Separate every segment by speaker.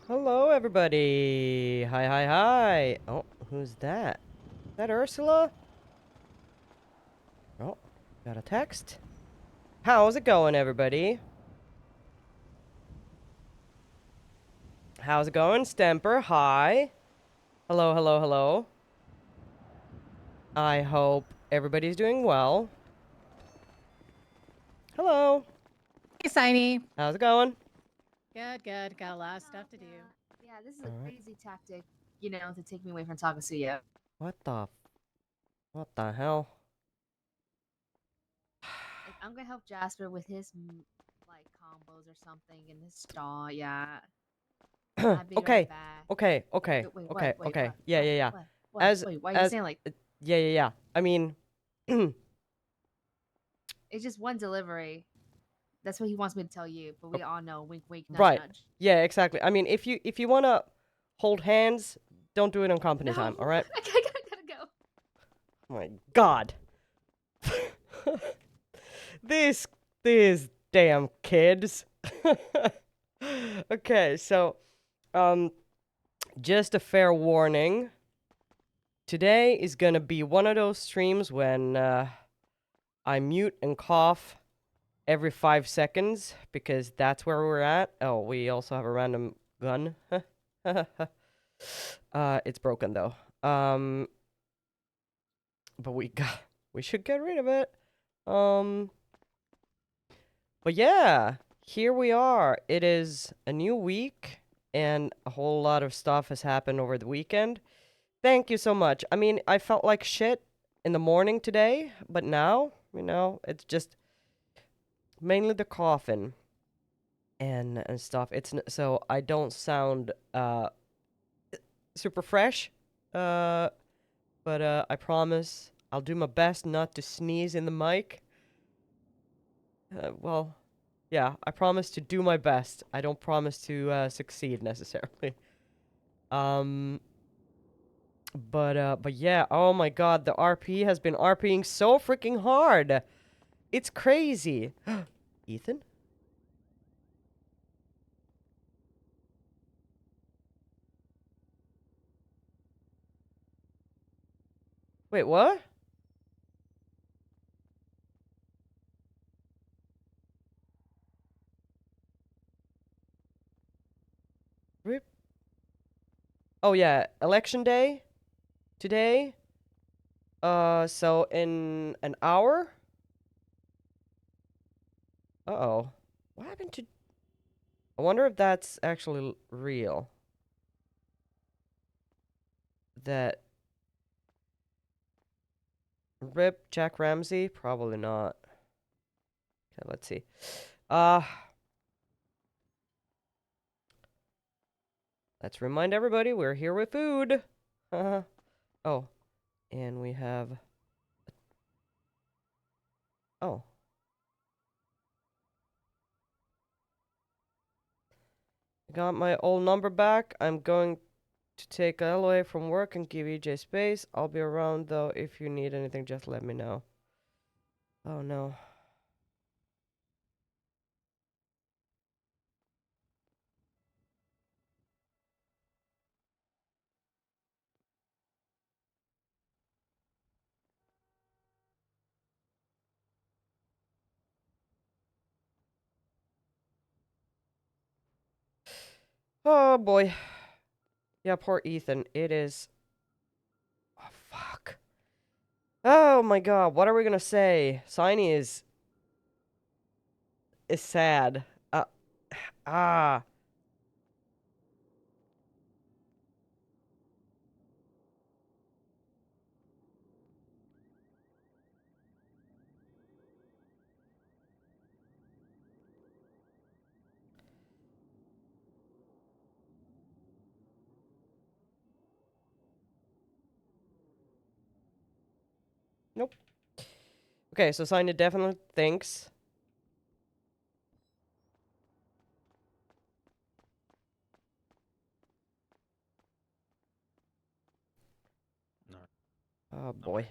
Speaker 1: Hello, everybody. Hi, hi, hi. Oh, who's that? Is that Ursula? Oh, got a text. How's it going, everybody? How's it going, Stemper? Hi. Hello, hello, hello. I hope everybody's doing well. Hello.
Speaker 2: Hey, Saini.
Speaker 1: How's it going?
Speaker 2: Good, good. Got a lot of stuff to do.
Speaker 3: Yeah, this is a
Speaker 1: All right.
Speaker 3: crazy tactic, to take me away from Takasuya.
Speaker 1: What the? What the hell?
Speaker 3: Like, I'm gonna help Jasper with his like combos or something in his stall. Yeah, I'll be right
Speaker 1: Okay.
Speaker 3: back.
Speaker 1: Okay. Okay.
Speaker 3: Wait,
Speaker 1: Okay.
Speaker 3: what? Wait,
Speaker 1: Okay.
Speaker 3: what?
Speaker 1: Yeah. Yeah. Yeah.
Speaker 3: What?
Speaker 1: As
Speaker 3: Wait, why are you
Speaker 1: as
Speaker 3: saying like
Speaker 1: yeah. Yeah. Yeah. I mean.
Speaker 3: it's just one delivery? That's what he wants me to tell you, but we all know, wink, wink, nudge,
Speaker 1: Right.
Speaker 3: nudge.
Speaker 1: Yeah, exactly. I mean, if you wanna hold hands, don't do it on company
Speaker 3: No,
Speaker 1: time, all right?
Speaker 3: I gotta go.
Speaker 1: Oh my God. these these damn kids. Okay, so um just a fair warning. Today is gonna be one of those streams when I mute and cough every 5 seconds because that's where we're at. Oh, we also have a random gun. It's broken though. But we should get rid of it. Um, but yeah, here we are. It is a new week, and a whole lot of stuff has happened over the weekend. Thank you so much. I mean, I felt like shit in the morning today, but now, it's just mainly the coughing and stuff. So I don't sound super fresh. Uh, but I promise I'll do my best not to sneeze in the mic. Well, yeah, I promise to do my best. I don't promise to succeed necessarily. Um, but yeah, oh my God, the RP has been RPing so freaking hard. It's crazy. Ethan? Wait, what? Rip. Oh yeah, election day today. So in an hour? Uh-oh. What happened to... I wonder if that's actually real. That Rip Jack Ramsey? Probably not. Okay, let's see. Uh, let's remind everybody we're here with food. Oh, and we have... Oh. Got my old number back. I'm going to take LA from work and give EJ space. I'll be around though. If you need anything, just let me know. Oh no. Oh boy. Yeah, poor Ethan. It is... Oh fuck. Oh my God. What are we gonna say? Saini is sad. Ah. Nope. Okay, so Saini definitely thinks.
Speaker 4: No.
Speaker 1: Oh boy.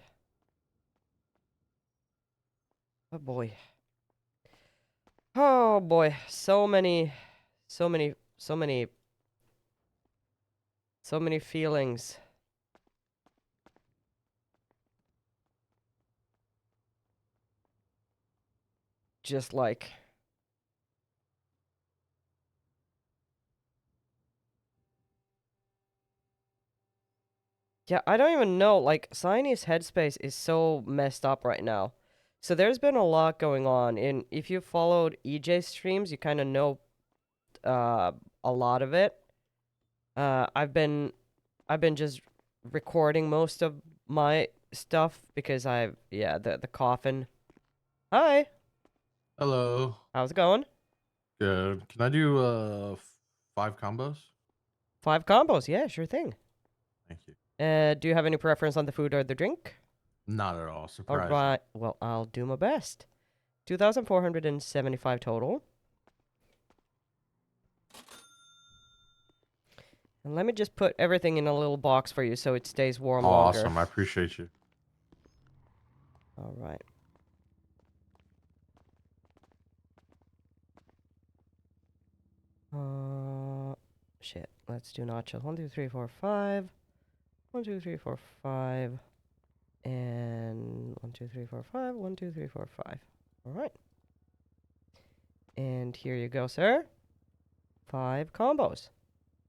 Speaker 1: Oh boy. Oh boy. So many So many feelings. Just like... Yeah, I don't even know. Like, Saini's headspace is so messed up right now. So there's been a lot going on. And if you followed EJ's streams, you kind of know a lot of it. I've been just recording most of my stuff because the coffin. Hi,
Speaker 5: Hello.
Speaker 1: how's it going?
Speaker 5: Good. Can I do 5 combos?
Speaker 1: 5 combos, yeah, sure thing.
Speaker 5: Thank you.
Speaker 1: Do you have any preference on the food or the drink?
Speaker 5: Not at all.
Speaker 1: All
Speaker 5: Surprise.
Speaker 1: right, well, I'll do my best. 2,475 total. And let me just put everything in a little box for you so it stays warm longer.
Speaker 5: Awesome. I appreciate you.
Speaker 1: All right. Shit. Let's do nachos. 1, 2, 3, 4, 5. 1, 2, 3, 4, 5. And 1, 2, 3, 4, 5. 1, 2, 3, 4, 5. All right. And here you go, sir. 5 combos.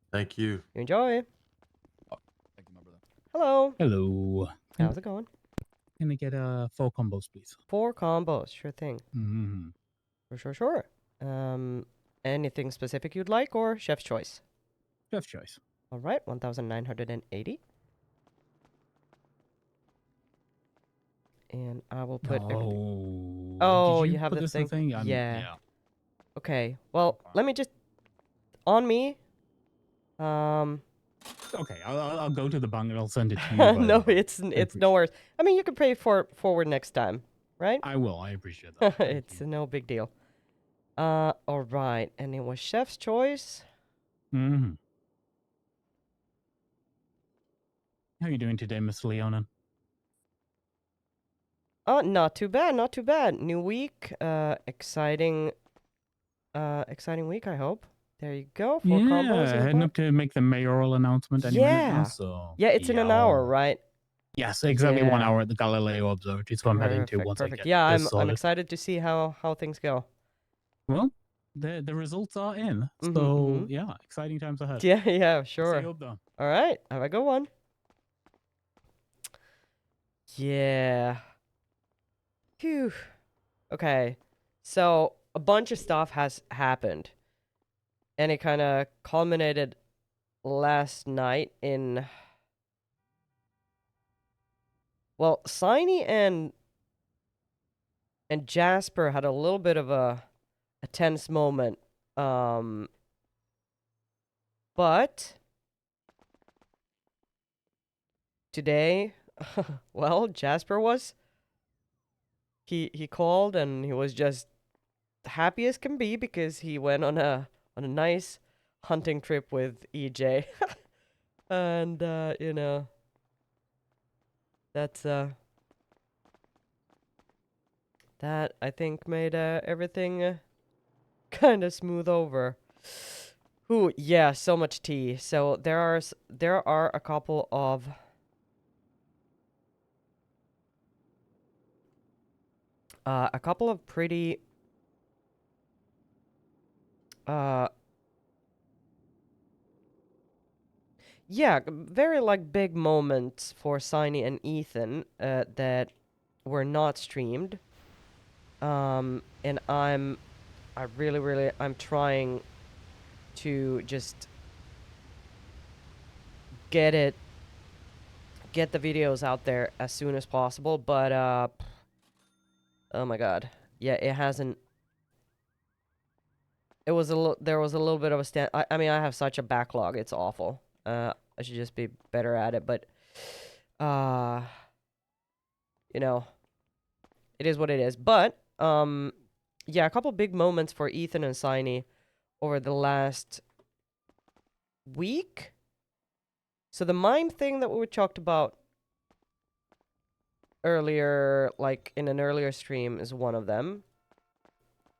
Speaker 5: Thank you.
Speaker 1: You enjoy.
Speaker 6: Oh, thank you, my brother.
Speaker 1: Hello.
Speaker 6: Hello.
Speaker 1: How's it going?
Speaker 6: Can I get 4 combos, please?
Speaker 1: 4 combos. Sure thing.
Speaker 6: Mm-hmm.
Speaker 1: Sure. Anything specific you'd like or chef's choice?
Speaker 6: Chef's choice.
Speaker 1: All right. 1,980. And I will put everything. Oh,
Speaker 6: Did
Speaker 1: you have
Speaker 6: put
Speaker 1: the
Speaker 6: this in
Speaker 1: thing?
Speaker 6: the thing?
Speaker 1: Yeah. Okay. Well, let me just on me.
Speaker 6: Okay, I'll go to the bank and I'll send it to you.
Speaker 1: No,
Speaker 6: but
Speaker 1: it's no worries. I mean, you can pay forward next time, right?
Speaker 6: I will. I appreciate that. Thank
Speaker 1: It's
Speaker 6: you.
Speaker 1: no big deal. All right. And it was chef's choice.
Speaker 6: Mm-hmm. How are you doing today, Miss Leinonen?
Speaker 1: Not too bad. Not too bad. New week. Exciting week. I hope. There you go. 4 combos.
Speaker 6: Yeah,
Speaker 1: In the
Speaker 6: heading
Speaker 1: box.
Speaker 6: up to make the mayoral announcement any minute now.
Speaker 1: Yeah.
Speaker 6: So
Speaker 1: Yeah, it's in an hour, right?
Speaker 6: Yes, exactly 1
Speaker 1: Yeah.
Speaker 6: hour at the Galileo Observatory. So I'm heading to once I
Speaker 1: Perfect.
Speaker 6: get
Speaker 1: Yeah,
Speaker 6: this
Speaker 1: I'm
Speaker 6: sorted.
Speaker 1: excited to see how things go.
Speaker 6: Well, the results are in. So
Speaker 1: Mhm.
Speaker 6: yeah, exciting times ahead.
Speaker 1: Yeah,
Speaker 6: See
Speaker 1: sure.
Speaker 6: you up though.
Speaker 1: All right, have a good one. Yeah. Phew. Okay. So a bunch of stuff has happened, and it kind of culminated last night in. Well, Saini and Jasper had a little bit of a tense moment. But today, well, Jasper was. He called and he was just happy as can be because he went on a nice hunting trip with EJ. And you know, that's that I think made everything kind of smooth over. Ooh, yeah, so much tea. So there are a couple of pretty yeah, very like big moments for Saini and Ethan that were not streamed. And I'm trying to just get the videos out there as soon as possible, but oh my god. Yeah, it hasn't. There was a little bit of a I mean, I have such a backlog. It's awful. I should just be better at it, but uh you know, it is what it is. But yeah, a couple big moments for Ethan and Saini over the last week. So the mime thing that we talked about earlier, like in an earlier stream, is one of them.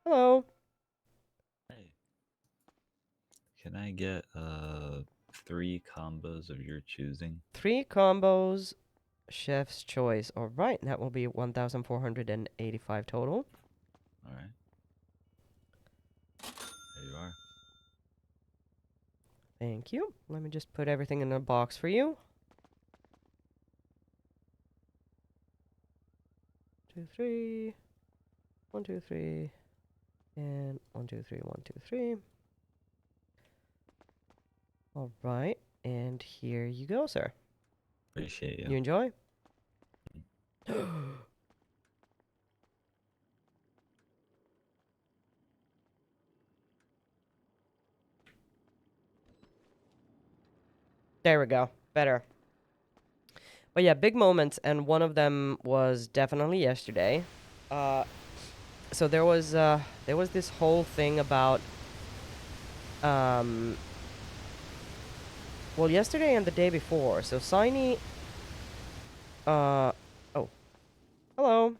Speaker 1: Hello.
Speaker 4: Hey. Can I get 3 combos of your choosing.
Speaker 1: 3 combos, chef's choice. All right, that will be 1,485 total.
Speaker 4: All right. There you are.
Speaker 1: Thank you. Let me just put everything in a box for you. 2, 3. 1, 2, 3. And 1, 2, 3, 1, 2, 3. All right, and here you go, sir.
Speaker 4: Appreciate
Speaker 1: You
Speaker 4: you.
Speaker 1: enjoy? There we go. Better. But yeah, big moments, and one of them was definitely yesterday. So there was this whole thing about well, yesterday and the day before. So Saini oh. Hello.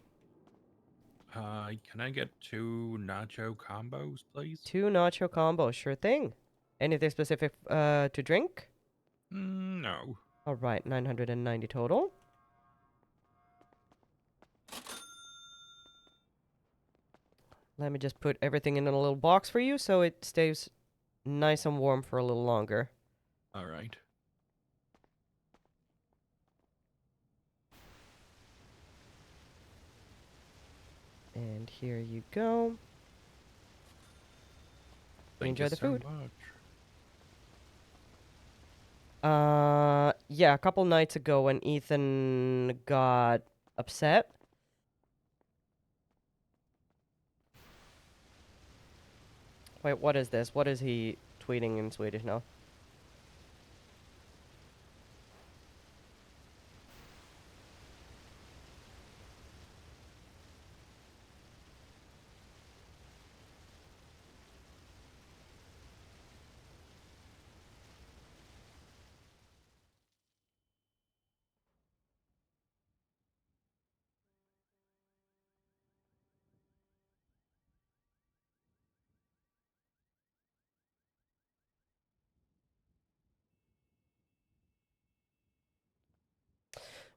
Speaker 7: Can I get 2 nacho combos, please?
Speaker 1: 2 nacho combos, sure thing. Anything specific to drink?
Speaker 7: No.
Speaker 1: All right, 990 total. Let me just put everything in a little box for you so it stays nice and warm for a little longer.
Speaker 7: All right.
Speaker 1: And here you go.
Speaker 7: Thank
Speaker 1: enjoy
Speaker 7: you
Speaker 1: the
Speaker 7: so
Speaker 1: food.
Speaker 7: much.
Speaker 1: Yeah, a couple nights ago when Ethan got upset. Wait, what is this? What is he tweeting in Swedish now?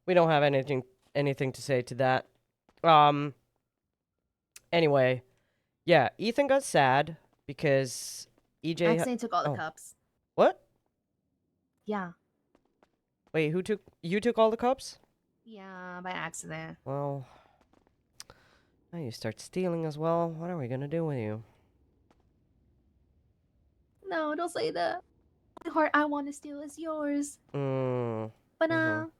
Speaker 1: We don't have anything to say to that. Anyway, yeah, Ethan got sad because EJ
Speaker 3: Accidentally took all the
Speaker 1: oh.
Speaker 3: cups.
Speaker 1: What?
Speaker 3: Yeah.
Speaker 1: Wait, you took all the cups?
Speaker 3: Yeah, by accident.
Speaker 1: Well, now you start stealing as well. What are we gonna do with you?
Speaker 3: No, don't say that. The heart I want to steal is yours.
Speaker 1: Mm.
Speaker 3: But
Speaker 1: Mhm.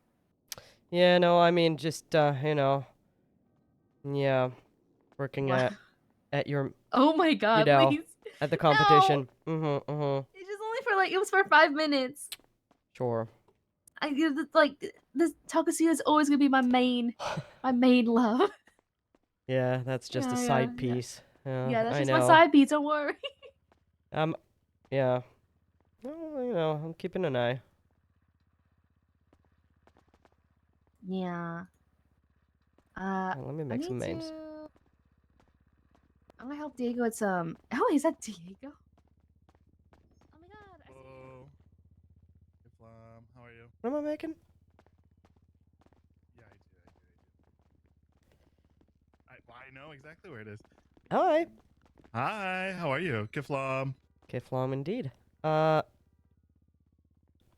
Speaker 1: Yeah, no, I mean just yeah, working
Speaker 3: What?
Speaker 1: at your
Speaker 3: Oh my god,
Speaker 1: know,
Speaker 3: please.
Speaker 1: at the
Speaker 3: No!
Speaker 1: competition. Mhm.
Speaker 3: It's just only for like, it was for 5 minutes.
Speaker 1: Sure.
Speaker 3: This Takasuya is always gonna be my main love.
Speaker 1: Yeah, that's just a
Speaker 3: Yeah,
Speaker 1: side
Speaker 3: yeah.
Speaker 1: piece. Yeah,
Speaker 3: Yeah, that's
Speaker 1: I
Speaker 3: just my
Speaker 1: know.
Speaker 3: side piece, don't worry.
Speaker 1: Yeah. Well, I'm keeping an eye.
Speaker 3: Yeah.
Speaker 1: Let me
Speaker 3: I
Speaker 1: make some
Speaker 3: need
Speaker 1: names.
Speaker 3: to. I'm gonna help Diego with some. Oh, is that Diego? Oh my god.
Speaker 5: Hello. Hey, Flam. How are you?
Speaker 1: What am I making?
Speaker 5: Yeah, I know exactly where it is.
Speaker 1: Hi.
Speaker 5: Hi, how are you? Kiflam.
Speaker 1: Kiflam indeed.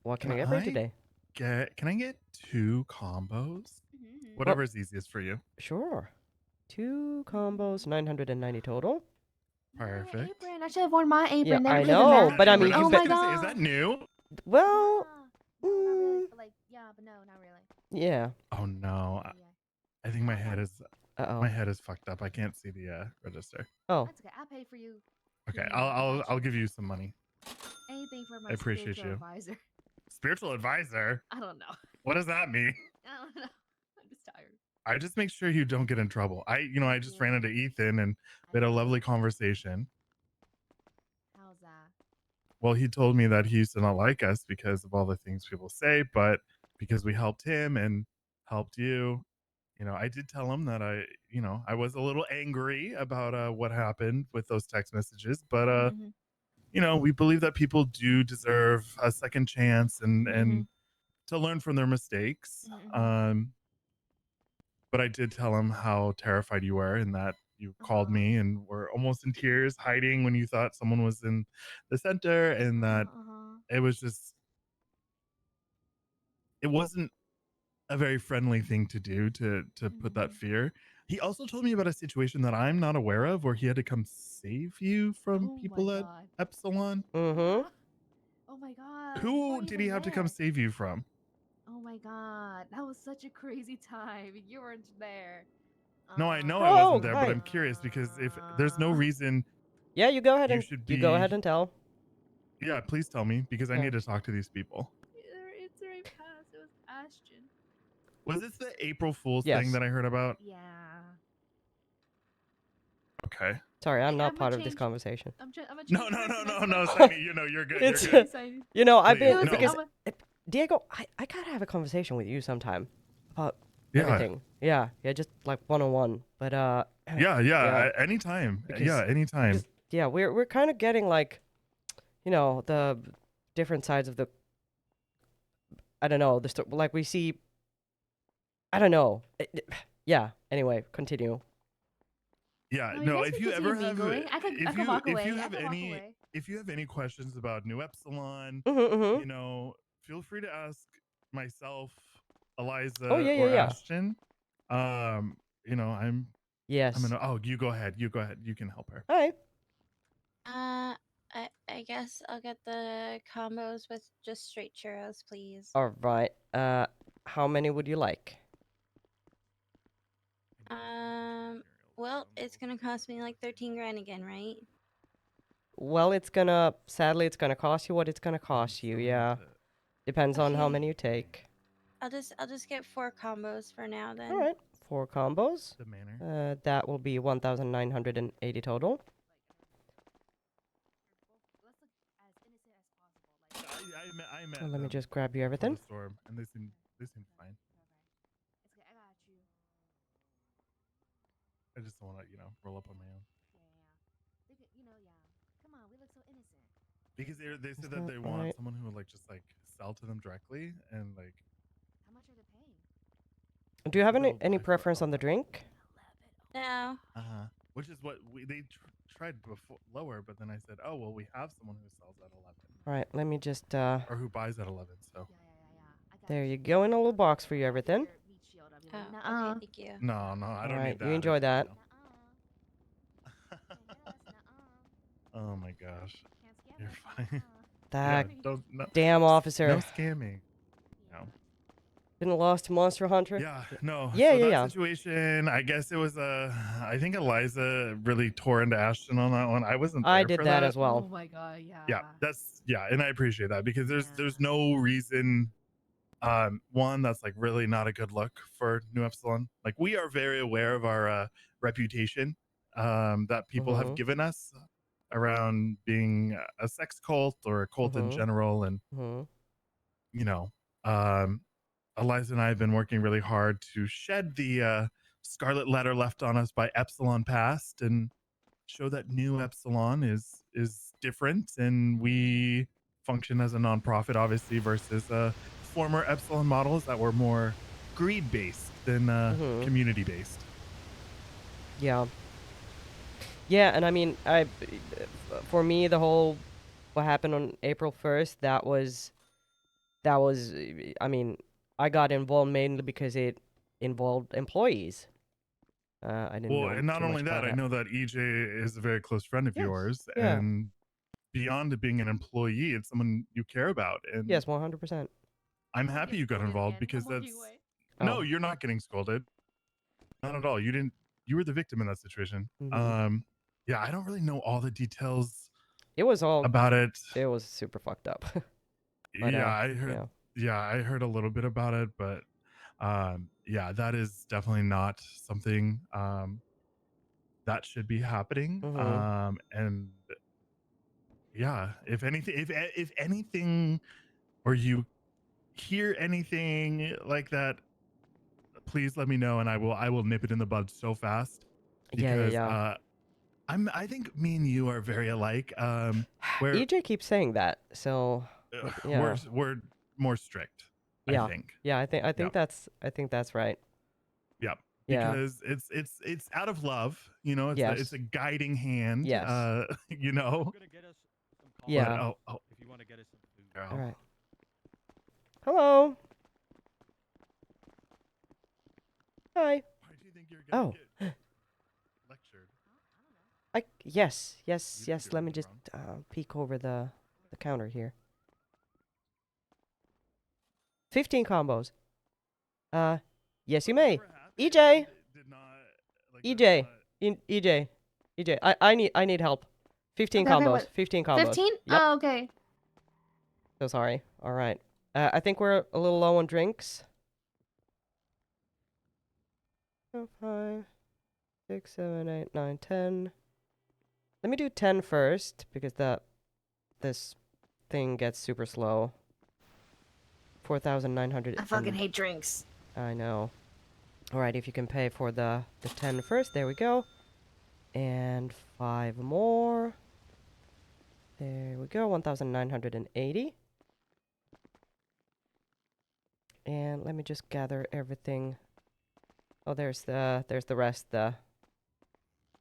Speaker 1: What can I get for you today?
Speaker 5: Can I get 2 combos?
Speaker 3: Mhm.
Speaker 5: Whatever's easiest for you.
Speaker 1: Sure. 2 combos, 990 total.
Speaker 3: My
Speaker 5: Perfect.
Speaker 3: apron. I should have worn my apron.
Speaker 1: Yeah,
Speaker 3: They
Speaker 1: I
Speaker 3: would even
Speaker 1: know,
Speaker 3: match.
Speaker 1: but I mean,
Speaker 3: Oh
Speaker 1: you
Speaker 3: my
Speaker 5: Is
Speaker 3: god.
Speaker 5: that new?
Speaker 1: Well,
Speaker 3: No, not really. But like, yeah, but no, not really.
Speaker 1: yeah.
Speaker 5: Oh no.
Speaker 3: Yeah.
Speaker 5: I think my head is
Speaker 1: Uh-oh.
Speaker 5: fucked up. I can't see the register.
Speaker 1: Oh,
Speaker 3: That's okay. I pay for you.
Speaker 5: Okay,
Speaker 3: Yeah,
Speaker 5: I'll
Speaker 3: gotcha.
Speaker 5: give you some money.
Speaker 3: Anything for my
Speaker 5: I appreciate
Speaker 3: spiritual
Speaker 5: you.
Speaker 3: advisor.
Speaker 5: Spiritual advisor?
Speaker 3: I don't know.
Speaker 5: What does that mean?
Speaker 3: I don't know. I'm just tired.
Speaker 5: I just make sure you don't get in trouble. I just ran into Ethan and we had a lovely conversation.
Speaker 3: How's that?
Speaker 5: Well, he told me that he used to not like us because of all the things people say, but because we helped him and helped you, I did tell him that I was a little angry about what happened with those text messages, but
Speaker 3: Mhm.
Speaker 5: you know, we believe that people do deserve a second chance and
Speaker 3: Mhm.
Speaker 5: to learn from their mistakes.
Speaker 3: Mhm.
Speaker 5: But I did tell him how terrified you were and that you called me and were almost in tears, hiding when you thought someone was in the center, and that it was just, it wasn't a very friendly thing to do to put that
Speaker 3: Mhm.
Speaker 5: fear. He also told me about a situation that I'm not aware of where he had to come save you from
Speaker 3: Oh my
Speaker 5: people at
Speaker 3: god.
Speaker 5: Epsilon.
Speaker 1: Mm-hmm.
Speaker 3: Ah, oh my god. You
Speaker 5: Who
Speaker 3: weren't
Speaker 5: did he
Speaker 3: even
Speaker 5: have to come
Speaker 3: there.
Speaker 5: save you from?
Speaker 3: Oh my god. That was such a crazy time. You weren't there.
Speaker 5: No, I know I wasn't
Speaker 1: Oh,
Speaker 5: there, but
Speaker 1: hi.
Speaker 5: I'm curious because if there's no reason
Speaker 1: Yeah, you go ahead
Speaker 5: you
Speaker 1: and
Speaker 5: should
Speaker 1: you go ahead
Speaker 5: be,
Speaker 1: and tell.
Speaker 5: yeah, please tell me because I
Speaker 1: Yeah.
Speaker 5: need to talk to these people.
Speaker 3: It's right past. It was Ashton.
Speaker 5: Was this the April Fool's thing
Speaker 1: Yes.
Speaker 5: that I heard about?
Speaker 3: Yeah.
Speaker 5: Okay.
Speaker 1: Sorry, I'm
Speaker 3: Hey,
Speaker 1: not
Speaker 3: I'ma
Speaker 1: part of this
Speaker 3: change-
Speaker 1: conversation.
Speaker 3: I'm gonna
Speaker 5: No,
Speaker 3: change
Speaker 5: no,
Speaker 3: words
Speaker 5: no,
Speaker 3: and I
Speaker 5: no,
Speaker 3: swear
Speaker 5: no,
Speaker 3: to God.
Speaker 5: Sunny. You know, you're good.
Speaker 1: It's
Speaker 5: You're good.
Speaker 3: Sunny.
Speaker 1: You know, I've
Speaker 5: Please,
Speaker 1: been
Speaker 3: It was,
Speaker 5: no.
Speaker 1: because
Speaker 3: I'ma-
Speaker 1: Diego, I gotta have a conversation with you sometime about
Speaker 5: Yeah.
Speaker 1: everything. Yeah, just like one-on-one. But
Speaker 5: Yeah,
Speaker 1: yeah,
Speaker 5: anytime.
Speaker 1: because
Speaker 5: Yeah, anytime.
Speaker 1: because yeah, we're kind of getting like, you know, the different sides of the. I don't know like we see. I don't know. Yeah. Anyway, continue.
Speaker 5: Yeah,
Speaker 3: No, you
Speaker 5: no,
Speaker 3: guys
Speaker 5: if
Speaker 3: can
Speaker 5: you ever
Speaker 3: continue
Speaker 5: have
Speaker 3: mingling. I could walk
Speaker 5: if
Speaker 3: away.
Speaker 5: you
Speaker 3: I
Speaker 5: have
Speaker 3: could walk
Speaker 5: any
Speaker 3: away.
Speaker 5: if you have any questions about New Epsilon,
Speaker 1: Mm-hmm.
Speaker 5: you know, feel free to ask myself,
Speaker 1: Oh
Speaker 5: Eliza,
Speaker 1: yeah, yeah,
Speaker 5: or
Speaker 1: yeah.
Speaker 5: Ashton. You know, I'm
Speaker 1: Yes.
Speaker 5: gonna, oh, you go ahead. You go ahead. You can help her.
Speaker 1: Hi.
Speaker 8: I guess I'll get the combos with just straight churros, please.
Speaker 1: All right. How many would you like?
Speaker 8: Well, it's gonna cost me like 13 grand again, right?
Speaker 1: Well, sadly, it's gonna cost you what it's gonna cost you. Yeah. Depends on how
Speaker 8: Okay.
Speaker 1: many you take.
Speaker 8: I'll just get 4 combos for now then.
Speaker 1: All right. 4 combos.
Speaker 5: The manner.
Speaker 1: That will be 1,980 total.
Speaker 5: I met
Speaker 1: Let me
Speaker 5: them
Speaker 1: just grab you
Speaker 5: before
Speaker 1: everything.
Speaker 5: the storm, and they seem fine.
Speaker 3: It's okay. I got you.
Speaker 5: I just don't want to, you know, roll up on my own.
Speaker 3: Yeah. You know, yeah. Come on, we look so innocent.
Speaker 5: Because they said
Speaker 1: Is
Speaker 5: that
Speaker 1: that
Speaker 5: they want
Speaker 1: right?
Speaker 5: someone who would like just like sell to them directly and like.
Speaker 3: How much are they paying?
Speaker 1: Do you have
Speaker 5: They'll-
Speaker 1: any
Speaker 5: I for-
Speaker 1: preference on the drink?
Speaker 8: No.
Speaker 5: Which is what they tried before lower, but then I said, oh well, we have someone who sells at 11
Speaker 1: All right. Let me just
Speaker 5: or who buys at 11. So
Speaker 3: Yeah. I got
Speaker 1: There you go, in a little box for you, everything.
Speaker 3: Your meat shield. I'll be like,
Speaker 8: Oh,
Speaker 3: nuh-uh.
Speaker 8: okay, thank you.
Speaker 5: no, I don't
Speaker 1: Alright,
Speaker 5: need that.
Speaker 1: you enjoy
Speaker 5: It's,
Speaker 1: that.
Speaker 5: know. Oh my gosh,
Speaker 3: Can't scam
Speaker 5: you're
Speaker 3: us,
Speaker 5: fine.
Speaker 3: nuh-uh.
Speaker 1: That
Speaker 5: don't no,
Speaker 1: damn officer.
Speaker 5: no scamming. No.
Speaker 1: Been lost to Monster Hunter.
Speaker 5: Yeah, no.
Speaker 1: Yeah,
Speaker 5: so
Speaker 1: yeah,
Speaker 5: that
Speaker 1: yeah.
Speaker 5: situation, I guess it was I think Eliza really tore into Ashton on that one. I wasn't there
Speaker 1: I did
Speaker 5: for
Speaker 1: that
Speaker 5: that.
Speaker 1: as well.
Speaker 3: Oh my god, yeah.
Speaker 5: Yeah, and I appreciate that because there's
Speaker 3: Yeah.
Speaker 5: no reason one that's like really not a good look for New Epsilon. Like we are very aware of our reputation that people have
Speaker 1: Mhm.
Speaker 5: given us around being a sex cult or a cult in
Speaker 1: Mhm.
Speaker 5: general, and
Speaker 1: Mhm.
Speaker 5: you know, um Eliza and I have been working really hard to shed the scarlet letter left on us by Epsilon Past and show that New Epsilon is different, and we function as a nonprofit, obviously, versus former Epsilon models that were more greed based than
Speaker 1: Mhm.
Speaker 5: community based.
Speaker 1: Yeah. Yeah, and I mean, for me, the whole what happened on April 1st, that was, I mean, I got involved mainly because it involved employees. I didn't
Speaker 5: Well,
Speaker 1: know
Speaker 5: and not
Speaker 1: too much
Speaker 5: only that,
Speaker 1: about
Speaker 5: I know that EJ is a very close friend of
Speaker 1: Yes.
Speaker 5: yours,
Speaker 1: Yeah.
Speaker 5: and beyond being an employee, it's someone you care about. And
Speaker 1: Yes, 100%.
Speaker 5: I'm
Speaker 3: I'm gonna
Speaker 5: happy
Speaker 3: get
Speaker 5: you got
Speaker 3: scolded
Speaker 5: involved
Speaker 3: again.
Speaker 5: because
Speaker 3: I'm walking
Speaker 5: that's
Speaker 3: away.
Speaker 5: no,
Speaker 1: Oh.
Speaker 5: you're not getting scolded. Not at all. You didn't. You were the victim in that situation.
Speaker 1: Mhm.
Speaker 5: Yeah, I don't really know all the details
Speaker 1: It was
Speaker 5: about it.
Speaker 1: super fucked up. But,
Speaker 5: Yeah, I heard.
Speaker 1: yeah.
Speaker 5: Yeah, I heard a little bit about it, but yeah, that is definitely not something that should be happening.
Speaker 1: Mhm.
Speaker 5: And yeah, if anything, or you hear anything like that, please let me know, and I will nip it in the bud so fast
Speaker 1: Yeah, yeah,
Speaker 5: because
Speaker 1: yeah.
Speaker 5: I think me and you are very alike. Where
Speaker 1: EJ keeps saying that, so yeah.
Speaker 5: we're more strict.
Speaker 1: Yeah.
Speaker 5: I think.
Speaker 1: Yeah, I think that's right.
Speaker 5: Yep.
Speaker 1: Yeah.
Speaker 5: Because it's out of love, you know. It's
Speaker 1: Yes.
Speaker 5: it's a guiding hand.
Speaker 1: Yes.
Speaker 5: You know.
Speaker 6: Gonna get us some
Speaker 1: Yeah.
Speaker 5: But, oh,
Speaker 6: if you want to get us some food.
Speaker 5: girl.
Speaker 1: All right. Hello. Hi.
Speaker 5: Why do you think you're gonna
Speaker 1: Oh.
Speaker 5: get lectured?
Speaker 1: Yes.
Speaker 5: You think you're
Speaker 1: Let me
Speaker 5: looking
Speaker 1: just peek over the counter here. 15 combos. Yes, you may.
Speaker 5: We're happy
Speaker 1: EJ.
Speaker 5: did not, like,
Speaker 1: EJ.
Speaker 5: that's
Speaker 1: EJ. I need help. 15
Speaker 3: Okay, okay,
Speaker 1: combos.
Speaker 3: what?
Speaker 1: 15 combos.
Speaker 3: 15?
Speaker 1: Yep.
Speaker 3: Oh, okay.
Speaker 1: So sorry. All right. I think we're a little low on drinks. 5, 6, 7, 8, 9, 10. Let me do 10 first because this thing gets super slow. 4,900.
Speaker 3: I fucking hate drinks.
Speaker 1: I know. All right, if you can pay for the 10 first, there we go. And 5 more. There we go, 1,980. And let me just gather everything. Oh, there's the rest. You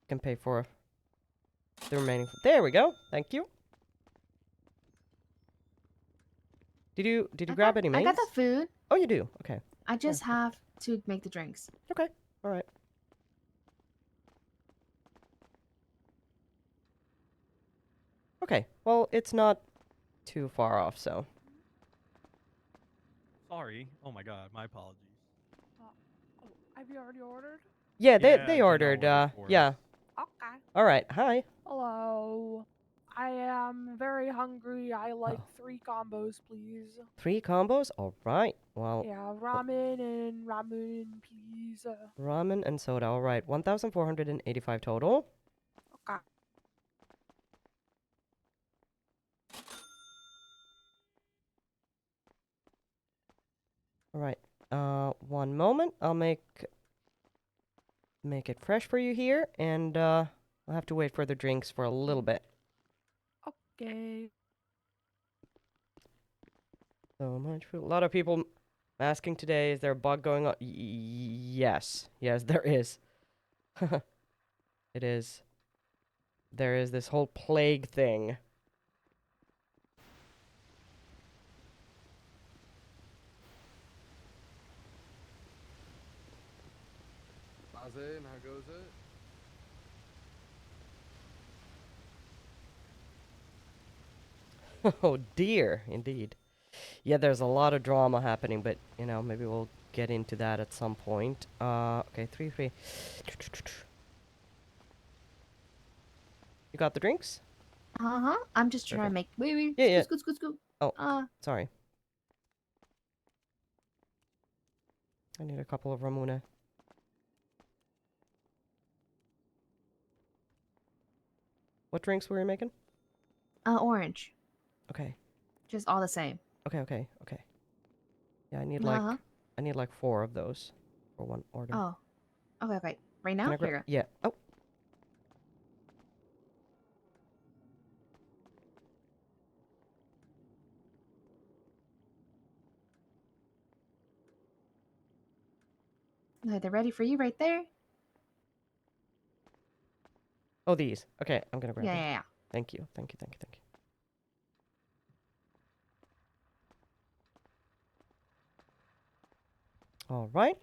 Speaker 1: can pay for the remaining. There we go. Thank you. Did you grab any mains?
Speaker 3: I got the food.
Speaker 1: Oh, you do. Okay.
Speaker 3: I just have to make the drinks.
Speaker 1: Okay. All right. Okay. Well, it's not too far off, so.
Speaker 6: Sorry. Oh my god, my apologies.
Speaker 9: Have you already ordered?
Speaker 1: Yeah,
Speaker 6: Yeah,
Speaker 1: they
Speaker 6: Jenna
Speaker 1: ordered.
Speaker 6: ordered for
Speaker 1: Yeah.
Speaker 6: us.
Speaker 9: Okay.
Speaker 1: All right. Hi.
Speaker 9: Hello. I am very hungry. I like
Speaker 1: Oh.
Speaker 9: 3 combos, please.
Speaker 1: 3 combos. All right. Well,
Speaker 9: Yeah, ramen and ramen, please.
Speaker 1: ramen and soda. All right. 1,485 total.
Speaker 9: Okay.
Speaker 1: All right. One moment. I'll make it fresh for you here, and I'll have to wait for the drinks for a little bit.
Speaker 9: Okay.
Speaker 1: So much food. A lot of people asking today, is there a bug going on? Yes. Yes, there is. It is. There is this whole plague thing.
Speaker 10: Buzzing, how goes it?
Speaker 1: Oh dear, indeed. Yeah, there's a lot of drama happening, but you know, maybe we'll get into that at some point. Okay, 3. You got the drinks?
Speaker 3: Uh-huh. I'm just trying to
Speaker 1: Perfect.
Speaker 3: make... Wait.
Speaker 1: Yeah, yeah.
Speaker 3: Scoot.
Speaker 1: Oh. Sorry. I need a couple of Ramuna. What drinks were you making?
Speaker 3: Orange.
Speaker 1: Okay.
Speaker 3: Just all the same.
Speaker 1: Okay. Yeah, I need
Speaker 3: Uh-huh.
Speaker 1: like 4 of those for one order.
Speaker 3: Oh. Okay. Right
Speaker 1: Can
Speaker 3: now?
Speaker 1: I grab-
Speaker 3: Here.
Speaker 1: Yeah. Oh.
Speaker 3: Okay, they're ready for you right there.
Speaker 1: Oh, these. Okay, I'm gonna grab them.
Speaker 3: Yeah.
Speaker 1: Thank you. All right.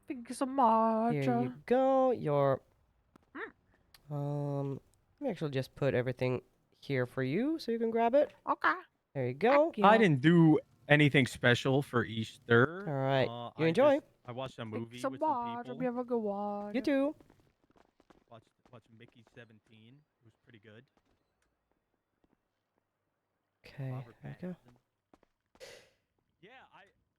Speaker 9: Thank you so much.
Speaker 1: Here you go. Your let me actually just put everything here for you so you can grab it.
Speaker 9: Okay.
Speaker 1: There you go.
Speaker 9: Thank
Speaker 6: I
Speaker 9: you.
Speaker 6: didn't do anything special for Easter.
Speaker 1: All right. You
Speaker 6: I
Speaker 1: enjoy.
Speaker 6: I watched a
Speaker 9: Thank you
Speaker 6: movie
Speaker 9: so
Speaker 6: with some
Speaker 9: much.
Speaker 6: people.
Speaker 9: Hope you have a good one.
Speaker 1: You too.
Speaker 6: Watched Mickey 17. It was pretty good.
Speaker 1: Okay.
Speaker 6: Robert
Speaker 1: There you go.
Speaker 6: Pattinson. Yeah,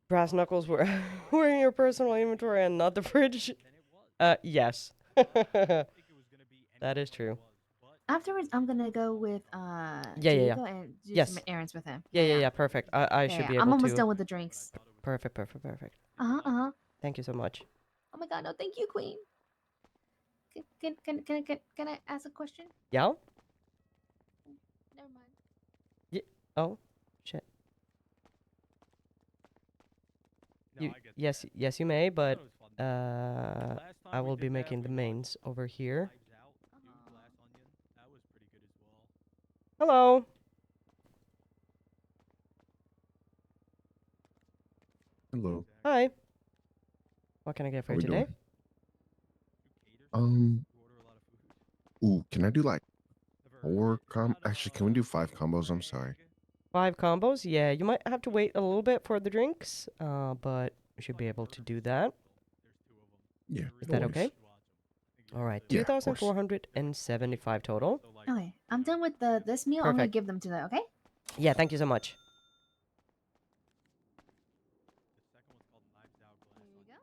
Speaker 1: Brass knuckles were were in your personal inventory and not the fridge.
Speaker 6: than it was.
Speaker 1: Yes.
Speaker 6: I didn't think it was gonna be
Speaker 1: That
Speaker 6: anything
Speaker 1: is
Speaker 6: like it
Speaker 1: true.
Speaker 6: was, but
Speaker 3: Afterwards, I'm gonna go with
Speaker 1: Yeah.
Speaker 3: Diego and do
Speaker 1: Yes.
Speaker 3: some errands with him.
Speaker 1: Yeah. Perfect. I
Speaker 3: Yeah,
Speaker 1: should be
Speaker 3: I'm
Speaker 1: able
Speaker 3: almost
Speaker 1: to.
Speaker 3: done with the drinks.
Speaker 6: I thought it was
Speaker 1: Perfect.
Speaker 3: Uh-huh.
Speaker 1: Thank you so much.
Speaker 3: Oh my god, no, thank you, Queen. Can I ask a question?
Speaker 1: Yeah?
Speaker 3: Never mind.
Speaker 1: Oh, shit. Yes, you may, but I will be making the mains over here. Hello.
Speaker 11: Hello.
Speaker 1: Hi. What can I get for
Speaker 11: How
Speaker 1: you
Speaker 11: we
Speaker 1: today?
Speaker 11: doing? Ooh, can I do like actually, can we do 5 combos? I'm sorry.
Speaker 1: 5 combos? Yeah, you might have to wait a little bit for the drinks, but we should be able to do that.
Speaker 11: Yeah.
Speaker 1: Is
Speaker 11: no
Speaker 1: that
Speaker 11: worries.
Speaker 1: okay? All right,
Speaker 11: Yeah, of course.
Speaker 1: 2,475 total.
Speaker 3: Okay, I'm done with this meal. I'm gonna
Speaker 1: Perfect.
Speaker 3: give them to them. Okay.
Speaker 1: Yeah, thank you so much.
Speaker 3: Here you go.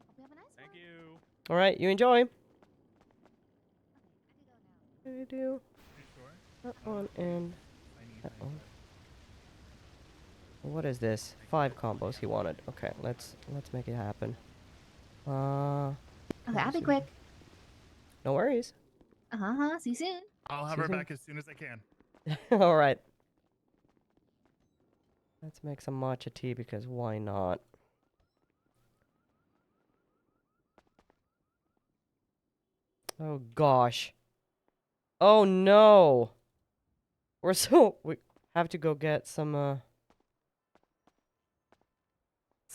Speaker 3: Hope you have a nice one.
Speaker 6: you.
Speaker 1: All right, you enjoy.
Speaker 3: Okay, I can go now.
Speaker 1: I do that one and that one. What is this? 5 combos he wanted. Okay, let's make it happen.
Speaker 3: Okay, I'll be
Speaker 1: see.
Speaker 3: quick.
Speaker 1: No worries.
Speaker 3: See you soon.
Speaker 5: I'll have
Speaker 1: See you
Speaker 5: her
Speaker 1: soon.
Speaker 5: back as soon as I can.
Speaker 1: All right. Let's make some matcha tea because why not? Oh gosh. Oh no. We have to go get some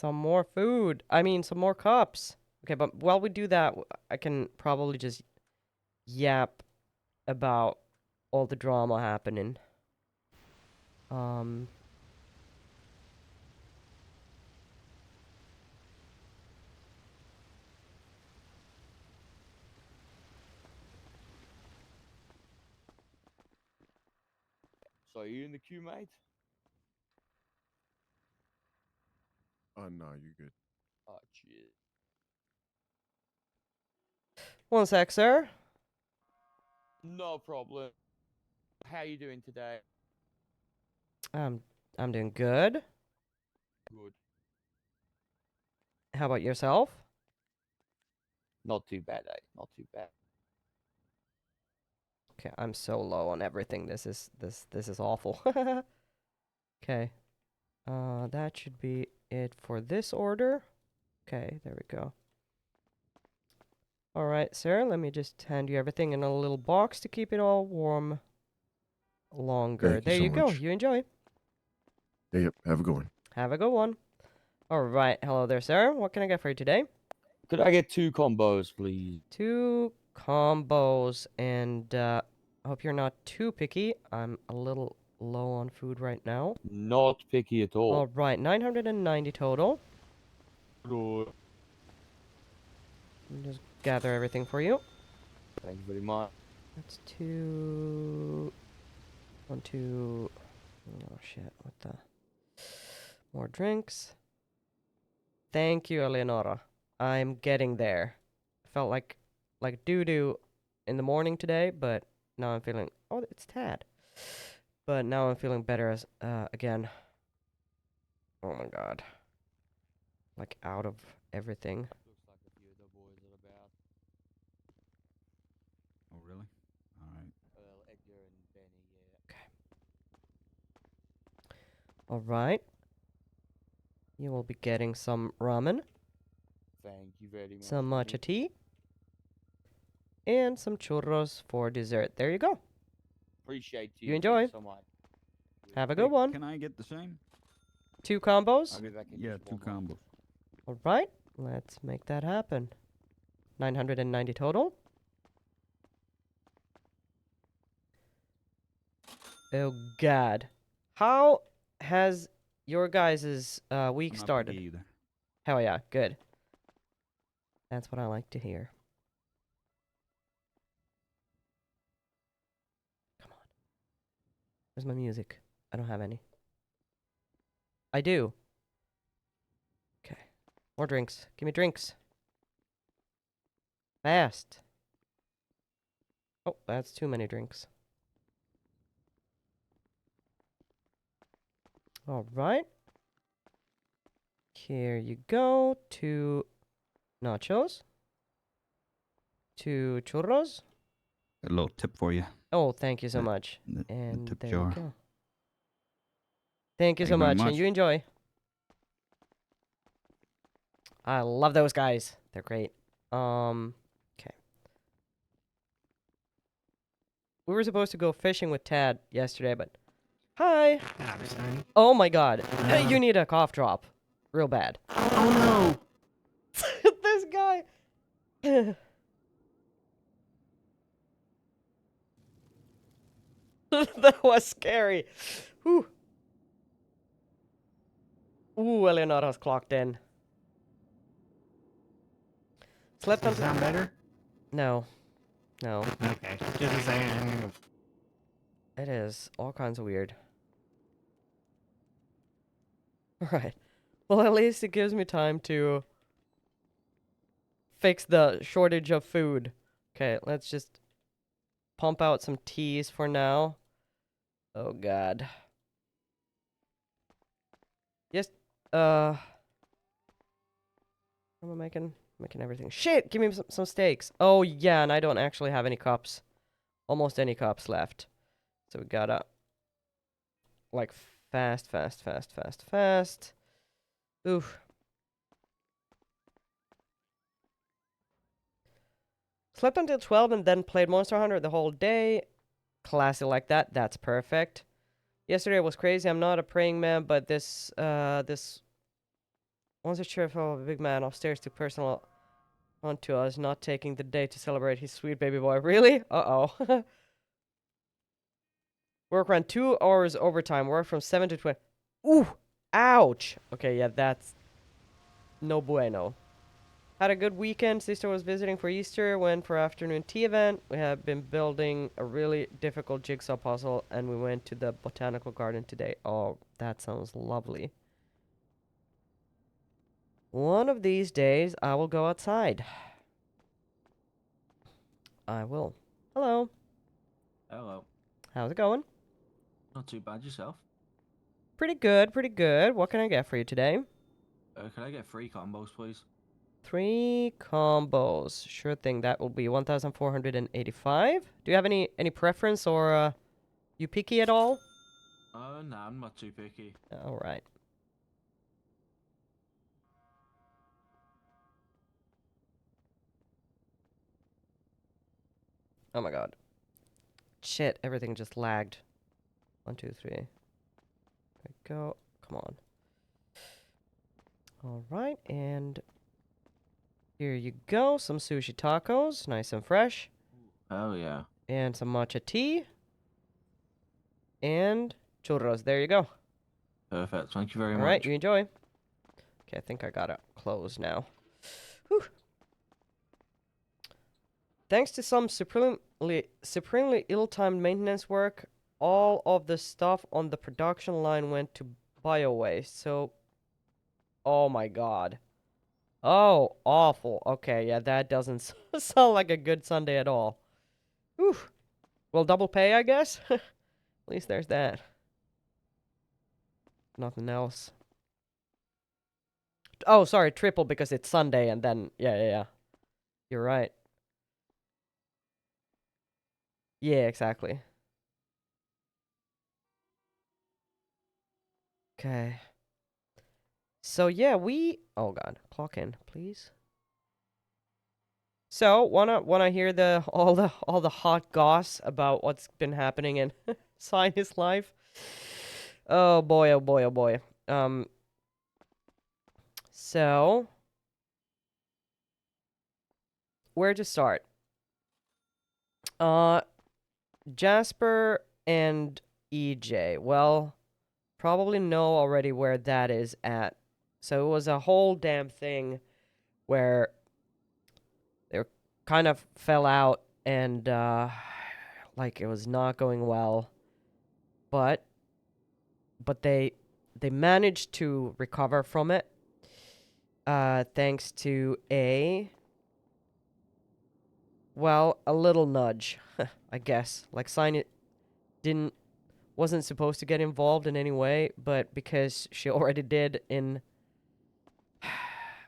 Speaker 1: more food. I mean some more cups. Okay, but while we do that, I can probably just yap about all the drama happening.
Speaker 10: So are you in the queue, mate?
Speaker 11: No, you're good.
Speaker 10: Oh, shit.
Speaker 1: One sec, sir.
Speaker 10: No problem. How you doing today?
Speaker 1: I'm doing good.
Speaker 10: Good.
Speaker 1: How about yourself?
Speaker 10: Not too bad, eh? Not too bad.
Speaker 1: Okay, I'm so low on everything. This is awful. Okay. That should be it for this order. Okay, there we go. All right, sir, let me just hand you everything in a little box to keep it all warm longer.
Speaker 11: Thank you
Speaker 1: There
Speaker 11: so
Speaker 1: you go.
Speaker 11: much.
Speaker 1: You enjoy.
Speaker 11: Yep. Have a good one.
Speaker 1: Have a good one. All right. Hello there, sir. What can I get for you today?
Speaker 10: Could I get 2 combos, please?
Speaker 1: 2 combos, and I hope you're not too picky. I'm a little low on food right now.
Speaker 10: Not picky at all.
Speaker 1: All right, 990 total.
Speaker 10: Good.
Speaker 1: Let me just gather everything for you.
Speaker 10: Thank you very much.
Speaker 1: That's 2, 1, 2. Oh shit! What the? More drinks. Thank you, Eleonora. I'm getting there. Felt like doo doo in the morning today, but now I'm feeling. Oh, it's Tad. But now I'm feeling better as again. Oh my god. Like out of everything.
Speaker 10: Looks like a few of the boys are about.
Speaker 6: Oh, really? All right.
Speaker 10: Edgar and Benny, yeah.
Speaker 1: All right. You will be getting some ramen,
Speaker 10: Thank you very much.
Speaker 1: some
Speaker 10: mate.
Speaker 1: matcha tea, and some churros for dessert. There you go.
Speaker 10: Appreciate you.
Speaker 1: You enjoy.
Speaker 10: Thanks so much.
Speaker 1: Have a good one.
Speaker 6: Can I get the same?
Speaker 1: 2 combos.
Speaker 10: I'll be back in
Speaker 6: Yeah,
Speaker 10: just
Speaker 6: 2
Speaker 10: one moment.
Speaker 6: combos.
Speaker 1: All right. Let's make that happen. 990 total. Oh god. How has your guys' week
Speaker 6: I'm not
Speaker 1: started?
Speaker 6: picky either.
Speaker 1: Hell yeah, good. That's what I like to hear. Come on. Where's my music? I don't have any. I do. Okay. More drinks. Give me drinks. Fast. Oh, that's too many drinks. All right. Here you go. 2 nachos. 2 churros.
Speaker 10: A little tip for you.
Speaker 1: Oh, thank you so
Speaker 10: The-
Speaker 1: much.
Speaker 10: the
Speaker 1: And
Speaker 10: tip
Speaker 1: there
Speaker 10: jar.
Speaker 1: you go. Thank you
Speaker 10: Thank
Speaker 1: so
Speaker 10: you very
Speaker 1: much, and
Speaker 10: much.
Speaker 1: you enjoy. I love those guys. They're great. Okay. We were supposed to go fishing with Tad yesterday, but hi. Oh my God, you need a cough drop, real bad.
Speaker 10: Oh
Speaker 1: This guy. That was scary. Whew. Ooh, Eleonora's clocked in. Slept on.
Speaker 12: Sound better?
Speaker 1: No, no.
Speaker 12: Okay. Just a second.
Speaker 1: It is all kinds of weird. Alright. Well, at least it gives me time to fix the shortage of food. Okay, let's just pump out some teas for now. Oh God. Yes. What am I making? Making everything. Shit! Give me some steaks. Oh yeah, and I don't actually have any cups. Almost any cups left. So we gotta like fast. Oof. Slept until 12 and then played Monster Hunter the whole day. Classic like that. That's perfect. Yesterday was crazy. I'm not a praying man, but this once a cheerful big man upstairs to personal onto us, not taking the day to celebrate his sweet baby boy. Really? Uh-oh. Work around 2 hours overtime. Work from 7 to 20. Ooh! Ouch! Okay, yeah, that's no bueno. Had a good weekend. Sister was visiting for Easter. Went for afternoon tea event. We have been building a really difficult jigsaw puzzle, and we went to the botanical garden today. Oh, that sounds lovely. One of these days, I will go outside. I will. Hello.
Speaker 12: Hello.
Speaker 1: How's it going?
Speaker 12: Not too bad yourself.
Speaker 1: Pretty good, pretty good. What can I get for you today?
Speaker 12: Can I get 3 combos, please?
Speaker 1: 3 combos. Sure thing. That will be 1,485. Do you have any preference, or you picky at all?
Speaker 12: No, I'm not too picky.
Speaker 1: All right. Oh my God. Shit, everything just lagged. 1, 2, 3. There we go. Come on. All right, and here you go. Some sushi tacos, nice and fresh.
Speaker 12: Oh yeah.
Speaker 1: And some matcha tea. And churros. There you go.
Speaker 12: Perfect. Thank you very
Speaker 1: All
Speaker 12: much.
Speaker 1: right, you enjoy. Okay, I think I gotta close now. Whew. Thanks to some supremely ill-timed maintenance work, all of the stuff on the production line went to bio-waste. So, oh my God. Oh, awful. Okay, yeah, that doesn't sound like a good Sunday at all. Whew. Well, double pay, I guess. At least there's that. Nothing else. Oh, sorry, triple because it's Sunday and then, yeah. You're right. Yeah, exactly. Okay. So yeah, oh God, clock in, please. So wanna hear all the hot goss about what's been happening in Saini's life? Oh boy, oh boy, oh boy. So where to start? Jasper and EJ. Well, probably know already where that is at. So it was a whole damn thing where they kind of fell out and like it was not going well. But they managed to recover from it. Thanks to a little nudge, I guess. Like Saini wasn't supposed to get involved in any way, but because she already did in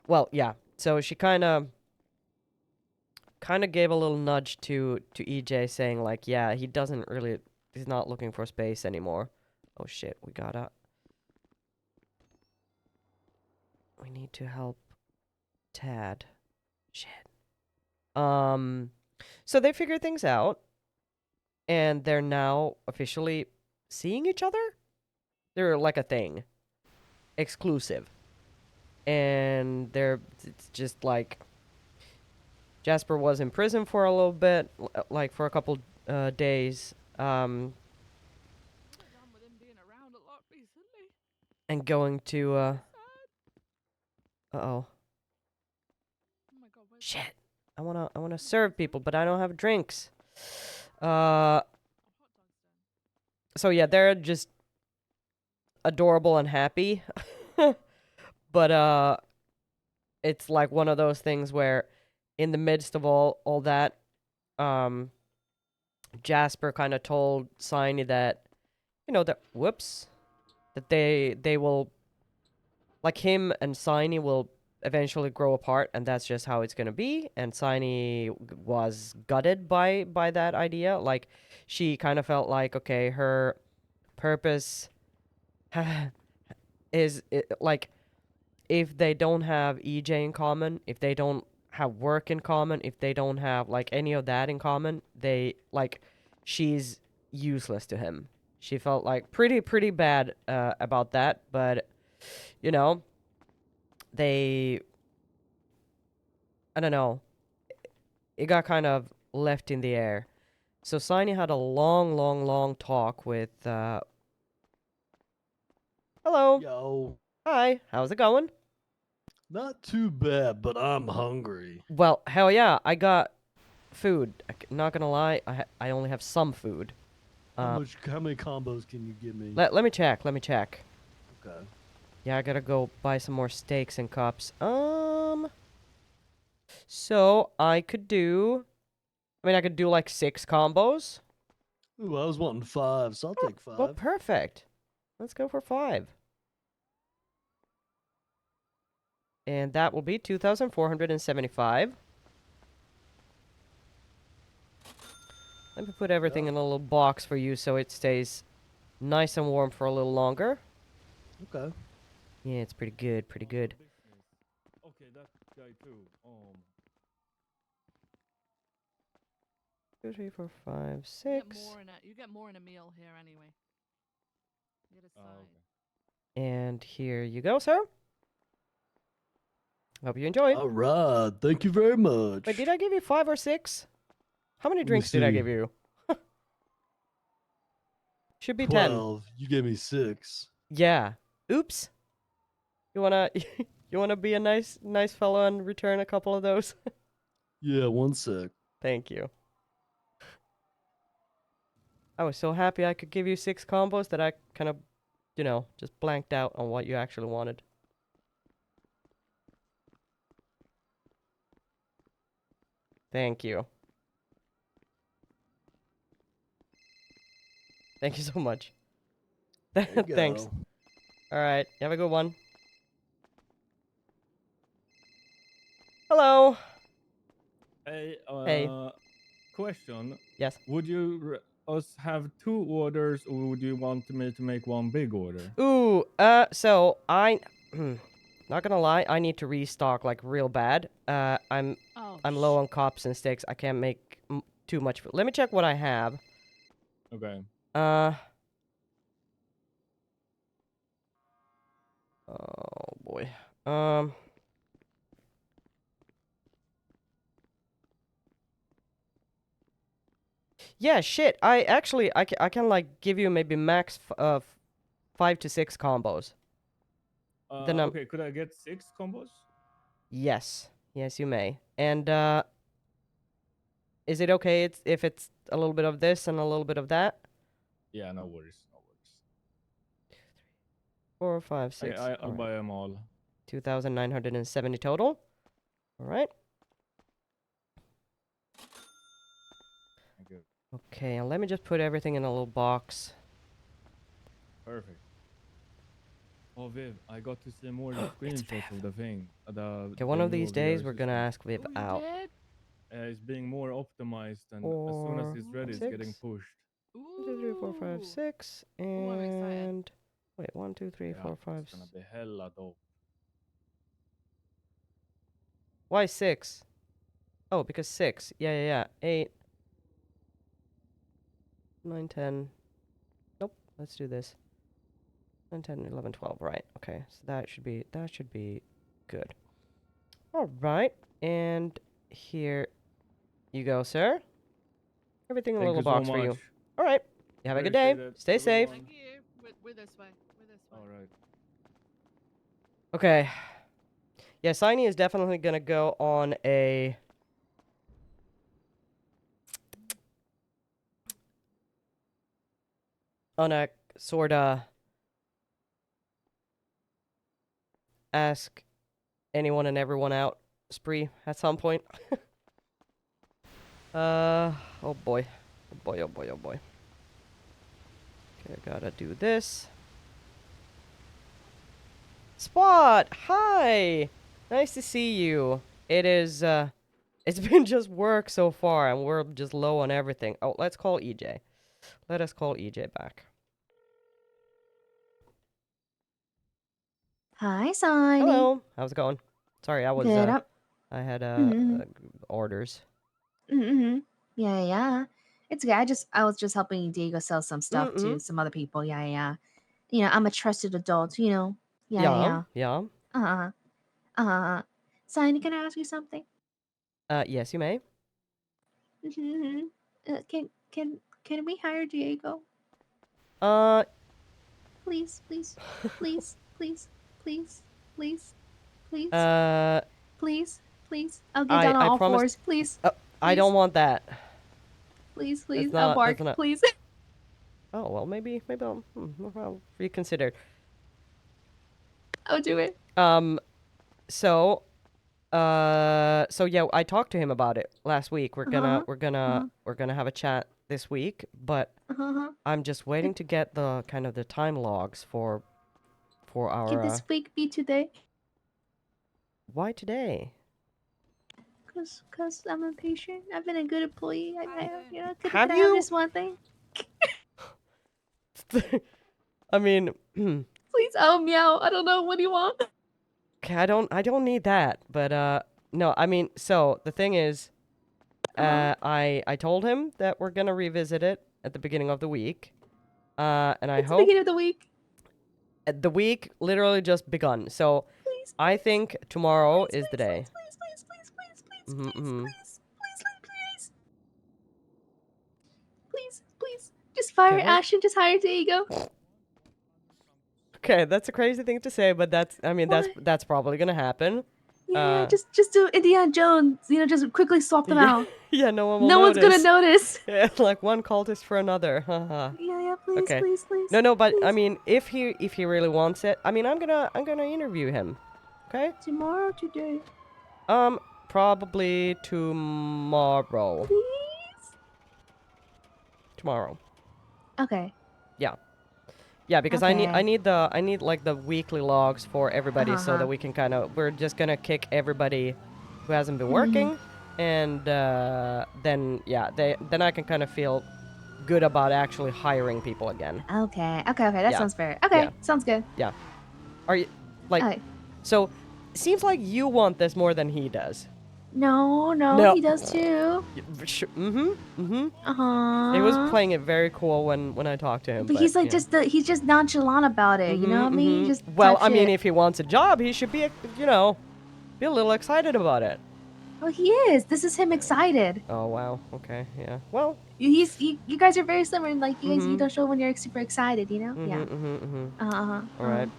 Speaker 1: well, yeah. So she kind of gave a little nudge to EJ, saying like, yeah, he's not looking for space anymore. Oh shit, we need to help Tad. Shit. So they figured things out, and they're now officially seeing each other. They're like a thing, exclusive, and it's just like Jasper was in prison for a little bit, like for a couple days, and going to uh-oh. Shit. I wanna serve people, but I don't have drinks. So yeah, they're just adorable and happy. But it's like one of those things where in the midst of all that, Jasper kind of told Saini that, that they will, like, him and Saini will eventually grow apart, and that's just how it's gonna be. And Saini was gutted by that idea. Like, she kind of felt like, okay, her purpose is like, if they don't have EJ in common, if they don't have work in common, if they don't have like any of that in common, she's useless to him. She felt like pretty bad about that, but they, I don't know, it got kind of left in the air. So Saini had a long talk with hello.
Speaker 13: Yo.
Speaker 1: Hi, how's it going?
Speaker 13: Not too bad, but I'm hungry.
Speaker 1: Well, hell yeah, I got food. Not gonna lie, I only have some food.
Speaker 13: How many combos can you give me?
Speaker 1: Let me check.
Speaker 13: Okay.
Speaker 1: Yeah, I gotta go buy some more steaks and cups. So I could do like 6 combos.
Speaker 13: Ooh, I was wanting 5, so I'll take 5.
Speaker 1: Well, perfect. Let's go for 5. And that will be 2,475. Let me put everything in a little box for you so it stays nice and warm for a little longer.
Speaker 13: Okay.
Speaker 1: Yeah, it's pretty good.
Speaker 13: Okay, that guy too.
Speaker 1: 2, 3, 4, 5, 6.
Speaker 9: You get more in a meal here anyway. You get a side.
Speaker 1: And here you go, sir. Hope you enjoyed.
Speaker 13: All right, thank you very much.
Speaker 1: Wait, did I give you 5 or 6? How many
Speaker 13: Let me
Speaker 1: drinks did I
Speaker 13: see.
Speaker 1: give you? Should be
Speaker 13: 12. You gave me 6.
Speaker 1: 10. Yeah. Oops. You wanna be a nice fellow and return a couple of those?
Speaker 13: Yeah, 1 sec.
Speaker 1: Thank you. I was so happy I could give you 6 combos that I kind of, just blanked out on what you actually wanted. Thank you. Thank you so much. Thanks. All right. You have a good one. Hello.
Speaker 14: Hey.
Speaker 1: Hey.
Speaker 14: Question.
Speaker 1: Yes.
Speaker 14: Would you us have 2 orders, or would you want me to make 1 big order?
Speaker 1: Ooh. So I, not gonna lie, I need to restock like real bad. I'm low on cups and steaks. I can't make too much food. Let me check what I have.
Speaker 14: Okay.
Speaker 1: Oh boy. Yeah, shit. I can like give you maybe max 5 to 6 combos.
Speaker 14: Okay, could I get 6 combos?
Speaker 1: Yes. Yes, you may. And is it okay if it's a little bit of this and a little bit of that?
Speaker 14: Yeah, no worries.
Speaker 1: 4, 5, 6.
Speaker 14: I'll buy them all.
Speaker 1: 2,970 total. All right.
Speaker 14: Thank you.
Speaker 1: Okay, and let me just put everything in a little box.
Speaker 14: Perfect. Oh, Viv, I got to see more screenshots of the thing.
Speaker 1: Okay, one of these days we're gonna ask Viv
Speaker 9: Oh, you
Speaker 1: out.
Speaker 9: did?
Speaker 14: It's being more optimized, and as soon as it's ready, it's getting
Speaker 1: 6.
Speaker 14: pushed.
Speaker 1: 1, 2, 3, 4, 5,
Speaker 9: Ooh.
Speaker 1: 6,
Speaker 9: Ooh, I'm excited.
Speaker 1: and wait, 1, 2, 3,
Speaker 14: Yeah,
Speaker 1: 4, 5.
Speaker 14: it's gonna be hella dope.
Speaker 1: Why 6? Oh, because 6. Yeah. 8, 9, 10. Nope. Let's do this. 9, 10, 11, 12. Right. Okay. So that should be good. All right. And here you go, sir. Everything in a
Speaker 14: Thank
Speaker 1: little
Speaker 14: you so
Speaker 1: box for
Speaker 14: much.
Speaker 1: you. All right. You have a good day.
Speaker 14: Appreciate it.
Speaker 1: Stay
Speaker 14: Have a good
Speaker 1: safe.
Speaker 14: one.
Speaker 9: Thank you. We're this way. We're this way.
Speaker 14: All right.
Speaker 1: Okay. Yeah, Saini is definitely gonna go on a sorta ask anyone and everyone out spree at some point. Oh boy. Oh boy, oh boy, oh boy. Okay, I gotta do this. Spot! Hi! Nice to see you. It is, it's been just work so far, and we're just low on everything. Oh, let's call EJ. Let us call EJ back.
Speaker 15: Hi, Saini.
Speaker 1: Hello. How's it going? Sorry, I was,
Speaker 15: Good.
Speaker 1: I had,
Speaker 15: Mhm.
Speaker 1: orders.
Speaker 15: Mm-hmm. Yeah. It's good. I was just helping Diego sell some stuff
Speaker 1: Mm-mm.
Speaker 15: to some other people. Yeah. You know, I'm a trusted adult. You know.
Speaker 1: Yeah.
Speaker 15: Uh-huh. Saini, can I ask you something?
Speaker 1: Yes, you may.
Speaker 15: Mm-hmm. Can we hire Diego?
Speaker 1: Uh,
Speaker 15: Please.
Speaker 1: uh,
Speaker 15: Please. I'll get down on
Speaker 1: I
Speaker 15: all
Speaker 1: promised.
Speaker 15: fours. Please.
Speaker 1: I don't want that.
Speaker 15: Please.
Speaker 1: That's
Speaker 15: I'll
Speaker 1: not.
Speaker 15: bark.
Speaker 1: That's not.
Speaker 15: Please.
Speaker 1: Oh well, maybe I'll reconsider.
Speaker 15: I'll do it.
Speaker 1: So yeah, I talked to him about it last week. We're gonna have a chat this week, but I'm just waiting to get the kind of the time logs for our.
Speaker 15: Can this week be today?
Speaker 1: Why today?
Speaker 15: Cause I'm impatient. I've been a good employee. Could
Speaker 1: Have
Speaker 15: I
Speaker 1: you?
Speaker 15: have this one thing?
Speaker 1: I mean,
Speaker 15: Please, oh meow. I don't know. What do you want?
Speaker 1: okay, I don't need that, but no, I mean, so the thing is, I told him that we're gonna revisit it at the beginning of the week, and I
Speaker 15: It's the
Speaker 1: hope
Speaker 15: beginning of the week.
Speaker 1: the week literally just begun. So
Speaker 15: Please.
Speaker 1: I think tomorrow is the day.
Speaker 15: Please. Just fire
Speaker 1: Okay.
Speaker 15: Ashton. Just hire Diego.
Speaker 1: Okay, that's a crazy thing to say, but that's probably gonna happen.
Speaker 15: Yeah. Just do Indiana Jones. You know, just quickly swap them out.
Speaker 1: Yeah, no one will
Speaker 15: No one's
Speaker 1: notice.
Speaker 15: gonna notice.
Speaker 1: Yeah, like one cultist for another. Haha.
Speaker 15: Yeah. Please.
Speaker 1: Okay.
Speaker 15: Please.
Speaker 1: No, but
Speaker 15: please.
Speaker 1: I mean, if he really wants it, I mean, I'm gonna interview him. Okay?
Speaker 15: Tomorrow, today.
Speaker 1: Probably tomorrow.
Speaker 15: Please.
Speaker 1: Tomorrow.
Speaker 15: Okay.
Speaker 1: Yeah, because I
Speaker 15: Okay.
Speaker 1: need like the weekly logs for everybody so that we can we're just gonna kick everybody who hasn't been working, and then I can kind of feel good about actually hiring people again.
Speaker 15: Okay. That
Speaker 1: Yeah.
Speaker 15: sounds fair. Okay.
Speaker 1: Yeah.
Speaker 15: Sounds good.
Speaker 1: Yeah. Are you like?
Speaker 15: Okay.
Speaker 1: So, seems like you want this more than he does.
Speaker 15: No,
Speaker 1: No.
Speaker 15: he does too.
Speaker 1: He was playing it very cool when I talked to him.
Speaker 15: But he's like
Speaker 1: yeah.
Speaker 15: he's just nonchalant about it. You know what I mean? He just
Speaker 1: Well,
Speaker 15: type
Speaker 1: I mean,
Speaker 15: shit.
Speaker 1: if he wants a job, he should be, be a little excited about it.
Speaker 15: Well, he is. This is him excited.
Speaker 1: Oh wow. Okay. Yeah. Well.
Speaker 15: You guys are very similar. Like you don't show when you're super excited. You know? Yeah.
Speaker 1: All right.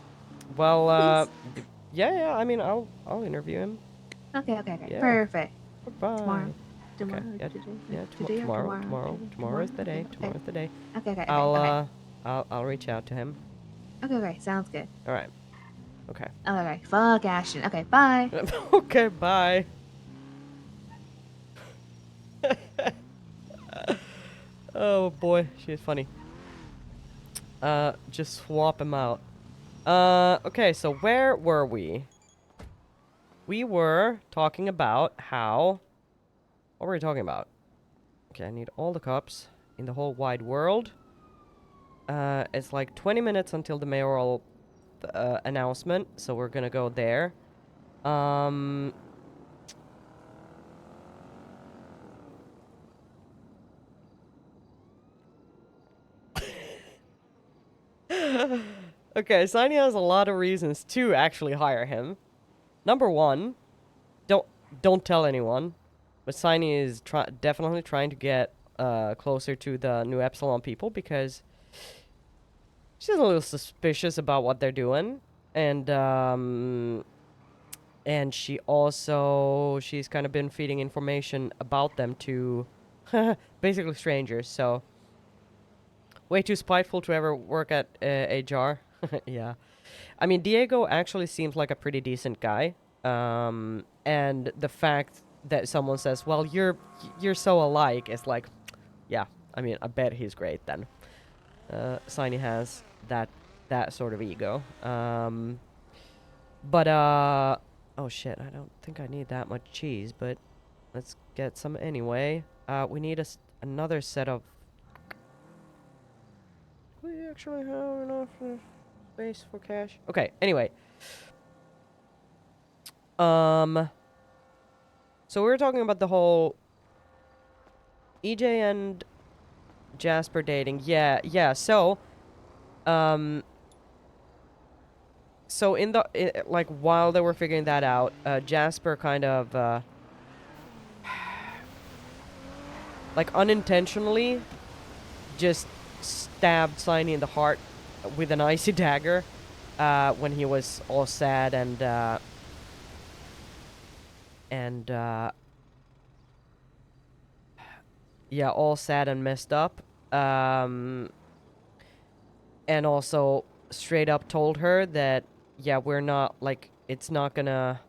Speaker 1: Well. Yeah. I mean, I'll interview him.
Speaker 15: Okay.
Speaker 1: Yeah.
Speaker 15: Perfect.
Speaker 1: Bye.
Speaker 15: Tomorrow.
Speaker 1: Okay. Tomorrow is the day. Tomorrow's the day.
Speaker 15: Okay.
Speaker 1: I'll reach out to him.
Speaker 15: Okay. Sounds good.
Speaker 1: All right. Okay.
Speaker 15: Okay. Fuck Ashton. Okay. Bye.
Speaker 1: Okay. Bye. Oh boy, she is funny. Just swap him out. Okay, so where were we? We were talking about how... What were we talking about? Okay, I need all the cups in the whole wide world. It's like 20 minutes until the mayoral announcement, so we're gonna go there. Okay, Saini has a lot of reasons to actually hire him. Number one, don't tell anyone, but Saini is definitely trying to get closer to the New Epsilon people because she's a little suspicious about what they're doing, and she's kind of been feeding information about them to basically strangers. So way too spiteful to ever work at HR. Yeah. I mean, Diego actually seems like a pretty decent guy. And the fact that someone says, well, you're so alike, is like, yeah, I mean, I bet he's great then. Saini has that sort of ego. But, oh shit, I don't think I need that much cheese, but let's get some anyway. We need another set of... Do we actually have enough space for cash? Okay, anyway. So we were talking about the whole EJ and Jasper dating. Yeah, so so in the like while they were figuring that out, Jasper kind of like unintentionally just stabbed Saini in the heart with an icy dagger when he was all sad and yeah, all sad and messed up. And also straight up told her that, yeah, we're not, like, it's not gonna,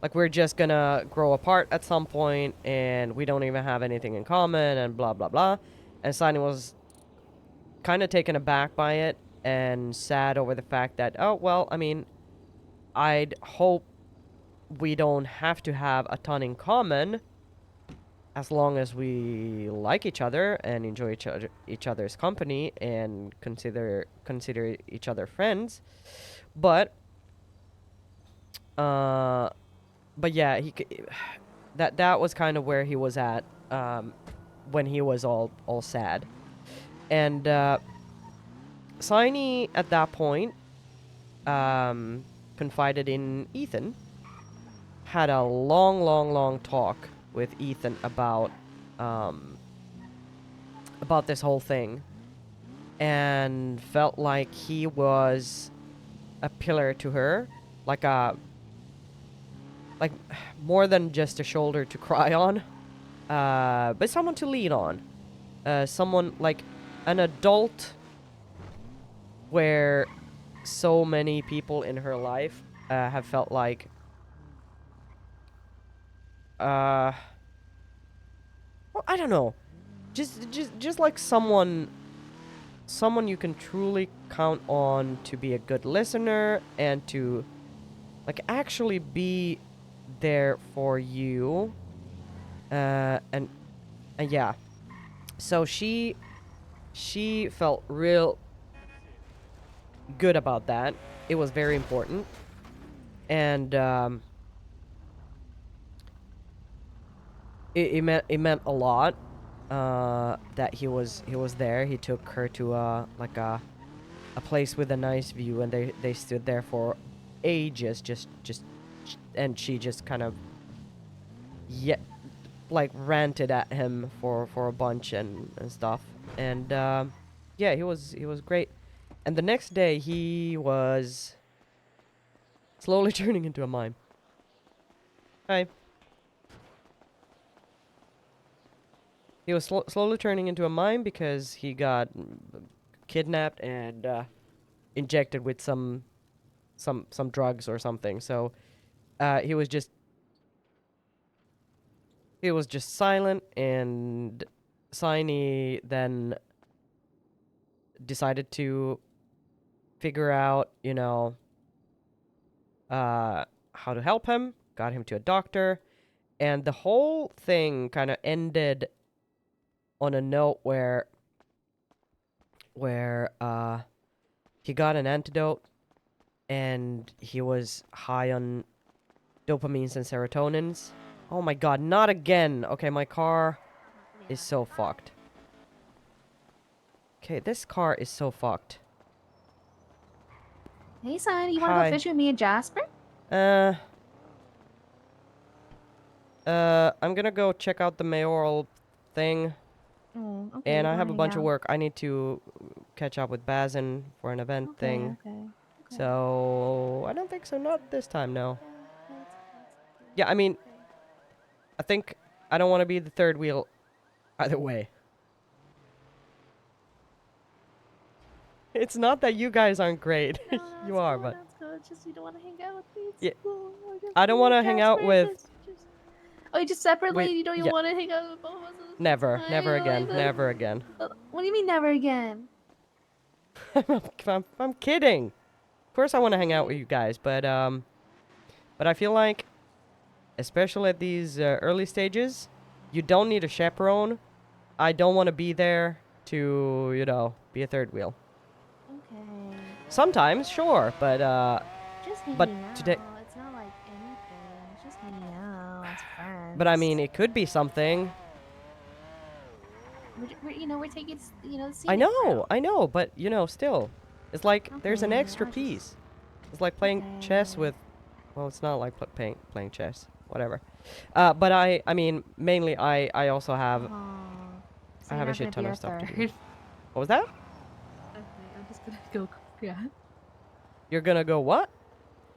Speaker 1: like, we're just gonna grow apart at some point, and we don't even have anything in common, and blah, blah, blah. And Saini was kind of taken aback by it, and sad over the fact that, oh, well, I mean, I'd hope we don't have to have a ton in common, as long as we like each other and enjoy each other's company and consider each other friends. But yeah, that was kind of where he was at when he was all sad. And Saini at that point confided in Ethan, had a long talk with Ethan about this whole thing, and felt like he was a pillar to her, like more than just a shoulder to cry on, but someone to lean on, someone like an adult, where so many people in her life have felt like well, I don't know, just like someone you can truly count on to be a good listener and to like actually be there for you, and yeah, so she felt real good about that. It was very important, and it meant a lot that he was there. He took her to a place with a nice view, and they stood there for ages, just and she just kind of like ranted at him for a bunch and stuff. And yeah, he was great. And the next day he was slowly turning into a mime. Hi. He was slowly turning into a mime because he got kidnapped and injected with some drugs or something. So he was just silent, and Saini then decided to figure out, how to help him, got him to a doctor, and the whole thing kind of ended on a note where he got an antidote and he was high on dopamines and serotonins. Oh my god, not again. Okay, my car is so fucked. Okay, this car is so fucked.
Speaker 15: Hey, son, you want to
Speaker 1: Hi.
Speaker 15: go fish with me and Jasper?
Speaker 1: I'm gonna go check out the mayoral thing.
Speaker 15: Oh, okay.
Speaker 1: And
Speaker 15: you
Speaker 1: I have
Speaker 15: wanna
Speaker 1: a
Speaker 15: hang
Speaker 1: bunch of
Speaker 15: out?
Speaker 1: work. I need to catch up with Bazin for an event
Speaker 15: Okay,
Speaker 1: thing.
Speaker 15: okay.
Speaker 1: So I don't think so. Not this time, no. Yeah, I mean, I think I don't want to be the third wheel either way. It's not that you guys aren't great.
Speaker 15: No,
Speaker 1: You are, but
Speaker 15: that's cool. It's just you don't want to hang out with me. It's
Speaker 1: yeah,
Speaker 15: cool.
Speaker 1: I don't want to hang out with.
Speaker 15: Oh, just separately?
Speaker 1: With
Speaker 15: You don't even
Speaker 1: yeah,
Speaker 15: want to hang out with both of us at the same
Speaker 1: never,
Speaker 15: time?
Speaker 1: never
Speaker 15: You don't like
Speaker 1: again,
Speaker 15: that?
Speaker 1: never again.
Speaker 15: What do you mean never again?
Speaker 1: I'm kidding. Of course, I want to hang out with you guys, but I feel like, especially at these early stages, you don't need a chaperone. I don't want to be there to, be a third wheel.
Speaker 15: Okay.
Speaker 1: Sometimes, sure, but
Speaker 15: Just hanging
Speaker 1: but
Speaker 15: out.
Speaker 1: today,
Speaker 15: It's not like anything. It's just hanging out as friends.
Speaker 1: but I mean, it could be something.
Speaker 15: We're taking, the
Speaker 1: I
Speaker 15: scenic route.
Speaker 1: I know, but still, it's like there's an
Speaker 15: Okay,
Speaker 1: extra
Speaker 15: I'll just-
Speaker 1: piece. It's like playing chess with, well, it's not like playing chess, whatever. But I mean, mainly I also have
Speaker 15: So
Speaker 1: I
Speaker 15: you're
Speaker 1: have a
Speaker 15: not
Speaker 1: shit
Speaker 15: gonna
Speaker 1: ton
Speaker 15: be
Speaker 1: of
Speaker 15: our
Speaker 1: stuff to do.
Speaker 15: third.
Speaker 1: What was that?
Speaker 15: Okay, I'm just gonna go. Yeah.
Speaker 1: You're gonna go what?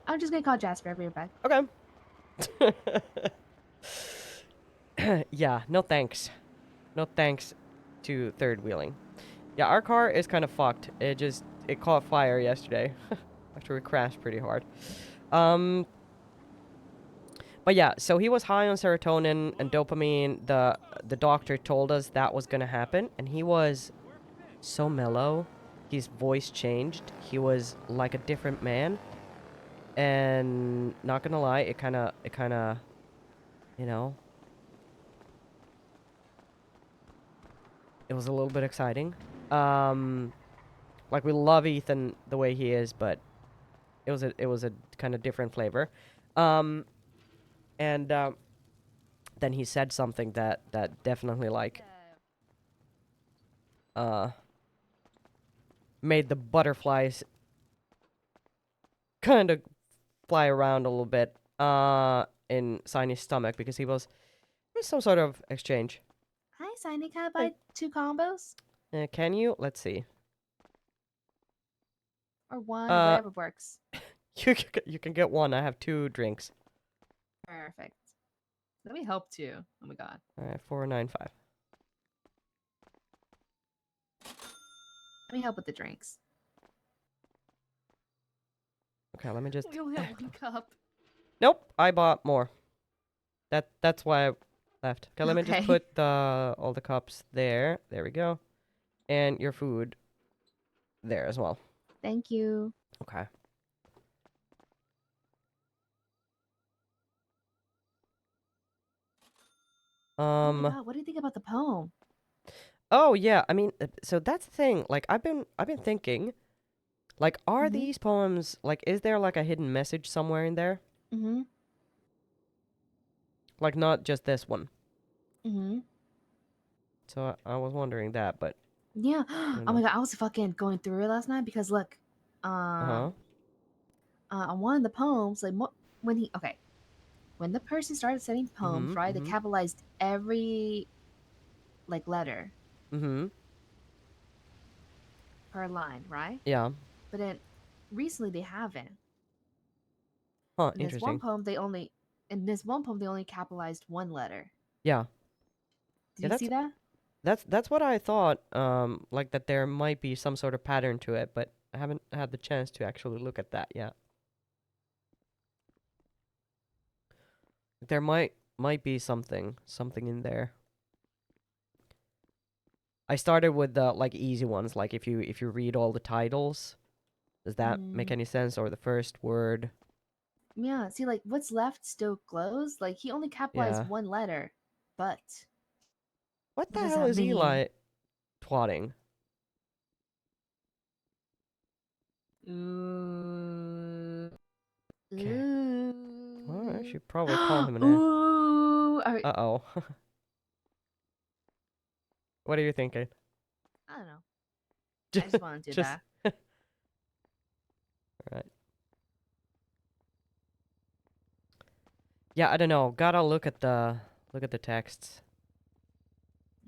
Speaker 15: I'm just gonna call Jasper. I'll be right back.
Speaker 1: Okay. Yeah, no thanks. No thanks to third wheeling. Yeah, our car is kind of fucked. It caught fire yesterday after we crashed pretty hard. But yeah, so he was high on serotonin and dopamine. The doctor told us that was gonna happen, and he was so mellow. His voice changed. He was like a different man. And not gonna lie, it kind of, it was a little bit exciting. Like we love Ethan the way he is, but it was a kind of different flavor. And then he said something that definitely like made the butterflies kind of fly around a little bit in Saini's stomach because he was some sort of exchange.
Speaker 15: Hi, Saini. Can I buy 2 combos?
Speaker 1: Can you? Let's see.
Speaker 15: Or 1, or whatever works.
Speaker 1: You can get 1. I have 2 drinks.
Speaker 15: Perfect. Let me help too. Oh my god.
Speaker 1: All right, 495.
Speaker 15: Let me help with the drinks.
Speaker 1: Okay, let me just.
Speaker 15: We only have 1 cup.
Speaker 1: Nope, I bought more. That's why I left. Okay, let me just
Speaker 15: Okay.
Speaker 1: put all the cups there. There we go. And your food there as well.
Speaker 15: Thank you.
Speaker 1: Okay.
Speaker 15: Oh my god, what do you think about the poem?
Speaker 1: Oh yeah, I mean, so that's the thing. Like I've been thinking, like, are these poems like, is there like a hidden message somewhere in there?
Speaker 15: Mm-hmm.
Speaker 1: Like not just this one.
Speaker 15: Mm-hmm.
Speaker 1: So I was wondering that, but
Speaker 15: Yeah.
Speaker 1: don't
Speaker 15: Oh my
Speaker 1: know.
Speaker 15: god, I was fucking going through it last night because look,
Speaker 1: Uh-huh.
Speaker 15: on one of the poems, like when the person started sending poems, right, they capitalized every like letter per line, right?
Speaker 1: Yeah.
Speaker 15: But then recently they haven't.
Speaker 1: Huh,
Speaker 15: In this one
Speaker 1: interesting.
Speaker 15: poem, they only capitalized 1 letter.
Speaker 1: Yeah.
Speaker 15: Did you see that?
Speaker 1: That's what I thought. Like that there might be some sort of pattern to it, but I haven't had the chance to actually look at that yet. There might be something in there. I started with the like easy ones, like if you read all the titles. Does that make
Speaker 15: Mm.
Speaker 1: any sense? Or the first word?
Speaker 15: Yeah, see, like, what's left still glows. Like, he only capitalized
Speaker 1: Yeah.
Speaker 15: one letter. But
Speaker 1: What the
Speaker 15: what does
Speaker 1: hell
Speaker 15: that
Speaker 1: is
Speaker 15: mean?
Speaker 1: Eli twatting?
Speaker 15: Ooh.
Speaker 1: Okay.
Speaker 15: Ooh.
Speaker 1: Well, I should probably call him an
Speaker 15: Ooh.
Speaker 1: Uh-oh. What are you thinking?
Speaker 15: I don't know. I just want to do
Speaker 1: Just
Speaker 15: that.
Speaker 1: Alright. Yeah, I don't know. Gotta look at the texts.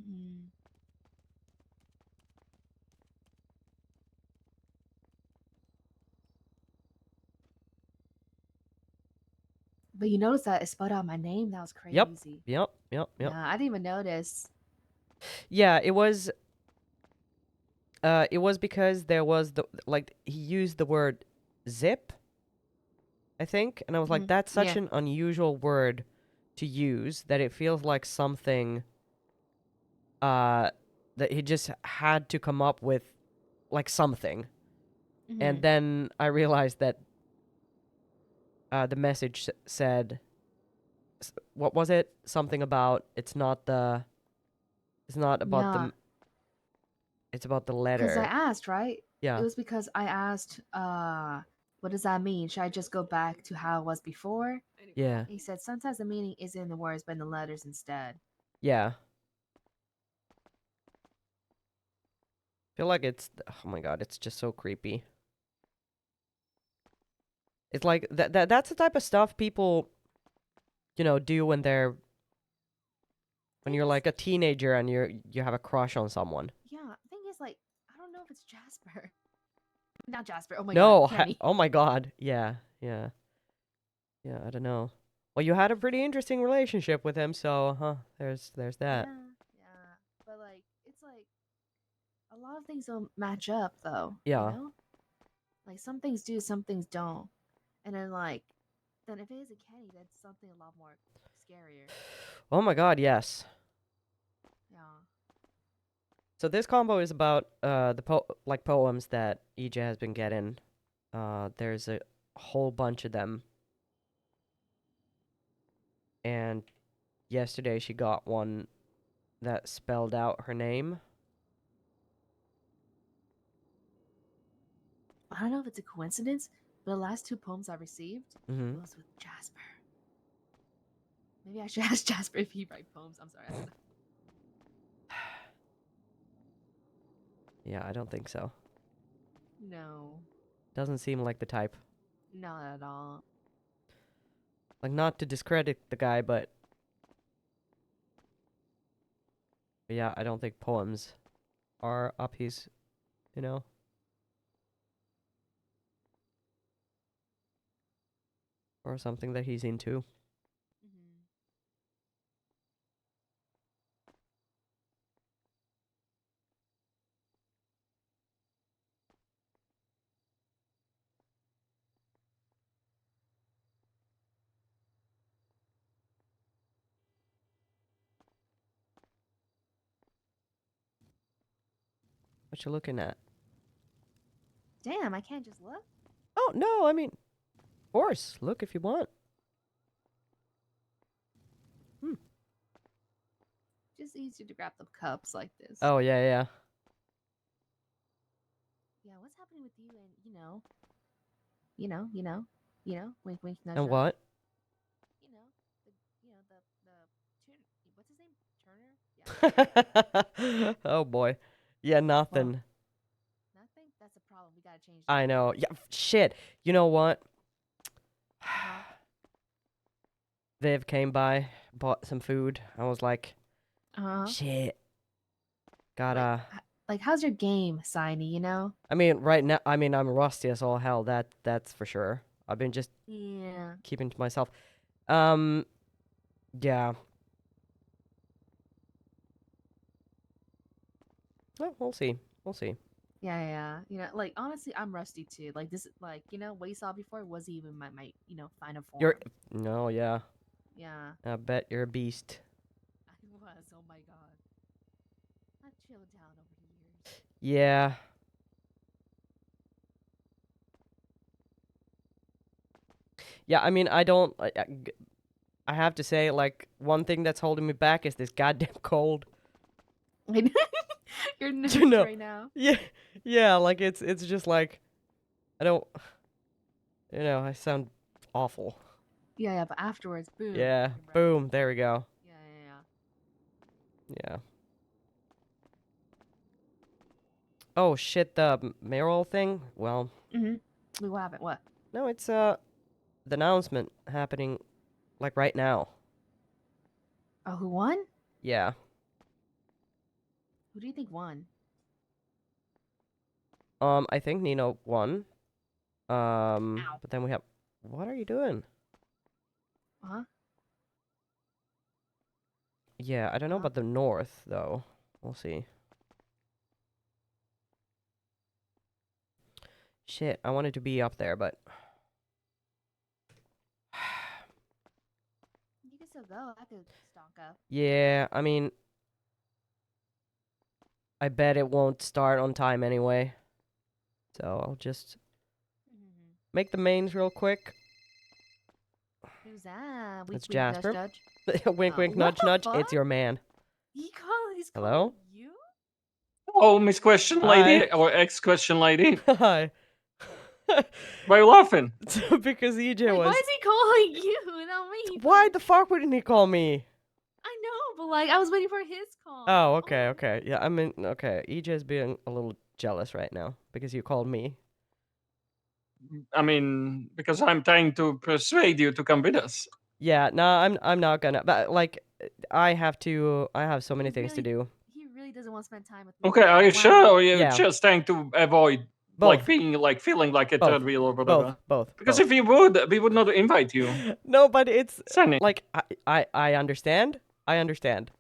Speaker 15: Mm. But you notice that it spelled out my name? That was
Speaker 1: Yep.
Speaker 15: crazy.
Speaker 1: Yep.
Speaker 15: Yeah, I didn't even notice.
Speaker 1: Yeah, it was because there was he used the word zip, I think, and I was like, that's such
Speaker 15: Yeah.
Speaker 1: an unusual word to use that it feels like something that he just had to come up with, like something. And
Speaker 15: Mhm.
Speaker 1: then I realized that the message said, what was it? Something about it's not about
Speaker 15: Yeah.
Speaker 1: it's about the
Speaker 15: Because I
Speaker 1: letter.
Speaker 15: asked, right?
Speaker 1: Yeah.
Speaker 15: It was because I asked, what does that mean? Should I just go back to how it was before?
Speaker 1: Yeah.
Speaker 15: He said sometimes the meaning isn't in the words, but in the letters instead.
Speaker 1: Yeah. Feel like oh my god, it's just so creepy. It's like that's the type of stuff people do when you're like a teenager and you have a crush on someone.
Speaker 15: Yeah, thing is, like, I don't know if it's Jasper. Not Jasper. Oh my
Speaker 1: No,
Speaker 15: god, Kenny.
Speaker 1: oh my god. Yeah. Yeah. Yeah, I don't know. Well, you had a pretty interesting relationship with him, so there's that.
Speaker 15: Yeah. But like, it's like a lot of things don't match up though.
Speaker 1: Yeah.
Speaker 15: You know? Like some things do, some things don't. And then then if it is a Kenny, that's something a lot more scarier.
Speaker 1: Oh my god, yes.
Speaker 15: Yeah.
Speaker 1: So this combo is about the poems that EJ has been getting. There's a whole bunch of them. And yesterday she got one that spelled out her name.
Speaker 15: I don't know if it's a coincidence, but the last two poems I received
Speaker 1: Mhm.
Speaker 15: was with Jasper. Maybe I should ask Jasper if he writes poems. I'm sorry. I don't know.
Speaker 1: Yeah, I don't think so.
Speaker 15: No.
Speaker 1: Doesn't seem like the type.
Speaker 15: Not at all.
Speaker 1: Like, not to discredit the guy, but yeah, I don't think poems are up his, or something that he's into.
Speaker 15: Mm-hmm.
Speaker 1: What you looking at?
Speaker 15: Damn, I can't just look?
Speaker 1: Oh, no, I mean, of course, look if you want.
Speaker 15: Just easier to grab the cups like this.
Speaker 1: Oh, yeah, yeah.
Speaker 15: Yeah, what's happening with you and, wink, wink, nudge,
Speaker 1: And
Speaker 15: nudge.
Speaker 1: what?
Speaker 15: What's his name? Turner? Yeah.
Speaker 1: Oh, boy. Yeah, nothing.
Speaker 15: Nothing? That's a problem. We gotta change that.
Speaker 1: I know. Yeah, shit. You know what? Viv came by, bought some food. I was like, shit. Gotta.
Speaker 15: Like, how's your game, Saini,
Speaker 1: I mean, right now, I'm rusty as all hell. That's for sure. I've been just keeping to myself. Yeah. Well, we'll see. We'll see.
Speaker 15: Yeah. Like, honestly, I'm rusty too. Like, this, like, what you saw before wasn't even my final form.
Speaker 1: No, yeah.
Speaker 15: Yeah.
Speaker 1: I bet you're a beast.
Speaker 15: I was. Oh my god. Not chilled down over the years.
Speaker 1: Yeah. Yeah, I mean, I have to say, like, one thing that's holding me back is this goddamn cold.
Speaker 15: You're in the
Speaker 1: You
Speaker 15: news
Speaker 1: know.
Speaker 15: right now.
Speaker 1: Yeah, like, it's just like, I don't, I sound awful.
Speaker 15: Yeah, but afterwards, boom.
Speaker 1: Yeah,
Speaker 15: fucking breath.
Speaker 1: boom, there we go.
Speaker 15: Yeah.
Speaker 1: Yeah. Oh, shit, the mayoral thing? Well,
Speaker 15: Wait, what happened? What?
Speaker 1: no, it's, the announcement happening, like, right now.
Speaker 15: Oh, who won?
Speaker 1: Yeah.
Speaker 15: Who do you think won?
Speaker 1: I think Nino won. But then we have, what are you doing?
Speaker 15: Huh?
Speaker 1: Yeah, I don't know about the north, though. We'll see. Shit, I wanted to be up there, but...
Speaker 15: You can still go. I could stalk up.
Speaker 1: Yeah, I mean... I bet it won't start on time anyway. So I'll just... make the mains real quick.
Speaker 15: Who's that? Wink,
Speaker 1: It's
Speaker 15: wink, nudge,
Speaker 1: Jasper.
Speaker 15: nudge.
Speaker 1: Wink, wink,
Speaker 15: What
Speaker 1: nudge,
Speaker 15: the
Speaker 1: nudge.
Speaker 15: fuck?
Speaker 1: It's your man.
Speaker 15: He's
Speaker 1: Hello?
Speaker 15: calling you?
Speaker 16: Oh, Miss Question Lady
Speaker 1: Hi.
Speaker 16: or Ex Question Lady.
Speaker 1: Hi.
Speaker 16: Why are you laughing?
Speaker 1: Because EJ
Speaker 15: Like,
Speaker 1: was...
Speaker 15: why is he calling you, not me?
Speaker 1: Why the fuck wouldn't he call me?
Speaker 15: I know, but like, I was waiting for his call.
Speaker 1: Oh, okay, okay. Yeah, I mean, okay. EJ's being a little jealous right now because you called me.
Speaker 16: I mean, because I'm trying to persuade you to come with us.
Speaker 1: Yeah, no, I'm not gonna. But like, I have so many things to do.
Speaker 15: He really doesn't want to spend time with me.
Speaker 16: Okay, are you sure, or are you
Speaker 1: Yeah.
Speaker 16: just trying to avoid
Speaker 1: Both.
Speaker 16: feeling like a
Speaker 1: Both.
Speaker 16: third wheel or whatever?
Speaker 1: Both.
Speaker 16: Because
Speaker 1: both.
Speaker 16: if you would, we would not invite you.
Speaker 1: No, but it's
Speaker 16: Saini.
Speaker 1: like I understand. I understand.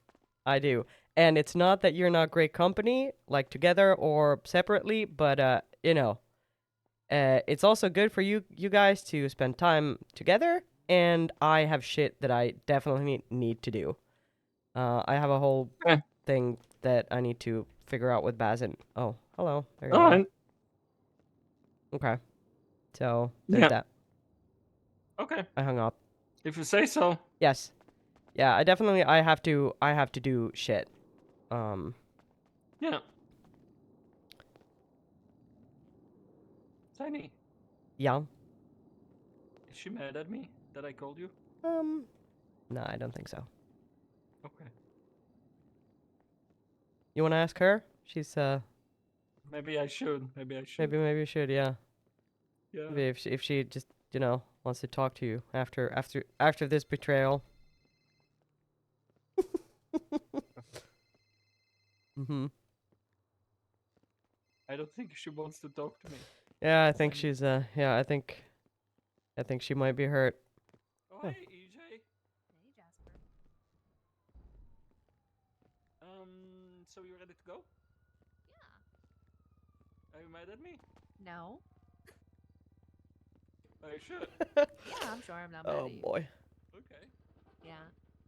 Speaker 1: I do. And it's not that you're not great company, like together or separately, but it's also good for you guys to spend time together. And I have shit that I definitely need to do. I have a whole thing that I need to figure out with Bazin. Oh, hello. There you
Speaker 16: All
Speaker 1: are.
Speaker 16: right.
Speaker 1: Okay. So there's
Speaker 16: Yeah.
Speaker 1: that.
Speaker 16: Okay.
Speaker 1: I hung up.
Speaker 16: If you say so.
Speaker 1: Yes. Yeah, I have to do shit.
Speaker 16: Yeah. Saini,
Speaker 1: Yeah.
Speaker 16: is she mad at me that I called you?
Speaker 1: No, I don't think so.
Speaker 16: Okay.
Speaker 1: You want to ask her? She's
Speaker 16: Maybe I should. Maybe I should.
Speaker 1: maybe you should, yeah.
Speaker 16: Yeah.
Speaker 1: Maybe if she just, wants to talk to you after this betrayal. Mhm.
Speaker 16: I don't think she wants to talk to me.
Speaker 1: Yeah, I think she's yeah, I think she might be hurt.
Speaker 16: Oh, hey, EJ.
Speaker 15: Hey, Jasper.
Speaker 16: So you ready to go?
Speaker 15: Yeah.
Speaker 16: Are you mad at me?
Speaker 15: No.
Speaker 16: Are you sure?
Speaker 15: Yeah, I'm sure I'm not mad
Speaker 1: Oh
Speaker 15: at you.
Speaker 1: boy.
Speaker 16: Okay.
Speaker 15: Yeah.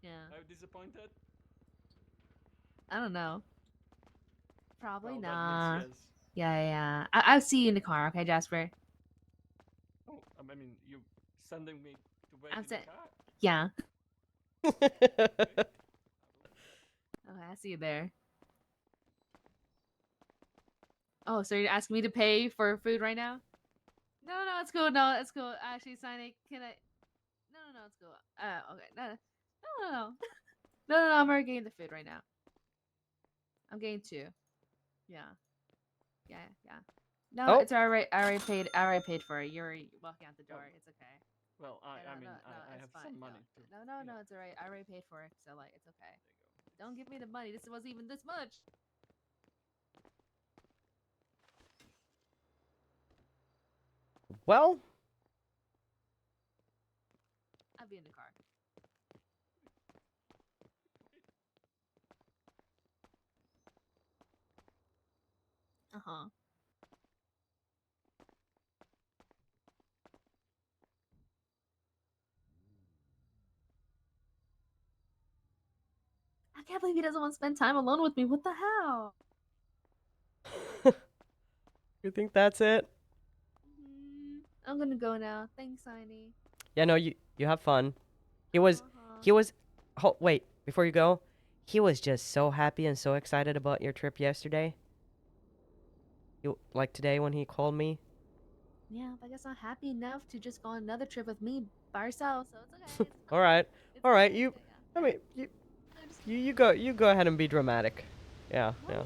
Speaker 15: Yeah.
Speaker 16: Are you disappointed?
Speaker 15: I don't know. Probably
Speaker 16: Well, that
Speaker 15: not.
Speaker 16: means yes.
Speaker 15: Yeah. I'll see you in the car, okay, Jasper?
Speaker 16: Oh, I mean, you sending me to wait
Speaker 15: I'm
Speaker 16: in the
Speaker 15: saying.
Speaker 16: car?
Speaker 15: Yeah. Okay, I'll see you there. Oh, so you're asking me to pay for food right now? No, it's cool. No, it's cool. Actually, Saini, can I? No, it's cool. Okay. No. No, I'm already getting the food right now. I'm getting two. Yeah. No,
Speaker 1: Oh.
Speaker 15: it's alright. I already paid for it. You're already walking out the door. It's okay.
Speaker 16: Well, I
Speaker 15: No,
Speaker 16: have
Speaker 15: it's
Speaker 16: some
Speaker 15: fine.
Speaker 16: money too.
Speaker 15: No, it's alright. I already paid for it, so like it's okay. Don't give me the money. This wasn't even this much.
Speaker 1: Well,
Speaker 15: I'll be in the car. Uh-huh. I can't believe he doesn't want to spend time alone with me. What the hell?
Speaker 1: You think that's it?
Speaker 15: I'm gonna go now. Thanks, Saini.
Speaker 1: Yeah, no, you have fun. He was wait, before you go, he was just so happy and so excited about your trip yesterday. You like today when he called me?
Speaker 15: Yeah, but I guess not happy enough to just go on another trip with me by herself, so it's okay.
Speaker 1: All right.
Speaker 15: It's
Speaker 1: All right.
Speaker 15: okay,
Speaker 1: You
Speaker 15: yeah.
Speaker 1: I mean, you go ahead and be dramatic. Yeah, yeah.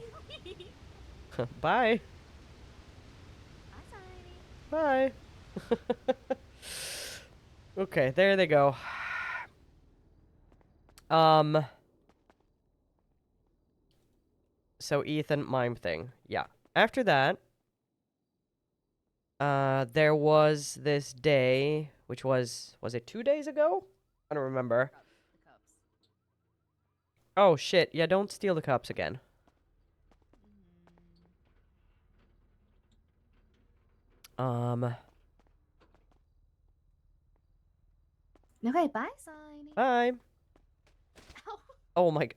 Speaker 1: Bye. Bye. Okay, there they go. So Ethan mime thing. Yeah. After that, there was this day, which was it 2 days ago? I don't remember. Oh shit, yeah, don't steal the cups again.
Speaker 15: Okay, bye, Saini.
Speaker 1: Bye.
Speaker 15: Ow.
Speaker 1: Oh my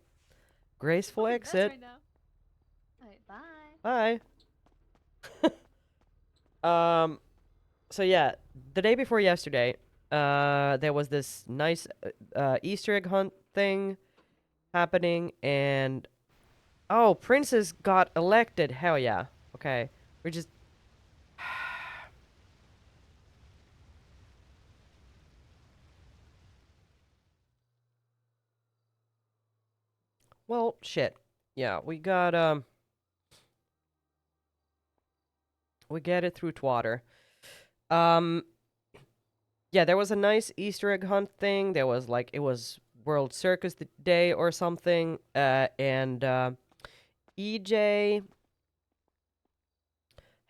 Speaker 1: graceful
Speaker 15: Oh, that's
Speaker 1: exit.
Speaker 15: right now. Alright, bye.
Speaker 1: Bye. So yeah, the day before yesterday, there was this nice Easter egg hunt thing happening, and oh, Princess got elected. Hell yeah. Okay, we're just well, shit. Yeah, we got we get it through Twatter. Yeah, there was a nice Easter egg hunt thing. There was like it was World Circus Day or something, and EJ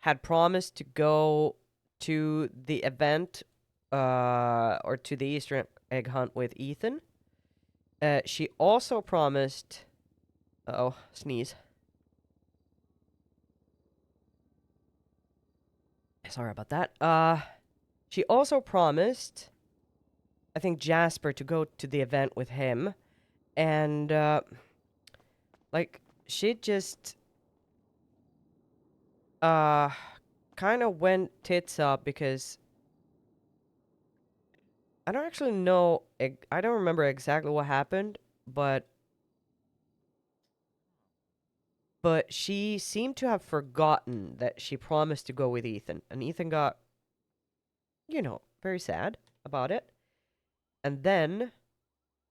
Speaker 1: had promised to go to the event, or to the Easter egg hunt with Ethan. She also promised. Uh-oh, sneeze. Sorry about that. She also promised, I think, Jasper to go to the event with him, and like she just kind of went tits up because I don't actually know. I don't remember exactly what happened, but she seemed to have forgotten that she promised to go with Ethan, and Ethan got, very sad about it. And then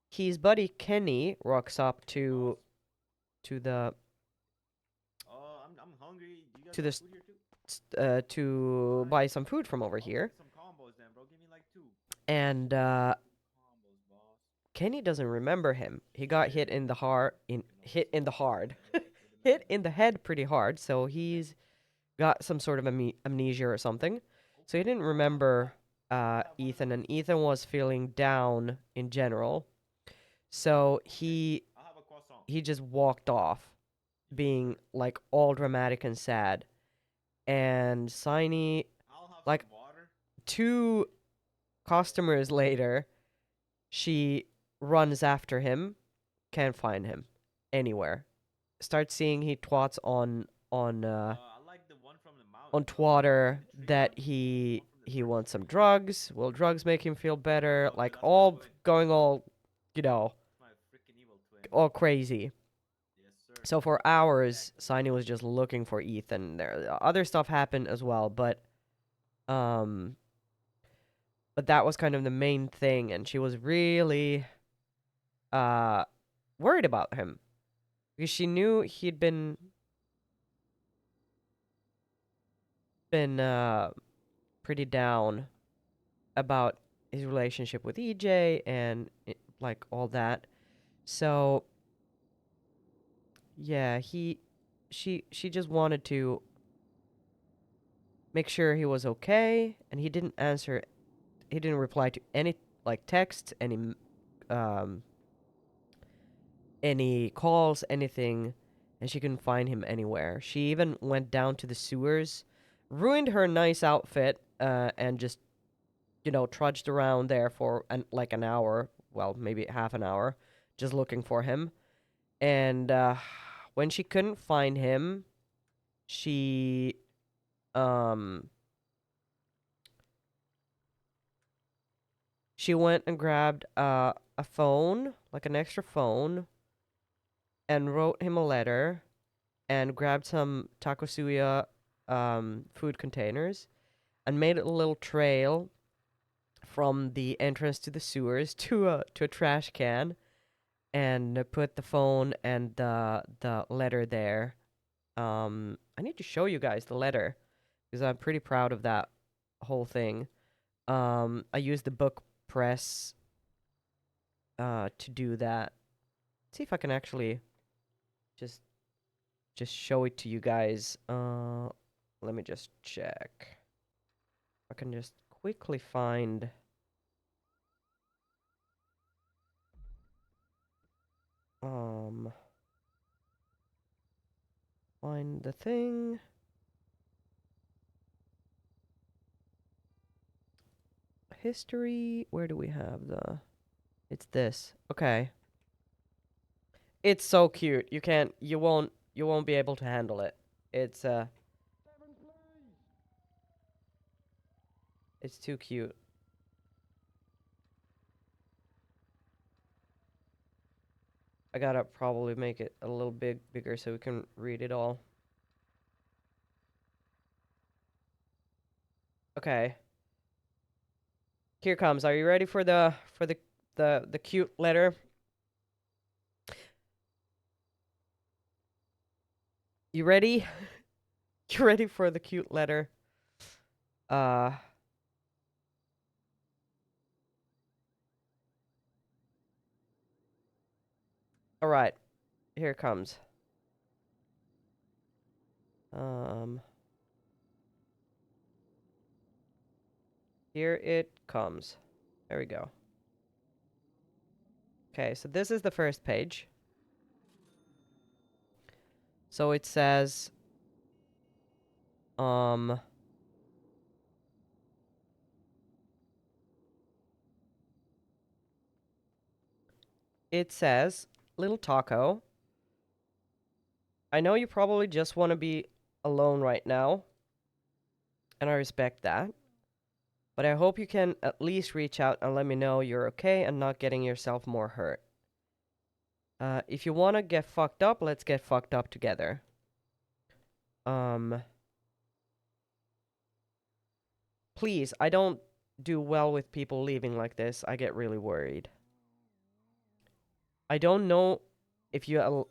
Speaker 1: his buddy Kenny rocks up to the
Speaker 17: I'm hungry. You guys
Speaker 1: to
Speaker 17: got
Speaker 1: this
Speaker 17: food here too?
Speaker 1: to buy some food from over here.
Speaker 17: Some combos then, bro. Give me like 2.
Speaker 1: And Kenny doesn't remember him. He got hit in the hit in the head pretty hard, so he's got some sort of amnesia or something. So he didn't remember Ethan, and Ethan was feeling down in general. So he just walked off, being like all dramatic and sad. And Saini, like 2 customers later, she runs after him, can't find him anywhere. Start seeing he twats on Twitter that he wants some drugs. Will drugs make him feel better? Like all going all, all crazy. So for hours, Saini was just looking for Ethan. There, other stuff happened as well, but that was kind of the main thing, and she was really worried about him because she knew he'd been pretty down about his relationship with EJ and like all that. So yeah, she just wanted to make sure he was okay, and he didn't answer. He didn't reply to any like texts, any calls, anything, and she couldn't find him anywhere. She even went down to the sewers, ruined her nice outfit, and just trudged around there for like an hour, well, maybe half an hour, just looking for him. And when she couldn't find him, she she went and grabbed a phone, like an extra phone, and wrote him a letter, and grabbed some takosuya food containers, and made a little trail from the entrance to the sewers to a trash can, and put the phone and the letter there. I need to show you guys the letter because I'm pretty proud of that whole thing. I used the book press to do that. Let's see if I can actually just show it to you guys. Let me just check. I can just quickly find find the thing. History, where do we have the... It's this. Okay. It's so cute. You won't be able to handle it. It's too cute. I gotta probably make it a little bigger so we can read it all. Okay. Here comes. Are you ready for the cute letter? You ready? You ready for the cute letter? All right. Here it comes. Here it comes. There we go. Okay, so this is the first page. So it says, it says, Little Taco, I know you probably just want to be alone right now, and I respect that. But I hope you can at least reach out and let me know you're okay and not getting yourself more hurt. If you want to get fucked up, let's get fucked up together. Please, I don't do well with people leaving like this. I get really worried. I don't know if you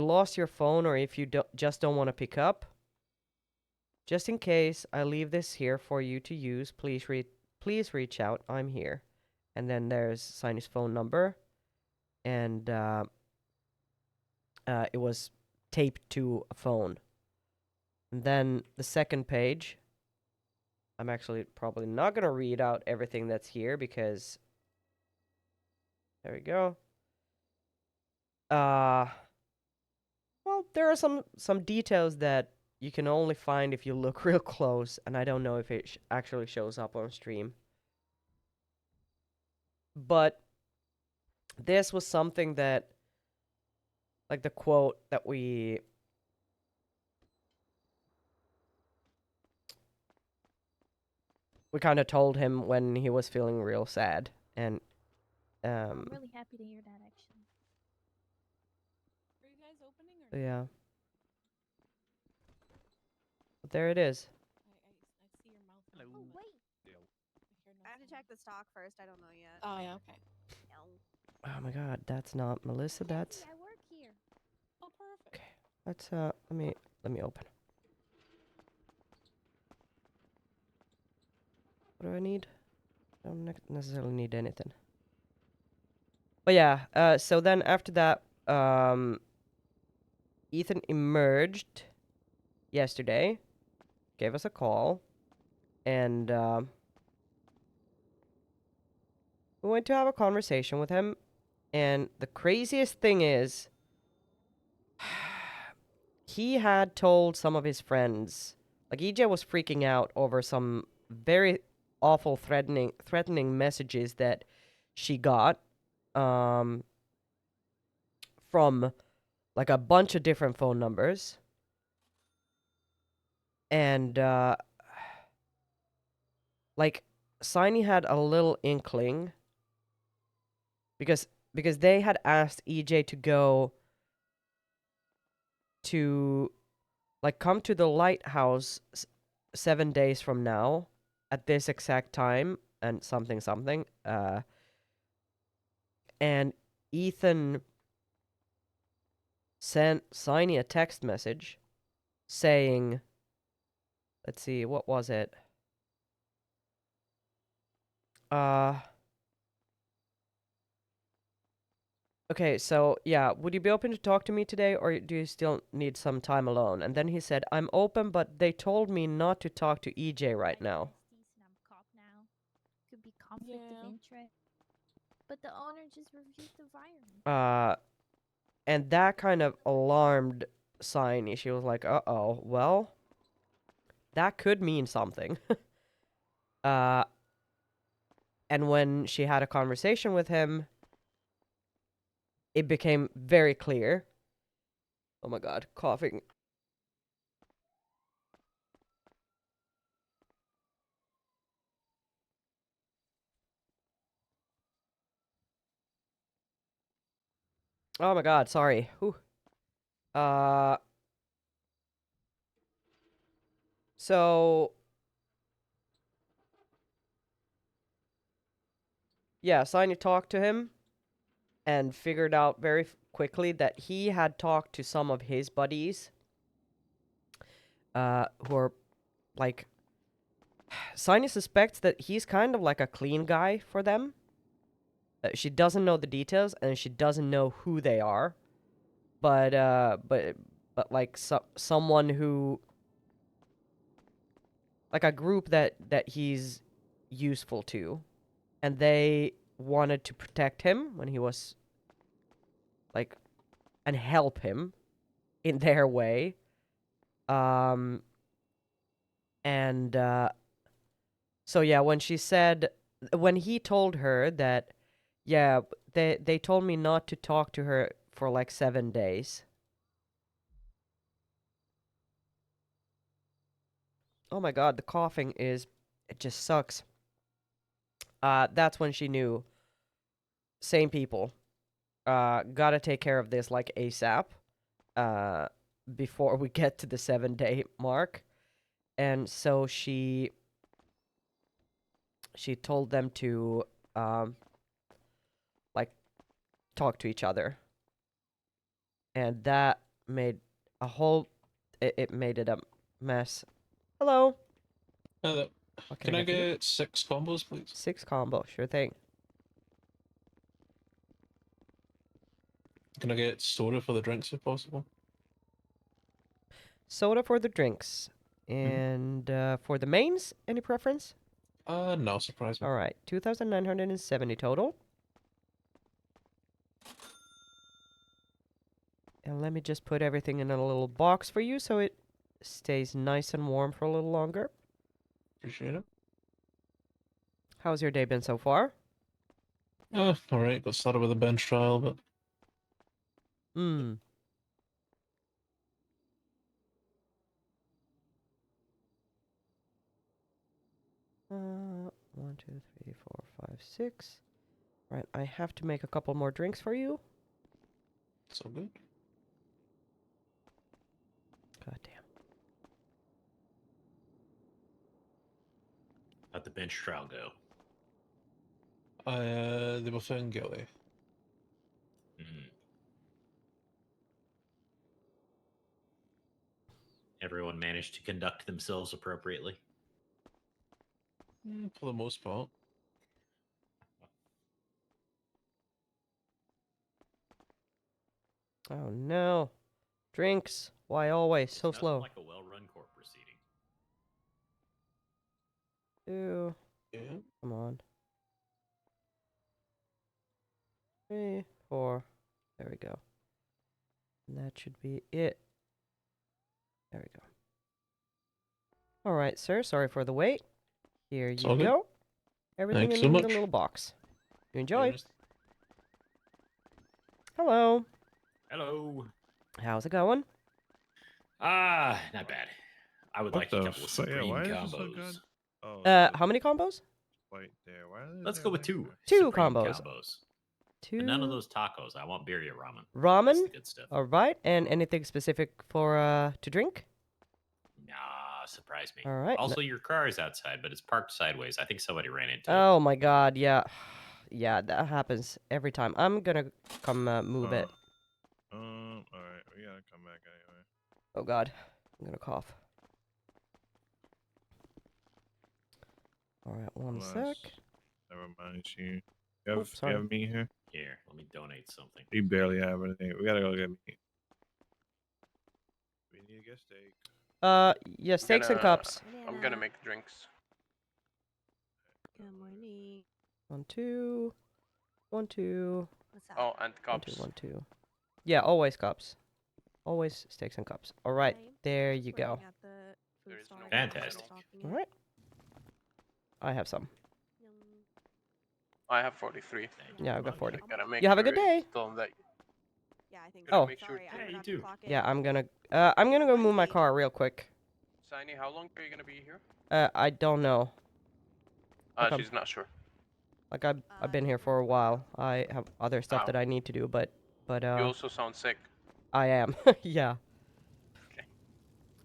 Speaker 1: lost your phone or if you just don't want to pick up. Just in case I leave this here for you to use, please reach out. I'm here. And then there's Saini's phone number. And it was taped to a phone. And then the second page, I'm actually probably not going to read out everything that's here because there we go. Well, there are some details that you can only find if you look real close, and I don't know if it actually shows up on stream. But this was something that, like the quote that we kind of told him when he was feeling real sad, and
Speaker 8: I'm really happy to hear that, actually. Are you guys opening or
Speaker 1: yeah. But there it is.
Speaker 8: I see your mouth.
Speaker 9: Oh, wait. I have to check the stock first. I don't know yet.
Speaker 8: Oh, yeah, okay.
Speaker 1: Oh my god, that's not Melissa, that's...
Speaker 8: I work here. Oh, perfect.
Speaker 1: Okay, let's, let me open. What do I need? I don't necessarily need anything. But yeah, so then after that, Ethan emerged yesterday, gave us a call, and we went to have a conversation with him. And the craziest thing is, he had told some of his friends, like EJ was freaking out over some very awful threatening messages that she got from like a bunch of different phone numbers. And like Saini had a little inkling because they had asked EJ to go to like come to the lighthouse 7 days from now at this exact time and something something and Ethan sent Saini a text message saying, let's see, what was it? Okay, so yeah, would you be open to talk to me today, or do you still need some time alone? And then he said, I'm open, but they told me not to talk to EJ right now.
Speaker 18: Could be conflict of interest. But the owner just reviewed the environment.
Speaker 1: And that kind of alarmed Saini. She was like, uh-oh, well, that could mean something. And when she had a conversation with him, it became very clear. Oh my god, coughing. Oh my god, sorry. Whew. So yeah, Saini talked to him and figured out very quickly that he had talked to some of his buddies who are like Saini suspects that he's kind of like a clean guy for them. She doesn't know the details and she doesn't know who they are, but like someone who like a group that he's useful to, and they wanted to protect him when he was like and help him in their way. And so yeah, when he told her that, yeah, they told me not to talk to her for like 7 days. Oh my god, the coughing it just sucks. That's when she knew. Same people. Gotta take care of this like ASAP. Before we get to the 7-day mark. And so she told them to like talk to each other, and that made a whole it made it a mess. Hello.
Speaker 19: Hello.
Speaker 1: What
Speaker 19: Can I
Speaker 1: for you?
Speaker 19: get 6 combos, please?
Speaker 1: 6 combo, sure thing.
Speaker 19: Can I get soda for the drinks if possible?
Speaker 1: Soda for the drinks. And for the mains, any preference?
Speaker 19: No, surprise me.
Speaker 1: All right, 2,970 total. And let me just put everything in a little box for you so it stays nice and warm for a little longer.
Speaker 19: Appreciate it.
Speaker 1: How's your day been so far?
Speaker 19: Alright, got started with a bench trial, but...
Speaker 1: Hmm. Uh, 1, 2, 3, 4, 5, 6. Right, I have to make a couple more drinks for you.
Speaker 19: So good.
Speaker 1: God damn.
Speaker 20: How'd the bench trial go?
Speaker 19: They were found guilty.
Speaker 20: Everyone managed to conduct themselves appropriately?
Speaker 19: For the most part.
Speaker 1: Oh no. Drinks. Why always so
Speaker 20: Nothing
Speaker 1: slow?
Speaker 20: like a well-run court proceeding.
Speaker 1: Ew.
Speaker 19: Yeah.
Speaker 1: Come on. 3, 4. There we go. And that should be it. There we go. All right, sir. Sorry for the wait. Here you
Speaker 19: all good.
Speaker 1: go. Everything
Speaker 19: Thanks
Speaker 1: in
Speaker 19: so
Speaker 1: the
Speaker 19: much.
Speaker 1: little box. You enjoy.
Speaker 19: Cheers.
Speaker 20: Hello.
Speaker 1: How's it going?
Speaker 20: Not bad. I would
Speaker 11: What
Speaker 20: like a
Speaker 11: the
Speaker 20: couple of
Speaker 11: fuck? Yeah,
Speaker 20: supreme
Speaker 11: why is this so
Speaker 20: combos.
Speaker 11: good? Oh,
Speaker 1: How many combos?
Speaker 11: wait there. Why is
Speaker 20: Let's
Speaker 11: there
Speaker 20: go with
Speaker 11: like
Speaker 20: two.
Speaker 1: Two
Speaker 20: supreme
Speaker 1: combos.
Speaker 20: But none of
Speaker 1: Two
Speaker 20: those tacos. I want birria ramen. That's
Speaker 1: ramen.
Speaker 20: the good stuff.
Speaker 1: All right, and anything specific for to drink?
Speaker 20: Nah, surprise me.
Speaker 1: All right.
Speaker 20: Also, your car is outside, but it's parked sideways. I think somebody ran into it.
Speaker 1: Oh my God, yeah, yeah, that happens every time. I'm gonna come move it.
Speaker 11: All right, we gotta come back anyway.
Speaker 1: Oh God, I'm gonna cough. All right, one sec.
Speaker 11: Never mind. You have,
Speaker 1: Oops,
Speaker 11: you
Speaker 1: sorry.
Speaker 11: have meat here?
Speaker 20: Here, let me donate something.
Speaker 11: You barely have anything. We gotta go get meat. We need to get steak.
Speaker 1: Yeah, steaks and cups.
Speaker 21: I'm gonna make drinks.
Speaker 18: Good morning.
Speaker 1: 1, 2, 1, 2.
Speaker 18: What's
Speaker 21: Oh, and
Speaker 1: 1, 2,
Speaker 21: cups.
Speaker 1: 1, 2. Yeah, always cups. Always steaks and cups. All right, there you go.
Speaker 21: There is no
Speaker 20: Fantastic.
Speaker 1: All right. I have some.
Speaker 21: I have 43.
Speaker 1: Yeah, I've got 40.
Speaker 21: Gotta make
Speaker 1: You have a
Speaker 21: sure
Speaker 1: good day.
Speaker 21: it's still that.
Speaker 18: Yeah, I think.
Speaker 1: Oh.
Speaker 21: Make sure
Speaker 20: Yeah, you too.
Speaker 1: Yeah, I'm gonna go move my car real quick.
Speaker 21: Saini, how long are you gonna be here?
Speaker 1: I don't know. Okay.
Speaker 21: She's not sure.
Speaker 1: Like I've been here for a while. I have other stuff
Speaker 21: Oh.
Speaker 1: that I need to do, but
Speaker 21: You also sound sick.
Speaker 1: I am. Yeah.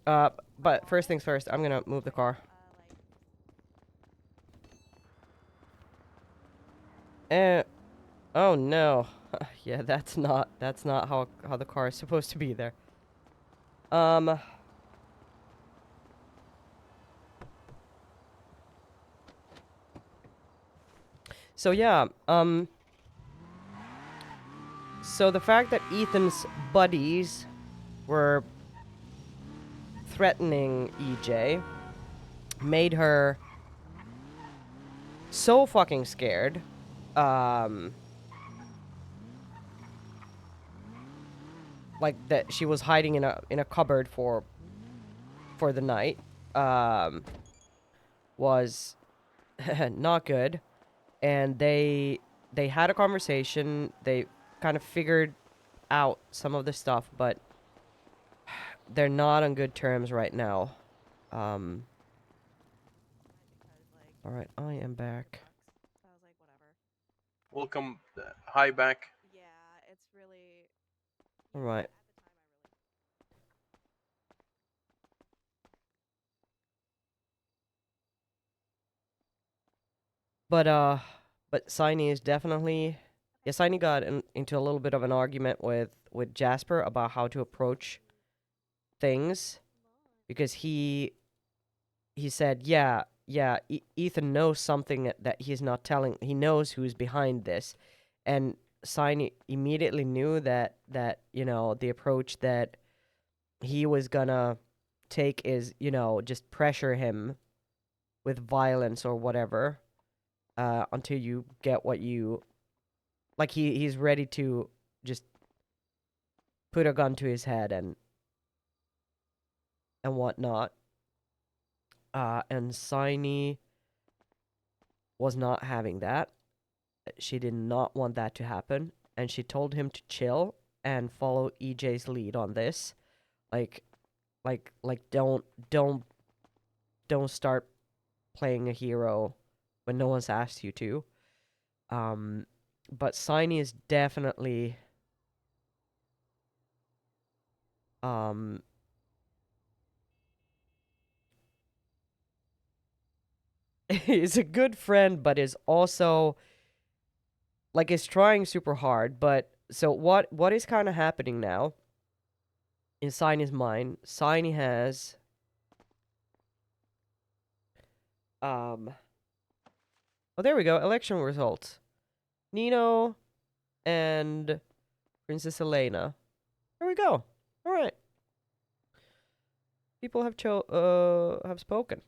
Speaker 21: Okay.
Speaker 1: But first things first, I'm gonna move the car. Oh no. Yeah, that's not how the car is supposed to be there. So yeah, so the fact that Ethan's buddies were threatening EJ made her so fucking scared. Like that she was hiding in a cupboard for the night. Was not good. And they had a conversation. They kind of figured out some of the stuff, but they're not on good terms right now. All right, I am back.
Speaker 21: Welcome. Hi back.
Speaker 18: Yeah, it's really.
Speaker 1: All right. But Saini is definitely. Yeah, Saini got into a little bit of an argument with Jasper about how to approach things, because he said, yeah, Ethan knows something that he's not telling. He knows who's behind this, and Saini immediately knew that you know, the approach that he was gonna take is, you know, just pressure him with violence or whatever, until you get what you like. He's ready to just put a gun to his head and whatnot. And Saini was not having that. She did not want that to happen, and she told him to chill and follow EJ's lead on this. Like don't start playing a hero when no one's asked you to. But Saini is definitely is a good friend, but is also like is trying super hard. But so what is kind of happening now in Saini's mind? Saini has oh, there we go. Election results. Nino and Princess Elena. There we go. All right. People have have spoken.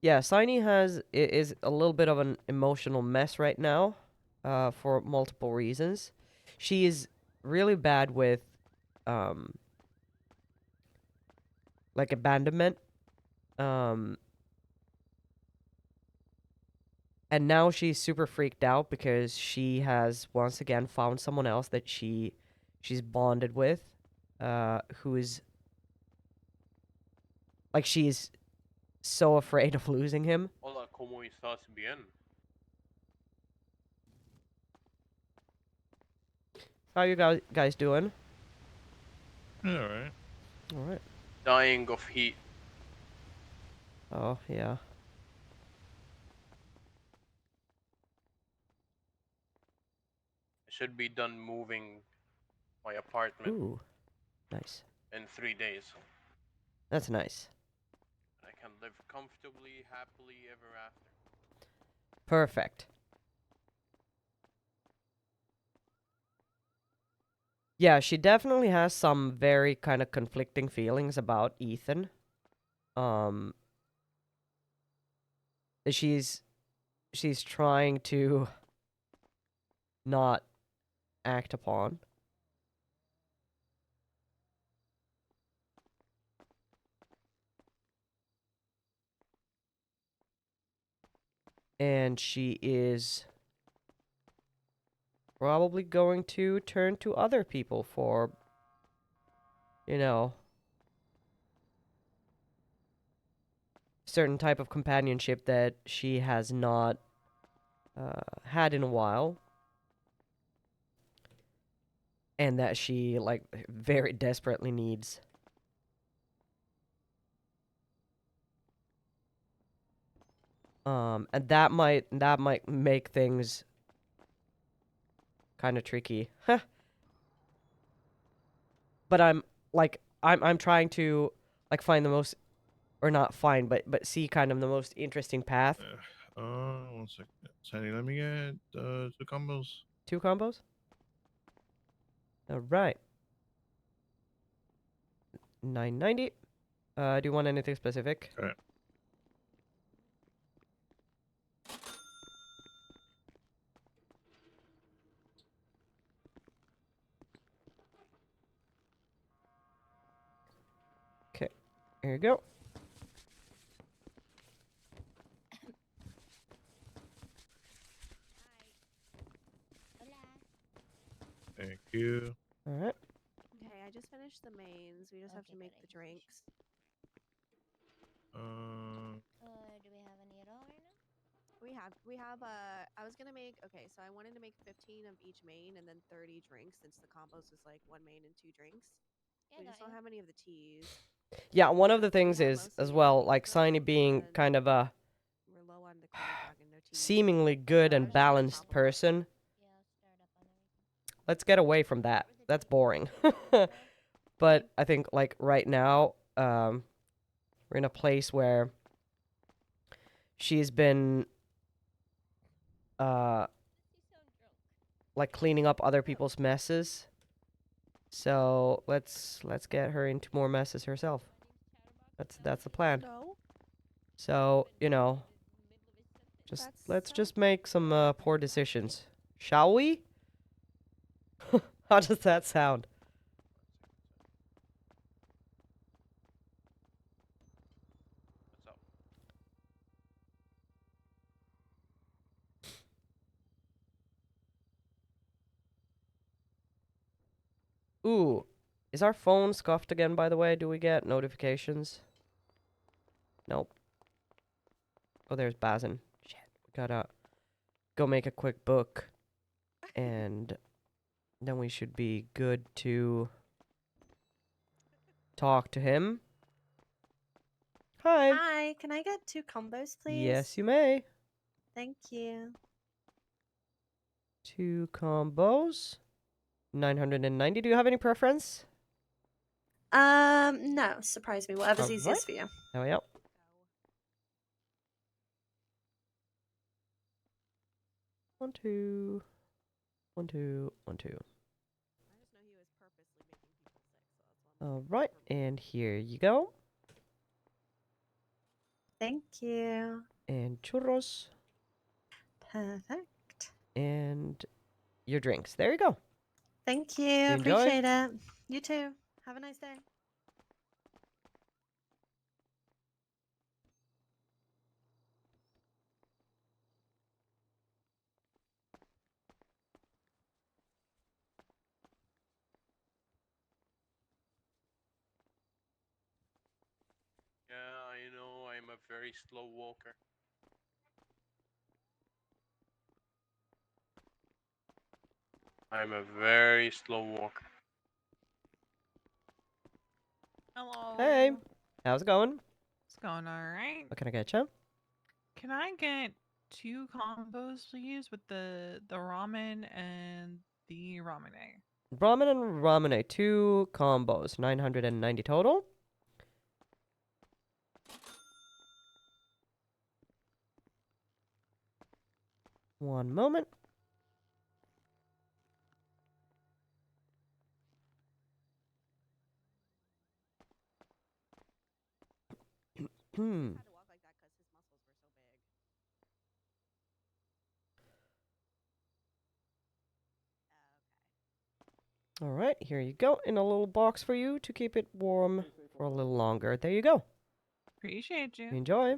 Speaker 1: Yeah, Saini is a little bit of an emotional mess right now, for multiple reasons. She is really bad with, like abandonment. And now she's super freaked out because she has once again found someone else that she's bonded with, who is like she's so afraid of losing him.
Speaker 21: Hola, ¿cómo estás? Bien.
Speaker 1: How you guys doing?
Speaker 19: All right.
Speaker 1: All right.
Speaker 21: Dying of heat.
Speaker 1: Oh yeah.
Speaker 21: I should be done moving my apartment
Speaker 1: Ooh, nice.
Speaker 21: in 3 days.
Speaker 1: That's nice.
Speaker 21: I can live comfortably, happily ever after.
Speaker 1: Perfect. Yeah, she definitely has some very kind of conflicting feelings about Ethan. She's trying to not act upon. And she is probably going to turn to other people for, you know, certain type of companionship that she has not had in a while. And that she, like, very desperately needs. And that might make things kind of tricky. But I'm trying to like find the most, or not find, but see kind of the most interesting path.
Speaker 19: 1 second. Saini, let me get 2 combos.
Speaker 1: 2 combos? All right. 990. Do you want anything specific?
Speaker 19: Okay.
Speaker 1: Okay. Here you go.
Speaker 19: Thank you.
Speaker 1: All right.
Speaker 2: Okay, I just finished the mains. We just have to make the drinks.
Speaker 8: Do we have any at all right now?
Speaker 2: We have I was gonna make, okay, so I wanted to make 15 of each main and then 30 drinks since the combos is like 1 main and 2 drinks.
Speaker 8: Yeah,
Speaker 2: We
Speaker 8: got
Speaker 2: just don't
Speaker 8: you.
Speaker 2: have any of the teas.
Speaker 1: Yeah, one of the
Speaker 2: We
Speaker 1: things
Speaker 2: have
Speaker 1: is
Speaker 2: most
Speaker 1: as
Speaker 2: of the
Speaker 1: well,
Speaker 2: ingredients
Speaker 1: like
Speaker 2: though,
Speaker 1: Saini being
Speaker 2: and
Speaker 1: kind of a
Speaker 2: we're low on the corn dog and no teas.
Speaker 1: seemingly good
Speaker 2: So I
Speaker 1: and
Speaker 2: was just gonna
Speaker 1: balanced
Speaker 2: top 'em up.
Speaker 1: person.
Speaker 8: Yeah, I'll start up on everything.
Speaker 1: Let's get away from that. That's boring. But I think like right now, we're in a place where she's been like cleaning up other people's messes. So let's get her into more messes herself. That's the plan.
Speaker 2: No.
Speaker 1: So, you know, let's just make some poor decisions. Shall we? How does that sound?
Speaker 21: What's up?
Speaker 1: Ooh, is our phone scuffed again, by the way? Do we get notifications? Nope. Oh, there's Bazin. Shit, we gotta go make a quick book. And then we should be good to talk to him. Hi.
Speaker 2: Hi, can I get 2 combos, please?
Speaker 1: Yes, you may.
Speaker 2: Thank you.
Speaker 1: 2 combos. 990. Do you have any preference?
Speaker 2: No, surprise me. Whatever's
Speaker 1: Alright.
Speaker 2: easiest for you.
Speaker 1: Oh, yeah. One, two. 1, 2, 1, 2. All right, and here you go.
Speaker 2: Thank you.
Speaker 1: And churros.
Speaker 2: Perfect.
Speaker 1: And your drinks. There you go.
Speaker 2: Thank you.
Speaker 1: You enjoy?
Speaker 2: Appreciate it. You too. Have a nice day.
Speaker 21: I'm a very slow walker. I'm a very slow walker.
Speaker 4: Hello.
Speaker 1: Hey, how's it going?
Speaker 4: It's going alright.
Speaker 1: What can I get you?
Speaker 4: Can I get 2 combos, please, with the ramen and the ramune?
Speaker 1: Ramen and ramune, 2 combos, 990 total. One moment. Hmm. All right, here you go, in a little box for you to keep it warm for a little longer. There you go.
Speaker 4: Appreciate you.
Speaker 1: Enjoy.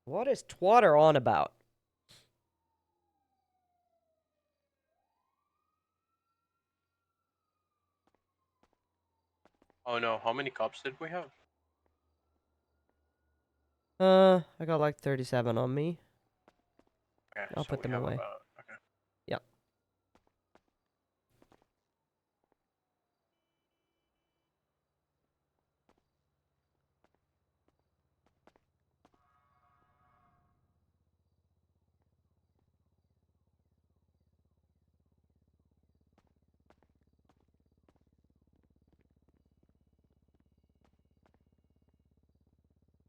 Speaker 1: What is Twatter on about?
Speaker 21: Oh no, how many cups did we have?
Speaker 1: I got like 37 on me.
Speaker 21: Okay,
Speaker 1: I'll
Speaker 21: so
Speaker 1: put
Speaker 21: we
Speaker 1: them
Speaker 21: have
Speaker 1: away.
Speaker 21: about okay.
Speaker 1: Yep.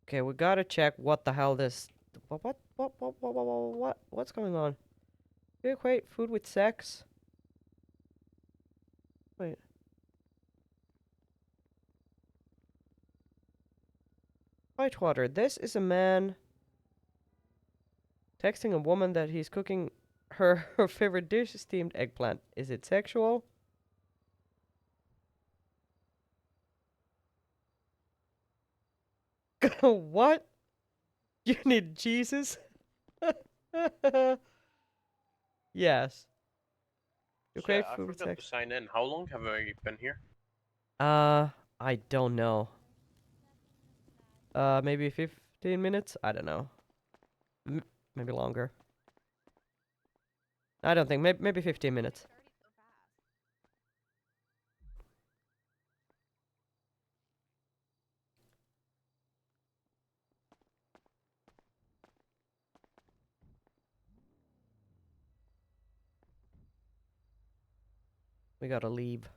Speaker 1: Okay, we gotta check what the hell this. What's going on? Do you equate food with sex? Wait. Whitewater, this is a man texting a woman that he's cooking her favorite dish, steamed eggplant. Is it sexual? What? You need Jesus? Yes. You
Speaker 21: Shit,
Speaker 1: crave
Speaker 21: I
Speaker 1: food with
Speaker 21: forgot to
Speaker 1: sex?
Speaker 21: sign in. How long have I been here?
Speaker 1: I don't know. Maybe 15 minutes? I don't know. Maybe longer. I don't think. Maybe 15 minutes. We gotta leave.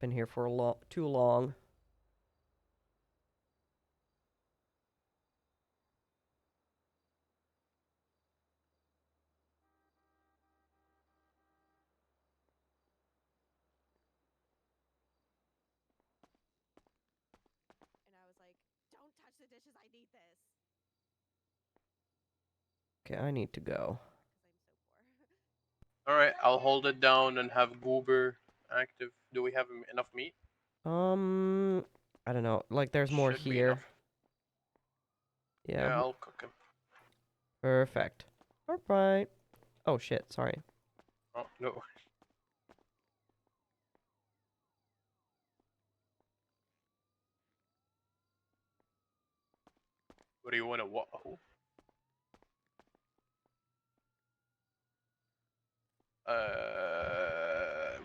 Speaker 1: Been here for too long.
Speaker 2: And I was like, don't touch the dishes, I need this.
Speaker 1: Okay, I need to go.
Speaker 21: Alright, I'll hold it down and have Goober active. Do we have enough meat?
Speaker 1: I don't know. Like, there's more
Speaker 21: Should be
Speaker 1: here.
Speaker 21: enough.
Speaker 1: Yeah.
Speaker 21: Yeah, I'll cook him.
Speaker 1: Perfect. Alright. Oh, shit. Sorry.
Speaker 21: Oh, no. What do you want to what?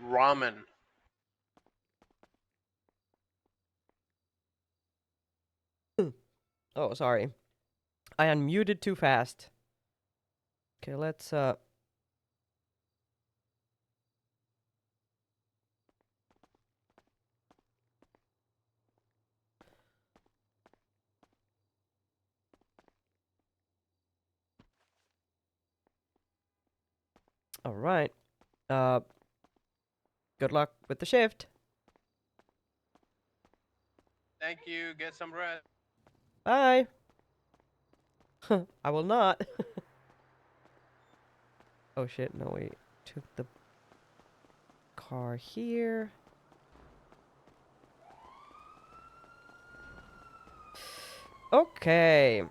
Speaker 21: Ramen.
Speaker 1: Oh, sorry. I unmuted too fast. Okay, let's, Alright. Good luck with the shift.
Speaker 21: Thank you. Get some rest.
Speaker 1: Bye. I will not. Oh shit, no, we took the car here. Okay.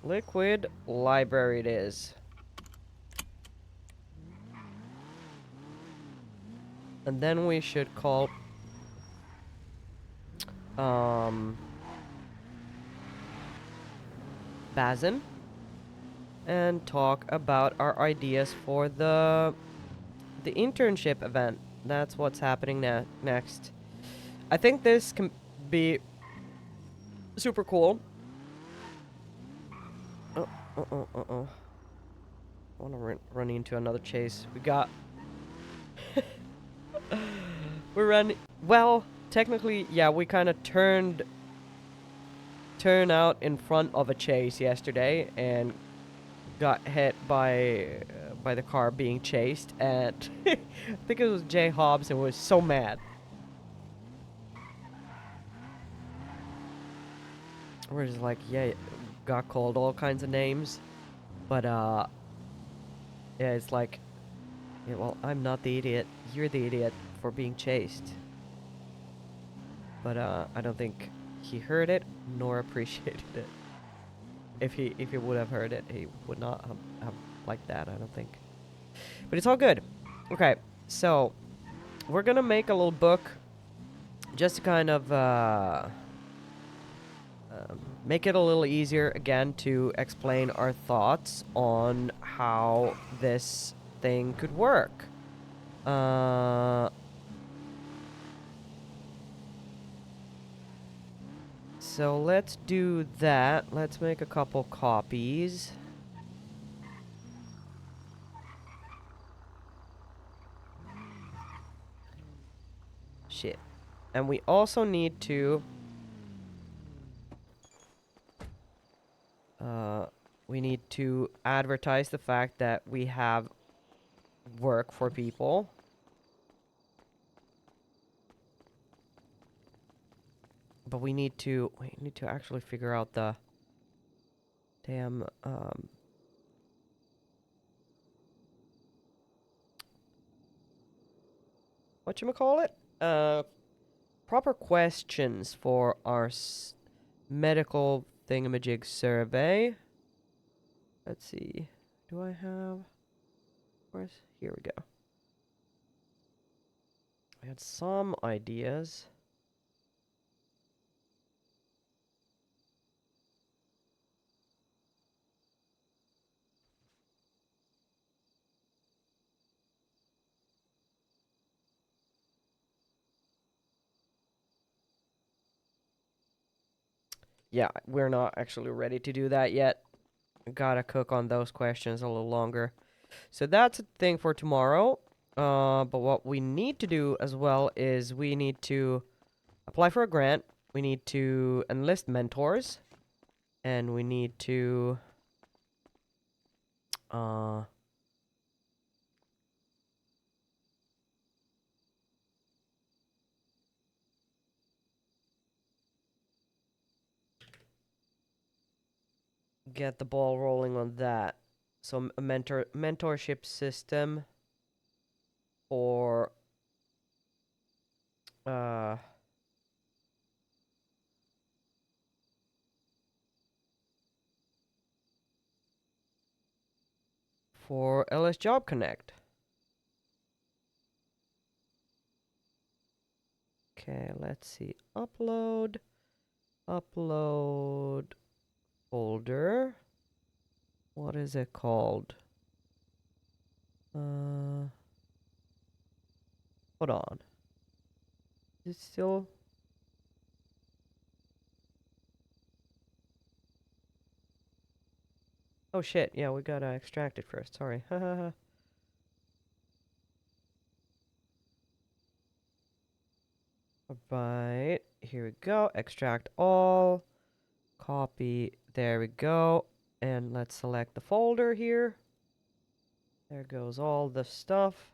Speaker 1: Liquid library it is. And then we should call Bazin and talk about our ideas for the internship event. That's what's happening next. I think this can be super cool. I want to run into another chase. We got... We're running... Well, technically, yeah, we kind of turned out in front of a chase yesterday and got hit by the car being chased, and I think it was Jay Hobbs and was so mad. We're just like, yeah, got called all kinds of names, but yeah, it's like, yeah, well, I'm not the idiot, you're the idiot for being chased. But I don't think he heard it nor appreciated it. If he would have heard it, he would not have liked that, I don't think. But it's all good. Okay, so we're gonna make a little book just to kind of make it a little easier again to explain our thoughts on how this thing could work. So let's do that. Let's make a couple copies. Shit. And we also need to advertise the fact that we have work for people. But we need to actually figure out the damn whatchamacallit? Proper questions for our medical thingamajig survey. Let's see. Do I have... Here we go. I had some ideas. Yeah, we're not actually ready to do that yet. Gotta cook on those questions a little longer. So that's a thing for tomorrow. But what we need to do as well is we need to apply for a grant. We need to enlist mentors. And we need to... get the ball rolling on that. So a mentorship system for LS Job Connect. Okay, let's see. Upload folder. What is it called? Hold on. Is it still... Oh shit, yeah, we gotta extract it first, sorry. Alright, here we go. Extract all. Copy, there we go. And let's select the folder here. There goes all the stuff.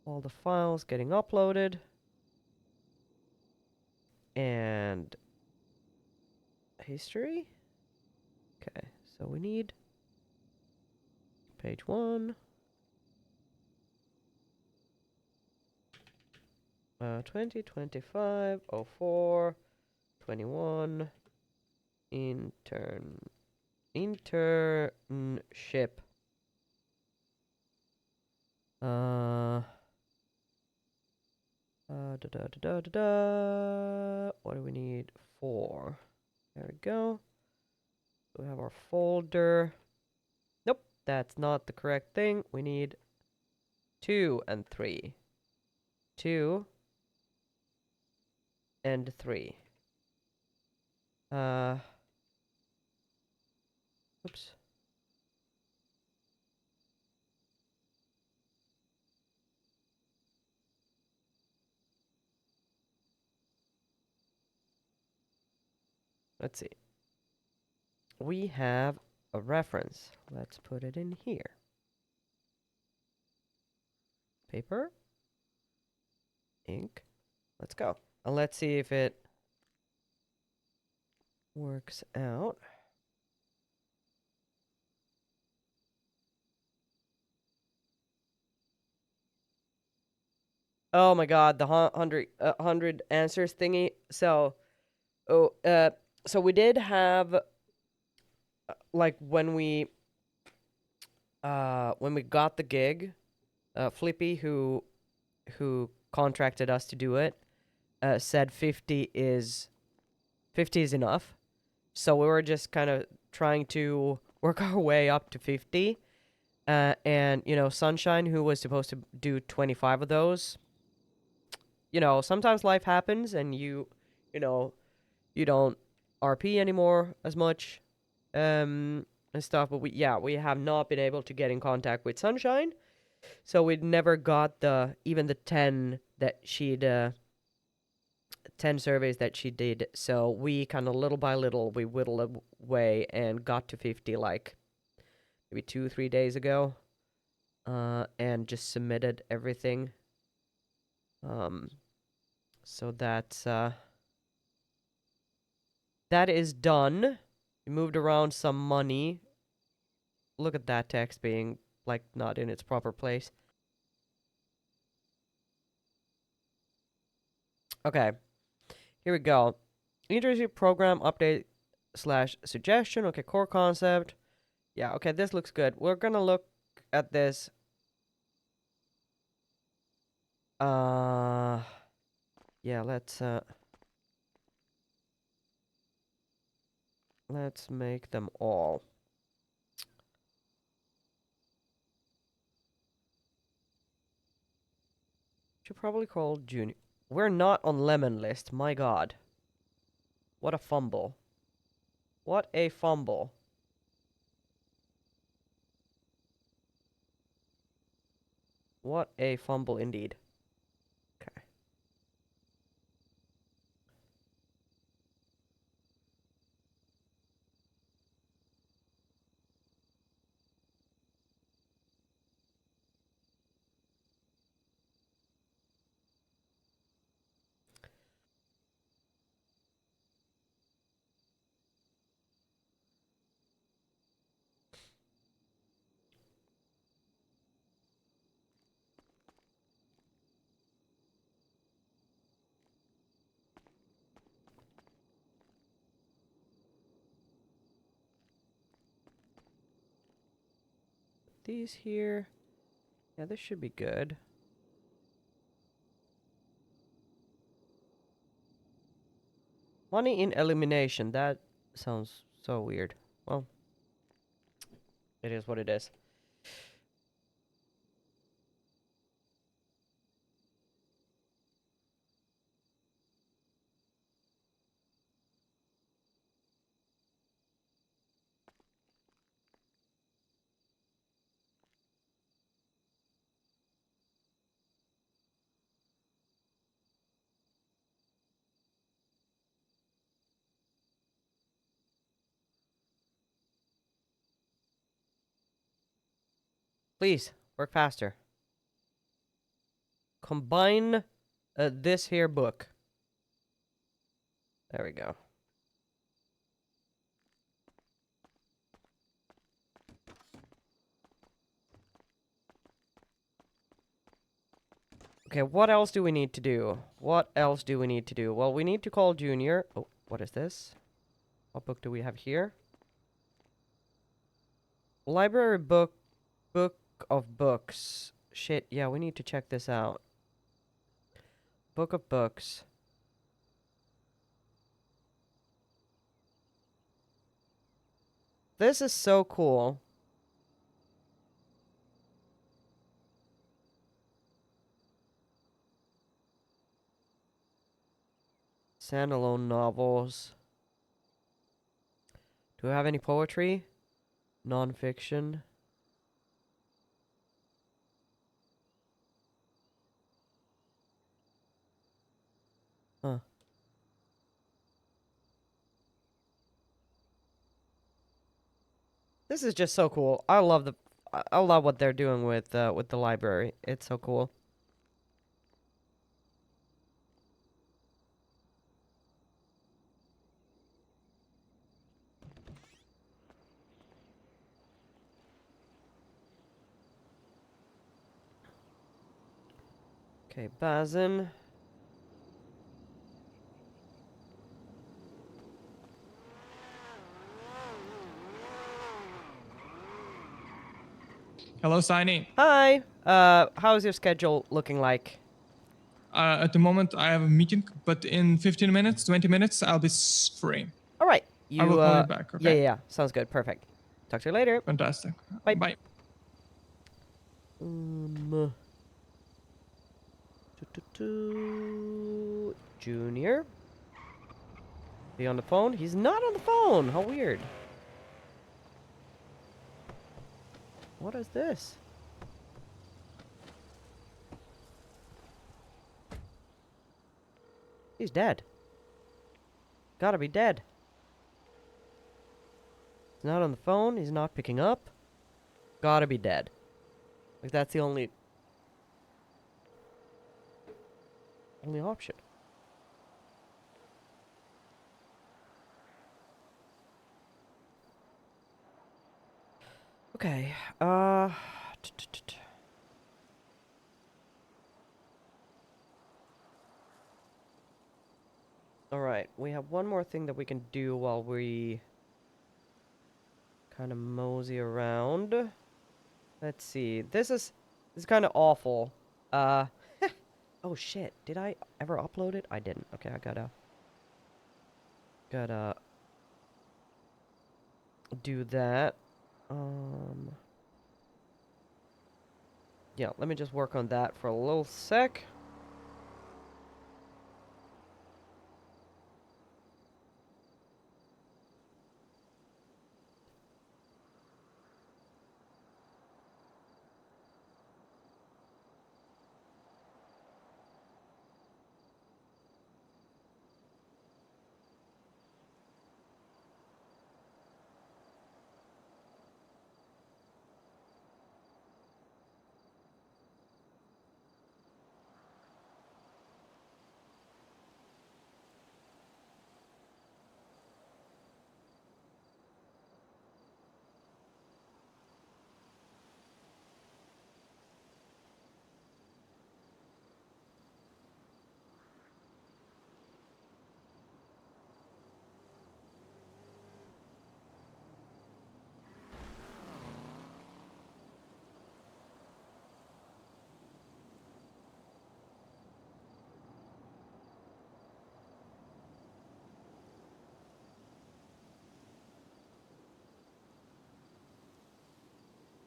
Speaker 1: All the files getting uploaded. And history. Okay, so we need page 1. 20, 25, 04, 21. Internship. What do we need? 4. There we go. We have our folder. Nope, that's not the correct thing. We need 2 and 3. 2 and 3. Oops. Let's see. We have a reference. Let's put it in here. Paper. Ink. Let's go. And let's see if it works out. Oh my god, the 100 answers thingy. So, so we did have like when we got the gig, Flippy who contracted us to do it, said 50 is enough. So we were just kind of trying to work our way up to 50. And you know, Sunshine, who was supposed to do 25 of those, you know, sometimes life happens and you know, you don't RP anymore as much, and stuff. But we have not been able to get in contact with Sunshine, so we never got even the 10 that she'd 10 surveys that she did. So we kind of little by little we whittled away and got to 50 like maybe 2-3 days ago, and just submitted everything. So that's that is done. We moved around some money. Look at that text being like not in its proper place. Okay, here we go. Internship program update / suggestion. Okay, core concept. Yeah, okay, this looks good. We're gonna look at this. Yeah, let's make them all. Should probably call Junior. We're not on lemon list. My god. What a fumble. What a fumble. What a fumble indeed. Okay. These here. Yeah, this should be good. Money in elimination. That sounds so weird. Well, it is what it is. Please, work faster. Combine this here book. There we go. Okay, what else do we need to do? What else do we need to do? Well, we need to call Junior. Oh, what is this? What book do we have here? Library book of books. Shit, yeah, we need to check this out. Book of books. This is so cool. Standalone novels. Do we have any poetry? Non-fiction. Huh. This is just so cool. I love what they're doing with the library. It's so cool. Okay, Bazin.
Speaker 7: Hello, Saini.
Speaker 1: Hi. How's your schedule looking like?
Speaker 7: At the moment, I have a meeting, but in 15 minutes, 20 minutes, I'll be free.
Speaker 1: All right.
Speaker 7: I will call you back, okay?
Speaker 1: Yeah. Sounds good. Perfect. Talk to you later.
Speaker 7: Fantastic.
Speaker 1: Bye.
Speaker 7: Bye.
Speaker 1: Junior. He on the phone? He's not on the phone. How weird. What is this? He's dead. Gotta be dead. He's not on the phone. He's not picking up. Gotta be dead. Like, that's the only option. Okay. Alright, we have one more thing that we can do while we kind of mosey around. Let's see. This is kind of awful. Oh shit. Did I ever upload it? I didn't. Okay, I gotta do that. Yeah, let me just work on that for a little sec.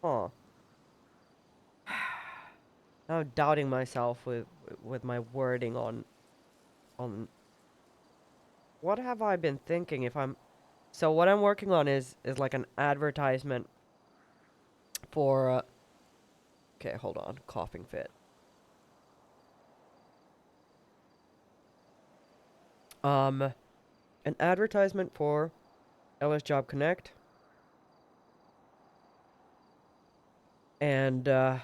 Speaker 1: Huh. Now I'm doubting myself with my wording on what have I been thinking if I'm so what I'm working on is like an advertisement for okay, hold on, coughing fit. An advertisement for LS Job Connect. And okay,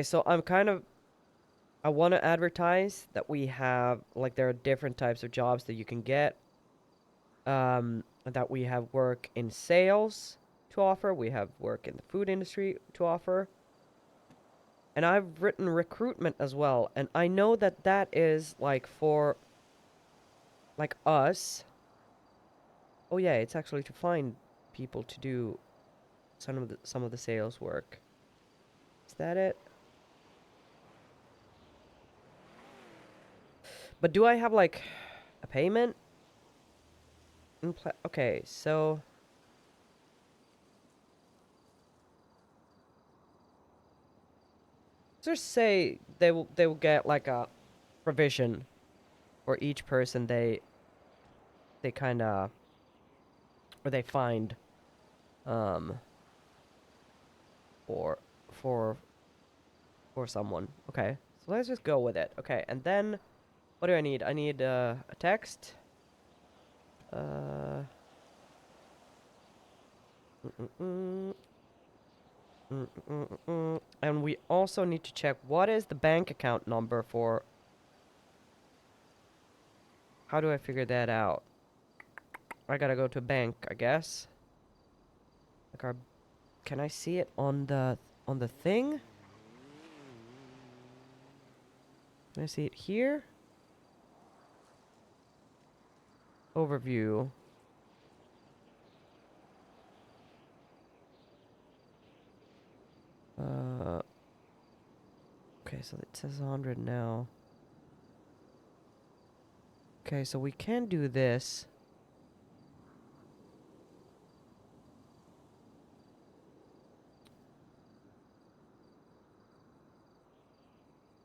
Speaker 1: so I want to advertise that we have like there are different types of jobs that you can get. That we have work in sales to offer, we have work in the food industry to offer. And I've written recruitment as well, and I know that that is like for like us. Oh yeah, it's actually to find people to do some of the sales work. Is that it? But do I have like a payment? Okay, so just say they will get like a provision for each person they kind of or they find for for for someone. Okay, so let's just go with it. Okay, and then what do I need? I need a text. Uh. And we also need to check what is the bank account number for. How do I figure that out? I gotta go to a bank, I guess. Like our, can I see it on the thing? Can I see it here? Overview. Okay, so it says 100 now. Okay, so we can do this.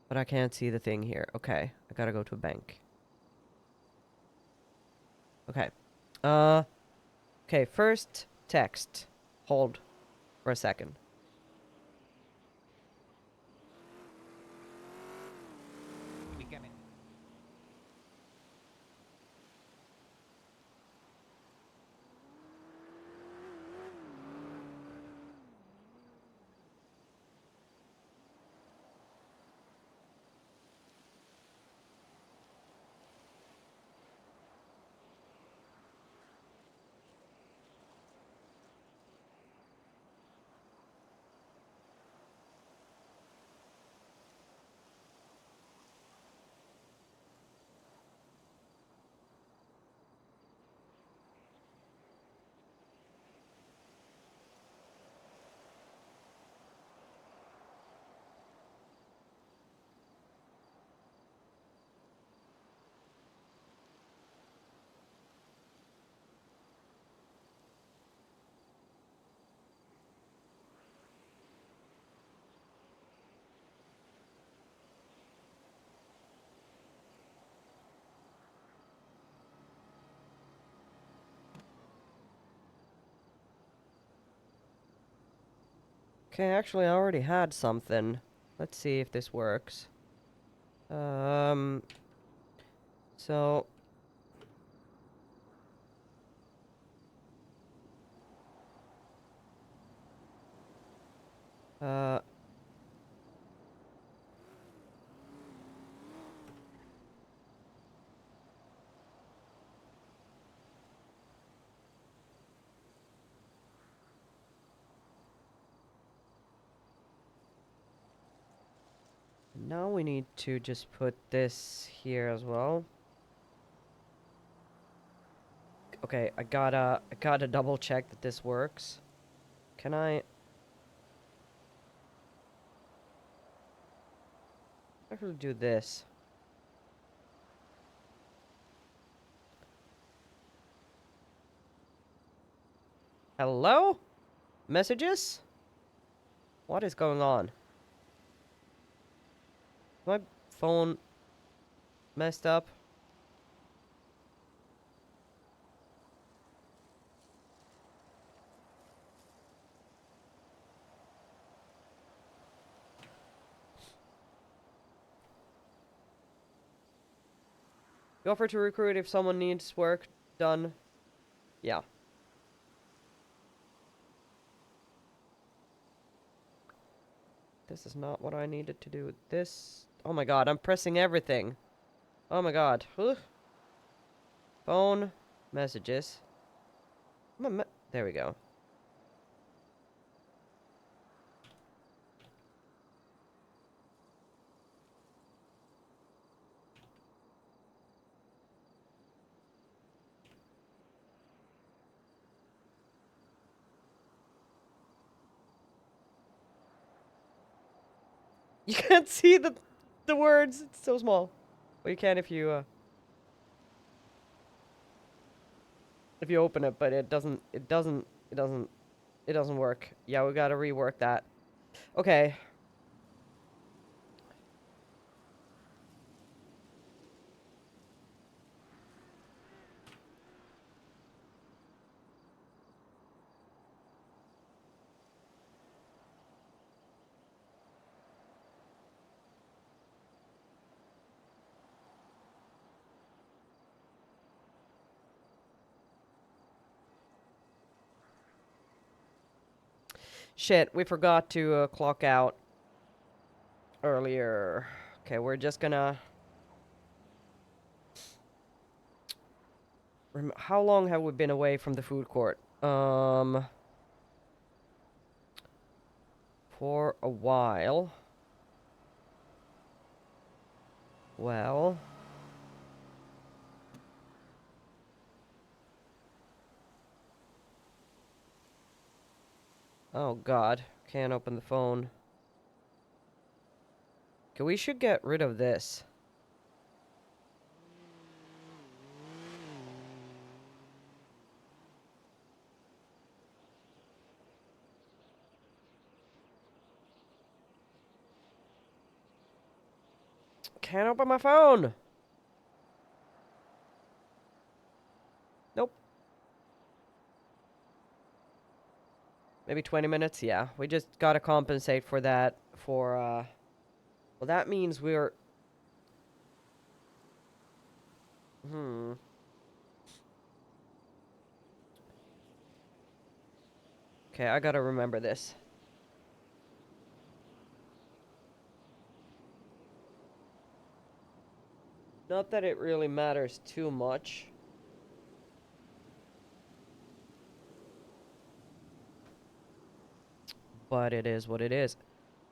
Speaker 1: But I can't see the thing here. Okay, I gotta go to a bank. Okay. Okay, first text. Hold for a second. Okay, actually, I already had something. Let's see if this works. So... Now we need to just put this here as well. Okay, I gotta double check that this works. Can I actually do this? Hello? Messages? What is going on? My phone messed up. You offer to recruit if someone needs work done. Yeah. This is not what I needed to do. This... Oh my god, I'm pressing everything. Oh my god. Ugh. Phone. Messages. There we go. You can't see the words. It's so small. Well, you can if you open it, but it doesn't work. Yeah, we gotta rework that. Okay. Shit, we forgot to clock out earlier. Okay, we're just gonna... How long have we been away from the food court? For a while. Well... Oh god, can't open the phone. Okay, we should get rid of this. Can't open my phone! Nope. Maybe 20 minutes? Yeah, we just gotta compensate for that for, well, that means we're... Okay, I gotta remember this. Not that it really matters too much. But it is what it is.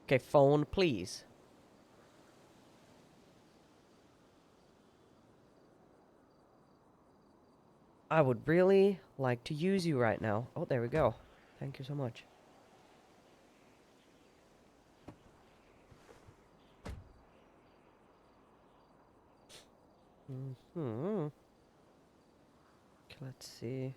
Speaker 1: Okay, phone, please. I would really like to use you right now. Oh, there we go. Thank you so much. Okay, let's see.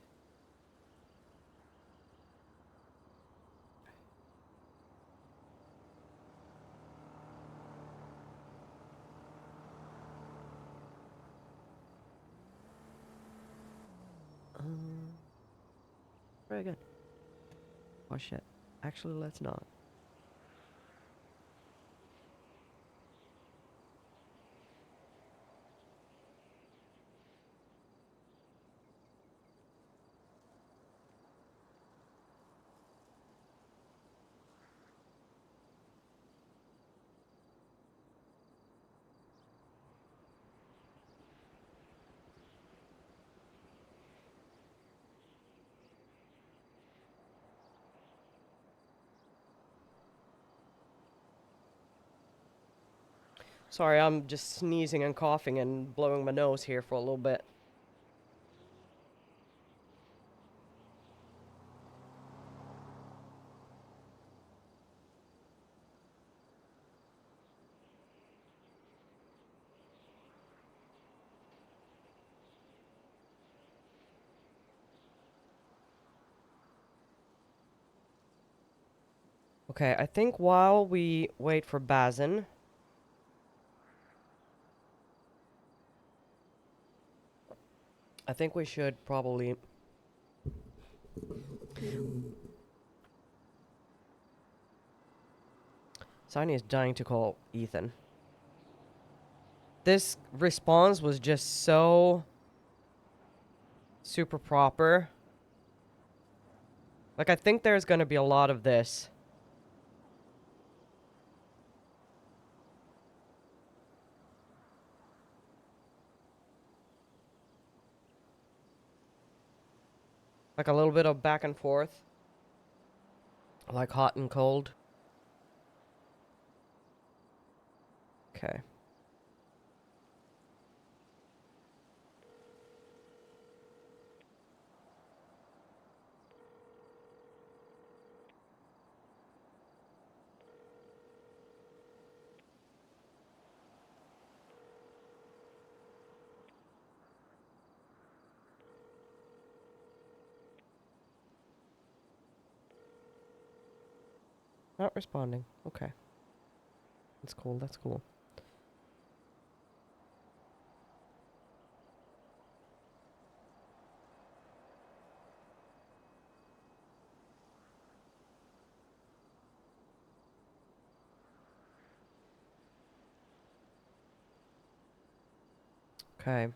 Speaker 1: Very good. Oh shit. Actually, let's not. Sorry, I'm just sneezing and coughing and blowing my nose here for a little bit. Okay, I think while we wait for Bazin... I think we should probably... Saini is dying to call Ethan. This response was just so... super proper. Like, I think there's gonna be a lot of this. Like a little bit of back and forth. Like hot and cold. Okay. Not responding. Okay. That's cool. That's cool. Okay.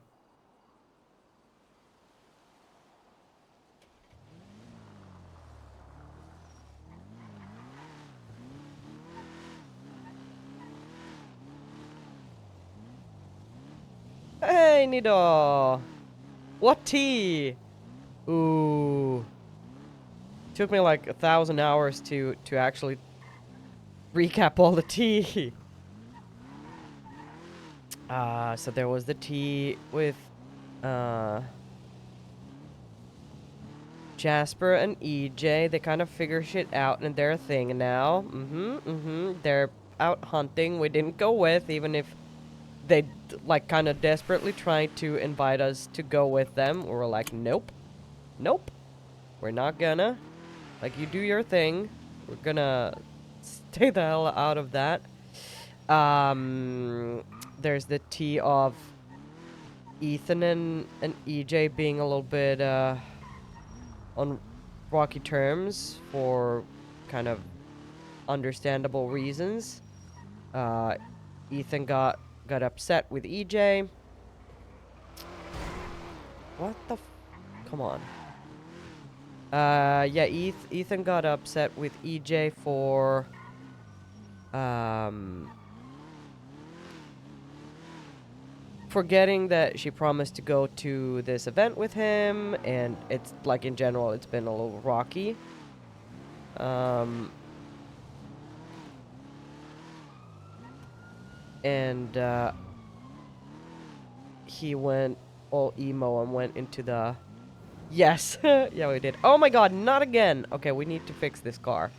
Speaker 1: Hey, Nido! What tea? Ooh. Took me like 1,000 hours to actually recap all the tea. So there was the tea with Jasper and EJ. They kind of figure shit out and they're a thing now. They're out hunting. We didn't go with, even if they like kind of desperately tried to invite us to go with them. We were like, nope. Nope. We're not gonna. Like, you do your thing. We're gonna stay the hell out of that. There's the tea of Ethan and EJ being a little bit on rocky terms for kind of understandable reasons. Ethan got upset with EJ. What the come on. Yeah, Ethan got upset with EJ for forgetting that she promised to go to this event with him, and it's like in general it's been a little rocky. And he went all emo and went into the yes. Yeah, we did. Oh my god, not again. Okay, we need to fix this car.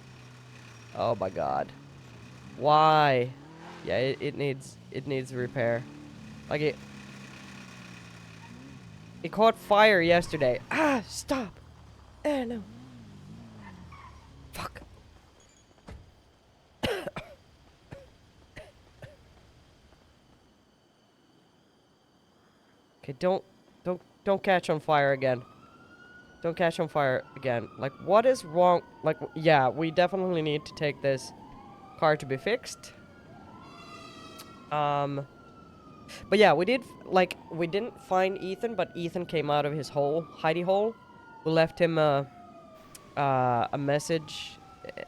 Speaker 1: Oh my god. Why? Yeah, it needs repair. Like it caught fire yesterday. Ah, stop. No. Fuck. Okay, don't catch on fire again. Don't catch on fire again. Like, what is wrong? Like, yeah, we definitely need to take this car to be fixed. But yeah, we didn't find Ethan, but Ethan came out of his hole, hidey hole. We left him a message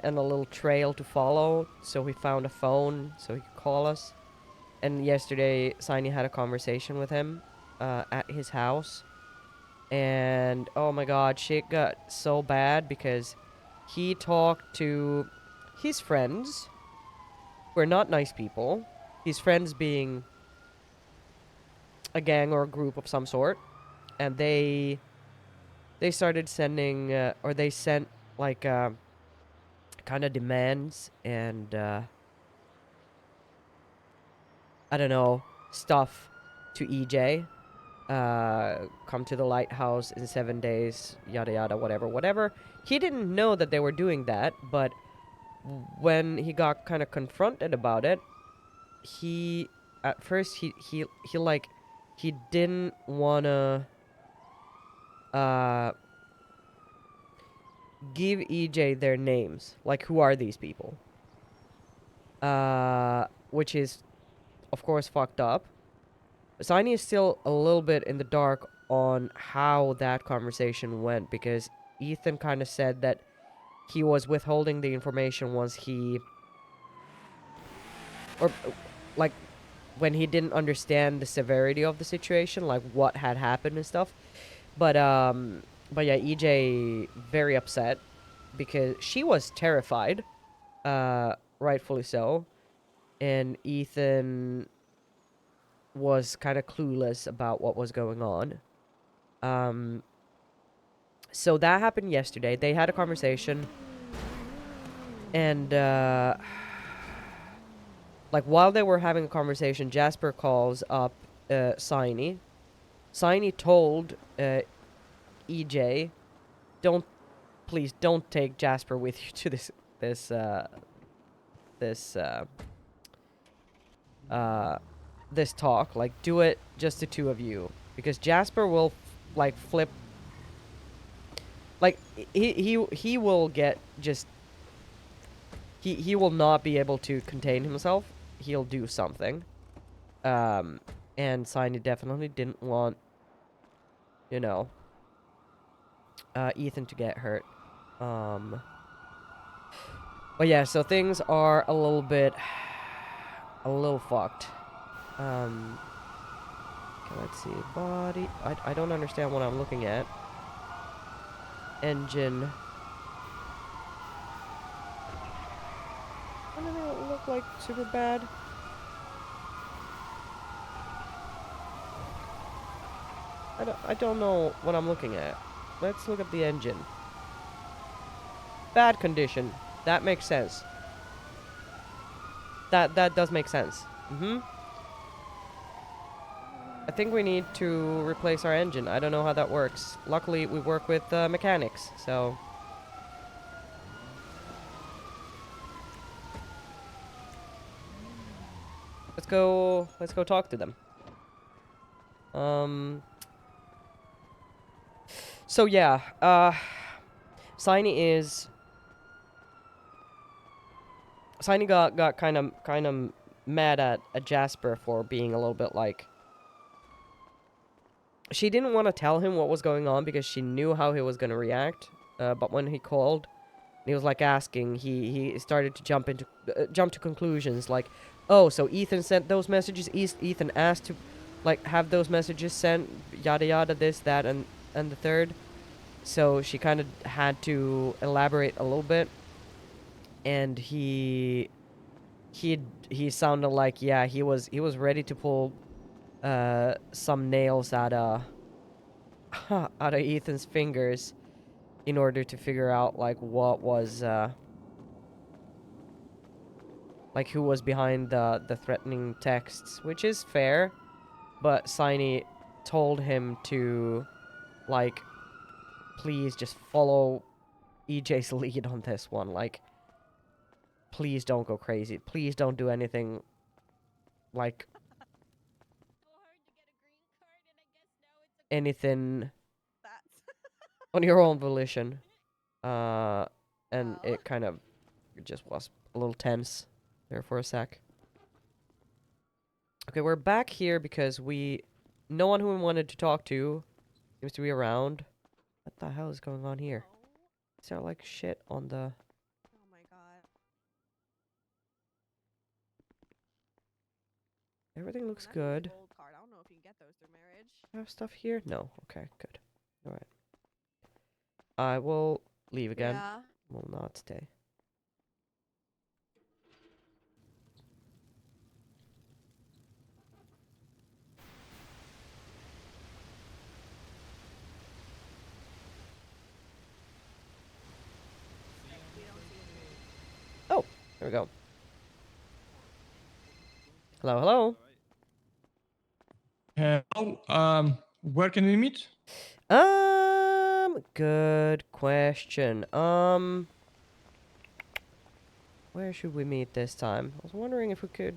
Speaker 1: and a little trail to follow, so he found a phone so he could call us. And yesterday, Saini had a conversation with him at his house. And oh my god, shit got so bad because he talked to his friends, who are not nice people. His friends being a gang or a group of some sort. And they started sending, or they sent like kind of demands and I don't know, stuff to EJ. Come to the lighthouse in 7 days, yada yada, whatever. He didn't know that they were doing that, but when he got kind of confronted about it, at first he didn't wanna give EJ their names. Like, who are these people? Which is, of course, fucked up. Saini is still a little bit in the dark on how that conversation went, because Ethan kind of said that he was withholding the information once he... Or, like, when he didn't understand the severity of the situation, like what had happened and stuff. But yeah, EJ very upset because she was terrified, rightfully so, and Ethan was kind of clueless about what was going on. So that happened yesterday. They had a conversation, and like while they were having a conversation, Jasper calls up Saini. Saini told EJ, please don't take Jasper with you to this this talk. Like, do it just the two of you, because Jasper will like flip. Like he will get just. He will not be able to contain himself. He'll do something. And Saini definitely didn't want, you know, Ethan to get hurt. But yeah, so things are a little fucked. Okay, let's see. Body. I don't understand what I'm looking at. Engine. Doesn't it look like super bad? I don't know what I'm looking at. Let's look at the engine. Bad condition. That makes sense. That does make sense. I think we need to replace our engine. I don't know how that works. Luckily, we work with mechanics, so... Let's go talk to them. So yeah, Saini got kind of mad at Jasper for being a little bit like... She didn't want to tell him what was going on because she knew how he was going to react. But when he called, he was like asking, he started to jump to conclusions like, oh, so Ethan sent those messages. Ethan asked to, like, have those messages sent. Yada yada, this, that, and the third. So she kind of had to elaborate a little bit, and he sounded like, yeah, he was ready to pull some nails out of Ethan's fingers in order to figure out like what was like who was behind the threatening texts, which is fair, but Saini told him to like please just follow EJ's lead on this one. Like, please don't go crazy. Please don't do anything like anything on your own volition. And it kind of just was a little tense there for a sec. Okay, we're back here because no one who we wanted to talk to seems to be around. What the hell is going on here? Is there like shit on the...
Speaker 2: Oh my god.
Speaker 1: Everything looks good.
Speaker 2: Gold card. I don't know if you can get those through marriage.
Speaker 1: I have stuff here? No. Okay, good. Alright. I will leave again.
Speaker 2: Yeah.
Speaker 1: Will not stay. Oh, there we go. Hello, hello.
Speaker 7: Hello. Where can we meet?
Speaker 1: Good question. Where should we meet this time? I was wondering if we could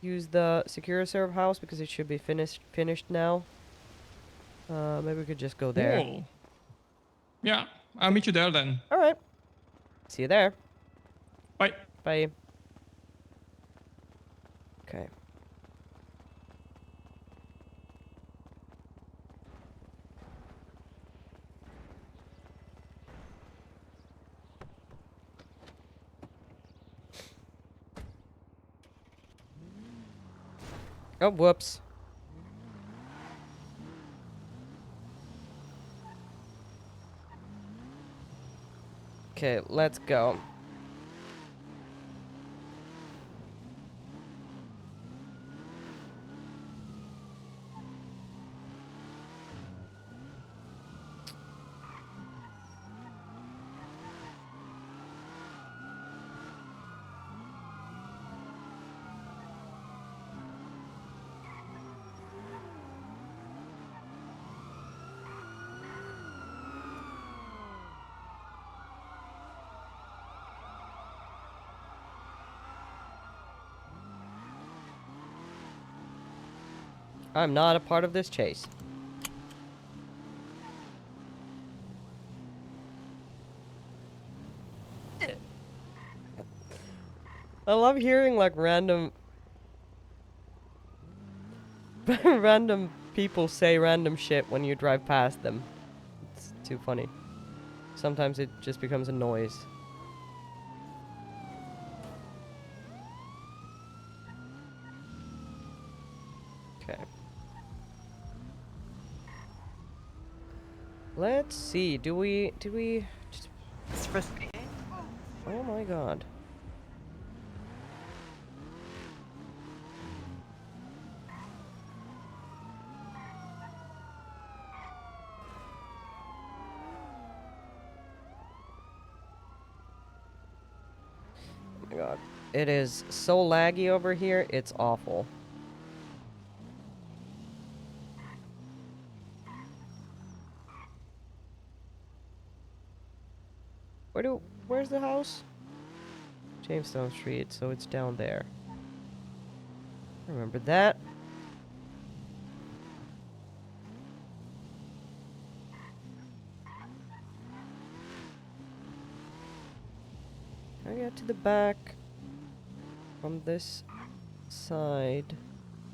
Speaker 1: use the Secure Serve house because it should be finished now. Maybe we could just go there.
Speaker 7: Cool. Yeah, I'll meet you there then.
Speaker 1: All right. See you there.
Speaker 7: Bye.
Speaker 1: Bye. Okay. Oh, whoops. Okay, let's go. I'm not a part of this chase. I love hearing like random random people say random shit when you drive past them. It's too funny. Sometimes it just becomes a noise. Okay. Let's see. Do we
Speaker 15: It's frustrating.
Speaker 1: Oh my god. Oh my god. It is so laggy over here, it's awful. Where's the house? Jamestown Street, so it's down there. Remember that. Can I get to the back from this side?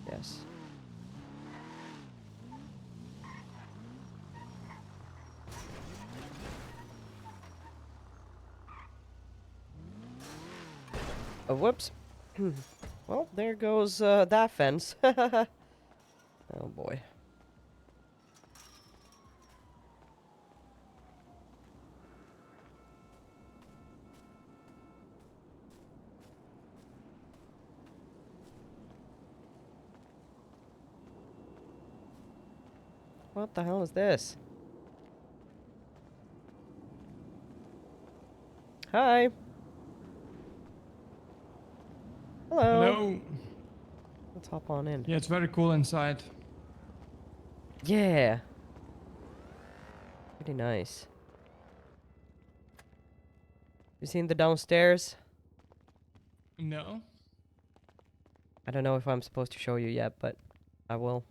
Speaker 1: Yes. Oh, whoops. Well, there goes that fence. Oh boy. What the hell is this? Hi. Hello.
Speaker 3: Hello.
Speaker 1: Let's hop on in.
Speaker 3: Yeah, it's very cool inside.
Speaker 1: Yeah. Pretty nice. You seen the downstairs?
Speaker 3: No.
Speaker 1: I don't know if I'm supposed to show you yet, but I will.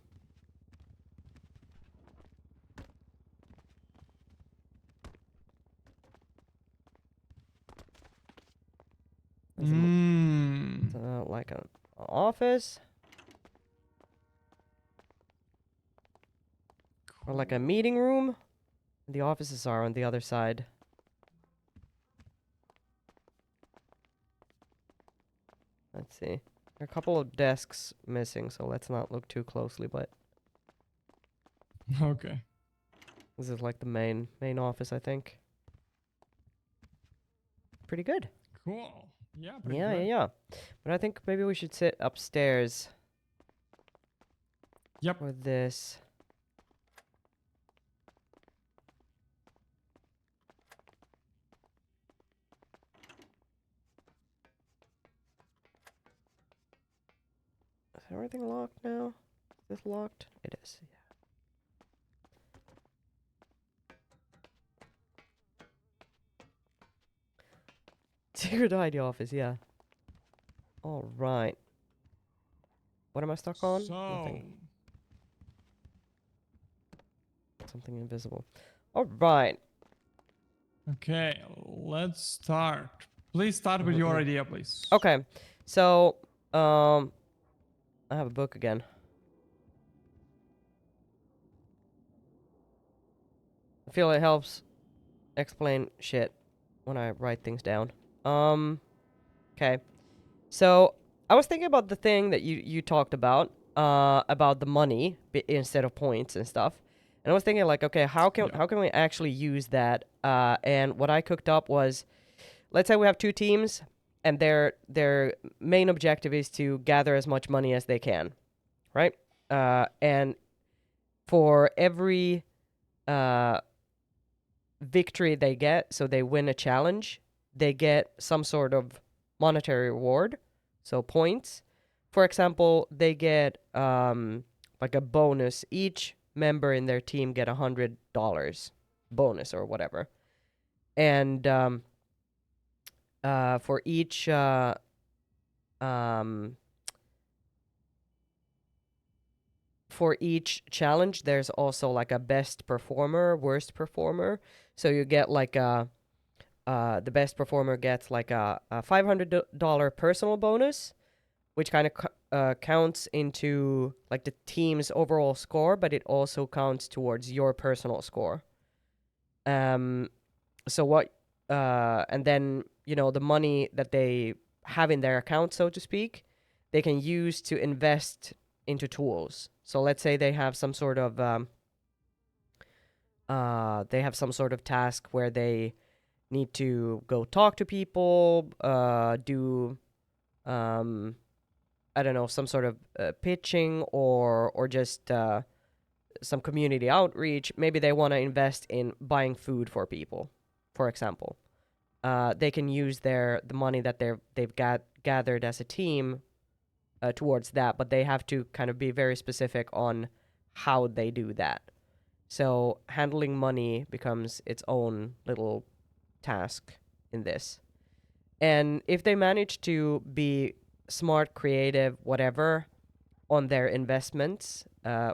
Speaker 1: It's like an office. Or like a meeting room. The offices are on the other side. Let's see. There are a couple of desks missing, so let's not look too closely, but
Speaker 3: Okay.
Speaker 1: this is like the main office, I think. Pretty good.
Speaker 3: Cool. Yeah, pretty
Speaker 1: Yeah,
Speaker 3: good.
Speaker 1: yeah, yeah. But I think maybe we should sit upstairs.
Speaker 3: Yep.
Speaker 1: For this. Is everything locked now? Is this locked? It is, yeah. Secret ID office, yeah. All right. What am I stuck on? Nothing. Something invisible. All right.
Speaker 3: Okay, let's start. Please start with your idea, please.
Speaker 1: Okay. So, I have a book again. I feel it helps explain shit when I write things down. Okay. So, I was thinking about the thing that you talked about the money instead of points and stuff. And I was thinking like, okay, how can we actually use that? And what I cooked up was, let's say we have two teams and their main objective is to gather as much money as they can, right? And for every victory they get, so they win a challenge, they get some sort of monetary reward, so points. For example, they get like a bonus. Each member in their team get $100 bonus or whatever. And for each for each challenge, there's also like a best performer, worst performer. So you get like the best performer gets like a $500 personal bonus, which kind of counts into like the team's overall score, but it also counts towards your personal score. So what, and then, you know, the money that they have in their account, so to speak, they can use to invest into tools. So let's say they have some sort of task where they need to go talk to people, do I don't know, some sort of pitching or just some community outreach. Maybe they want to invest in buying food for people, for example. They can use the money that they've gathered as a team towards that, but they have to kind of be very specific on how they do that. So handling money becomes its own little task in this. And if they manage to be smart, creative, whatever, on their investments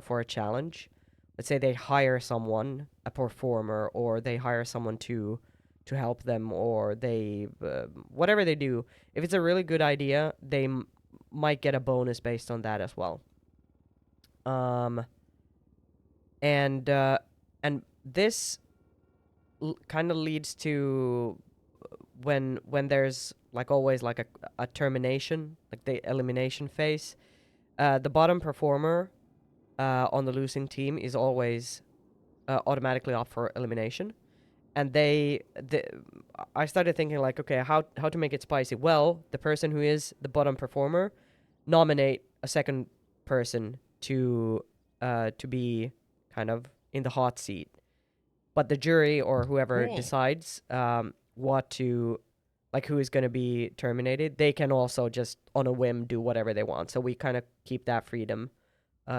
Speaker 1: for a challenge, let's say they hire someone, a performer, or they hire someone to help them, or they whatever they do, if it's a really good idea, they might get a bonus based on that as well. And this kind of leads to when there's like always like a termination, like the elimination phase. The bottom performer on the losing team is always automatically up for elimination. And I started thinking like, okay, how to make it spicy? Well, the person who is the bottom performer nominate a second person to be kind of in the hot seat, but the jury or whoever
Speaker 3: Cool.
Speaker 1: decides what to, like, who is going to be terminated, they can also just on a whim do whatever they want. So we kind of keep that freedom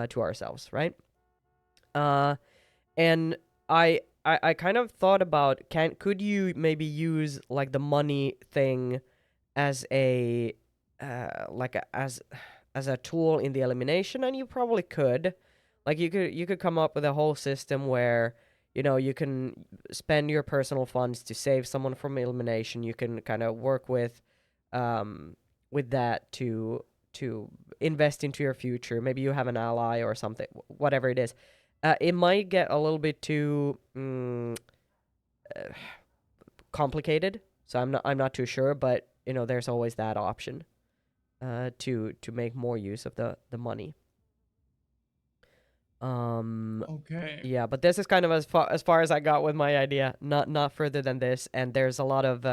Speaker 1: to ourselves, right? And I kind of thought about, could you maybe use like the money thing as a as a tool in the elimination? And you probably could. Like you could come up with a whole system where, you know, you can spend your personal funds to save someone from elimination. You can kind of work with that to invest into your future. Maybe you have an ally or something, whatever it is. It might get a little bit too complicated, so I'm not too sure. But you know, there's always that option to make more use of the money.
Speaker 3: Okay.
Speaker 1: Yeah, but this is kind of as far as I got with my idea. Not further than this, and there's a lot of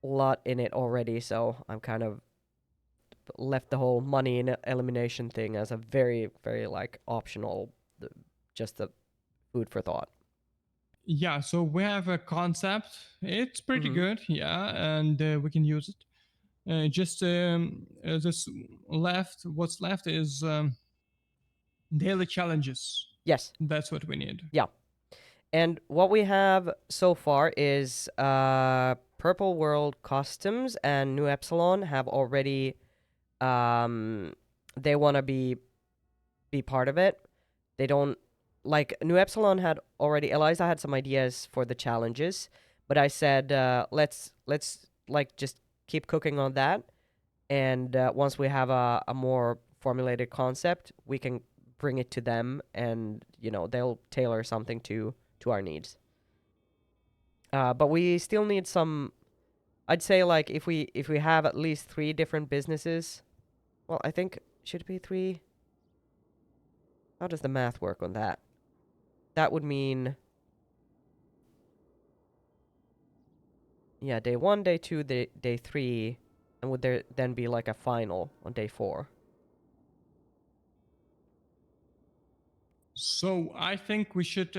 Speaker 1: lot in it already. So I'm kind of left the whole money in elimination thing as a very, very like optional, just a food for thought.
Speaker 7: Yeah, so we have a concept. It's pretty good, yeah, and we can use it. What's left is daily challenges.
Speaker 1: Yes.
Speaker 7: That's what we need.
Speaker 1: Yeah. And what we have so far is Purple World Customs and New Epsilon have already they want to be part of it. They don't like New Epsilon had already. Eliza had some ideas for the challenges, but I said let's like just keep cooking on that, and once we have a more formulated concept, we can bring it to them, and you know, they'll tailor something to our needs. But we still need some. I'd say like if we have at least 3 different businesses. Well, I think should it be 3? How does the math work on that? That would mean, yeah, day 1, day 2, day 3, and would there then be like a final on day 4?
Speaker 7: So I think we should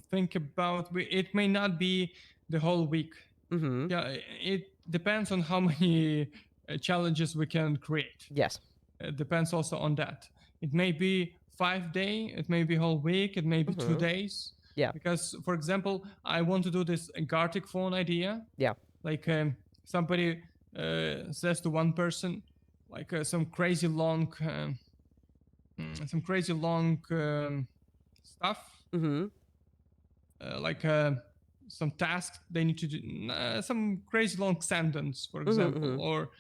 Speaker 7: think about. It may not be the whole week.
Speaker 1: Mm-hmm.
Speaker 7: Yeah, it depends on how many challenges we can create.
Speaker 1: Yes.
Speaker 7: It depends also on that. It may be 5 days, it may be whole week, it may be 2 days.
Speaker 1: Yeah.
Speaker 7: Because, for example, I want to do this Gartic phone idea.
Speaker 1: Yeah.
Speaker 7: Like somebody says to one person, like some crazy long some crazy long stuff.
Speaker 1: Mm-hmm.
Speaker 7: Like some task they need to do, some crazy long sentence, for
Speaker 1: Mhm,
Speaker 7: example,
Speaker 1: mhm.
Speaker 7: or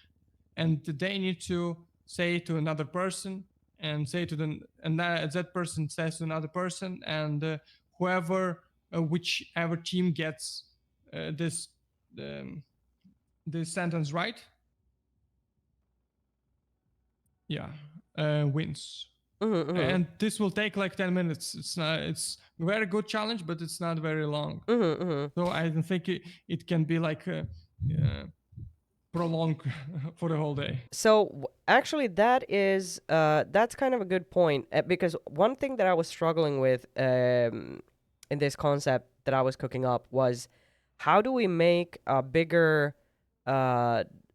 Speaker 7: and they need to say to another person and say to them, and that person says to another person, and whoever, whichever team gets this sentence right, yeah, wins.
Speaker 1: Mhm, mhm.
Speaker 7: And this will take like 10 minutes. It's not. It's a very good challenge, but it's not very long.
Speaker 1: Mhm, mhm.
Speaker 7: So I don't think it can be like prolonged for the whole day.
Speaker 1: So actually, that's kind of a good point, because one thing that I was struggling with in this concept that I was cooking up was how do we make a bigger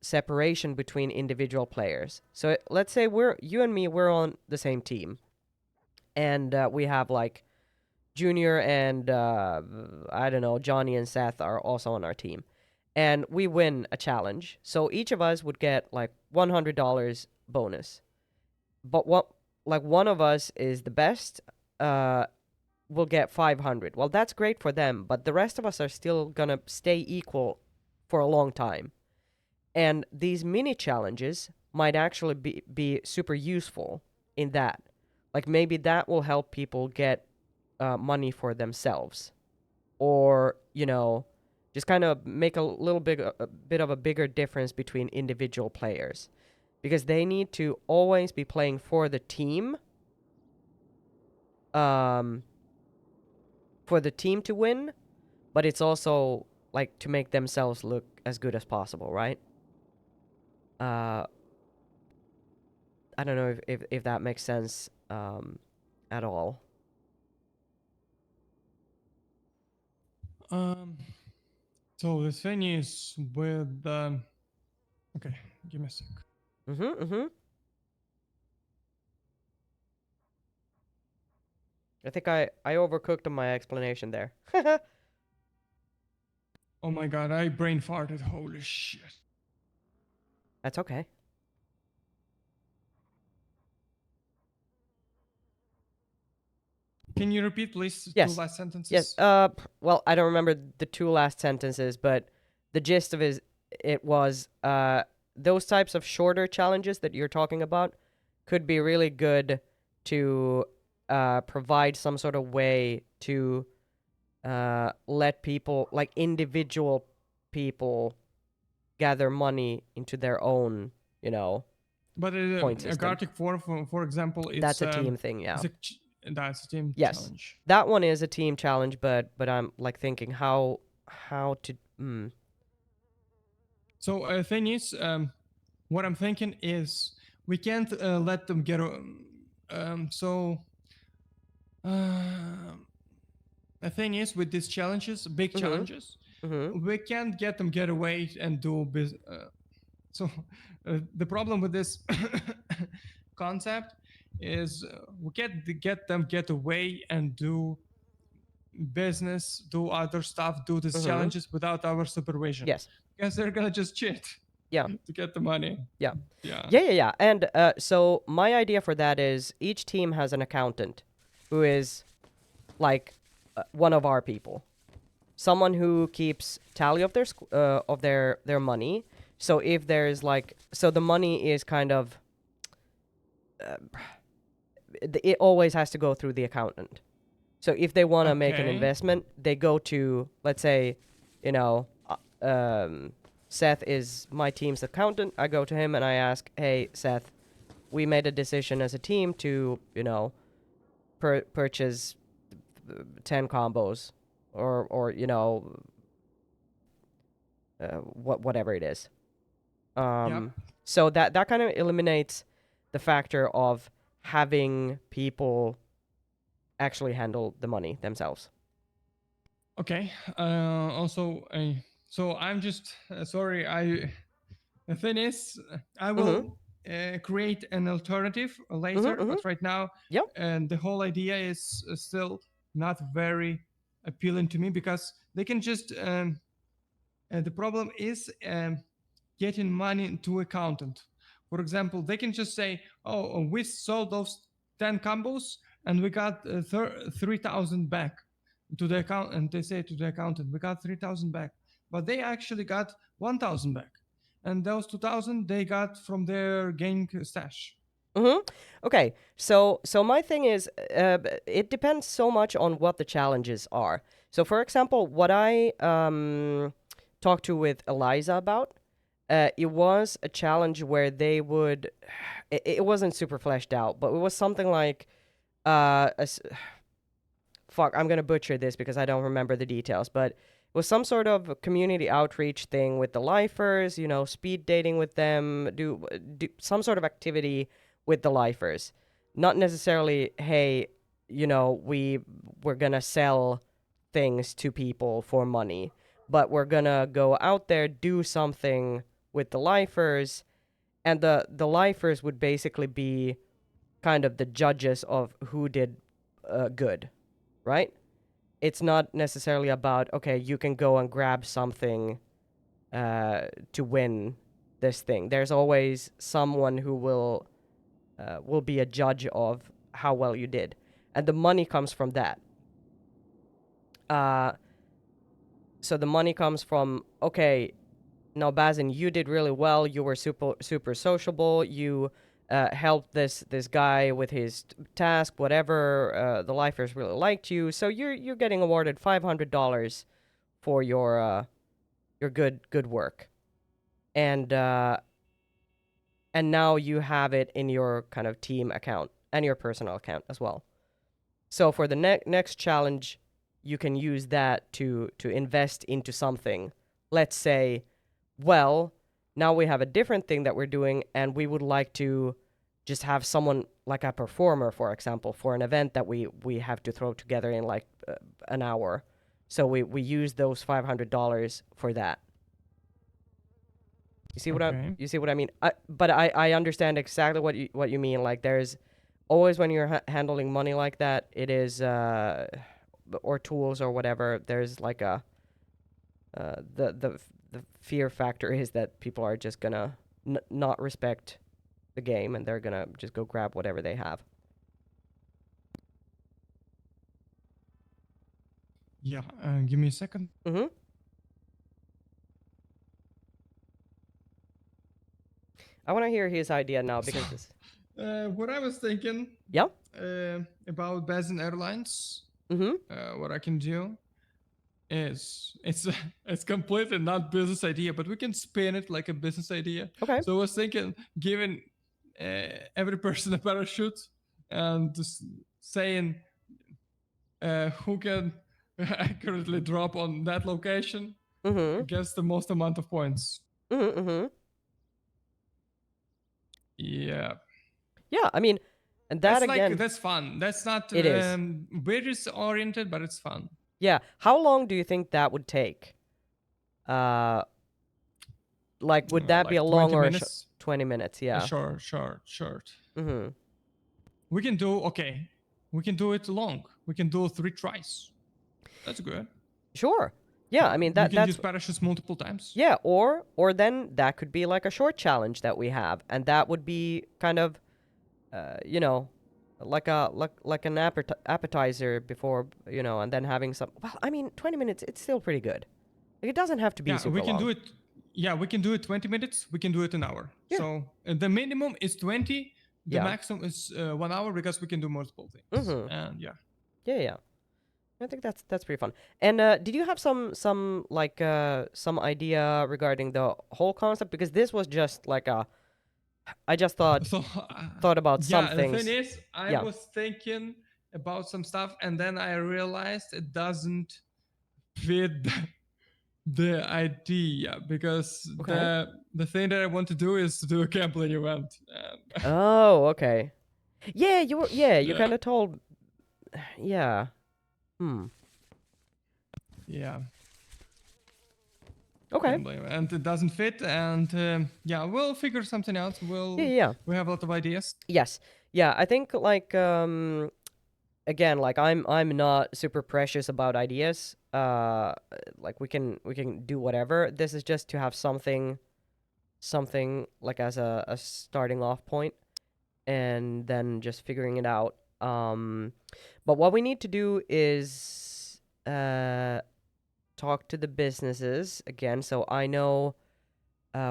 Speaker 1: separation between individual players. So let's say you and me, we're on the same team, and we have like Junior and I don't know, Johnny and Seth are also on our team, and we win a challenge. So each of us would get like $100 bonus. But one of us is the best, will get 500. Well, that's great for them, but the rest of us are still gonna stay equal for a long time. And these mini challenges might actually be super useful in that. Like maybe that will help people get money for themselves, or just kind of make a little bit of a bigger difference between individual players, because they need to always be playing for the team, for the team to win, but it's also like to make themselves look as good as possible, right? I don't know if that makes sense at all.
Speaker 7: So the thing is with okay, give me a sec.
Speaker 1: Mm-hmm. I think I overcooked on my explanation there.
Speaker 7: Oh my god, I brain farted. Holy shit.
Speaker 1: That's okay.
Speaker 7: Can you repeat, please, the
Speaker 1: Yes.
Speaker 7: two last sentences?
Speaker 1: Yes. Well, I don't remember the two last sentences, but the gist of it was those types of shorter challenges that you're talking about could be really good to provide some sort of way to let people, like individual people, gather money into their own,
Speaker 7: But
Speaker 1: point
Speaker 7: a
Speaker 1: system.
Speaker 7: Gartic 4, for example, it's
Speaker 1: That's a team thing, yeah.
Speaker 7: That's a team
Speaker 1: Yes,
Speaker 7: challenge.
Speaker 1: that one is a team challenge, but I'm like thinking how to.
Speaker 7: So the thing is, what I'm thinking is we can't let them get. The thing is with these challenges, big challenges, we can't get them get away and do business. So the problem with this concept is we can't get them get away and do business, do other stuff, do these challenges without our supervision.
Speaker 1: Yes.
Speaker 7: Because they're gonna just cheat.
Speaker 1: Yeah.
Speaker 7: To get the money.
Speaker 1: Yeah.
Speaker 7: Yeah.
Speaker 1: Yeah. And so my idea for that is each team has an accountant who is like one of our people, someone who keeps tally of their money. So if there's the money is kind of it always has to go through the accountant. So if they want to make an investment, they go to, let's say, Seth is my team's accountant. I go to him and I ask, hey, Seth, we made a decision as a team to, purchase 10 combos or whatever it is. So that kind of eliminates the factor of having people actually handle the money themselves.
Speaker 7: Okay. Also, so I'm just sorry. The thing is, I will create an alternative later, but right now, and the whole idea is still not very appealing to me because they can just. The problem is getting money to accountant. For example, they can just say, "Oh, we sold those 10 combos, and we got 3,000 back to the account. And they say to the accountant, we got 3,000 back, but they actually got 1,000 back, and those 2,000 they got from their gang stash.
Speaker 1: Okay, so my thing is, it depends so much on what the challenges are. So, for example, what I talked to with Eliza about, it was a challenge where they would. It wasn't super fleshed out, but it was something like, fuck, I'm gonna butcher this because I don't remember the details, but it was some sort of community outreach thing with the lifers. You know, speed dating with them, do some sort of activity with the lifers. Not necessarily, hey, you know, we're gonna sell things to people for money, but we're gonna go out there, do something with the lifers, and the lifers would basically be kind of the judges of who did good, right? It's not necessarily about, okay, you can go and grab something to win this thing. There's always someone who will be a judge of how well you did, and the money comes from that. So the money comes from, okay, now Bazin, you did really well. You were super sociable. You helped this guy with his task, whatever. The lifers really liked you, so you're getting awarded $500 for your good work, and now you have it in your kind of team account and your personal account as well. So for the next challenge, you can use that to invest into something. Let's say, well, now we have a different thing that we're doing, and we would like to just have someone like a performer, for example, for an event that we have to throw together in like an hour. So we use those $500 for that. You see what I mean? But I understand exactly what you mean. Like, there's always, when you're handling money like that, it is or tools or whatever. There's like a the fear factor is that people are just gonna not respect the game, and they're gonna just go grab whatever they have.
Speaker 7: Yeah, give me a second.
Speaker 1: I want to hear his idea now because this.
Speaker 7: What I was thinking.
Speaker 1: Yeah.
Speaker 7: About Bazin Airlines. What I can do is it's completely not business idea, but we can spin it like a business idea.
Speaker 1: Okay.
Speaker 7: So I was thinking, giving every person a parachute and just saying who can accurately drop on that location gets the most amount of points. Yeah.
Speaker 1: Yeah, I mean, and that
Speaker 7: that's
Speaker 1: again,
Speaker 7: that's fun. That's not
Speaker 1: it is.
Speaker 7: business oriented, but it's fun.
Speaker 1: Yeah. How long do you think that would take? Like, would that be a long
Speaker 7: 20
Speaker 1: or
Speaker 7: minutes?
Speaker 1: 20 minutes? Yeah.
Speaker 7: Short. We can do We can do it long. We can do 3 tries. That's good.
Speaker 1: Sure. Yeah, I mean
Speaker 7: we can
Speaker 1: that's
Speaker 7: use parachutes multiple times.
Speaker 1: Yeah, or then that could be like a short challenge that we have, and that would be kind of, you know, like an appetizer before, you know, and then having some. Well, I mean, 20 minutes, it's still pretty good. Like, it doesn't have to be
Speaker 7: Yeah,
Speaker 1: super
Speaker 7: we can
Speaker 1: long.
Speaker 7: do it. Yeah, we can do it 20 minutes. We can do it an hour.
Speaker 1: Yeah.
Speaker 7: So the minimum is 20. The
Speaker 1: Yeah.
Speaker 7: maximum is 1 hour because we can do multiple things. And yeah.
Speaker 1: Yeah. I think that's pretty fun. And did you have some like some idea regarding the whole concept? Because this was just like I just thought about some
Speaker 7: Yeah,
Speaker 1: things.
Speaker 7: the thing is, I was thinking about some stuff, and then I realized it doesn't fit the idea, because the thing that I want to do is to do a gambling event.
Speaker 1: Oh, okay. Yeah, you kind of told. Yeah.
Speaker 7: Yeah.
Speaker 1: Okay.
Speaker 7: And it doesn't fit, and yeah, we'll figure something out. We have a lot of ideas.
Speaker 1: Yes. Yeah, I think like again, like I'm not super precious about ideas. Like we can do whatever. This is just to have something like as a starting off point. and then just figuring it out. But what we need to do is talk to the businesses again. So I know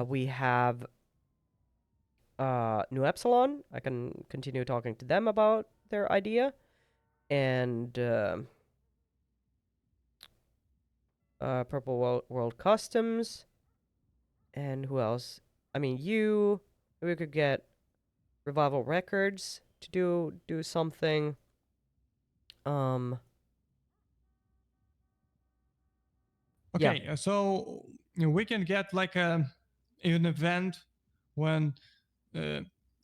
Speaker 1: we have New Epsilon. I can continue talking to them about their idea. And Purple World Customs. And who else? I mean, we could get Revival Records to do something.
Speaker 3: Okay, so we can get like an event when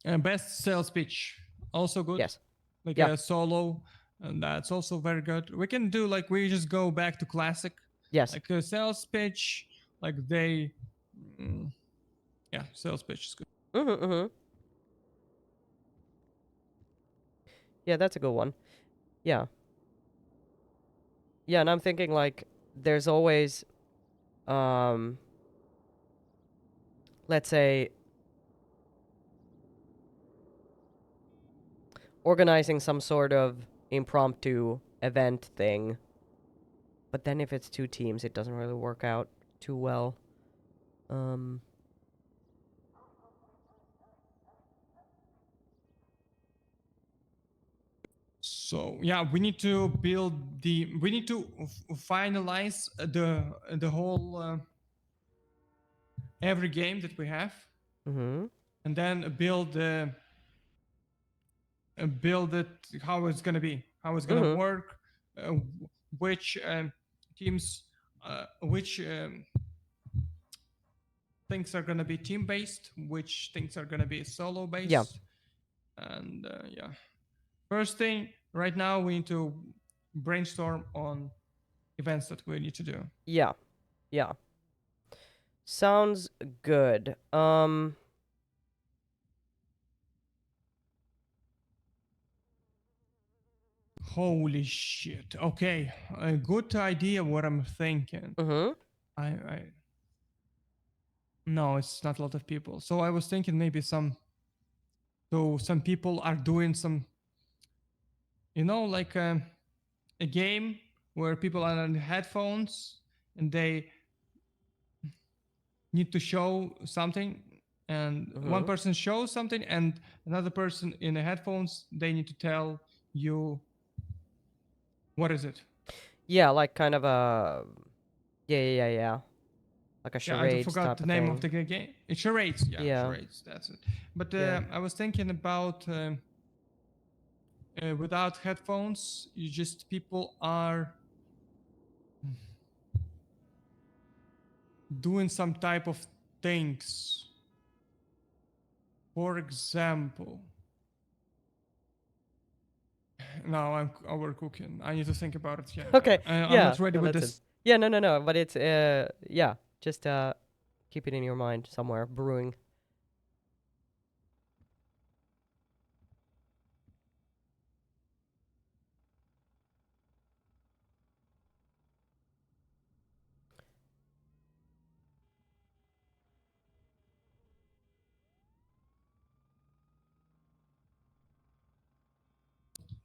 Speaker 3: best sales pitch also good.
Speaker 1: Yes.
Speaker 3: Like
Speaker 1: Yeah.
Speaker 3: a solo, and that's also very good. We can do like we just go back to classic.
Speaker 1: Yes.
Speaker 3: Like a sales pitch, like they, yeah, sales pitch is good.
Speaker 1: Yeah, that's a good one. Yeah. Yeah, and I'm thinking like there's always let's say organizing some sort of impromptu event thing. But then if it's 2 teams, it doesn't really work out too well.
Speaker 3: So yeah, we need to build the. We need to finalize the whole every game that we have, and then build build it how it's gonna be, how it's gonna work, which teams, which things are gonna be team based, which things are gonna be solo based.
Speaker 1: Yeah.
Speaker 3: And yeah. First thing, right now we need to brainstorm on events that we need to do.
Speaker 1: Yeah. Yeah. Sounds good.
Speaker 3: Holy shit. Okay, a good idea what I'm thinking. I No, it's not a lot of people. So I was thinking maybe some people are doing some, like a game where people are on headphones and they need to show something, and one person shows something and another person in the headphones, they need to tell you what is it.
Speaker 1: Yeah, like kind of a yeah. Like a
Speaker 3: Yeah, I
Speaker 1: charades
Speaker 3: forgot
Speaker 1: type
Speaker 3: the
Speaker 1: of
Speaker 3: name
Speaker 1: thing.
Speaker 3: of the game. It's charades.
Speaker 1: Yeah.
Speaker 3: Charades. That's it. But
Speaker 1: Yeah.
Speaker 3: I was thinking about without headphones, people are doing some type of things. For example, now I'm overcooking. I need to think about it. Yeah.
Speaker 1: Okay.
Speaker 3: I'm
Speaker 1: Yeah.
Speaker 3: not ready
Speaker 1: no,
Speaker 3: with
Speaker 1: that's
Speaker 3: this.
Speaker 1: it. Yeah, no. But it's yeah. Just keep it in your mind somewhere, brewing.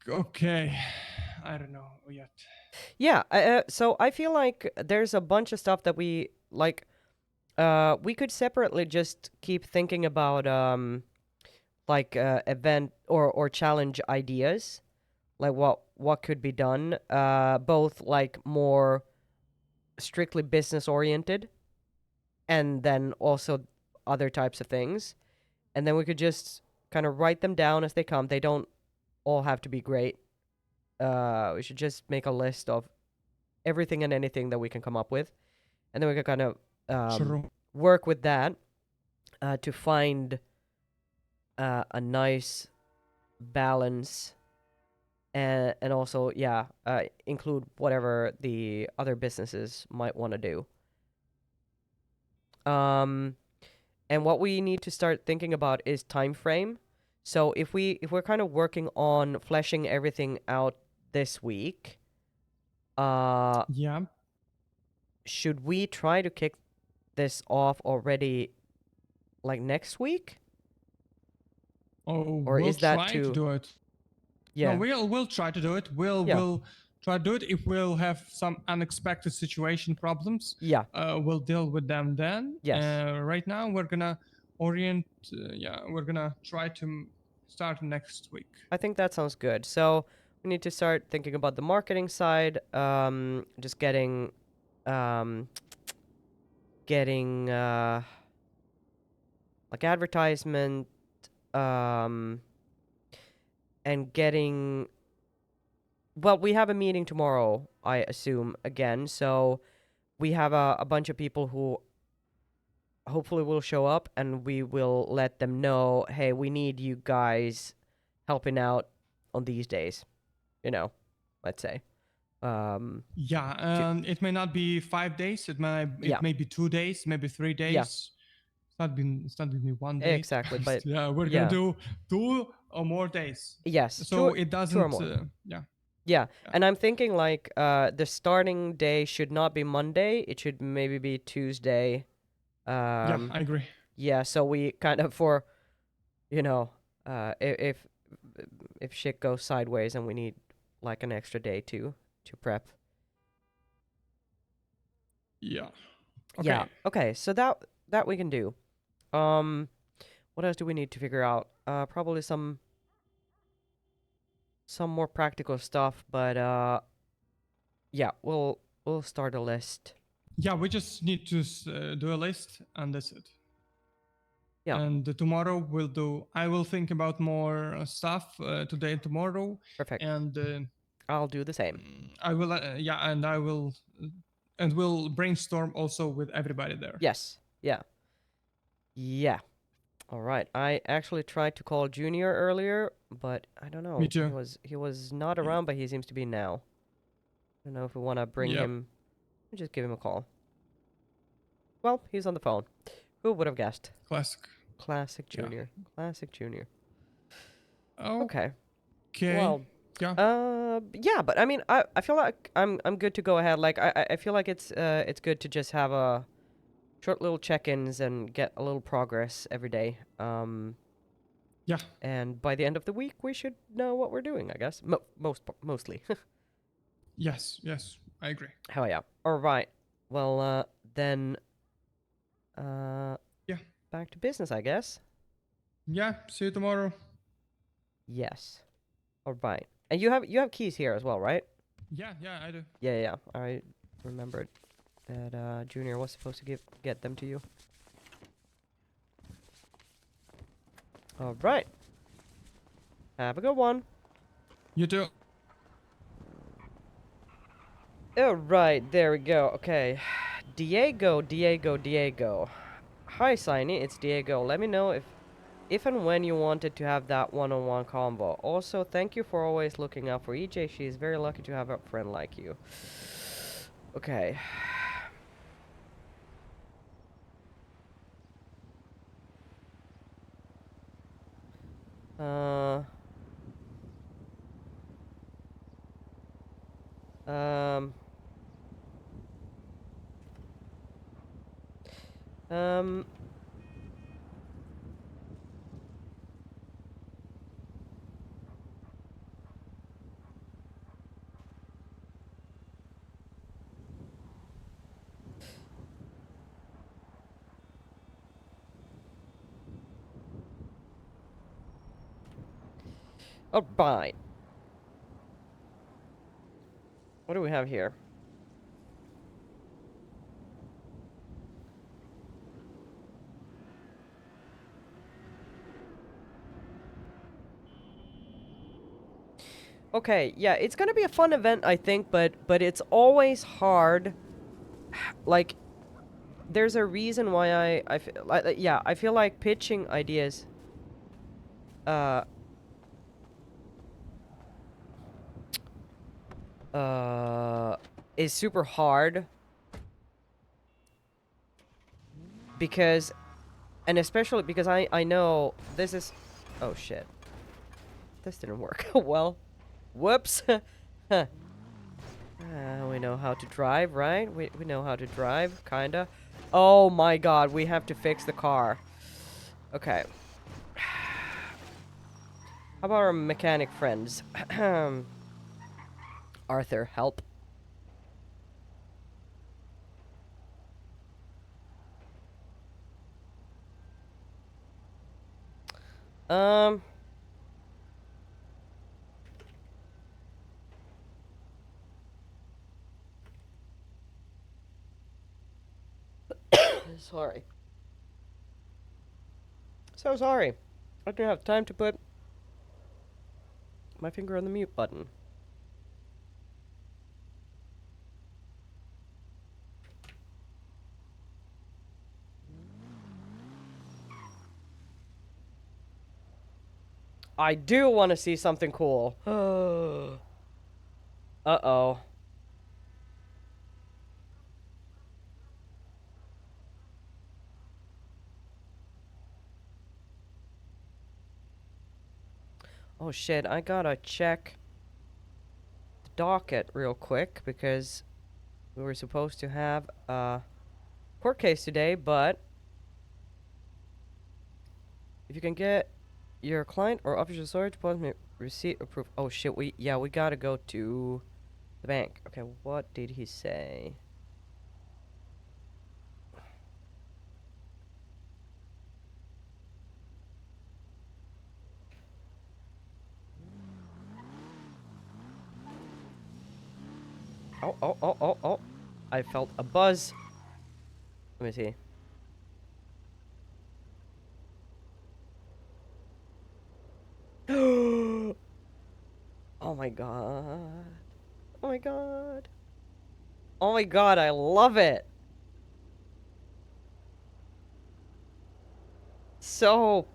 Speaker 3: Okay. I don't know yet.
Speaker 1: Yeah, so I feel like there's a bunch of stuff that we like we could separately just keep thinking about like event or challenge ideas, like what could be done, both like more strictly business oriented and then also other types of things. And then we could just kind of write them down as they come. They don't all have to be great. We should just make a list of everything and anything that we can come up with, and then we can kind of work with that to find a nice balance, and also include whatever the other businesses might want to do. And what we need to start thinking about is time frame. So if we're kind of working on fleshing everything out this week,
Speaker 3: yeah,
Speaker 1: should we try to kick this off already like next week?
Speaker 7: Oh,
Speaker 1: Or
Speaker 7: we'll
Speaker 1: is that
Speaker 7: try to do it.
Speaker 1: Yeah.
Speaker 7: No, we'll try to do it. We'll try to do it. If we'll have some unexpected situation problems,
Speaker 1: Yeah.
Speaker 7: we'll deal with them then.
Speaker 1: Yes.
Speaker 7: Right now we're gonna we're gonna try to start next week.
Speaker 1: I think that sounds good. So we need to start thinking about the marketing side. Just getting like advertisement, and getting. Well, we have a meeting tomorrow, I assume, again. So we have a bunch of people who hopefully will show up, and we will let them know, hey, we need you guys helping out on these days. You know, let's say.
Speaker 7: It may not be 5 days. It may be 2 days, maybe 3 days.
Speaker 1: Yeah.
Speaker 7: It's not gonna be 1 day.
Speaker 1: Exactly, but
Speaker 7: yeah, we're gonna do 2 or more days.
Speaker 1: Yes.
Speaker 7: So
Speaker 1: two,
Speaker 7: it doesn't.
Speaker 1: 2 or more. Yeah, and I'm thinking like the starting day should not be Monday. It should maybe be Tuesday.
Speaker 7: Yeah, I agree.
Speaker 1: Yeah, so we kind of if shit goes sideways and we need like an extra day to prep.
Speaker 7: Yeah. Okay.
Speaker 1: Yeah. Okay. So that we can do. What else do we need to figure out? Probably some more practical stuff, but yeah, we'll start a list.
Speaker 7: Yeah, we just need to do a list, and that's it.
Speaker 1: Yeah.
Speaker 7: And tomorrow I will think about more stuff today and tomorrow.
Speaker 1: Perfect.
Speaker 7: And
Speaker 1: I'll do the same.
Speaker 7: I will. And we'll brainstorm also with everybody there.
Speaker 1: Yes. Yeah. Yeah. All right. I actually tried to call Junior earlier, but I don't know.
Speaker 7: Me too.
Speaker 1: He was not around, but he seems to be now. I don't know if we want to bring him. Just give him a call. Well, he's on the phone. Who would have guessed? Classic Junior. Yeah. Classic Junior.
Speaker 7: Oh.
Speaker 1: Okay.
Speaker 7: Well. Yeah.
Speaker 1: Yeah, but I mean, I feel like I'm good to go ahead. Like I feel like it's good to just have a short little check-ins and get a little progress every day.
Speaker 7: Yeah.
Speaker 1: And by the end of the week, we should know what we're doing, I guess. Mostly.
Speaker 7: Yes, I agree.
Speaker 1: Hell yeah. All right. Well, then,
Speaker 7: yeah.
Speaker 1: Back to business, I guess.
Speaker 7: Yeah. See you tomorrow.
Speaker 1: Yes. All right. And you have keys here as well, right?
Speaker 7: Yeah, I do.
Speaker 1: Yeah. I remembered that Junior was supposed to get them to you. All right. Have a good one.
Speaker 7: You too.
Speaker 1: All right, there we go. Okay. Diego. Hi, Saini. It's Diego. Let me know if and when you wanted to have that one-on-one combo. Also, thank you for always looking out for EJ. She is very lucky to have a friend like you. Okay. All right. What do we have here? Okay, yeah, it's gonna be a fun event, I think, but it's always hard. Like, there's a reason why I feel like, yeah, I feel like pitching ideas is super hard because, and especially because I know this is, oh shit, this didn't work. Well, whoops. We know how to drive, right? We know how to drive, kinda. Oh my god, we have to fix the car. Okay. How about our mechanic friends? Arthur, help. Sorry. So sorry. I didn't have time to put my finger on the mute button. I do want to see something cool. Uh-oh. Oh shit, I gotta check the docket real quick because we were supposed to have a court case today, but if you can get your client or official storage deposit receipt approved. Oh shit, we gotta go to the bank. Okay, what did he say? Oh. I felt a buzz. Let me see. Oh my god. Oh my god. Oh my god, I love it. So.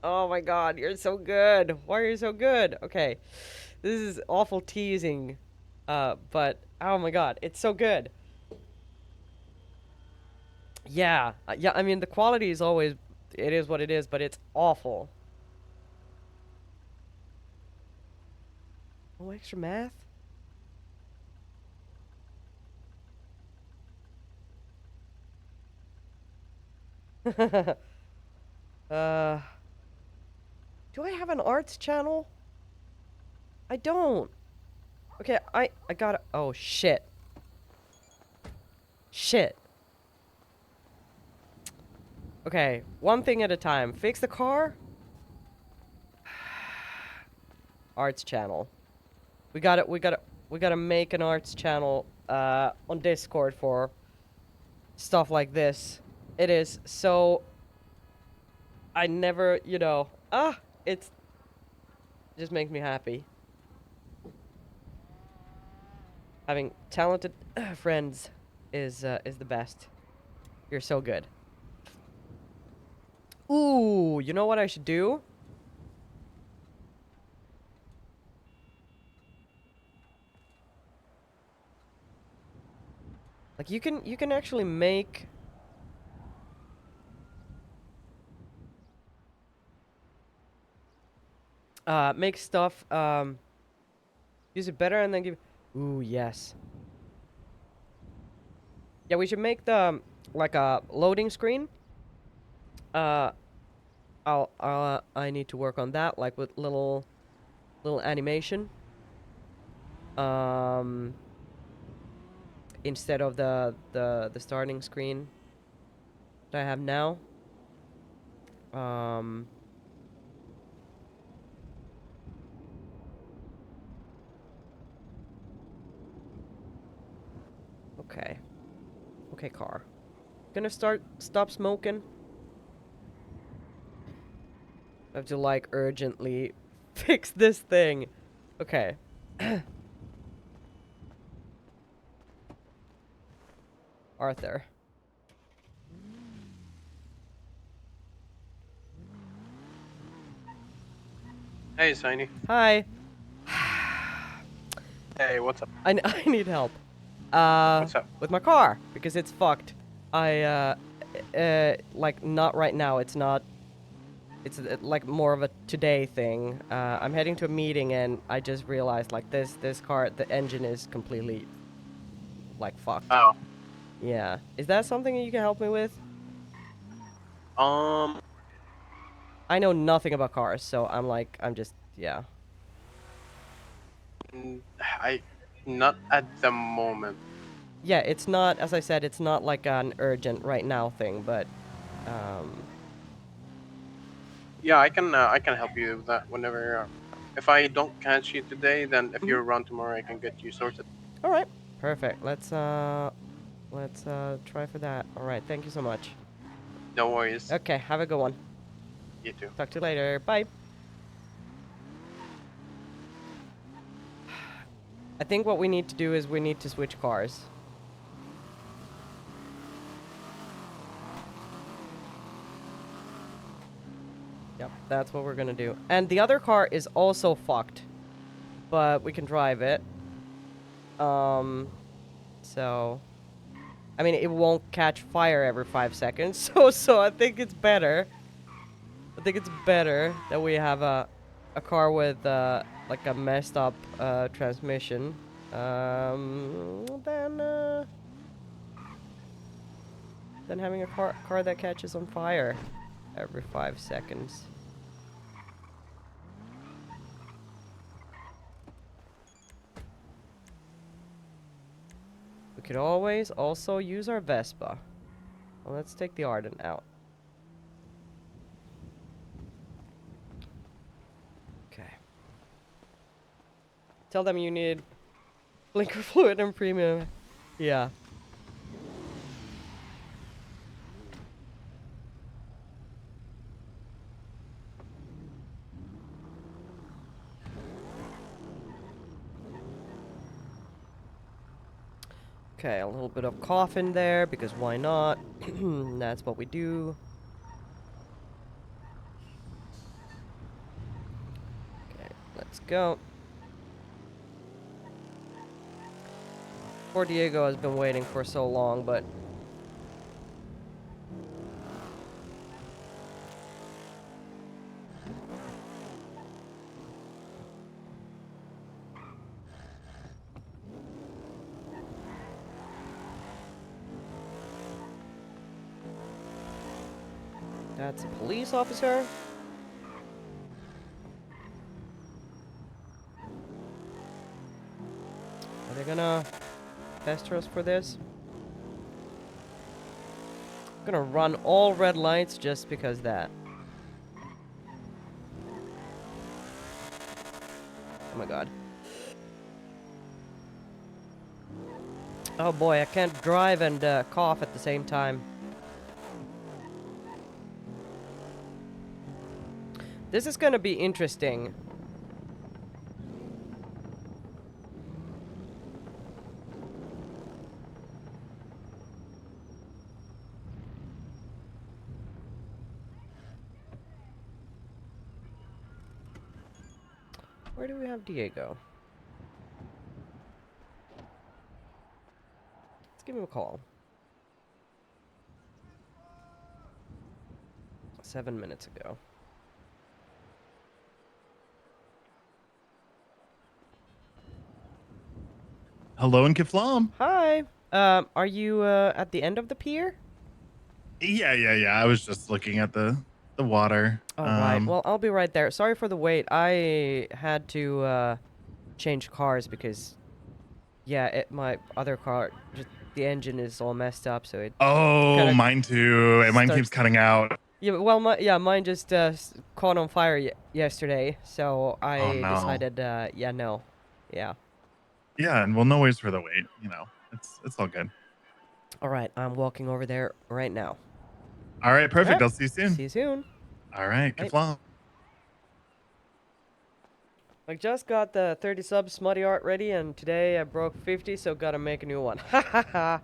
Speaker 1: Oh my god, you're so good. Why are you so good? Okay. This is awful teasing. But oh my god, it's so good. Yeah. Yeah, I mean the quality is always it is what it is, but it's awful. Oh, extra math? Do I have an arts channel? I don't. Okay, I gotta. Oh shit. Shit. Okay, one thing at a time. Fix the car. Arts channel. We gotta make an arts channel on Discord for stuff like this. It is so. I never, it just makes me happy. Having talented friends is the best. You're so good. Ooh, you know what I should do? Like you can actually make make stuff use it better and then give. Ooh, yes. Yeah, we should make the like a loading screen. I need to work on that, like with little animation. Instead of the starting screen that I have now. Okay. Okay, car. Gonna stop smoking. I have to like urgently fix this thing. Okay. Arthur.
Speaker 21: Hey, Saini.
Speaker 1: Hi.
Speaker 21: Hey, what's up?
Speaker 1: I need help.
Speaker 21: What's up?
Speaker 1: With my car because it's fucked. Like not right now. It's not. It's like more of a today thing. I'm heading to a meeting and I just realized like this car, the engine is completely like fucked.
Speaker 21: Oh.
Speaker 1: Yeah. Is that something you can help me with? I know nothing about cars, so I'm just, yeah.
Speaker 21: Not at the moment.
Speaker 1: Yeah, it's not, as I said, it's not like an urgent right now thing, but,
Speaker 21: Yeah, I can help you with that whenever. If I don't catch you today, then if you're around tomorrow, I can get you sorted.
Speaker 1: All right, perfect. Let's try for that. All right, thank you so much.
Speaker 21: No worries.
Speaker 1: Okay, have a good one.
Speaker 21: You too.
Speaker 1: Talk to you later. Bye. I think what we need to do is we need to switch cars. Yep, that's what we're gonna do. And the other car is also fucked, but we can drive it. So, I mean, it won't catch fire every 5 seconds, so I think it's better. I think it's better that we have a car with like a messed up transmission than having a car that catches on fire every 5 seconds. We could always also use our Vespa. Well, let's take the Arden out. Okay. Tell them you need blinker fluid and premium. Yeah. Okay, a little bit of coffin there, because why not? That's what we do. Okay, let's go. Poor Diego has been waiting for so long, but... That's a police officer. Are they gonna pester us for this? I'm gonna run all red lights just because that. Oh my god. Oh boy, I can't drive and cough at the same time. This is gonna be interesting. Where do we have Diego? Let's give him a call. 7 minutes ago.
Speaker 5: Hello in Kiflam.
Speaker 1: Hi. Are you at the end of the pier?
Speaker 5: Yeah. I was just looking at the water.
Speaker 1: All right. Well, I'll be right there. Sorry for the wait. I had to change cars because, yeah, my other car, just the engine is all messed up, so it.
Speaker 5: Oh, mine too. And mine keeps cutting out.
Speaker 1: Yeah, well, mine just caught on fire yesterday, so I
Speaker 5: no.
Speaker 1: decided, yeah, no, yeah.
Speaker 5: Yeah, and well, no worries for the wait. You know, it's all good.
Speaker 1: All right, I'm walking over there right now.
Speaker 5: All right, perfect.
Speaker 1: All right.
Speaker 5: I'll see you soon.
Speaker 1: See you soon.
Speaker 5: All right,
Speaker 1: Bye.
Speaker 5: Kiflam.
Speaker 1: I just got the 30 sub smutty art ready, and today I broke 50, so gotta make a new one. Ha ha ha.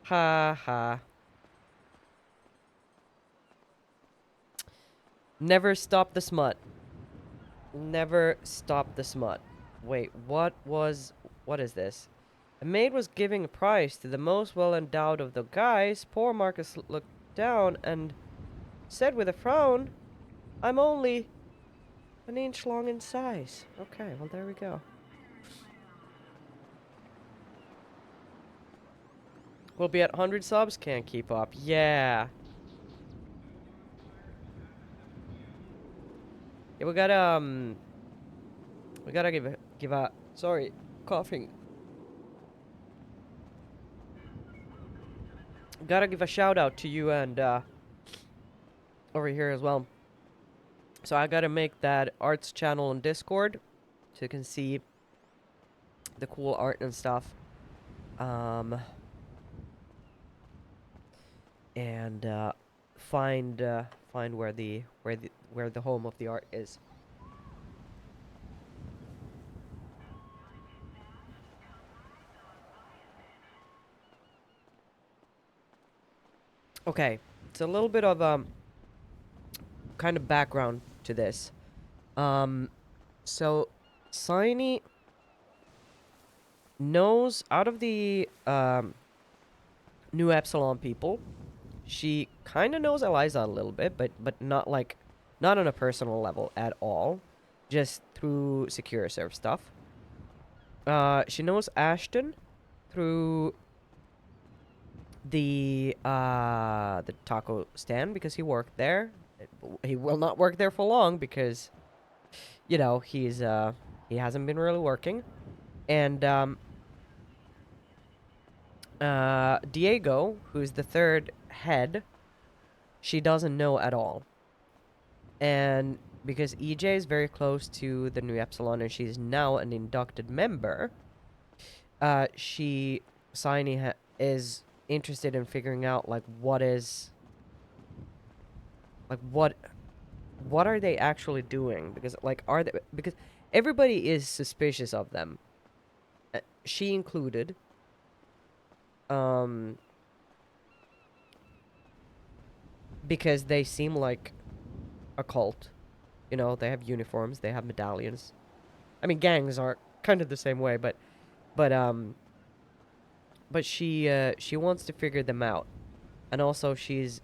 Speaker 1: Ha ha. Never stop the smut. Never stop the smut. Wait, what is this? A maid was giving a prize to the most well-endowed of the guys. Poor Marcus looked down and said with a frown, "I'm only an inch long in size." Okay, well, there we go. We'll be at 100 subs. Can't keep up. Yeah. Yeah, we gotta give a sorry, coughing. Gotta give a shout out to you and over here as well. So I gotta make that arts channel on Discord so you can see the cool art and stuff. And find where the home of the art is. Okay, it's a little bit of kind of background to this. So Saini knows out of the New Epsilon people, she kind of knows Eliza a little bit, but not on a personal level at all, just through Secure Serve stuff. She knows Ashton through the taco stand because he worked there. He will not work there for long because, you know, he hasn't been really working. And Diego, who's the third head, she doesn't know at all. And because EJ is very close to the New Epsilon and she's now an inducted member, Saini is interested in figuring out like what are they actually doing, because because everybody is suspicious of them, she included. Because they seem like a cult, you know, they have uniforms, they have medallions. I mean, gangs are kind of the same way, but she wants to figure them out, and also she's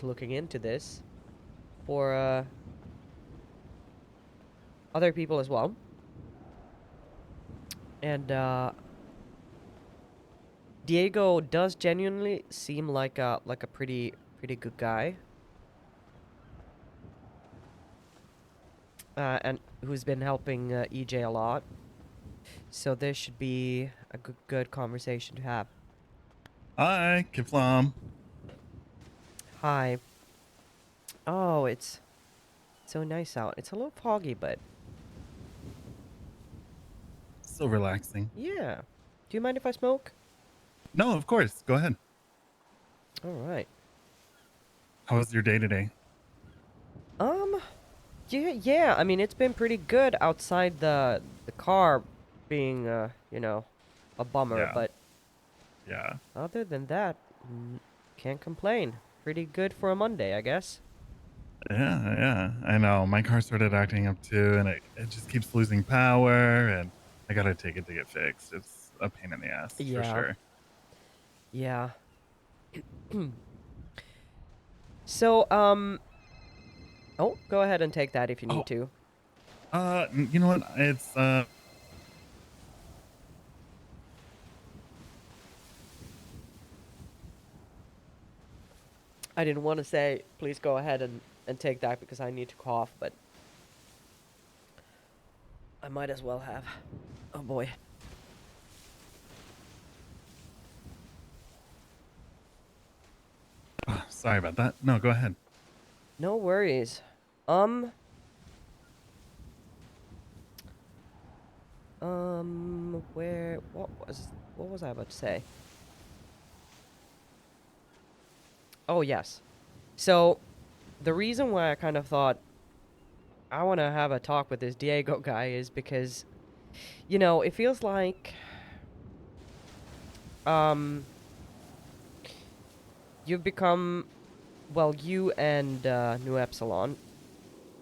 Speaker 1: looking into this for other people as well. And Diego does genuinely seem like a pretty good guy, and who's been helping EJ a lot. So this should be a good conversation to have.
Speaker 5: Hi, Kiflam.
Speaker 1: Hi. Oh, it's so nice out. It's a little foggy, but
Speaker 5: So relaxing.
Speaker 1: yeah. Do you mind if I smoke?
Speaker 5: No, of course. Go ahead.
Speaker 1: All right.
Speaker 5: How was your day today?
Speaker 1: Yeah. I mean, it's been pretty good outside the car being you know, a bummer,
Speaker 5: Yeah.
Speaker 1: but
Speaker 5: Yeah.
Speaker 1: other than that, can't complain. Pretty good for a Monday, I guess.
Speaker 5: Yeah. I know. My car started acting up too, and it just keeps losing power, and I gotta take it to get fixed. It's a pain in the ass for sure.
Speaker 1: Yeah. So, oh, go ahead and take that if you need to.
Speaker 5: You know what? It's
Speaker 1: I didn't want to say, please go ahead and take that because I need to cough, but I might as well have. Oh boy.
Speaker 5: sorry about that. No, go ahead.
Speaker 1: No worries. What was I about to say? Oh, yes. So, the reason why I kind of thought I want to have a talk with this Diego guy is because, you know, it feels like, you've become, well, you and, New Epsilon,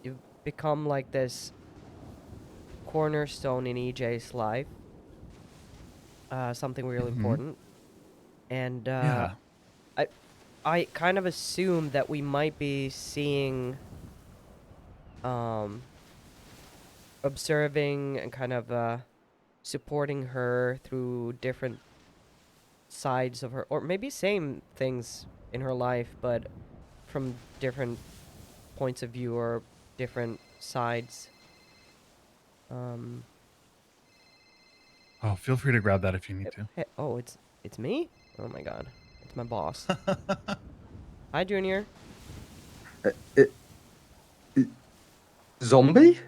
Speaker 1: you've become like this cornerstone in EJ's life. Something really important. And,
Speaker 5: Yeah.
Speaker 1: I kind of assume that we might be seeing, observing and kind of, supporting her through different sides of her, or maybe same things in her life, but from different points of view or different sides.
Speaker 5: Oh, feel free to grab that if you need to.
Speaker 1: Hey, oh, it's me? Oh my god. It's my boss. Hi, Junior.
Speaker 6: Zombie?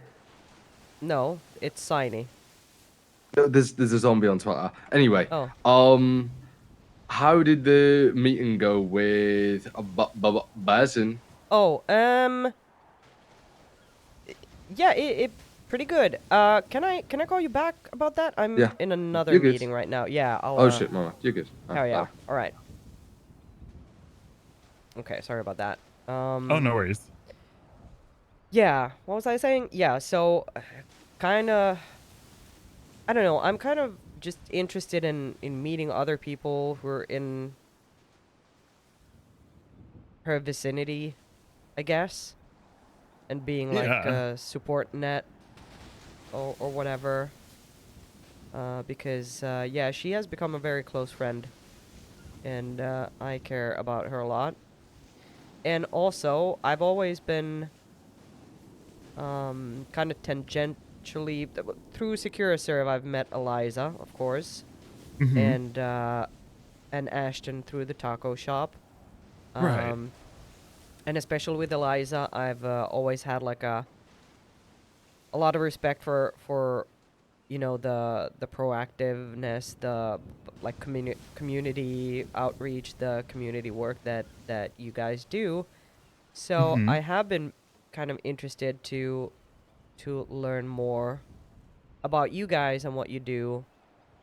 Speaker 1: No, it's Saini.
Speaker 6: No, there's a zombie on Twitter. Anyway,
Speaker 1: Oh.
Speaker 6: how did the meeting go with Basin?
Speaker 1: Oh, yeah, it pretty good. Can I call you back about that? I'm
Speaker 6: Yeah,
Speaker 1: in another
Speaker 6: you're good.
Speaker 1: meeting right now. Yeah, I'll.
Speaker 6: Oh shit, mama, you're good.
Speaker 1: Hell yeah.
Speaker 6: Bye.
Speaker 1: All right. Okay, sorry about that.
Speaker 5: Oh, no worries.
Speaker 1: Yeah, what was I saying? Yeah, so kind of I don't know, I'm kind of just interested in meeting other people who are in her vicinity, I guess, and being like a support net or whatever. Because yeah, she has become a very close friend, and I care about her a lot. And also, I've always been kind of tangentially through SecuraServe. I've met Eliza, of course, and Ashton through the taco shop.
Speaker 5: Right.
Speaker 1: And especially with Eliza, I've always had like a lot of respect for you know the proactiveness, the like community outreach, the community work that you guys do. So I have been kind of interested to learn more about you guys and what you do,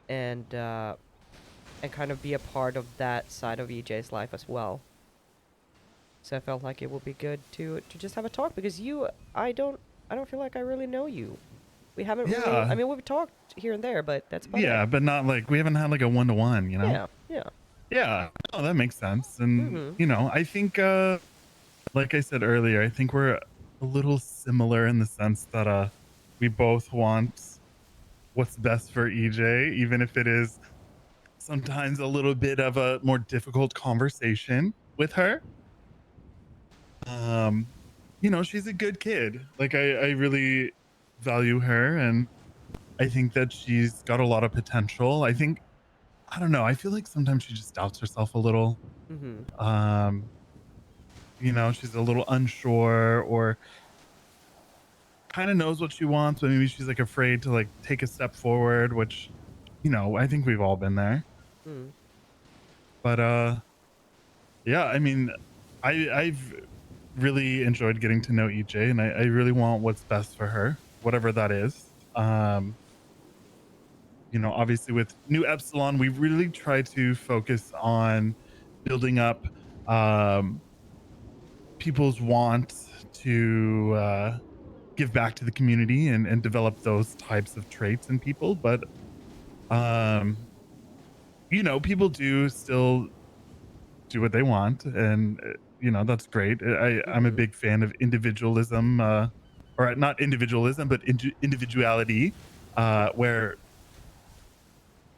Speaker 1: and kind of be a part of that side of EJ's life as well. So I felt like it would be good to just have a talk, because I don't feel like I really know you. We haven't really. I mean, we've talked here and there, but that's about it.
Speaker 5: But not like we haven't had like a 1-to-1, you know.
Speaker 1: Yeah.
Speaker 5: Oh, that makes sense. And you know, I think like I said earlier, I think we're a little similar in the sense that we both want what's best for EJ, even if it is sometimes a little bit of a more difficult conversation with her. You know, she's a good kid. Like I really value her, and I think that she's got a lot of potential. I don't know, I feel like sometimes she just doubts herself a little. You know, she's a little unsure, or kind of knows what she wants, but maybe she's like afraid to like take a step forward, which, you know, I think we've all been there. But yeah, I mean, I've really enjoyed getting to know EJ, and I really want what's best for her, whatever that is. You know, obviously with New Epsilon, we really try to focus on building up people's want to give back to the community and develop those types of traits in people. But you know, people do still do what they want, and you know, that's great. I'm a big fan of individualism, or not individualism, but individuality, where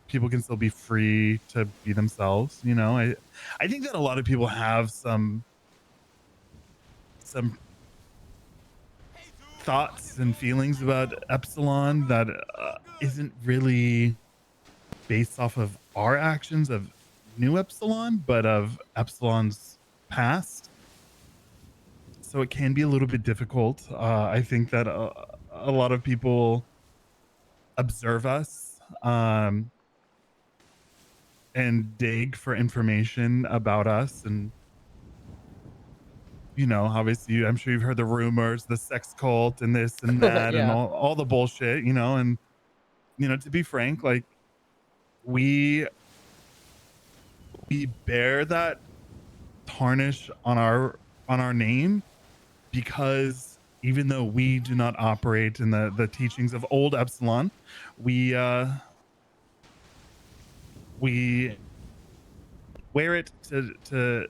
Speaker 5: people can still be free to be themselves. You know, I think that a lot of people have some thoughts and feelings about Epsilon that isn't really based off of our actions of New Epsilon, but of Epsilon's past. So it can be a little bit difficult. I think that a lot of people observe us and dig for information about us, and you know, obviously, I'm sure you've heard the rumors, the sex cult, and this and that, and all the bullshit, you know. And you know, to be frank, like we bear that tarnish on our name, because even though we do not operate in the teachings of old Epsilon, we wear it to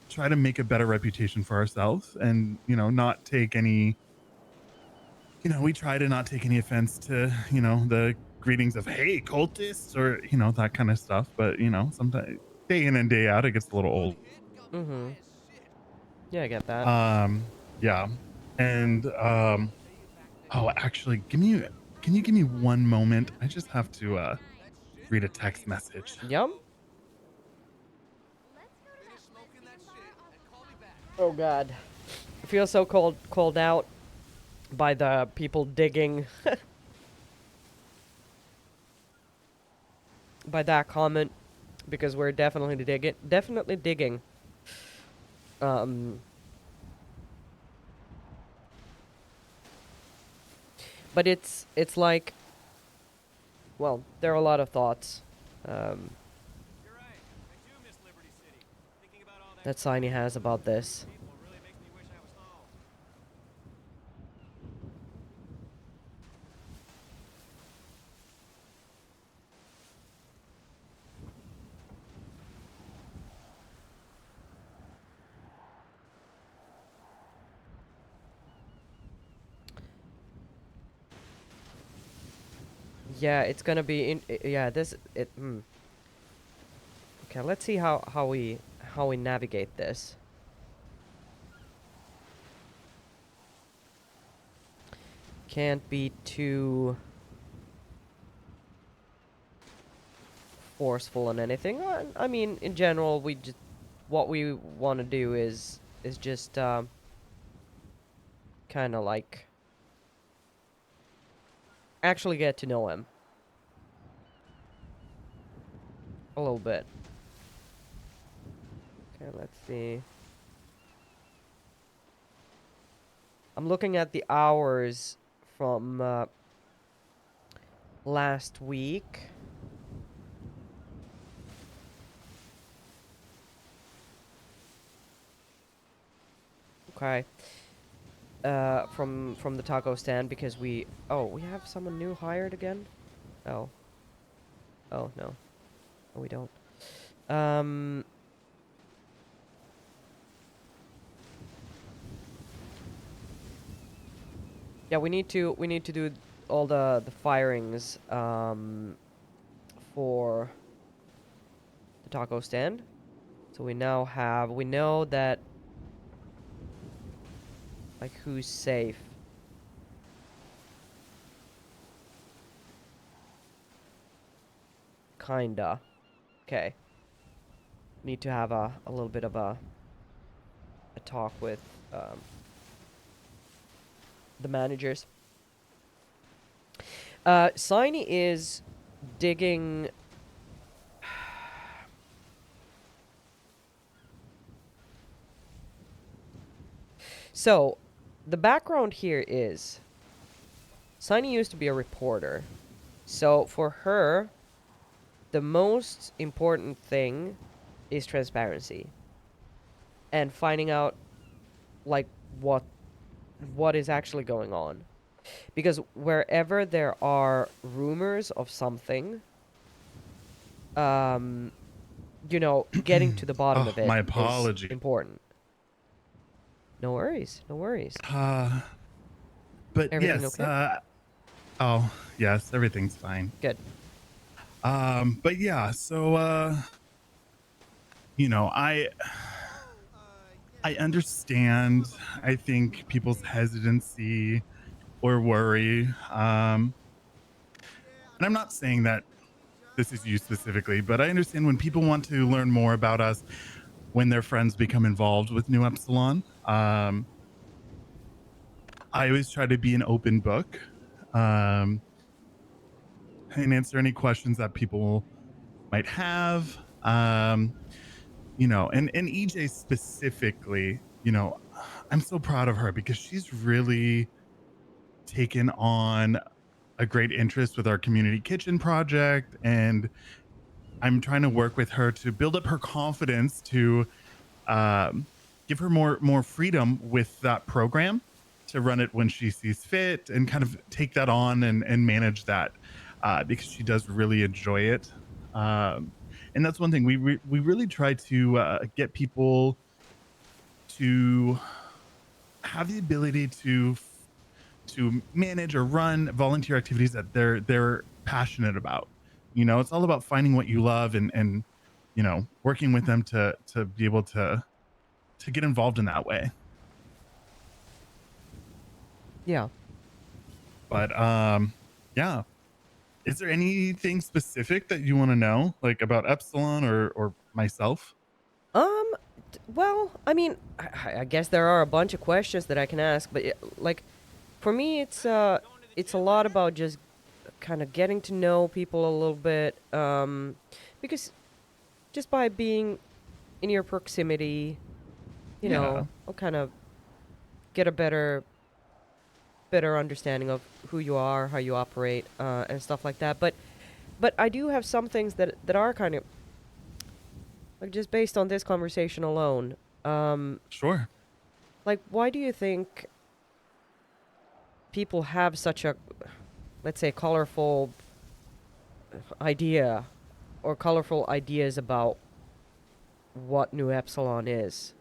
Speaker 5: try to make a better reputation for ourselves, and you know, not take any, you know, we try to not take any offense to, you know, the greetings of hey cultists, or you know, that kind of stuff. But you know, sometimes day in and day out it gets a little old.
Speaker 1: Yeah, I get that.
Speaker 5: Yeah. And Oh, actually, can you give me one moment? I just have to read a text message.
Speaker 1: Yum. Oh God, I feel so called out by the people digging by that comment, because we're definitely digging. But it's like, well, there are a lot of thoughts that Saini has about this. Yeah, it's gonna be in. Yeah, Okay, let's see how we navigate this. Can't be too forceful on anything. I mean, in general, what we want to do is just kind of like actually get to know him a little bit. Okay, let's see. I'm looking at the hours from last week. Okay. From the taco stand, because we have someone new hired again. Oh no. No, we don't. Yeah, we need to do all the firings for the taco stand. So we know that, like, who's safe. Kinda. Okay. Need to have a little bit of a talk with the managers. Saini is digging. So, the background here is Saini used to be a reporter. So, for her, the most important thing is transparency and finding out, like, what is actually going on. Because wherever there are rumors of something, you know, getting to the bottom of it
Speaker 5: My
Speaker 1: is
Speaker 5: apology.
Speaker 1: important. No worries, no worries.
Speaker 5: But
Speaker 1: Everything
Speaker 5: yes,
Speaker 1: okay?
Speaker 5: oh yes, everything's fine.
Speaker 1: Good.
Speaker 5: But yeah, so you know, I understand, I think, people's hesitancy or worry. And I'm not saying that this is you specifically, but I understand when people want to learn more about us when their friends become involved with New Epsilon. I always try to be an open book and answer any questions that people might have. You know, and EJ specifically, you know, I'm so proud of her because she's really taken on a great interest with our community kitchen project, and I'm trying to work with her to build up her confidence to give her more freedom with that program to run it when she sees fit, and kind of take that on and manage that because she does really enjoy it. And that's one thing we really try to get people to have the ability to manage or run volunteer activities that they're passionate about. You know, it's all about finding what you love and you know, working with them to be able to get involved in that way.
Speaker 1: Yeah.
Speaker 5: But yeah. Is there anything specific that you want to know, like about Epsilon or myself?
Speaker 1: Well, I mean, I guess there are a bunch of questions that I can ask, but like, for me, it's a lot about just kind of getting to know people a little bit, because just by being in your proximity, you know, I'll kind of get a better understanding of who you are, how you operate, and stuff like that. But I do have some things that are kind of like just based on this conversation alone.
Speaker 5: Sure.
Speaker 1: Like, why do you think people have such a, let's say, colorful idea or colorful ideas about what New Epsilon is?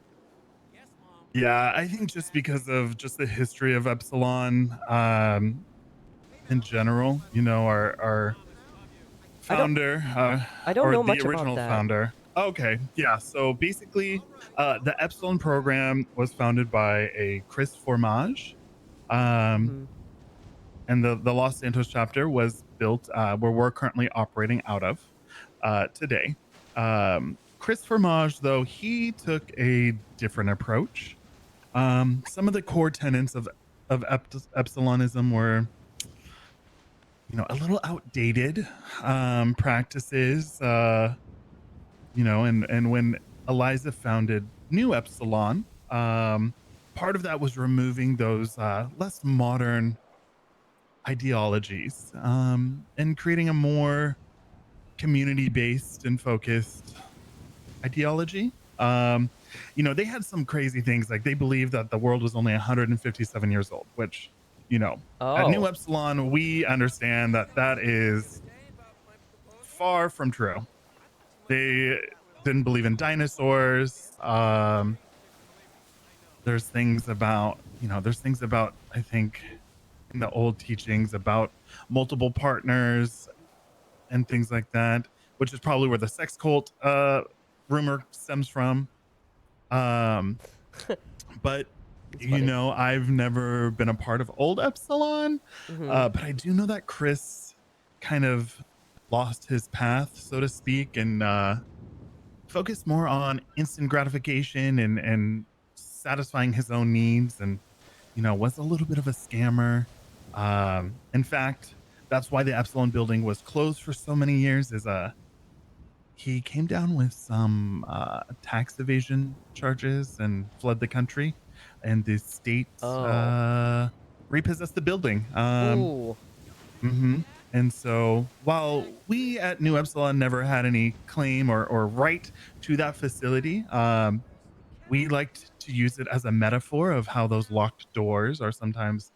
Speaker 5: Yeah, I think just because of just the history of Epsilon in general, you know, our founder
Speaker 1: I don't
Speaker 5: or
Speaker 1: know
Speaker 5: the
Speaker 1: much about
Speaker 5: original
Speaker 1: that.
Speaker 5: founder. Okay, yeah. So basically, the Epsilon program was founded by a Chris Formage, and the Los Santos chapter was built where we're currently operating out of today. Chris Formage, though, he took a different approach. Some of the core tenets of Epsilonism were, you know, a little outdated practices. You know, and when Eliza founded New Epsilon, part of that was removing those less modern ideologies and creating a more community-based and focused ideology. You know, they had some crazy things, like they believed that the world was only 157 years old, which, you know, at New Epsilon, we understand that that is far from true. They didn't believe in dinosaurs. There's things about, you know, there's things about, I think, in the old teachings about multiple partners and things like that, which is probably where the sex cult rumor stems from. But you know, I've never been a part of old Epsilon, but I do know that Chris kind of lost his path, so to speak, and focused more on instant gratification and satisfying his own needs, and you know, was a little bit of a scammer. In fact, that's why the Epsilon building was closed for so many years. Is he came down with some tax evasion charges and fled the country, and the state repossessed the building. And so while we at New Epsilon never had any claim or right to that facility, we liked to use it as a metaphor of how those locked doors are sometimes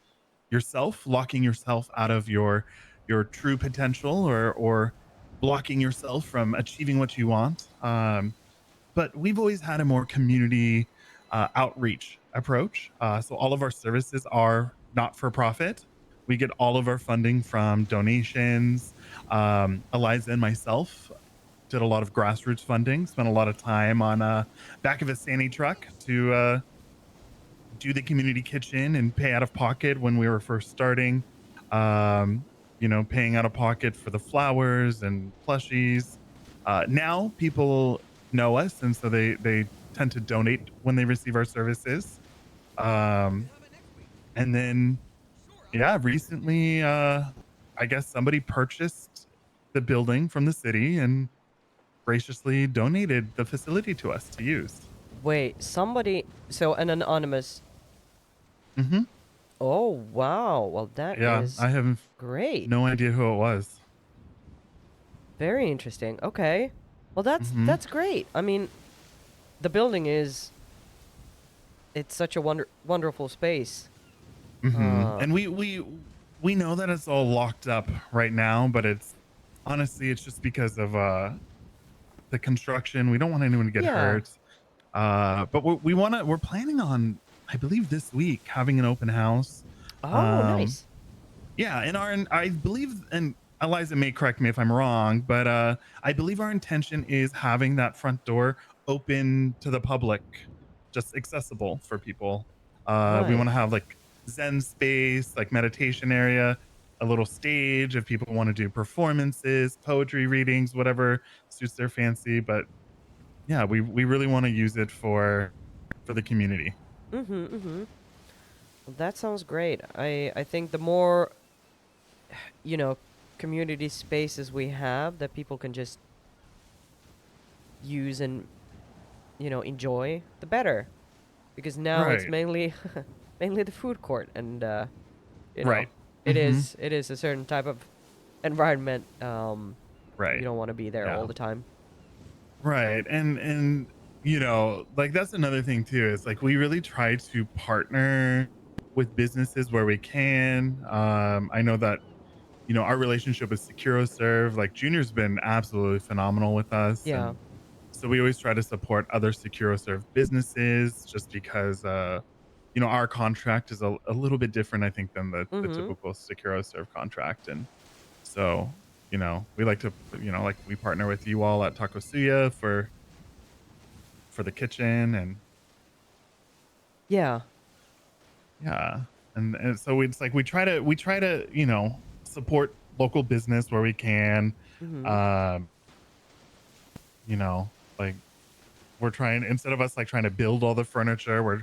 Speaker 5: yourself locking yourself out of your true potential or blocking yourself from achieving what you want. But we've always had a more community outreach approach. So all of our services are not for profit. We get all of our funding from donations. Eliza and myself did a lot of grassroots funding, spent a lot of time on back of a Saini truck to do the community kitchen and pay out of pocket when we were first starting. You know, paying out of pocket for the flowers and plushies. Now people know us, and so they tend to donate when they receive our services. And then, yeah, recently, I guess somebody purchased the building from the city and graciously donated the facility to us to use.
Speaker 1: Wait, somebody, so an anonymous. Oh, wow. Well, that is
Speaker 5: I have
Speaker 1: great.
Speaker 5: no idea who it was.
Speaker 1: Very interesting. Okay. Well, that's great. I mean, the building is, it's such a wonderful space.
Speaker 5: And we know that it's all locked up right now, but it's honestly it's just because of the construction. We don't want anyone to get hurt. But we're planning on, I believe, this week having an open house.
Speaker 1: Nice.
Speaker 5: Yeah, and I believe, and Eliza may correct me if I'm wrong, but I believe our intention is having that front door open to the public, just accessible for people. We want to have like Zen space, like meditation area, a little stage if people want to do performances, poetry readings, whatever suits their fancy. But yeah, we really want to use it for the community.
Speaker 1: Well, that sounds great. I think the more, you know, community spaces we have that people can just use and, you know, enjoy, the better. Because now it's
Speaker 5: Right.
Speaker 1: mainly mainly the food court, and you know,
Speaker 5: Right.
Speaker 1: it is a certain type of environment.
Speaker 5: Right.
Speaker 1: You don't want to be there
Speaker 5: Yeah.
Speaker 1: all the time.
Speaker 5: Right. And you know, like that's another thing too. Is like we really try to partner with businesses where we can. I know that, you know, our relationship with SecuroServe, like Junior's been absolutely phenomenal with us.
Speaker 1: Yeah.
Speaker 5: And so we always try to support other SecuroServe businesses just because you know, our contract is a little bit different, I think, than the typical SecuroServe contract. And so, you know, we like to, you know, like we partner with you all at Takosuya for the kitchen. And
Speaker 1: Yeah.
Speaker 5: yeah. And so it's like we try to, you know, support local business where we can. You know, like we're trying, instead of us like trying to build all the furniture, we're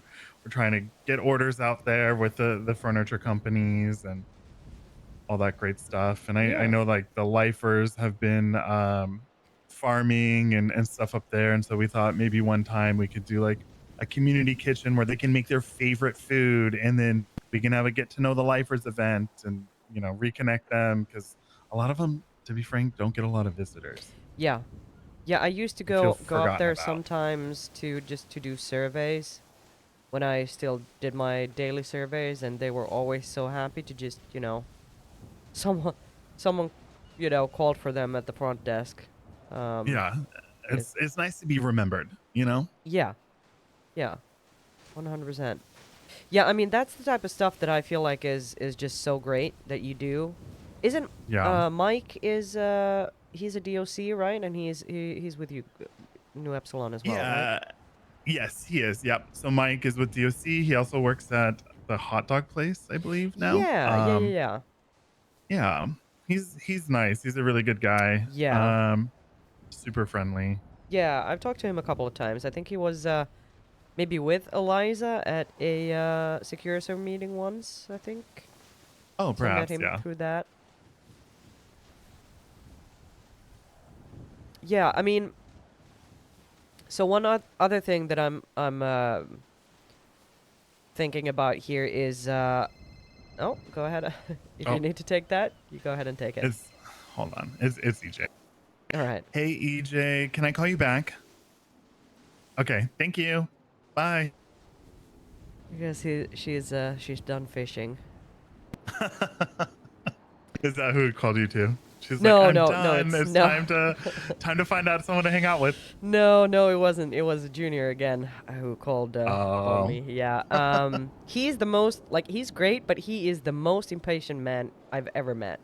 Speaker 5: trying to get orders out there with the furniture companies and all that great stuff. And I
Speaker 1: Yeah.
Speaker 5: know like the lifers have been farming and stuff up there. And so we thought maybe one time we could do like a community kitchen where they can make their favorite food, and then we can have a get to know the lifers event and, you know, reconnect them, because a lot of them, to be frank, don't get a lot of visitors.
Speaker 1: Yeah. Yeah, I used to
Speaker 5: They feel
Speaker 1: go up
Speaker 5: forgotten
Speaker 1: there
Speaker 5: about.
Speaker 1: sometimes to do surveys when I still did my daily surveys, and they were always so happy to just, you know, someone you know, called for them at the front desk.
Speaker 5: Yeah. It's nice to be remembered, you know?
Speaker 1: Yeah. Yeah. 100%. Yeah, I mean, that's the type of stuff that I feel like is just so great that you do. Isn't Mike is he's a DOC, right? And he's with you, New Epsilon as well, right?
Speaker 5: Yes, he is. Yep. So Mike is with DOC. He also works at the hot dog place, I believe now.
Speaker 1: Yeah.
Speaker 5: Yeah. He's nice. He's a really good guy.
Speaker 1: Yeah.
Speaker 5: Super friendly.
Speaker 1: Yeah, I've talked to him a couple of times. I think he was maybe with Eliza at a SecuroServe meeting once, I think.
Speaker 5: Oh,
Speaker 1: So I met
Speaker 5: perhaps,
Speaker 1: him
Speaker 5: yeah.
Speaker 1: through that. Yeah, I mean, so one other thing that I'm thinking about here is oh, go ahead. If you need to take that, you go ahead and take it.
Speaker 5: Hold on. It's EJ.
Speaker 1: All right.
Speaker 5: Hey EJ, can I call you back? Okay, thank you. Bye.
Speaker 1: Because she's done fishing.
Speaker 5: Is that who called you to? She's
Speaker 1: No,
Speaker 5: like, I'm
Speaker 1: no,
Speaker 5: done.
Speaker 1: no,
Speaker 5: It's
Speaker 1: no.
Speaker 5: time to find out someone to hang out with.
Speaker 1: No, it wasn't. It was Junior again who called me. Yeah. He's the most, like, he's great, but he is the most impatient man I've ever met.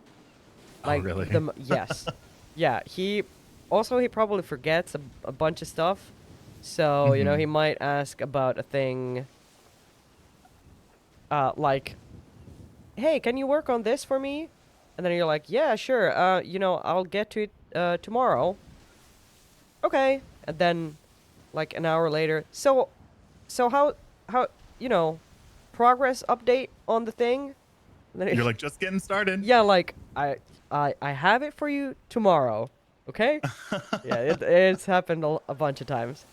Speaker 1: Like,
Speaker 5: oh, really?
Speaker 1: Yes. Yeah. He probably forgets a bunch of stuff. So, you know, he might ask about a thing like, hey, can you work on this for me? And then you're like, yeah, sure. You know, I'll get to it tomorrow. Okay. And then, like, an hour later, so how you know, progress update on the thing? And then
Speaker 5: You're like, just getting started.
Speaker 1: Yeah, like I have it for you tomorrow. Okay. Yeah, it's happened a bunch of times.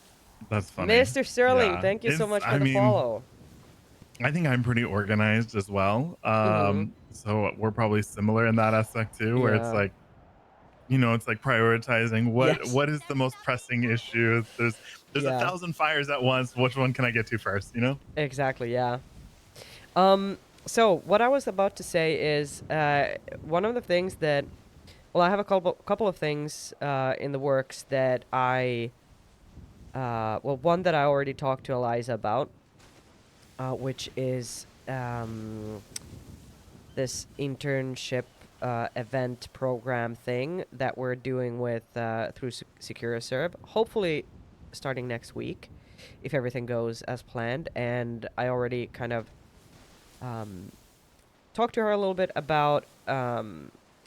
Speaker 5: That's funny.
Speaker 1: Mr. Sterling,
Speaker 5: Yeah,
Speaker 1: thank you so much for
Speaker 5: I
Speaker 1: the
Speaker 5: mean,
Speaker 1: follow.
Speaker 5: I think I'm pretty organized as well. So we're probably similar in that aspect too, where it's
Speaker 1: Yeah.
Speaker 5: like, you know, it's like prioritizing
Speaker 1: Yes.
Speaker 5: what is the most pressing issue. There's
Speaker 1: Yeah.
Speaker 5: 1,000 fires at once. Which one can I get to first? You know?
Speaker 1: Exactly. Yeah. So what I was about to say is one of the things that, well, I have a couple of things in the works that well, one that I already talked to Eliza about, which is this internship event program thing that we're doing with through SecuroServe. Hopefully, starting next week, if everything goes as planned. And I already kind of talk to her a little bit about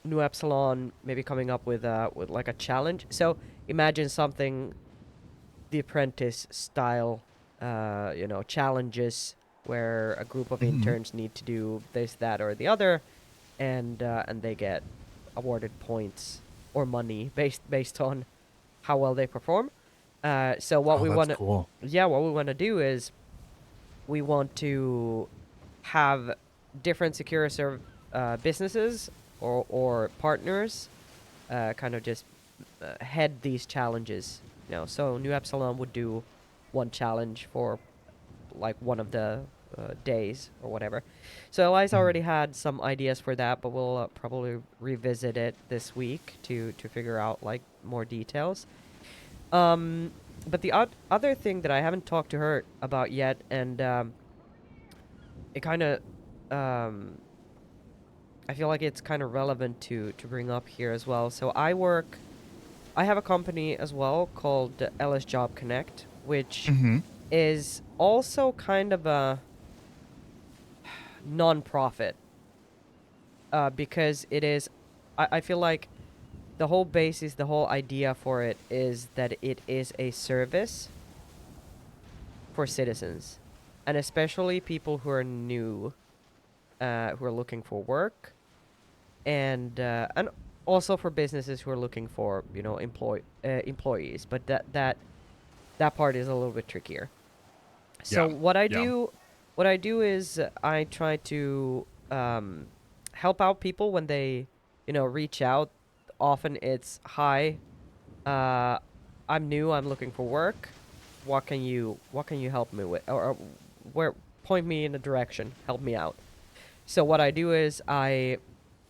Speaker 1: New Epsilon maybe coming up with like a challenge. So imagine something The Apprentice style, challenges where a group of interns need to do this, that, or the other, and they get awarded points or money based on how well they perform. So what we want to,
Speaker 5: cool.
Speaker 1: yeah, what we want to do is we want to have different secure serve businesses or partners kind of just head these challenges. So New Epsilon would do one challenge for like one of the days or whatever. So Eli's already had some ideas for that, but we'll probably revisit it this week to figure out like more details. But the other thing that I haven't talked to her about yet, and it kind of, I feel like it's kind of relevant to bring up here as well. So I have a company as well called LS Job Connect, which is also kind of a non-profit because it is, I feel like the whole basis, the whole idea for it is that it is a service for citizens, and especially people who are new, who are looking for work, and also for businesses who are looking for employees. But that part is a little bit trickier. So what I do is I try to help out people when they reach out. Often it's, hi, I'm new, I'm looking for work. What can you help me with, or where, point me in a direction, help me out. So what I do is I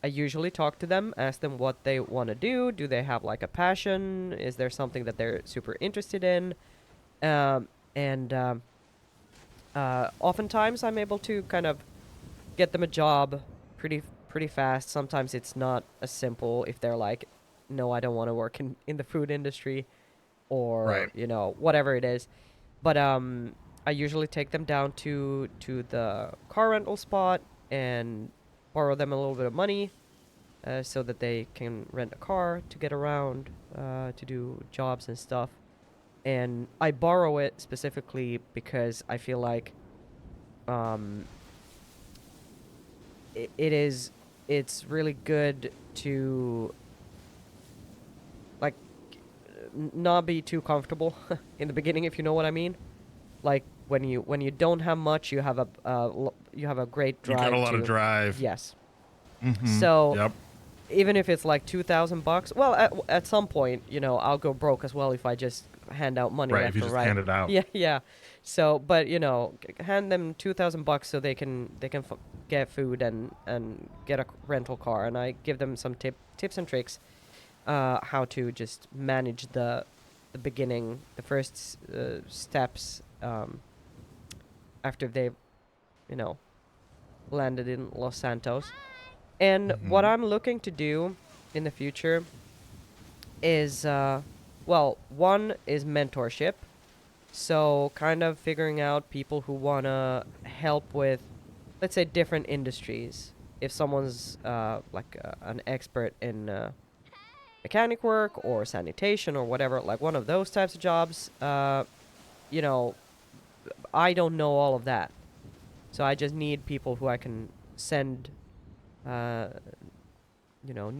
Speaker 1: usually talk to them, ask them what they want to do. Do they have like a passion? Is there something that they're super interested in? Oftentimes I'm able to kind of get them a job pretty fast. Sometimes it's not as simple if they're like, no, I don't want to work in the food industry, or whatever it is. But I usually take them down to the car rental spot and borrow them a little bit of money so that they can rent a car to get around to do jobs and stuff. And I borrow it specifically because I feel like it's really good to like not be too comfortable in the beginning, if you know what I mean. Like when you don't have much, you have a great drive.
Speaker 5: You got a lot of drive.
Speaker 1: Yes.
Speaker 5: Mm-hmm.
Speaker 1: So even if it's like $2,000, well, at some point, I'll go broke as well if I just hand out money left
Speaker 5: if you
Speaker 1: and
Speaker 5: just
Speaker 1: right.
Speaker 5: hand it out.
Speaker 1: Yeah. So, but hand them $2,000 so they can get food and get a rental car, and I give them some tips and tricks how to just manage the beginning, the first steps after they've landed in Los Santos. And what I'm looking to do in the future is one is mentorship. So kind of figuring out people who want to help with, let's say, different industries. If someone's an expert in mechanic work or sanitation or whatever, like one of those types of jobs, I don't know all of that. So I just need people who I can send, new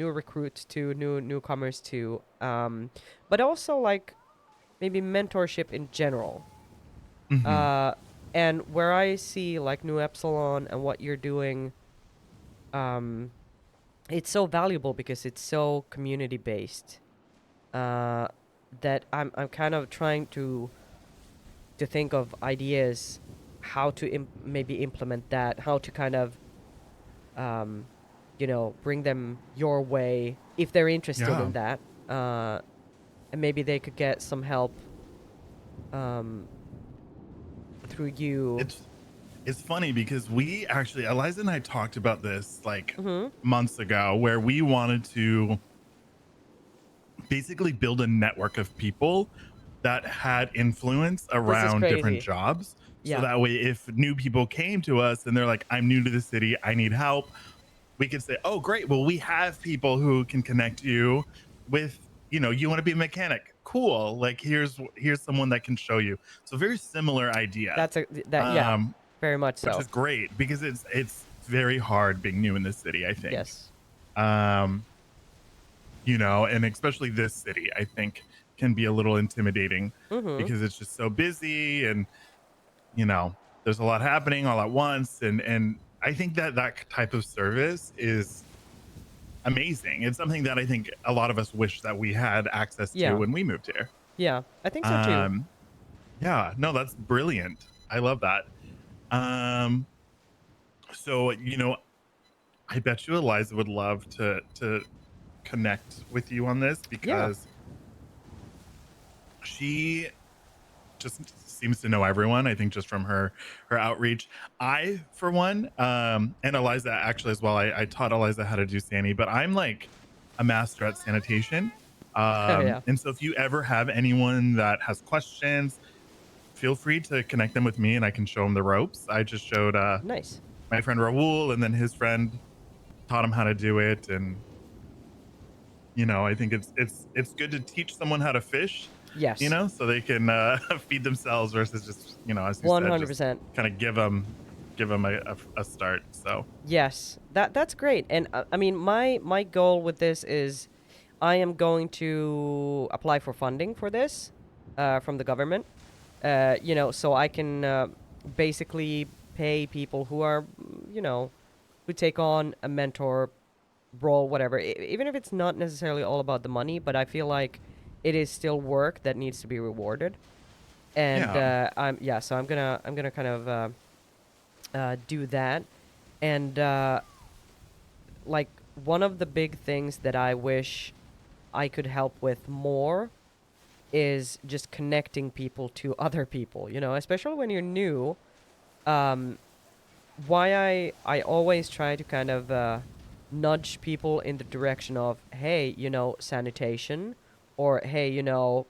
Speaker 1: recruits to, newcomers to, but also like maybe mentorship in general. And where I see like New Epsilon and what you're doing, it's so valuable because it's so community based. That I'm kind of trying to think of ideas how to maybe implement that, how to kind of bring them your way if they're interested in that, and maybe they could get some help through you.
Speaker 5: It's funny because we actually, Eliza and I talked about this like months ago, where we wanted to basically build a network of people that had influence around different jobs.
Speaker 1: Yeah.
Speaker 5: So that way, if new people came to us and they're like, I'm new to the city, I need help, we could say, oh, great. Well, we have people who can connect you with, you know, you want to be a mechanic. Cool. Like here's someone that can show you. So very similar idea.
Speaker 1: That's yeah, very much
Speaker 5: Which
Speaker 1: so.
Speaker 5: is great because it's very hard being new in this city, I think.
Speaker 1: Yes.
Speaker 5: You know, and especially this city, I think can be a little intimidating because it's just so busy and, you know, there's a lot happening all at once. And I think that type of service is amazing. It's something that I think a lot of us wish that we had access to
Speaker 1: Yeah.
Speaker 5: when we moved here.
Speaker 1: Yeah, I think so too.
Speaker 5: Yeah, no, that's brilliant. I love that. So, you know, I bet you Eliza would love to connect with you on this because she just seems to know everyone. I think just from her outreach. I, for one, and Eliza actually as well. I taught Eliza how to do Saini, but I'm like a master at sanitation.
Speaker 1: Yeah.
Speaker 5: And so if you ever have anyone that has questions, feel free to connect them with me, and I can show them the ropes. I just showed
Speaker 1: nice
Speaker 5: my friend Raul, and then his friend taught him how to do it, and you know, I think it's good to teach someone how to fish.
Speaker 1: Yes.
Speaker 5: You know, so they can feed themselves versus just, you know, as you
Speaker 1: 100%.
Speaker 5: said, kind of give them a start. So
Speaker 1: yes, that's great. And I mean, my goal with this is, I am going to apply for funding for this from the government. You know, so I can basically pay people who are, you know, who take on a mentor role, whatever. Even if it's not necessarily all about the money, but I feel like it is still work that needs to be rewarded. And so I'm gonna kind of do that. And like one of the big things that I wish I could help with more is just connecting people to other people, you know, especially when you're new. Why I always try to kind of nudge people in the direction of, hey, you know, sanitation, or hey, you know,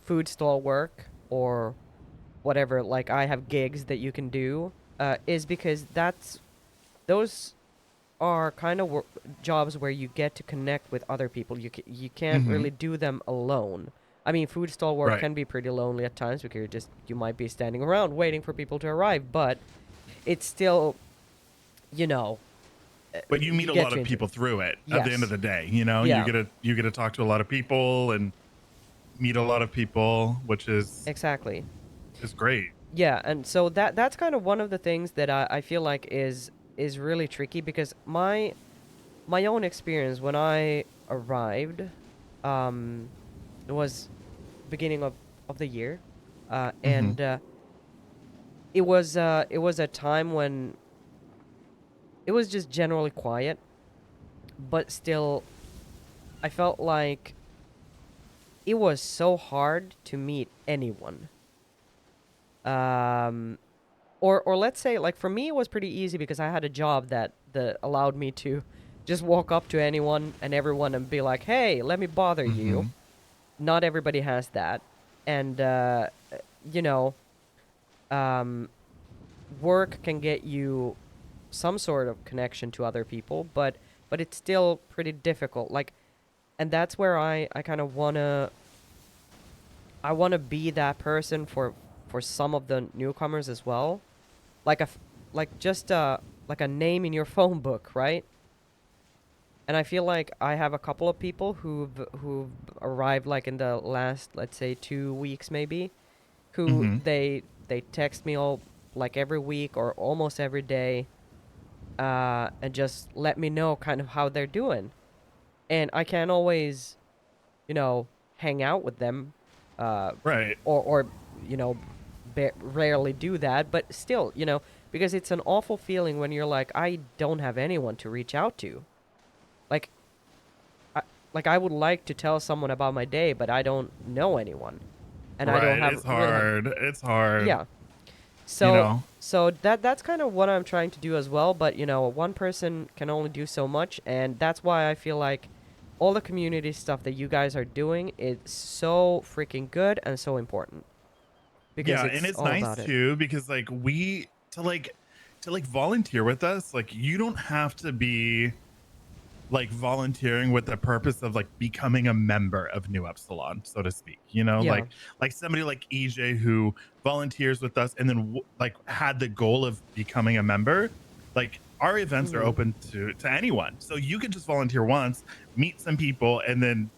Speaker 1: food stall work, or whatever, like I have gigs that you can do, is because those are kind of jobs where you get to connect with other people. You can't really do them alone. I mean, food stall work can be pretty lonely at times because you might be standing around waiting for people to arrive, but it's still, you know.
Speaker 5: But you meet a lot of people through it at the end of the day. You know,
Speaker 1: Yeah.
Speaker 5: you get to talk to a lot of people and meet a lot of people, which is
Speaker 1: exactly
Speaker 5: is great.
Speaker 1: Yeah, and so that's kind of one of the things that I feel like is really tricky, because my own experience when I arrived, it was beginning of the year, and it was a time when it was just generally quiet, but still I felt like it was so hard to meet anyone. Or let's say, like, for me it was pretty easy because I had a job that allowed me to just walk up to anyone and everyone and be like, hey, let me bother you. Not everybody has that. And you know, work can get you some sort of connection to other people, but it's still pretty difficult. Like, and that's where I kind of wanna be that person for some of the newcomers as well. Like just like a name in your phone book, right? And I feel like I have a couple of people who've arrived like in the last, let's say, 2 weeks maybe, who they text me all like every week or almost every day, and just let me know kind of how they're doing. And I can't always, you know, hang out with them,
Speaker 5: right?
Speaker 1: Or you know, rarely do that, but still, you know, because it's an awful feeling when you're like, I don't have anyone to reach out to. Like I would like to tell someone about my day, but I don't know anyone, and I don't have.
Speaker 5: It's hard. It's hard.
Speaker 1: Yeah. So
Speaker 5: you know?
Speaker 1: so that's kind of what I'm trying to do as well. But you know, one person can only do so much, and that's why I feel like all the community stuff that you guys are doing is so freaking good and so important. because
Speaker 5: and it's
Speaker 1: all
Speaker 5: nice
Speaker 1: about it.
Speaker 5: too because like to volunteer with us, like you don't have to be like volunteering with the purpose of like becoming a member of New Epsilon, so to speak. You know,
Speaker 1: Yeah.
Speaker 5: like somebody like EJ who volunteers with us and then like had the goal of becoming a member. Like our events are
Speaker 1: Mhm.
Speaker 5: open to anyone, so you can just volunteer once, meet some people, and then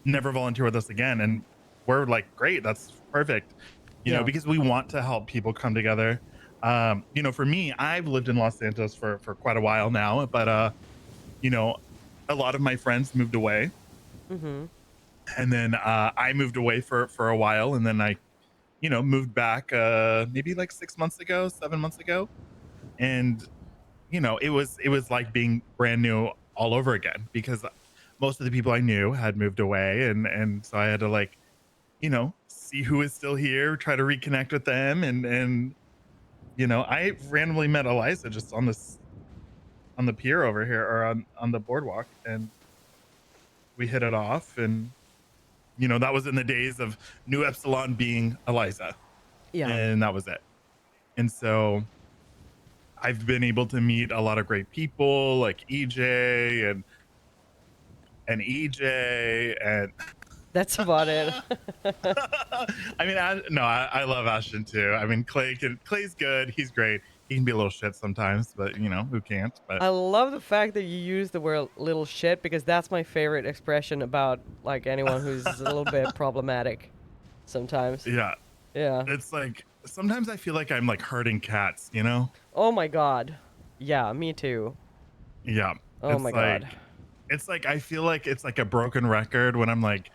Speaker 5: never volunteer with us again. And we're like, great, that's perfect. You know,
Speaker 1: Yeah.
Speaker 5: because we want to help people come together. You know, for me, I've lived in Los Santos for quite a while now, but you know, a lot of my friends moved away,
Speaker 1: Mhm.
Speaker 5: and then I moved away for a while, and then I, you know, moved back maybe like 6 months ago, 7 months ago, and you know, it was like being brand new all over again because most of the people I knew had moved away, and so I had to like, you know, see who is still here, try to reconnect with them, and you know, I randomly met Eliza just on the pier over here or on the boardwalk, and we hit it off, and you know, that was in the days of New Epsilon being Eliza,
Speaker 1: Yeah.
Speaker 5: and that was it. And so I've been able to meet a lot of great people like EJ and EJ and
Speaker 1: That's about it.
Speaker 5: I mean, I love Ashton too. I mean, Clay's good. He's great. He can be a little shit sometimes, but you know, who can't? But
Speaker 1: I love the fact that you use the word little shit because that's my favorite expression about like anyone who's a little bit problematic sometimes.
Speaker 5: yeah,
Speaker 1: Yeah.
Speaker 5: it's like sometimes I feel like I'm like hurting cats, you know?
Speaker 1: Oh my god. Yeah, me too.
Speaker 5: Yeah.
Speaker 1: Oh my god.
Speaker 5: It's like I feel like it's like a broken record when I'm like,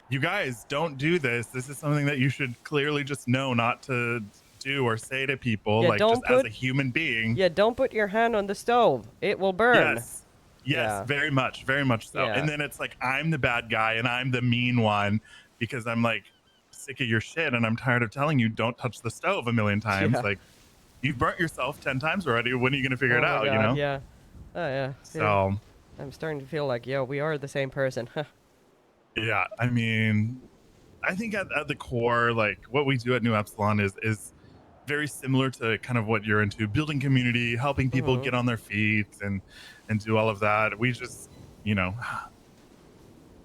Speaker 5: you guys don't do this. This is something that you should clearly just know not to do or say to people,
Speaker 1: Yeah,
Speaker 5: like just
Speaker 1: don't
Speaker 5: as a
Speaker 1: put
Speaker 5: human being.
Speaker 1: Yeah, don't put your hand on the stove. It will burn.
Speaker 5: Yes.
Speaker 1: Yeah.
Speaker 5: Very much so.
Speaker 1: Yeah.
Speaker 5: And then it's like I'm the bad guy and I'm the mean one because I'm like sick of your shit and I'm tired of telling you don't touch the stove a million times.
Speaker 1: Yeah.
Speaker 5: Like you've burnt yourself 10 times already. When are you gonna figure
Speaker 1: Oh
Speaker 5: it
Speaker 1: my
Speaker 5: out, you
Speaker 1: god,
Speaker 5: know?
Speaker 1: yeah. Oh yeah.
Speaker 5: So
Speaker 1: I'm starting to feel like, yo, we are the same person.
Speaker 5: yeah, I mean, I think at the core, like what we do at New Epsilon is very similar to kind of what you're into, building community, helping people
Speaker 1: Mhm.
Speaker 5: get on their feet and do all of that. We just, you know,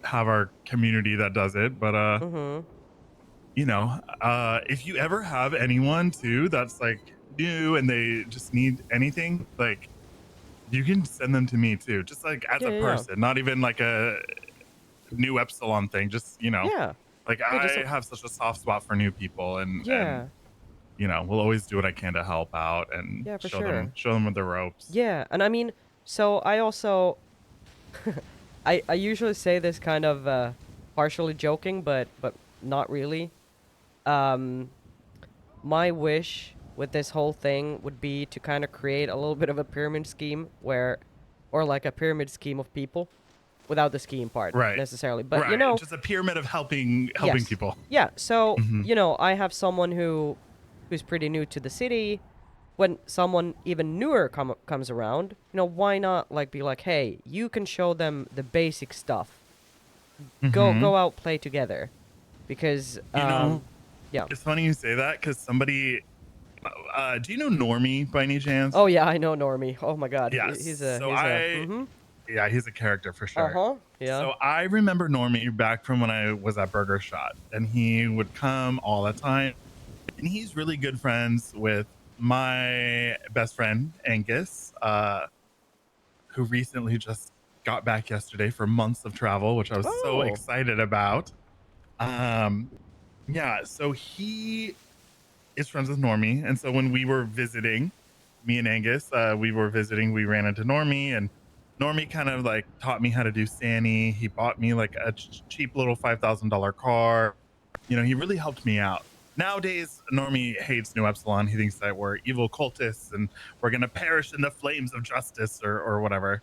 Speaker 5: have our community that does it. But
Speaker 1: Mhm.
Speaker 5: you know, if you ever have anyone too that's like new and they just need anything, like you can send them to me too, just like as
Speaker 1: Yeah,
Speaker 5: a
Speaker 1: yeah, yeah.
Speaker 5: person, not even like a New Epsilon thing. Just, you know,
Speaker 1: Yeah.
Speaker 5: like
Speaker 1: Yeah, just
Speaker 5: I have such a soft spot for new people and
Speaker 1: Yeah.
Speaker 5: you know, we'll always do what I can to help out and
Speaker 1: Yeah, for
Speaker 5: show
Speaker 1: sure.
Speaker 5: them the ropes.
Speaker 1: Yeah, and I mean, so I also I usually say this kind of partially joking, but not really. My wish with this whole thing would be to kind of create a little bit of a pyramid scheme or like a pyramid scheme of people without the scheme part
Speaker 5: Right.
Speaker 1: necessarily. But you
Speaker 5: Right.
Speaker 1: know,
Speaker 5: Just a pyramid of helping
Speaker 1: yes.
Speaker 5: people.
Speaker 1: Yeah, so,
Speaker 5: Mhm.
Speaker 1: you know, I have someone who's pretty new to the city. When someone even newer comes around, you know, why not like be like, "Hey, you can show them the basic stuff.
Speaker 5: Mhm.
Speaker 1: Go out, play together." Because
Speaker 5: You know,
Speaker 1: yeah.
Speaker 5: it's funny you say that because somebody do you know Normie by any chance?
Speaker 1: Oh yeah, I know Normie. Oh my god.
Speaker 5: Yes.
Speaker 1: He's
Speaker 5: So
Speaker 1: a
Speaker 5: yeah, he's a character for sure.
Speaker 1: Uh-huh. Yeah.
Speaker 5: So I remember Normie back from when I was at Burger Shot, and he would come all the time. And he's really good friends with my best friend Angus, who recently just got back yesterday for months of travel, which I was so
Speaker 1: Oh.
Speaker 5: excited about. Yeah, so he is friends with Normie, and so when we were visiting, me and Angus, we were visiting, we ran into Normie, and Normie kind of like taught me how to do Saini. He bought me like a cheap little $5,000 car. You know, he really helped me out. Nowadays, Normie hates New Epsilon. He thinks that we're evil cultists and we're gonna perish in the flames of justice or whatever.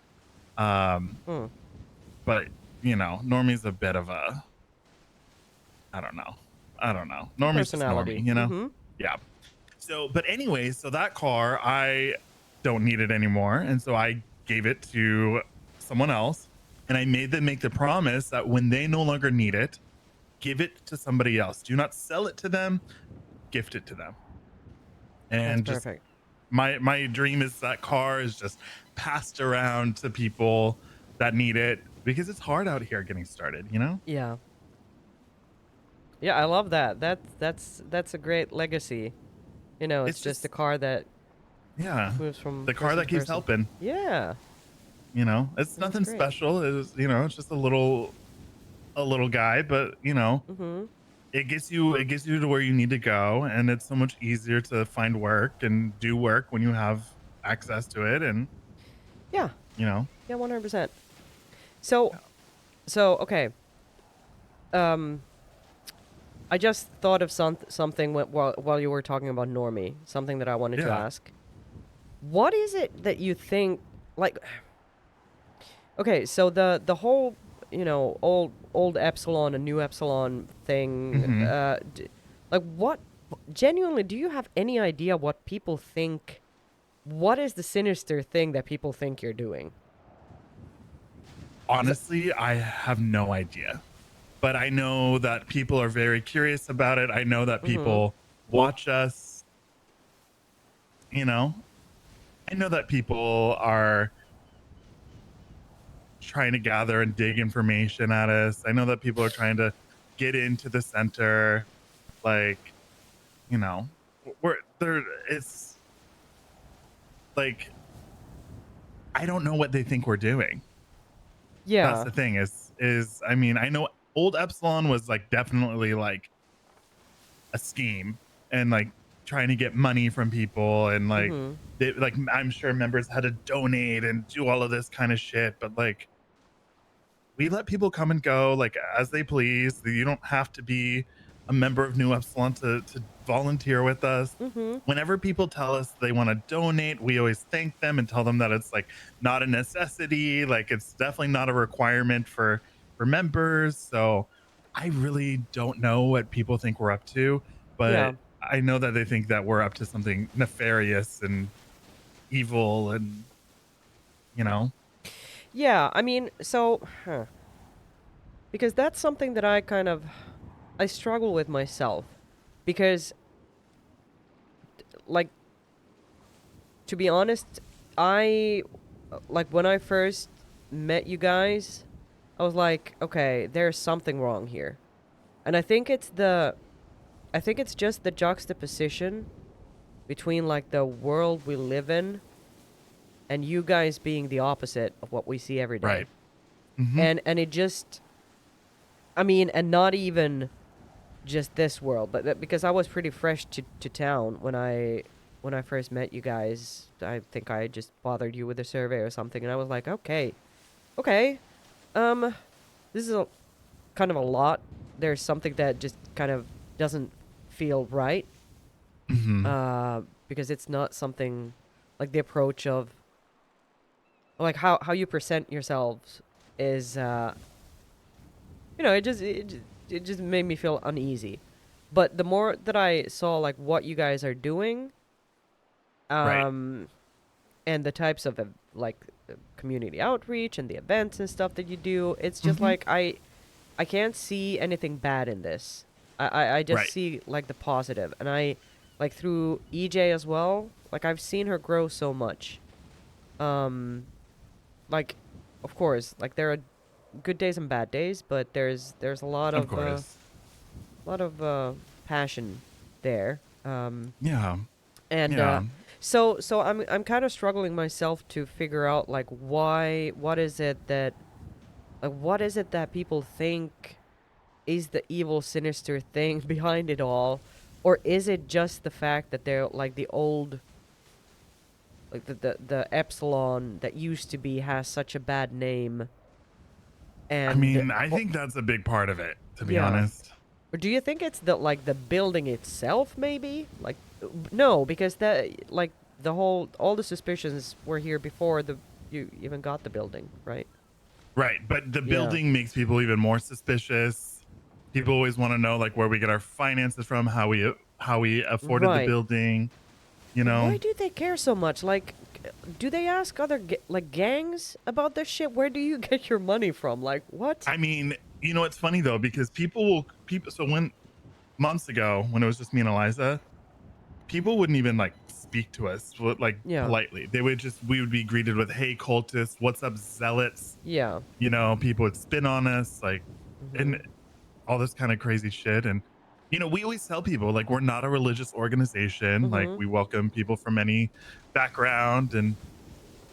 Speaker 5: But you know, Normie's a bit of a I don't know. Normie's just
Speaker 1: Personality.
Speaker 5: Normie, you know?
Speaker 1: Mm-hmm.
Speaker 5: Yeah. So, but anyways, so that car, I don't need it anymore. And so I gave it to someone else. And I made them make the promise that when they no longer need it, give it to somebody else. Do not sell it to them. gift it to them.
Speaker 1: That's
Speaker 5: And just
Speaker 1: perfect.
Speaker 5: my dream is that car is just passed around to people that need it, because it's hard out here getting started, you know?
Speaker 1: Yeah. Yeah, I love that. That's a great legacy. You know, it's just a car that
Speaker 5: Yeah,
Speaker 1: moves from
Speaker 5: the car
Speaker 1: person
Speaker 5: that
Speaker 1: to
Speaker 5: keeps
Speaker 1: person.
Speaker 5: helping.
Speaker 1: Yeah.
Speaker 5: You know, it's
Speaker 1: That's
Speaker 5: nothing
Speaker 1: great.
Speaker 5: special. It's, you know, it's just a little guy, but you know,
Speaker 1: Mm-hmm.
Speaker 5: it gets you to where you need to go, and it's so much easier to find work and do work when you have access to it, and
Speaker 1: Yeah.
Speaker 5: you know.
Speaker 1: Yeah, 100%. So, okay. I just thought of something while you were talking about Normie. Something that I wanted to
Speaker 5: Yeah.
Speaker 1: ask. What is it that you think, like? Okay, so the whole, you know, old Epsilon and new Epsilon thing.
Speaker 5: Mhm.
Speaker 1: Like, what? Genuinely, do you have any idea what people think? What is the sinister thing that people think you're doing?
Speaker 5: Honestly, I have no idea. But I know that people are very curious about it. I know that
Speaker 1: Mhm.
Speaker 5: people watch us. You know, I know that people are trying to gather and dig information at us. I know that people are trying to get into the center. Like, you know, we're there. It's like, I don't know what they think we're doing. That's
Speaker 1: Yeah.
Speaker 5: the thing is, I mean, I know old Epsilon was like definitely like a scheme and like trying to get money from people, and like
Speaker 1: Mhm.
Speaker 5: they, like I'm sure members had to donate and do all of this kind of shit, but like we let people come and go like as they please. You don't have to be a member of New Epsilon to volunteer with us.
Speaker 1: Mhm.
Speaker 5: Whenever people tell us they want to donate, we always thank them and tell them that it's like not a necessity, like it's definitely not a requirement for members. So I really don't know what people think we're up to,
Speaker 1: Yeah.
Speaker 5: but I know that they think that we're up to something nefarious and evil, and you know.
Speaker 1: Yeah, I mean, so, because that's something that I struggle with myself, because, like, to be honest, like, when I first met you guys, I was like, okay, there's something wrong here, and I think it's just the juxtaposition between, like, the world we live in and you guys being the opposite of what we see every day.
Speaker 5: Right. Mhm.
Speaker 1: And it just, I mean, and not even just this world, but because I was pretty fresh to town when I first met you guys. I think I just bothered you with a survey or something, and I was like, okay, this is kind of a lot. There's something that just kind of doesn't feel right, because it's not something like the approach of, like, how you present yourselves is, you know, it just made me feel uneasy. But the more that I saw, like, what you guys are doing, and the types of like community outreach and the events and stuff that you do, it's just like I can't see anything bad in this. I just
Speaker 5: Right.
Speaker 1: see like the positive, and I like through EJ as well. Like, I've seen her grow so much. Like, of course, like there are good days and bad days, but there's a lot
Speaker 5: Of
Speaker 1: of
Speaker 5: course.
Speaker 1: passion there.
Speaker 5: Yeah.
Speaker 1: And
Speaker 5: Yeah.
Speaker 1: so I'm kind of struggling myself to figure out, like, what is it that people think is the evil, sinister thing behind it all, or is it just the fact that they're like the old, like the Epsilon that used to be has such a bad name? And
Speaker 5: I mean, I think that's a big part of it, to be
Speaker 1: yeah.
Speaker 5: honest.
Speaker 1: Or do you think it's the building itself, maybe? Like, no, because like all the suspicions were here before you even got the building, right?
Speaker 5: Right, but the
Speaker 1: Yeah.
Speaker 5: building makes people even more suspicious. People always want to know like where we get our finances from, how we afforded the
Speaker 1: Right.
Speaker 5: building, you
Speaker 1: Why
Speaker 5: know.
Speaker 1: do they care so much? Like, do they ask other like gangs about this shit? Where do you get your money from? Like, what?
Speaker 5: I mean, you know, it's funny though, because people so months ago when it was just me and Eliza, people wouldn't even like speak to us like politely. They would just, we would be greeted with, "Hey cultists, what's up zealots?"
Speaker 1: Yeah.
Speaker 5: You know, people would spin on us like, and all this kind of crazy shit. And you know, we always tell people like we're not a religious organization. Like we welcome people from any background, and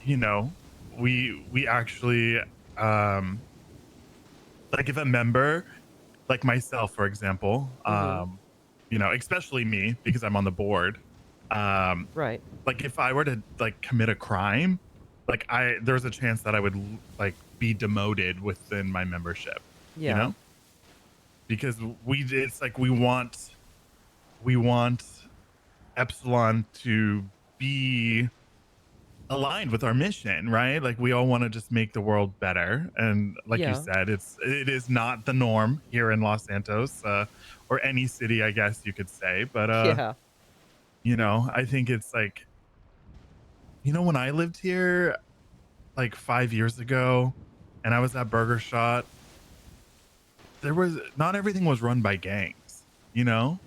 Speaker 5: you know, we actually like if a member like myself, for example, you know, especially me because I'm on the board.
Speaker 1: Right.
Speaker 5: Like if I were to like commit a crime, like there's a chance that I would like be demoted within my membership.
Speaker 1: Yeah.
Speaker 5: You know? Because it's like we want Epsilon to be aligned with our mission, right? Like we all want to just make the world better, and like you
Speaker 1: Yeah.
Speaker 5: said, it is not the norm here in Los Santos, or any city, I guess you could say. But
Speaker 1: Yeah.
Speaker 5: you know, I think it's like, you know, when I lived here like 5 years ago, and I was at Burger Shot, there was not everything was run by gangs. You know,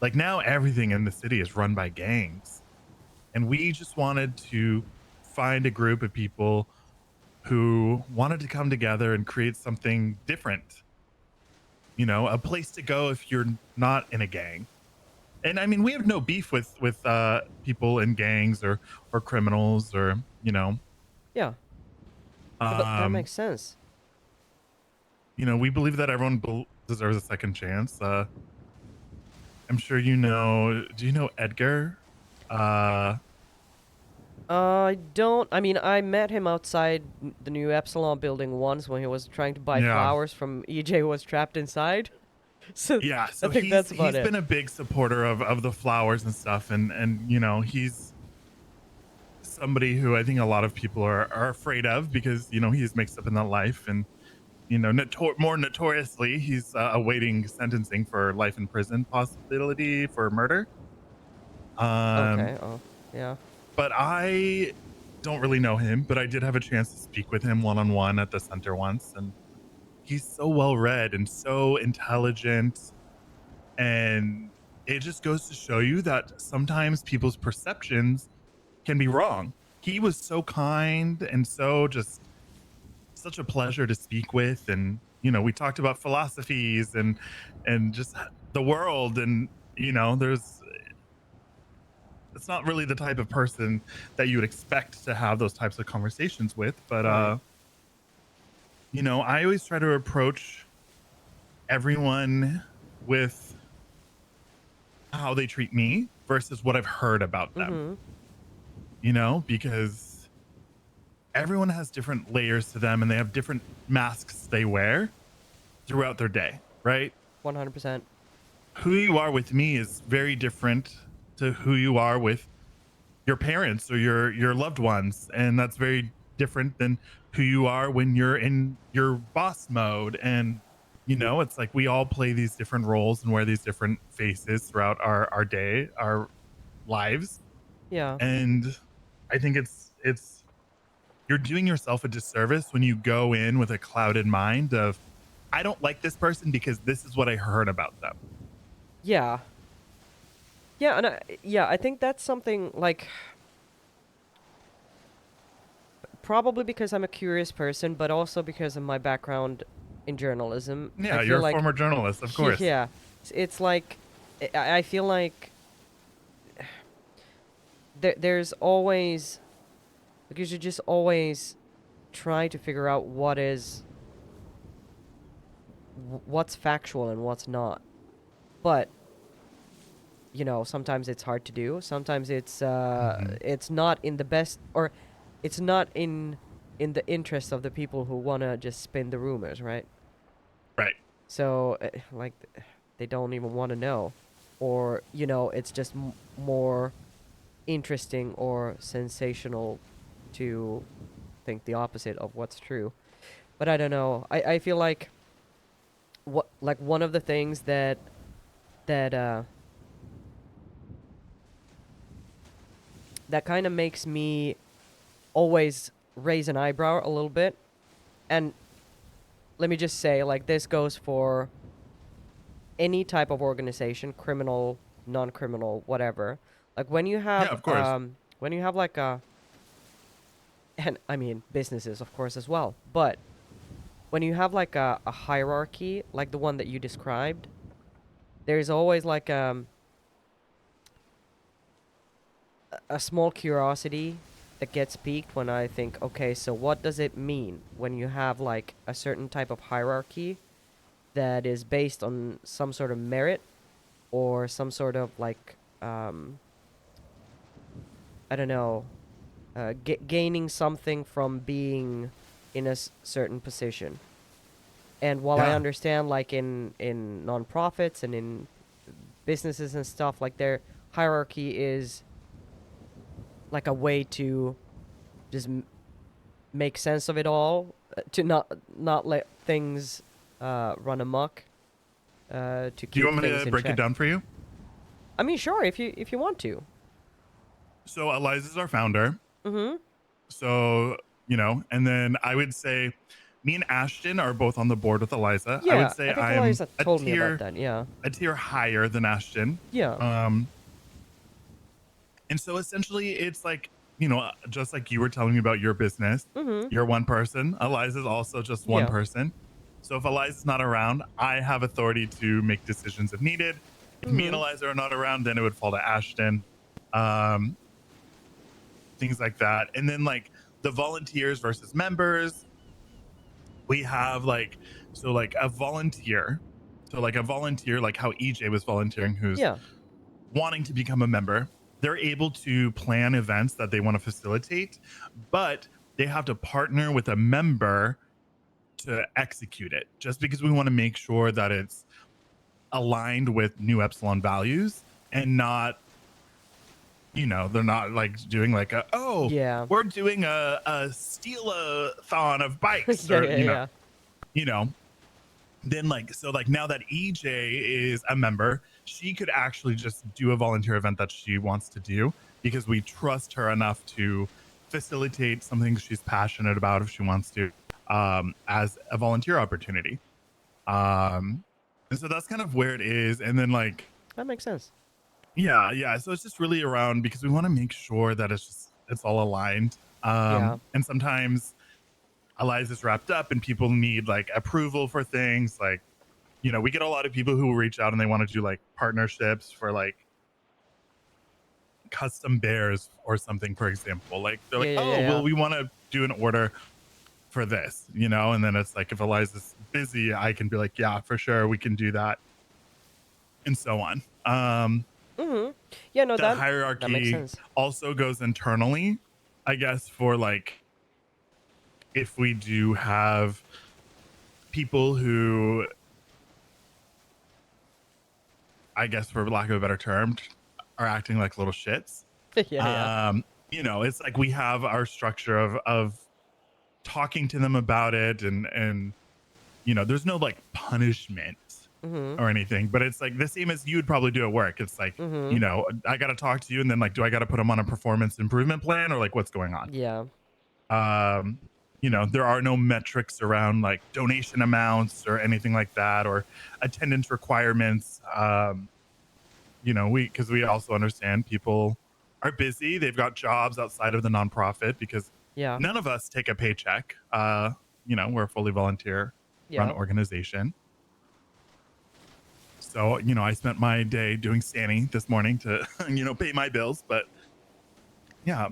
Speaker 5: like now everything in the city is run by gangs, and we just wanted to find a group of people who wanted to come together and create something different. You know, a place to go if you're not in a gang. And I mean, we have no beef with people in gangs or criminals or, you know.
Speaker 1: Yeah. But that makes sense.
Speaker 5: You know, we believe that everyone deserves a second chance. I'm sure you know. Do you know Edgar?
Speaker 1: I don't. I mean, I met him outside the new Epsilon building once when he was trying to buy flowers from EJ who was trapped inside. So
Speaker 5: yeah, so
Speaker 1: I think that's about
Speaker 5: he's
Speaker 1: it.
Speaker 5: been a big supporter of the flowers and stuff, and you know, he's somebody who I think a lot of people are afraid of because you know he's mixed up in that life, and you know, more notoriously, he's awaiting sentencing for life in prison possibility for murder.
Speaker 1: Okay. Oh, yeah.
Speaker 5: But I don't really know him, but I did have a chance to speak with him one-on-one at the center once, and he's so well read and so intelligent, and it just goes to show you that sometimes people's perceptions can be wrong. He was so kind and so just such a pleasure to speak with, and you know, we talked about philosophies and just the world, and you know, it's not really the type of person that you would expect to have those types of conversations with, but
Speaker 1: Right.
Speaker 5: you know, I always try to approach everyone with how they treat me versus what I've heard about them. You know, because everyone has different layers to them and they have different masks they wear throughout their day, right?
Speaker 1: 100%.
Speaker 5: Who you are with me is very different to who you are with your parents or your loved ones, and that's very different than who you are when you're in your boss mode. And you know, it's like we all play these different roles and wear these different faces throughout our day, our lives.
Speaker 1: Yeah.
Speaker 5: And I think it's you're doing yourself a disservice when you go in with a clouded mind of, I don't like this person because this is what I heard about them.
Speaker 1: Yeah. Yeah, and I think that's something like probably because I'm a curious person, but also because of my background in journalism.
Speaker 5: Yeah,
Speaker 1: I feel
Speaker 5: you're a
Speaker 1: like,
Speaker 5: former journalist, of course.
Speaker 1: Yeah, it's like I feel like there's always like you should just always try to figure out what's factual and what's not. But you know, sometimes it's hard to do. Sometimes it's not in the best, or it's not in the interest of the people who want to just spin the rumors, right?
Speaker 5: Right.
Speaker 1: So like they don't even want to know, or you know, it's just more interesting or sensational to think the opposite of what's true. But I don't know. I feel like one of the things that kind of makes me always raise an eyebrow a little bit, and let me just say, like, this goes for any type of organization, criminal, non-criminal, whatever. Like when you have
Speaker 5: of course.
Speaker 1: when you have like a, and I mean businesses of course as well, but when you have like a hierarchy like the one that you described, there's always like a small curiosity that gets piqued when I think, okay, so what does it mean when you have like a certain type of hierarchy that is based on some sort of merit or some sort of like I don't know, gaining something from being in a certain position. And while I
Speaker 5: Yeah.
Speaker 1: understand like in nonprofits and in businesses and stuff, like their hierarchy is like a way to just make sense of it all, to not let things run amok, to
Speaker 5: Do you
Speaker 1: keep
Speaker 5: want me
Speaker 1: things
Speaker 5: to
Speaker 1: in
Speaker 5: break
Speaker 1: check.
Speaker 5: it down for you?
Speaker 1: I mean, sure, if you want to.
Speaker 5: So Eliza's our founder.
Speaker 1: Mm-hmm.
Speaker 5: So, and then I would say me and Ashton are both on the board with Eliza. I would
Speaker 1: Yeah,
Speaker 5: say
Speaker 1: I think
Speaker 5: I'm
Speaker 1: Eliza told me about that. Yeah.
Speaker 5: a tier higher than Ashton.
Speaker 1: Yeah.
Speaker 5: And so essentially it's like, just like you were telling me about your business,
Speaker 1: Mm-hmm.
Speaker 5: you're one person. Eliza's also just one
Speaker 1: Yeah.
Speaker 5: person. So if Eliza's not around, I have authority to make decisions if needed. If me and Eliza are not around, then it would fall to Ashton. Things like that. And then like the volunteers versus members, we have like a volunteer. So like a volunteer, like how EJ was volunteering, who's wanting to become a member, they're able to plan events that they want to facilitate, but they have to partner with a member to execute it, just because we want to make sure that it's aligned with New Epsilon values and not, they're not like doing like we're doing a steal-a-thon of bikes then like now that EJ is a member, she could actually just do a volunteer event that she wants to do because we trust her enough to facilitate something she's passionate about if she wants to, as a volunteer opportunity. And so that's kind of where it is. And then like
Speaker 1: that makes sense.
Speaker 5: Yeah. So it's just really around because we want to make sure that it's all aligned. And sometimes Eliza's wrapped up and people need like approval for things. Like, we get a lot of people who reach out and they want to do like partnerships for like custom bears or something, for example. Like they're like, well, we want to do an order for this, and then it's like if Eliza's busy, I can be like, yeah, for sure, we can do that. And so on.
Speaker 1: Yeah, no,
Speaker 5: the
Speaker 1: that makes
Speaker 5: hierarchy
Speaker 1: sense.
Speaker 5: also goes internally, I guess, for like if we do have people who, I guess for lack of a better term, are acting like little shits. It's like we have our structure of talking to them about it and there's no like punishment or anything, but it's like the same as you would probably do at work. It's like, I got to talk to you and then like, do I got to put them on a performance improvement plan or like what's going on?
Speaker 1: Yeah.
Speaker 5: There are no metrics around like donation amounts or anything like that or attendance requirements. Because we also understand people are busy. They've got jobs outside of the nonprofit because none of us take a paycheck. We're a fully volunteer run organization. So, I spent my day doing Saini this morning to, pay my bills. But yeah.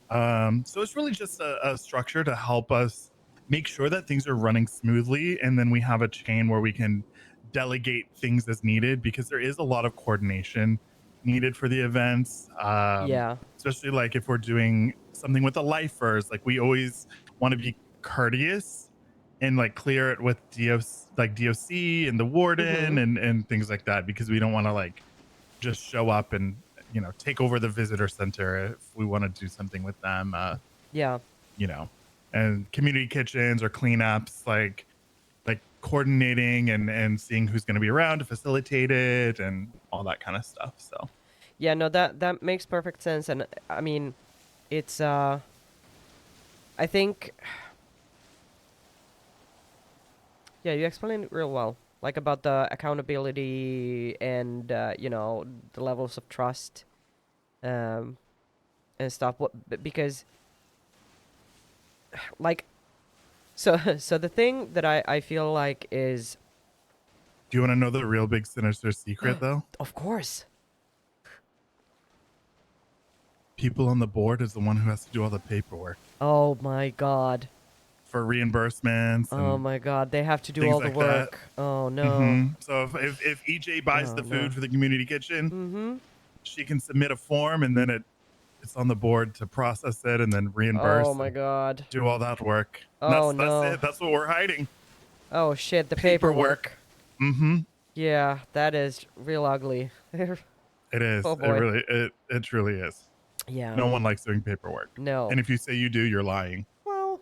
Speaker 5: So it's really just a structure to help us make sure that things are running smoothly. And then we have a chain where we can delegate things as needed because there is a lot of coordination needed for the events. Especially like if we're doing something with the lifers, like we always want to be courteous and like clear it with DOC and the warden and things like that, because we don't want to like just show up and take over the visitor center if we want to do something with them. And community kitchens or cleanups, like coordinating and seeing who's going to be around to facilitate it and all that kind of stuff. So
Speaker 1: yeah, no, that makes perfect sense. And I mean, it's I think, yeah, you explained it real well. like about the accountability and you know, the levels of trust, and stuff. Because like, so the thing that I feel like is,
Speaker 5: Do you want to know the real big sinister secret though?
Speaker 1: of course,
Speaker 5: people on the board is the one who has to do all the paperwork
Speaker 1: oh my god,
Speaker 5: for reimbursements
Speaker 1: oh
Speaker 5: and
Speaker 1: my god, they have to do
Speaker 5: things
Speaker 1: all the
Speaker 5: like
Speaker 1: work. Oh no.
Speaker 5: that. So if EJ buys
Speaker 1: Oh,
Speaker 5: the food
Speaker 1: no.
Speaker 5: for the community kitchen,
Speaker 1: Mm-hmm.
Speaker 5: she can submit a form and then it's on the board to process it and then reimburse.
Speaker 1: Oh my god.
Speaker 5: Do all that work.
Speaker 1: Oh
Speaker 5: That's
Speaker 1: no.
Speaker 5: it. That's what we're hiding.
Speaker 1: Oh shit, the
Speaker 5: Paperwork.
Speaker 1: paperwork.
Speaker 5: Mm-hmm.
Speaker 1: Yeah, that is real ugly.
Speaker 5: It is.
Speaker 1: Oh
Speaker 5: It
Speaker 1: boy.
Speaker 5: really it truly is.
Speaker 1: Yeah.
Speaker 5: No one likes doing paperwork.
Speaker 1: No.
Speaker 5: And if you say you do, you're lying.
Speaker 1: Well.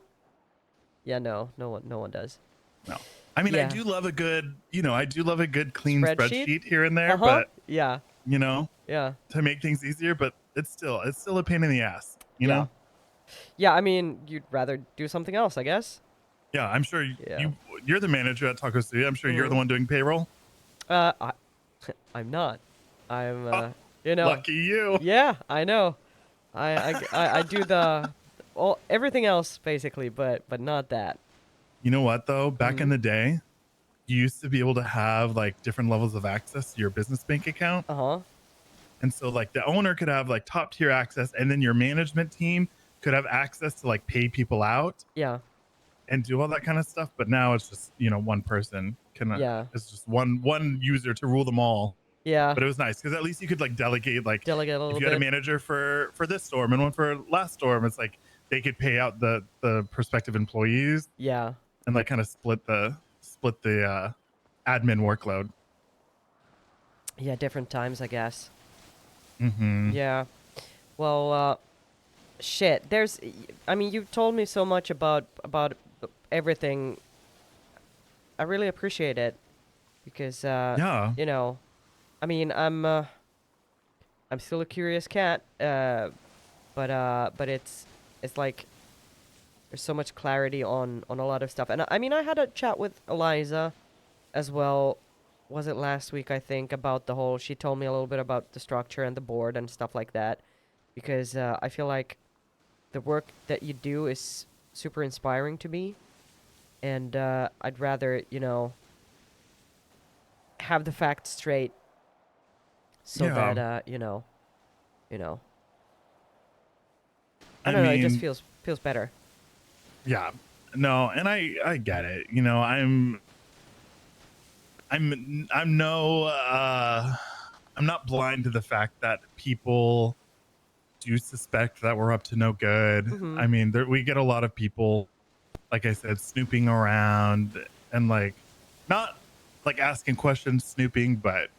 Speaker 1: Yeah, no one does.
Speaker 5: No. I mean, I
Speaker 1: Yeah.
Speaker 5: do love a good, I do love a good clean
Speaker 1: Spreadsheet?
Speaker 5: spreadsheet here and there,
Speaker 1: Uh-huh.
Speaker 5: but
Speaker 1: Yeah. Yeah.
Speaker 5: to make things easier, but it's still a pain in the ass, you know?
Speaker 1: Yeah, I mean, you'd rather do something else, I guess.
Speaker 5: Yeah, I'm sure
Speaker 1: Yeah.
Speaker 5: you're the manager at Taco Studio. I'm sure you're the
Speaker 1: Mhm.
Speaker 5: one doing payroll.
Speaker 1: I'm not. I'm you know.
Speaker 5: Lucky you.
Speaker 1: Yeah, I know. I do everything else basically, but not that.
Speaker 5: You know what though? Back
Speaker 1: Mm-hmm.
Speaker 5: in the day, you used to be able to have like different levels of access to your business bank account.
Speaker 1: Uh-huh.
Speaker 5: And so like the owner could have like top tier access and then your management team could have access to like pay people out.
Speaker 1: Yeah.
Speaker 5: And do all that kind of stuff. But now it's just, one person it's just one user to rule them all.
Speaker 1: Yeah.
Speaker 5: But it was nice because at least you could like delegate
Speaker 1: a little
Speaker 5: if you had a
Speaker 1: bit.
Speaker 5: manager for this storm and one for last storm, it's like they could pay out the prospective employees.
Speaker 1: Yeah.
Speaker 5: And like kind of split the admin workload.
Speaker 1: Yeah, different times, I guess.
Speaker 5: Mm-hmm.
Speaker 1: Yeah. Well, shit. I mean, you've told me so much about everything. I really appreciate it because
Speaker 5: Yeah.
Speaker 1: I mean, I'm still a curious cat, but it's like there's so much clarity on a lot of stuff. And I mean, I had a chat with Eliza as well. Was it last week, I think, about the whole, she told me a little bit about the structure and the board and stuff like that, because I feel like the work that you do is super inspiring to me, and I'd rather, have the facts straight so
Speaker 5: Yeah.
Speaker 1: that, I
Speaker 5: I
Speaker 1: don't know, it just
Speaker 5: mean-
Speaker 1: feels better.
Speaker 5: Yeah. No, and I get it. I'm not blind to the fact that people do suspect that we're up to no good.
Speaker 1: Mhm.
Speaker 5: I mean, we get a lot of people, like I said, snooping around and like not like asking questions, snooping, but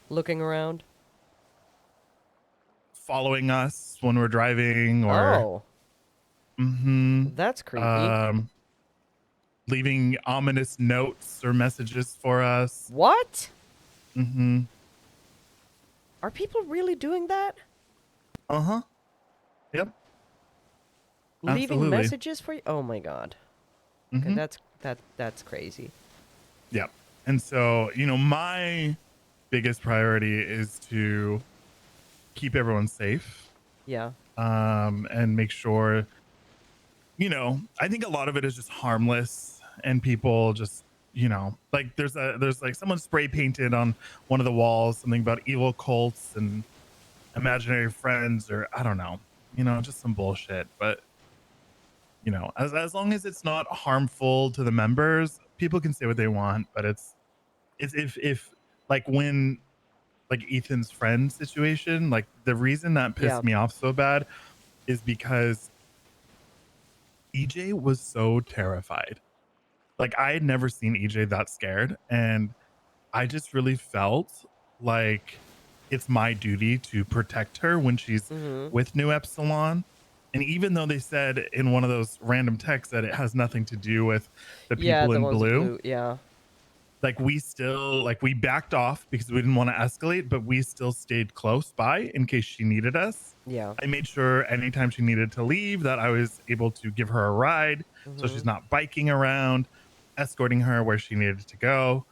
Speaker 1: Looking around.
Speaker 5: following us when we're driving or
Speaker 1: Oh, that's creepy.
Speaker 5: leaving ominous notes or messages for us.
Speaker 1: What?
Speaker 5: Mm-hmm.
Speaker 1: Are people really doing that?
Speaker 5: Uh-huh. Yep.
Speaker 1: Leaving
Speaker 5: Absolutely.
Speaker 1: messages for you? Oh my god. Okay,
Speaker 5: Mhm.
Speaker 1: that's crazy.
Speaker 5: Yep. And so, my biggest priority is to keep everyone safe.
Speaker 1: Yeah.
Speaker 5: And make sure, I think a lot of it is just harmless and people just, like there's like someone spray painted on one of the walls, something about evil cults and imaginary friends, or I don't know, just some bullshit. But, as long as it's not harmful to the members, people can say what they want, but it's if like when like Ethan's friend situation, like the reason that pissed me off so bad is because EJ was so terrified. Like I had never seen EJ that scared, and I just really felt like it's my duty to protect her when she's with New Epsilon. And even though they said in one of those random texts that it has nothing to do with the people
Speaker 1: Yeah, the
Speaker 5: in
Speaker 1: ones
Speaker 5: blue,
Speaker 1: yeah.
Speaker 5: like we still we backed off because we didn't want to escalate, but we still stayed close by in case she needed us.
Speaker 1: Yeah.
Speaker 5: I made sure anytime she needed to leave that I was able to give her a ride so she's not biking around. escorting her where she needed to go.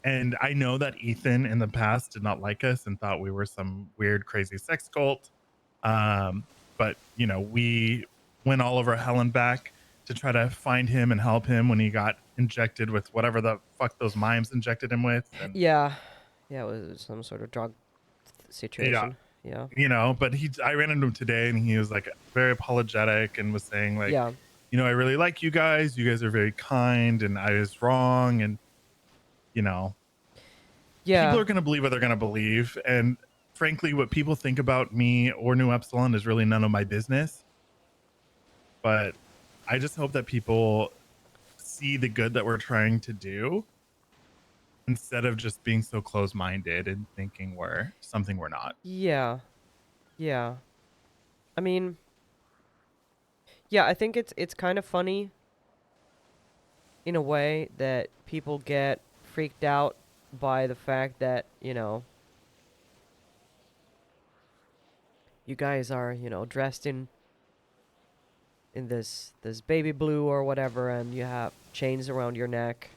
Speaker 5: And I know that Ethan in the past did not like us and thought we were some weird, crazy sex cult. But, you know, we went all over hell and back to try to find him and help him when he got injected with whatever the fuck those mimes injected him with. And
Speaker 1: Yeah. Yeah, it was some sort of drug situation. Yeah.
Speaker 5: You know, but I ran into him today and he was like very apologetic and was saying like,
Speaker 1: Yeah.
Speaker 5: you know, I really like you guys. You guys are very kind and I was wrong. And, you know,
Speaker 1: Yeah.
Speaker 5: people are going to believe what they're going to believe. And frankly, what people think about me or New Epsilon is really none of my business. But I just hope that people see the good that we're trying to do instead of just being so close-minded and thinking we're something we're not.
Speaker 1: Yeah. Yeah. I mean, yeah, I think it's kind of funny in a way that people get freaked out by the fact that, you know, you guys are, you know, dressed in this baby blue or whatever, and you have chains around your neck,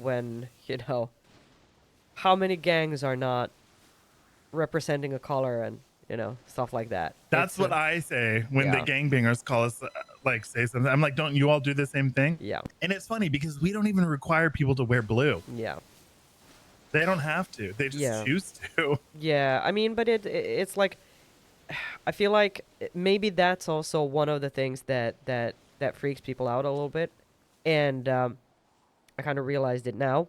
Speaker 1: when, you know, how many gangs are not representing a color and, you know, stuff like that.
Speaker 5: That's what I say when the gangbangers call us, like, say something. I'm like, don't you all do the same thing?
Speaker 1: Yeah.
Speaker 5: And it's funny because we don't even require people to wear blue.
Speaker 1: Yeah.
Speaker 5: They don't have to. They just choose to.
Speaker 1: Yeah, I mean, but it's like, I feel like maybe that's also one of the things that freaks people out a little bit, and I kind of realized it now,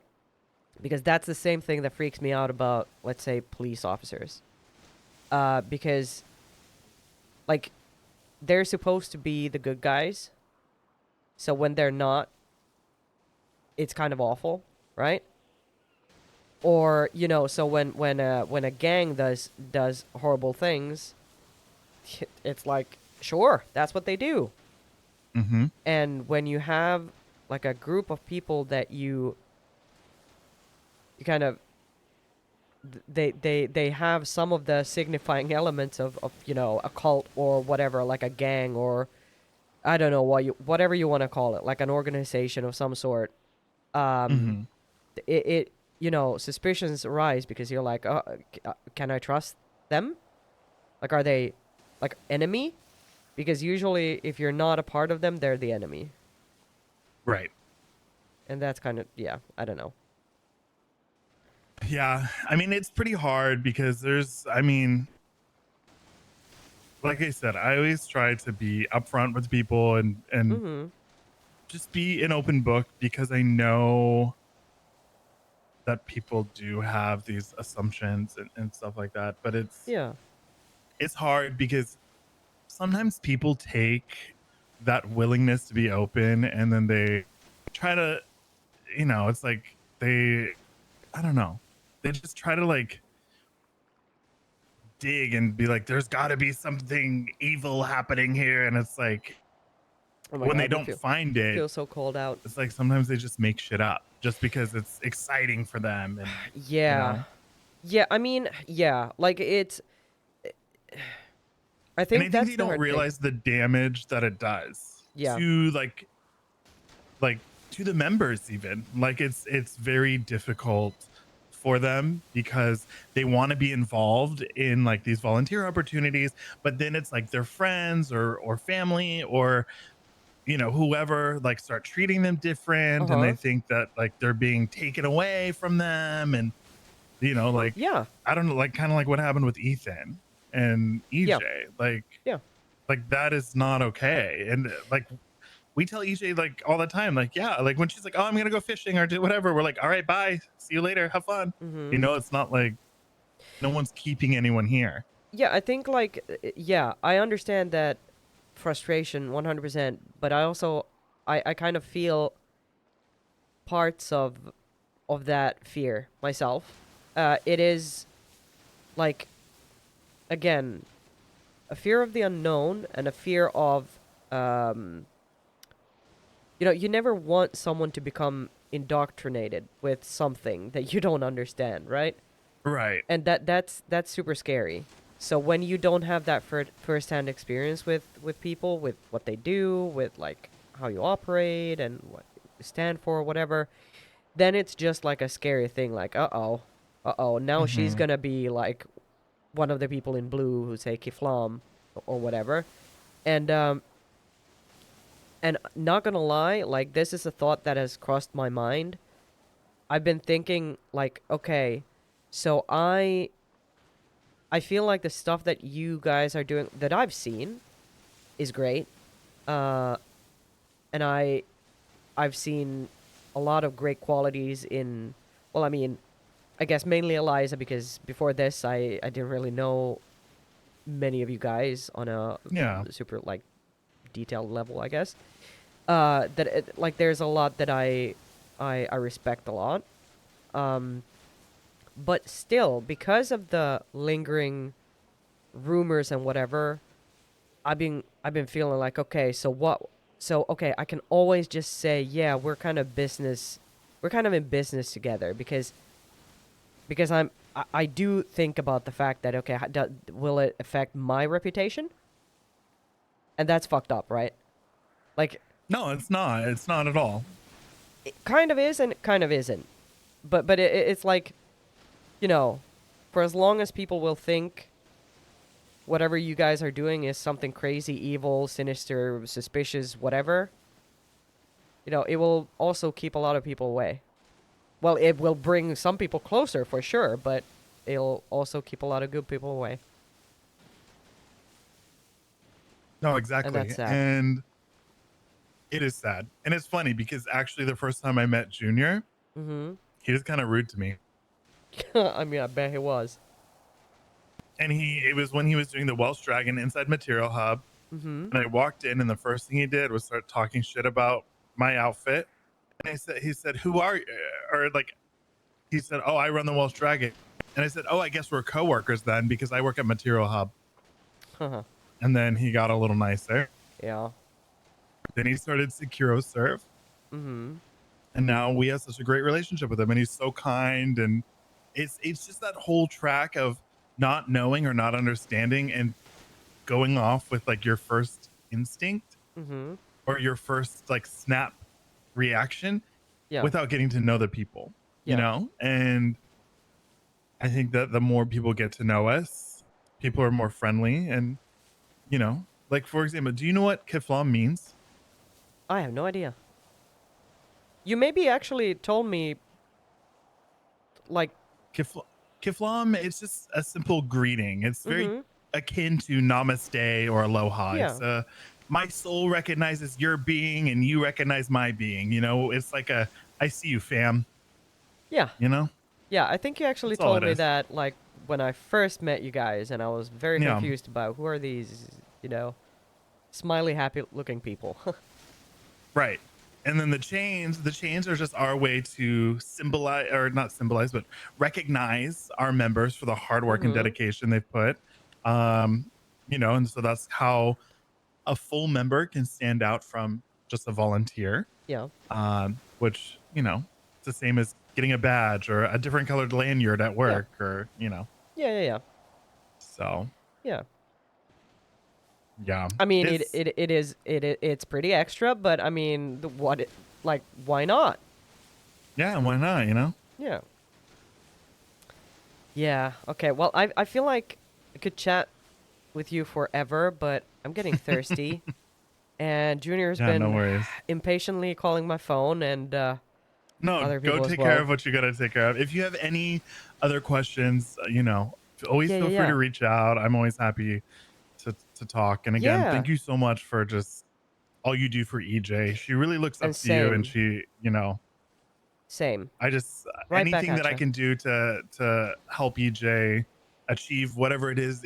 Speaker 1: because that's the same thing that freaks me out about, let's say, police officers, because, like, they're supposed to be the good guys, so when they're not, it's kind of awful, right? Or, you know, so when a gang does horrible things, it's like, sure, that's what they do.
Speaker 5: Mm-hmm.
Speaker 1: And when you have like a group of people that you kind of, they have some of the signifying elements of, you know, a cult or whatever, like a gang, or I don't know whatever you want to call it, like an organization of some sort. It you know, suspicions arise because you're like, can I trust them? Like, are they like enemy? Because usually if you're not a part of them, they're the enemy.
Speaker 5: Right.
Speaker 1: And that's kind of, yeah, I don't know.
Speaker 5: Yeah. I mean, it's pretty hard because I mean, like I said, I always try to be upfront with people and just be an open book, because I know that people do have these assumptions and stuff like that. But it's hard because sometimes people take that willingness to be open and then they try to, you know, it's like I don't know, they just try to like dig and be like, there's got to be something evil happening here. And it's like,
Speaker 1: oh my
Speaker 5: when
Speaker 1: God,
Speaker 5: they don't find it,
Speaker 1: feel so cold out.
Speaker 5: It's like sometimes they just make shit up just because it's exciting for them. And,
Speaker 1: yeah.
Speaker 5: You know?
Speaker 1: Yeah, I mean, yeah, like it's, I think,
Speaker 5: and I think
Speaker 1: that's
Speaker 5: they
Speaker 1: the
Speaker 5: don't
Speaker 1: hard
Speaker 5: realize the damage that it does to like to the members. Even like it's very difficult for them because they want to be involved in like these volunteer opportunities, but then it's like their friends or family or, you know, whoever like start treating them different, and they think that like they're being taken away from them. And, you know, like, I don't know, like kind of like what happened with Ethan and EJ. Like that is not okay. And like we tell EJ like all the time, like, yeah, like when she's like, oh, I'm gonna go fishing or do whatever, we're like, all right, bye, see you later, have fun. You know, it's not like no one's keeping anyone here.
Speaker 1: Yeah, I think like, yeah, I understand that frustration 100%, but I also, I kind of feel parts of that fear myself. It is like, again, a fear of the unknown and a fear of, you know, you never want someone to become indoctrinated with something that you don't understand, right?
Speaker 5: Right.
Speaker 1: And that's super scary. So when you don't have that first-hand experience with people, with what they do, with like how you operate and what you stand for, whatever, then it's just like a scary thing. Like, now she's gonna be like one of the people in blue who say Kiflam or whatever, and not gonna lie, like this is a thought that has crossed my mind. I've been thinking like, okay, so I feel like the stuff that you guys are doing that I've seen is great. And I've seen a lot of great qualities in, well, I mean, I guess mainly Eliza, because before this I didn't really know many of you guys on a super like detailed level, I guess. Like there's a lot that I respect a lot. But still, because of the lingering rumors and whatever, I've been feeling like, okay, okay, I can always just say, yeah, we're kind of in business together, because I do think about the fact that, okay, will it affect my reputation? And that's fucked up, right? Like,
Speaker 5: no, it's not. It's not at all.
Speaker 1: It kind of is and it kind of isn't. But it's like, you know, for as long as people will think whatever you guys are doing is something crazy, evil, sinister, suspicious, whatever, you know, it will also keep a lot of people away. Well, it will bring some people closer for sure, but it'll also keep a lot of good people away.
Speaker 5: No, exactly.
Speaker 1: And that's sad.
Speaker 5: And it is sad. And it's funny because actually the first time I met Junior, he was kind of rude to me.
Speaker 1: I mean, I bet he was.
Speaker 5: And it was when he was doing the Welsh Dragon inside Material Hub. And I walked in, and the first thing he did was start talking shit about my outfit. And he said, who are you? Or like, he said, oh, I run the Welsh Dragon. And I said, oh, I guess we're coworkers then, because I work at Material Hub. And then he got a little nicer.
Speaker 1: Yeah.
Speaker 5: Then he started Securo Serve. And now we have such a great relationship with him, and he's so kind. And it's just that whole track of not knowing or not understanding and going off with like your first instinct or your first like snap reaction without getting to know the people, you know? And I think that the more people get to know us, people are more friendly. And, you know, like, for example, do you know what Kiflam means?
Speaker 1: I have no idea. You maybe actually told me, like...
Speaker 5: Kiflam, it's just a simple greeting. It's very akin to namaste or aloha.
Speaker 1: Yeah.
Speaker 5: It's my soul recognizes your being and you recognize my being. You know, it's like I see you, fam.
Speaker 1: Yeah.
Speaker 5: You know?
Speaker 1: Yeah, I think you actually
Speaker 5: That's all
Speaker 1: told
Speaker 5: it
Speaker 1: me
Speaker 5: is.
Speaker 1: that, like, when I first met you guys, and I was very
Speaker 5: Yeah.
Speaker 1: confused about who are these, you know, smiley, happy-looking people.
Speaker 5: Right. And then the chains are just our way to symbolize, or not symbolize, but recognize our members for the hard work and dedication they've put. You know, and so that's how a full member can stand out from just a volunteer.
Speaker 1: Yeah.
Speaker 5: Which, you know, it's the same as getting a badge or a different colored lanyard at work or, you know.
Speaker 1: Yeah.
Speaker 5: So,
Speaker 1: Yeah.
Speaker 5: yeah.
Speaker 1: I mean, it's pretty extra, but I mean, why not?
Speaker 5: Yeah, why not, you know?
Speaker 1: Yeah. Yeah, okay, well, I feel like I could chat with you forever, but I'm getting thirsty. And Junior's been
Speaker 5: no worries.
Speaker 1: impatiently calling my phone, and
Speaker 5: No,
Speaker 1: other
Speaker 5: go
Speaker 1: people as
Speaker 5: take
Speaker 1: well.
Speaker 5: care of what you got to take care of. If you have any other questions, you know, always feel free to reach out. I'm always happy to talk. And again, thank you so much for just all you do for EJ. She really looks up to you, and she, you know,
Speaker 1: same.
Speaker 5: I just
Speaker 1: Right back
Speaker 5: anything
Speaker 1: at
Speaker 5: that I
Speaker 1: ya.
Speaker 5: can do to help EJ achieve whatever it is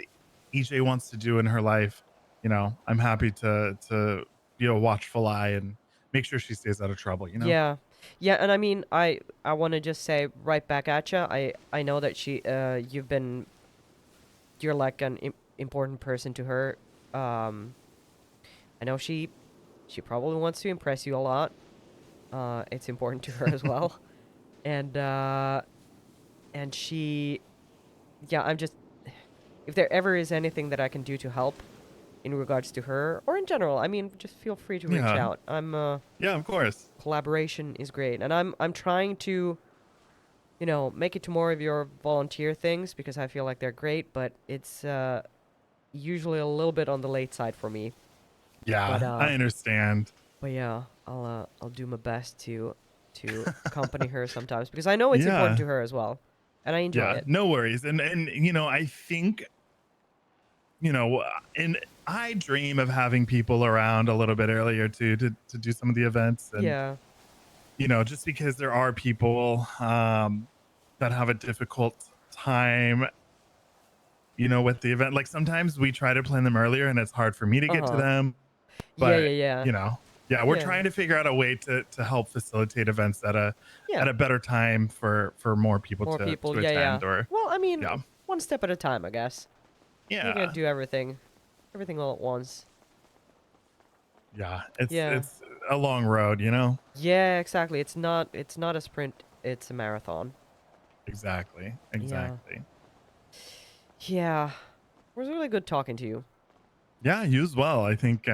Speaker 5: EJ wants to do in her life, you know, I'm happy to be a watchful eye and make sure she stays out of trouble, you know?
Speaker 1: Yeah, and I mean, I want to just say right back at you. I know that you're like an important person to her. I know she probably wants to impress you a lot. It's important to her as well, and she, yeah, I'm just, if there ever is anything that I can do to help, in regards to her or in general, I mean, just feel free to reach
Speaker 5: Yeah.
Speaker 1: out.
Speaker 5: Yeah, of course.
Speaker 1: Collaboration is great, and I'm trying to, you know, make it to more of your volunteer things because I feel like they're great, but it's usually a little bit on the late side for me.
Speaker 5: Yeah,
Speaker 1: But,
Speaker 5: I understand.
Speaker 1: But yeah, I'll do my best to accompany her sometimes because I know it's important
Speaker 5: Yeah.
Speaker 1: to her as well, and I enjoy
Speaker 5: Yeah,
Speaker 1: it.
Speaker 5: no worries. And you know, I think, you know, and I dream of having people around a little bit earlier too to do some of the events. And
Speaker 1: Yeah.
Speaker 5: you know, just because there are people that have a difficult time, you know, with the event. Like sometimes we try to plan them earlier and it's hard for me to get to
Speaker 1: Uh-huh.
Speaker 5: them.
Speaker 1: Yeah,
Speaker 5: But
Speaker 1: yeah, yeah.
Speaker 5: you know, yeah, we're
Speaker 1: Yeah.
Speaker 5: trying to figure out a way to help facilitate events at
Speaker 1: Yeah.
Speaker 5: a better time for more people
Speaker 1: More
Speaker 5: to
Speaker 1: people, yeah,
Speaker 5: attend.
Speaker 1: yeah.
Speaker 5: Or
Speaker 1: Well, I mean,
Speaker 5: yeah.
Speaker 1: one step at a time, I guess. You
Speaker 5: Yeah.
Speaker 1: can't do everything all at once.
Speaker 5: Yeah,
Speaker 1: Yeah.
Speaker 5: it's a long road, you know?
Speaker 1: Yeah, exactly. It's not a sprint, it's a marathon.
Speaker 5: Exactly. Exactly.
Speaker 1: Yeah. It was really good talking to you.
Speaker 5: Yeah, you as well. I think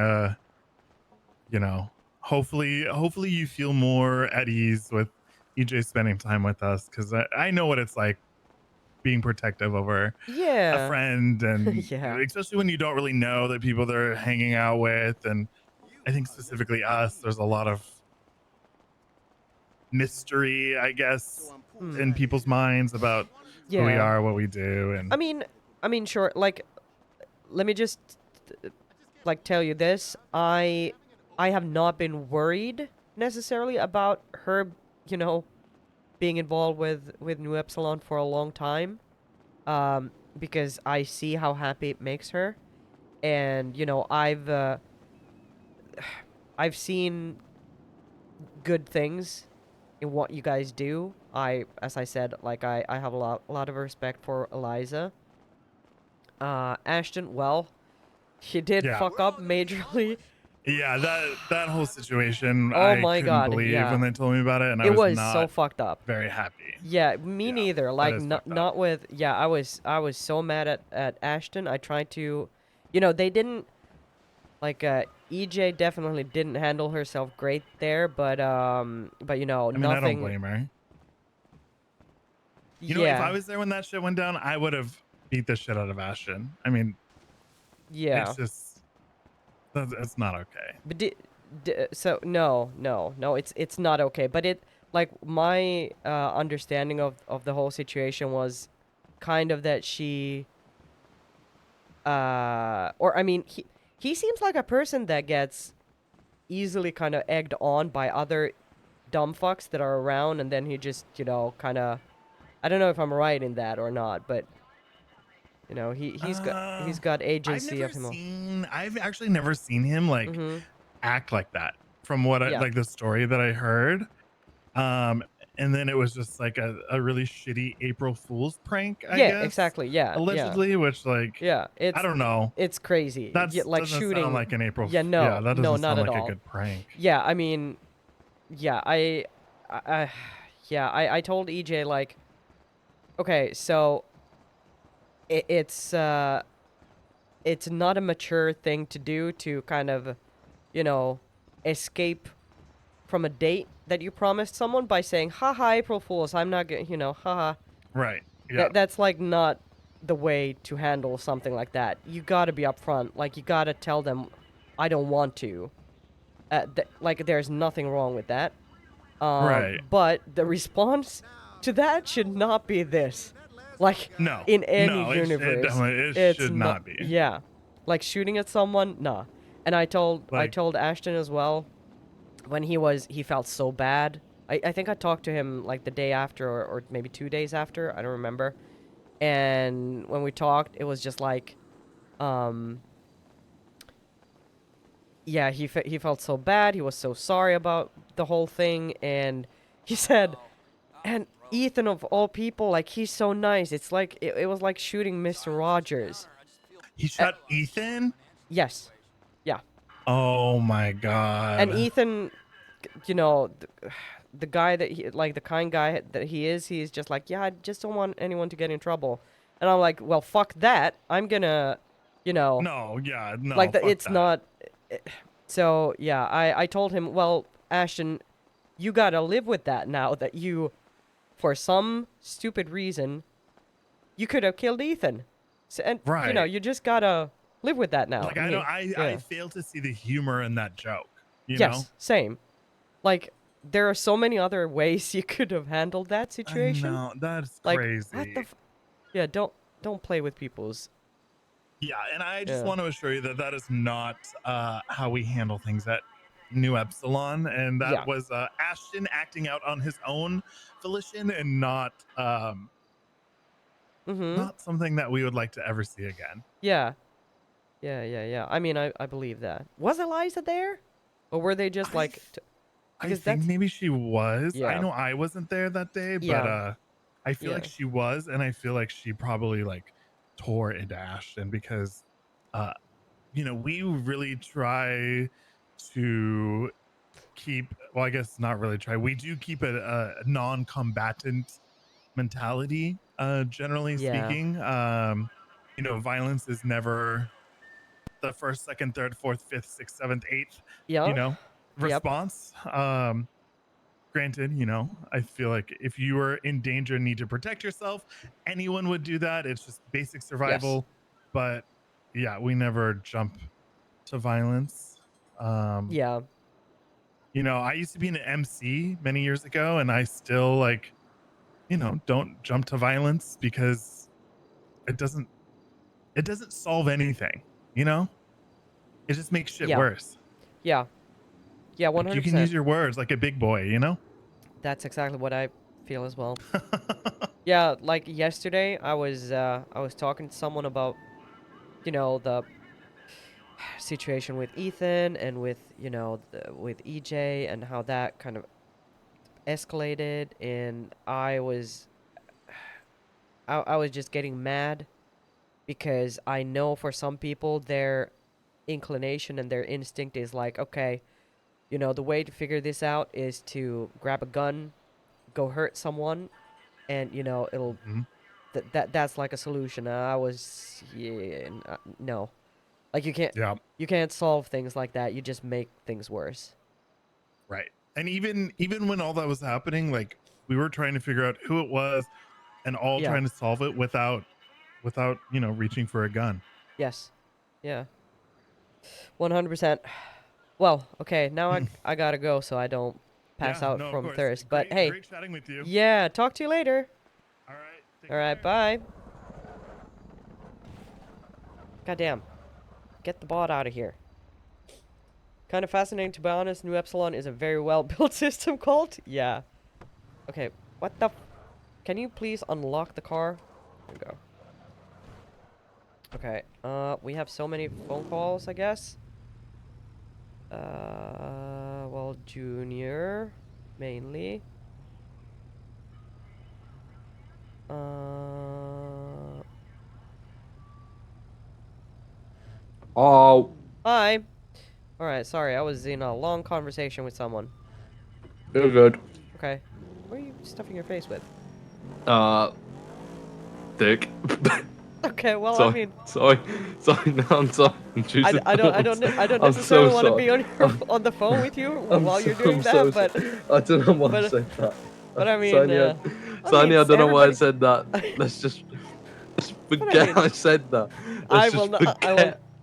Speaker 5: you know, hopefully you feel more at ease with EJ spending time with us, because I know what it's like being protective over a
Speaker 1: Yeah.
Speaker 5: friend, and
Speaker 1: Yeah.
Speaker 5: especially when you don't really know the people they're hanging out with. And I think specifically us, there's a lot of mystery, I guess, in people's minds about who we
Speaker 1: Yeah.
Speaker 5: are, what we do. And
Speaker 1: I mean, sure. Like, let me just like tell you this. I have not been worried necessarily about her, you know, being involved with New Epsilon for a long time, because I see how happy it makes her, and you know, I've seen good things in what you guys do. As I said, like I have a lot of respect for Eliza. Ashton, well, she did
Speaker 5: Yeah.
Speaker 1: fuck up majorly.
Speaker 5: Yeah, that whole situation,
Speaker 1: Oh
Speaker 5: I
Speaker 1: my
Speaker 5: couldn't
Speaker 1: god,
Speaker 5: believe
Speaker 1: yeah.
Speaker 5: when they told me about it, and I
Speaker 1: It
Speaker 5: was
Speaker 1: was so
Speaker 5: not
Speaker 1: fucked up.
Speaker 5: very happy.
Speaker 1: Yeah, me neither. Like,
Speaker 5: is fucked up.
Speaker 1: not with. Yeah, I was so mad at Ashton. I tried to, you know, they didn't. Like, EJ definitely didn't handle herself great there, but you know,
Speaker 5: I mean,
Speaker 1: nothing.
Speaker 5: I don't blame her. You know, if I was there when that shit went down, I would have beat the shit out of Ashton. I mean,
Speaker 1: Yeah.
Speaker 5: it's just, it's not okay.
Speaker 1: But so no, it's not okay. But it, like, my understanding of the whole situation was kind of that she, or I mean, he seems like a person that gets easily kind of egged on by other dumb fucks that are around, and then he just, you know, kind of, I don't know if I'm right in that or not, but you know, he's got agency of him.
Speaker 5: I've actually never seen him like act like that from what I
Speaker 1: Yeah.
Speaker 5: like the story that I heard. And then it was just like a really shitty April Fool's prank, I guess.
Speaker 1: Exactly. Yeah.
Speaker 5: Allegedly, which like
Speaker 1: it's,
Speaker 5: I don't know.
Speaker 1: It's crazy.
Speaker 5: That
Speaker 1: like
Speaker 5: doesn't
Speaker 1: shooting.
Speaker 5: sound like an April.
Speaker 1: Yeah, no,
Speaker 5: that doesn't
Speaker 1: no,
Speaker 5: sound
Speaker 1: not
Speaker 5: like
Speaker 1: at
Speaker 5: a
Speaker 1: all.
Speaker 5: good prank.
Speaker 1: Yeah, I mean, yeah, I told EJ, like, okay, so it's not a mature thing to do to kind of, you know, escape from a date that you promised someone by saying, haha, April Fools, I'm not gonna, you know, haha.
Speaker 5: Right. Yeah.
Speaker 1: That's like not the way to handle something like that. You gotta be upfront. Like, you gotta tell them, I don't want to. Like, there's nothing wrong with that.
Speaker 5: Right.
Speaker 1: But the response to that should not be this. Like,
Speaker 5: No.
Speaker 1: in any
Speaker 5: No, it
Speaker 1: universe,
Speaker 5: definitely
Speaker 1: it's
Speaker 5: should not be.
Speaker 1: Yeah, like shooting at someone, nah. And I told Ashton as well, when he felt so bad. I think I talked to him like the day after, or maybe 2 days after. I don't remember. And when we talked, it was just like, yeah, he felt so bad. He was so sorry about the whole thing, and he said, and Ethan of all people, like, he's so nice. It's like it was like shooting Mr. Rogers.
Speaker 5: He shot Ethan?
Speaker 1: Yes. Yeah.
Speaker 5: Oh my god.
Speaker 1: And Ethan, you know, the guy that he, like, the kind guy that he's just like, yeah, I just don't want anyone to get in trouble. And I'm like, well, fuck that. I'm gonna You know.
Speaker 5: No, yeah, no.
Speaker 1: Like
Speaker 5: fuck
Speaker 1: it's
Speaker 5: that.
Speaker 1: not. So yeah, I told him, well, Ashton, you gotta live with that now that you, for some stupid reason, you could have killed Ethan. So, and you know,
Speaker 5: Right.
Speaker 1: you just gotta live with that now.
Speaker 5: Like
Speaker 1: I
Speaker 5: I
Speaker 1: mean,
Speaker 5: don't. I
Speaker 1: yeah.
Speaker 5: fail to see the humor in that joke. You
Speaker 1: Yes,
Speaker 5: know.
Speaker 1: same. Like there are so many other ways you could have handled that situation.
Speaker 5: I know, that's
Speaker 1: Like,
Speaker 5: crazy.
Speaker 1: what the? Yeah, don't play with people's.
Speaker 5: Yeah, and I just
Speaker 1: Yeah.
Speaker 5: want to assure you that that is not how we handle things at New Epsilon, and that
Speaker 1: Yeah.
Speaker 5: was Ashton acting out on his own volition, and not not something that we would like to ever see again.
Speaker 1: Yeah. Yeah. I mean, I believe that. Was Eliza there? Or were they just like...
Speaker 5: I think maybe she was. I
Speaker 1: Yeah.
Speaker 5: know I wasn't there that day, but
Speaker 1: Yeah.
Speaker 5: I feel like she was, and I feel like she probably like tore into Ashton because you know, we really try to keep, well, I guess not really try. We do keep a non-combatant mentality, generally
Speaker 1: Yeah.
Speaker 5: speaking. You know, violence is never the first, second, third, fourth, fifth, sixth, seventh, eighth,
Speaker 1: Yeah.
Speaker 5: you know,
Speaker 1: Yep.
Speaker 5: response. Granted, you know, I feel like if you were in danger and need to protect yourself, anyone would do that. It's just basic survival. But yeah, we never jump to violence.
Speaker 1: Yeah.
Speaker 5: You know, I used to be an MC many years ago, and I still like, you know, don't jump to violence because it doesn't solve anything, you know? It just makes shit
Speaker 1: Yeah.
Speaker 5: worse.
Speaker 1: Yeah. Yeah,
Speaker 5: Like, you can
Speaker 1: 100%.
Speaker 5: use your words like a big boy, you know?
Speaker 1: That's exactly what I feel as well. Yeah, like yesterday, I was talking to someone about, you know, the situation with Ethan and with, you know, with EJ and how that kind of escalated, and I was just getting mad because I know for some people their inclination and their instinct is like, okay, you know, the way to figure this out is to grab a gun, go hurt someone, and you know it'll that's like a solution. I was no, like you can't solve things like that. You just make things worse.
Speaker 5: Right. And even when all that was happening, like we were trying to figure out who it was and all
Speaker 1: Yeah.
Speaker 5: trying to solve it without you know, reaching for a gun.
Speaker 1: Yes. Yeah. 100%. Well, okay, now I gotta go so I don't pass
Speaker 5: Yeah,
Speaker 1: out
Speaker 5: no, of
Speaker 1: from
Speaker 5: course.
Speaker 1: thirst. But hey,
Speaker 5: Great chatting with you.
Speaker 1: yeah, talk to you later.
Speaker 5: All right.
Speaker 1: All right, bye. Goddamn. Get the bot out of here. Kind of fascinating, to be honest. New Epsilon is a very well-built system called. Yeah. Okay, what the... Can you please unlock the car? There we go. Okay, we have so many phone calls, I guess. Well, Junior, mainly.
Speaker 6: Oh.
Speaker 1: Hi. Alright, sorry, I was in a long conversation with someone.
Speaker 6: You're good.
Speaker 1: Okay. What are you stuffing your face with?
Speaker 6: Dick.
Speaker 1: Okay, well,
Speaker 6: sorry,
Speaker 1: I mean...
Speaker 6: Sorry, no, I'm sorry.
Speaker 1: I don't necessarily want to be on on the phone with you while you're doing that, but...
Speaker 6: I don't know why I
Speaker 1: but,
Speaker 6: said that.
Speaker 1: But I mean...
Speaker 6: Saini, I don't know why I said that. Let's just forget I said that.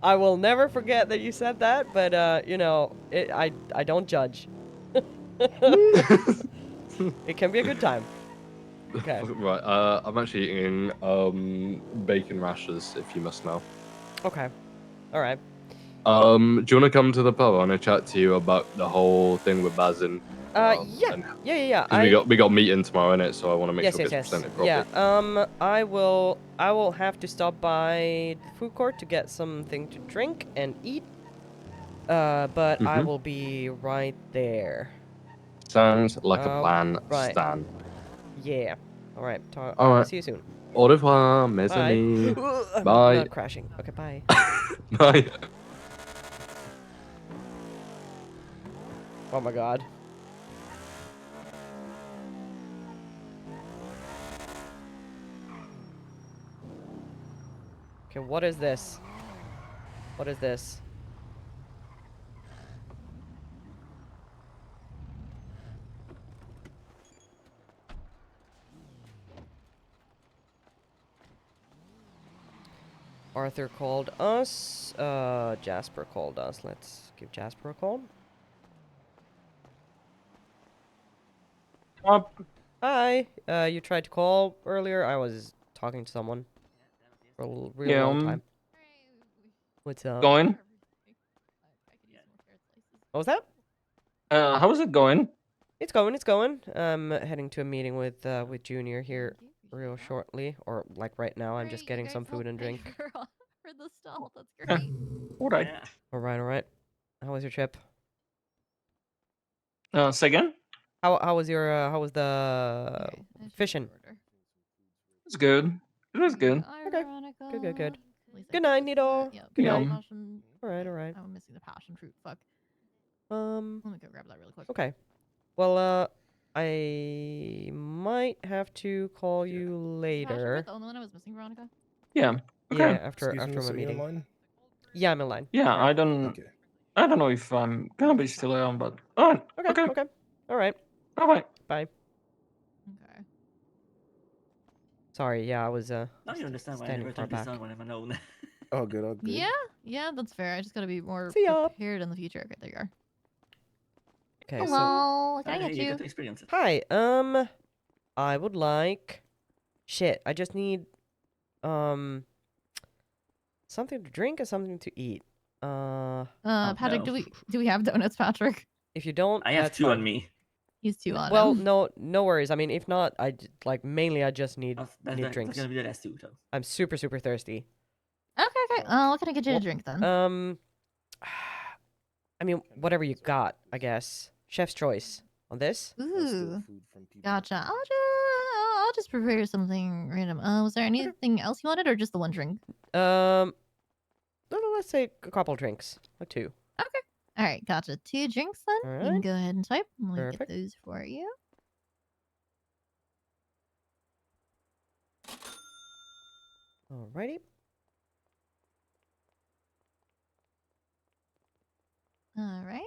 Speaker 1: I will never forget that you said that, but you know, I don't judge. It can be a good time. Okay.
Speaker 6: Right, I'm actually eating bacon rashers, if you must know.
Speaker 1: Okay. All right.
Speaker 6: Do you want to come to the pub? I want to chat to you about the whole thing with Bazin.
Speaker 1: Yeah.
Speaker 6: Because we got a meeting tomorrow, innit? So I want to make sure it's
Speaker 1: Yes.
Speaker 6: presented properly.
Speaker 1: Yeah. I will have to stop by the food court to get something to drink and eat. But I will be right there.
Speaker 6: Sounds like a plan,
Speaker 1: right.
Speaker 6: Stan.
Speaker 1: Yeah. All right.
Speaker 6: All right.
Speaker 1: See you soon.
Speaker 6: Au revoir, mes
Speaker 1: Bye.
Speaker 6: amis.
Speaker 1: I'm
Speaker 6: Bye.
Speaker 1: not crashing. Okay, bye.
Speaker 6: Bye.
Speaker 1: Oh my god. Okay, what is this? What is this? Arthur called us. Jasper called us. Let's give Jasper a call. Hi. You tried to call earlier. I was talking to someone for a really long time. What's up?
Speaker 16: Going?
Speaker 1: What was that?
Speaker 16: How's it going?
Speaker 1: It's going. It's going. I'm heading to a meeting with Junior here real shortly, or like right now. I'm just getting some food and drink.
Speaker 10: For the stall, that's great.
Speaker 16: All right.
Speaker 1: All right. All right. How was your trip?
Speaker 16: Say again?
Speaker 1: How was your how was the fishing?
Speaker 16: It's good. It was good.
Speaker 1: Okay. Good. Good. Good. Good night, Nido. Good
Speaker 16: Yeah.
Speaker 1: night. All right. All right.
Speaker 10: I'm missing the passion fruit. Fuck.
Speaker 1: Let
Speaker 10: me go grab that really quick.
Speaker 1: Okay. Well, I might have to call you
Speaker 10: Passion
Speaker 1: later.
Speaker 10: fruit the only one I was missing, Veronica?
Speaker 16: Yeah.
Speaker 1: Yeah,
Speaker 16: Okay.
Speaker 1: after
Speaker 22: Excuse me,
Speaker 1: my
Speaker 22: so you're
Speaker 1: meeting.
Speaker 22: online?
Speaker 1: Yeah, I'm in line.
Speaker 16: Yeah, I don't.
Speaker 22: Okay.
Speaker 16: I don't know if I'm gonna be still on, but all right.
Speaker 1: Okay. Okay. All right.
Speaker 16: Bye bye.
Speaker 1: Bye.
Speaker 10: Okay.
Speaker 1: Sorry. Yeah, I was
Speaker 17: Now you understand why I
Speaker 1: standing
Speaker 17: never
Speaker 1: far
Speaker 17: turn this
Speaker 1: back.
Speaker 17: on when I'm alone.
Speaker 22: All good, all good.
Speaker 10: Yeah, yeah, that's fair. I just gotta be more
Speaker 1: See ya.
Speaker 10: prepared in the future. Okay, there you are.
Speaker 1: Okay.
Speaker 10: Hello, can I
Speaker 17: Hey,
Speaker 10: get
Speaker 17: you
Speaker 10: you?
Speaker 17: get to experience it.
Speaker 1: Hi. I would like. Shit. I just need. Something to drink or something to eat.
Speaker 10: Patrick,
Speaker 17: no.
Speaker 10: do we have donuts, Patrick?
Speaker 1: If you don't,
Speaker 17: I have
Speaker 1: that's
Speaker 17: 2
Speaker 1: fine.
Speaker 17: on me.
Speaker 10: He's 2 on
Speaker 1: Well,
Speaker 10: him.
Speaker 1: no worries. I mean, if not, like mainly I just need
Speaker 17: That's
Speaker 1: drinks.
Speaker 17: gonna be the rest too, so.
Speaker 1: I'm super thirsty.
Speaker 10: Okay. What can I get you to drink then?
Speaker 1: I mean, whatever you got, I guess. Chef's choice on this.
Speaker 10: Ooh, gotcha. I'll just prepare something random. Was there anything else you wanted, or just the one drink?
Speaker 1: No, let's say a couple drinks, like 2.
Speaker 10: Okay. All right, gotcha. 2 drinks then.
Speaker 1: All
Speaker 10: You can
Speaker 1: right.
Speaker 10: go ahead and swipe. Let me
Speaker 1: Perfect.
Speaker 10: get those for you.
Speaker 1: Alrighty.
Speaker 10: All right.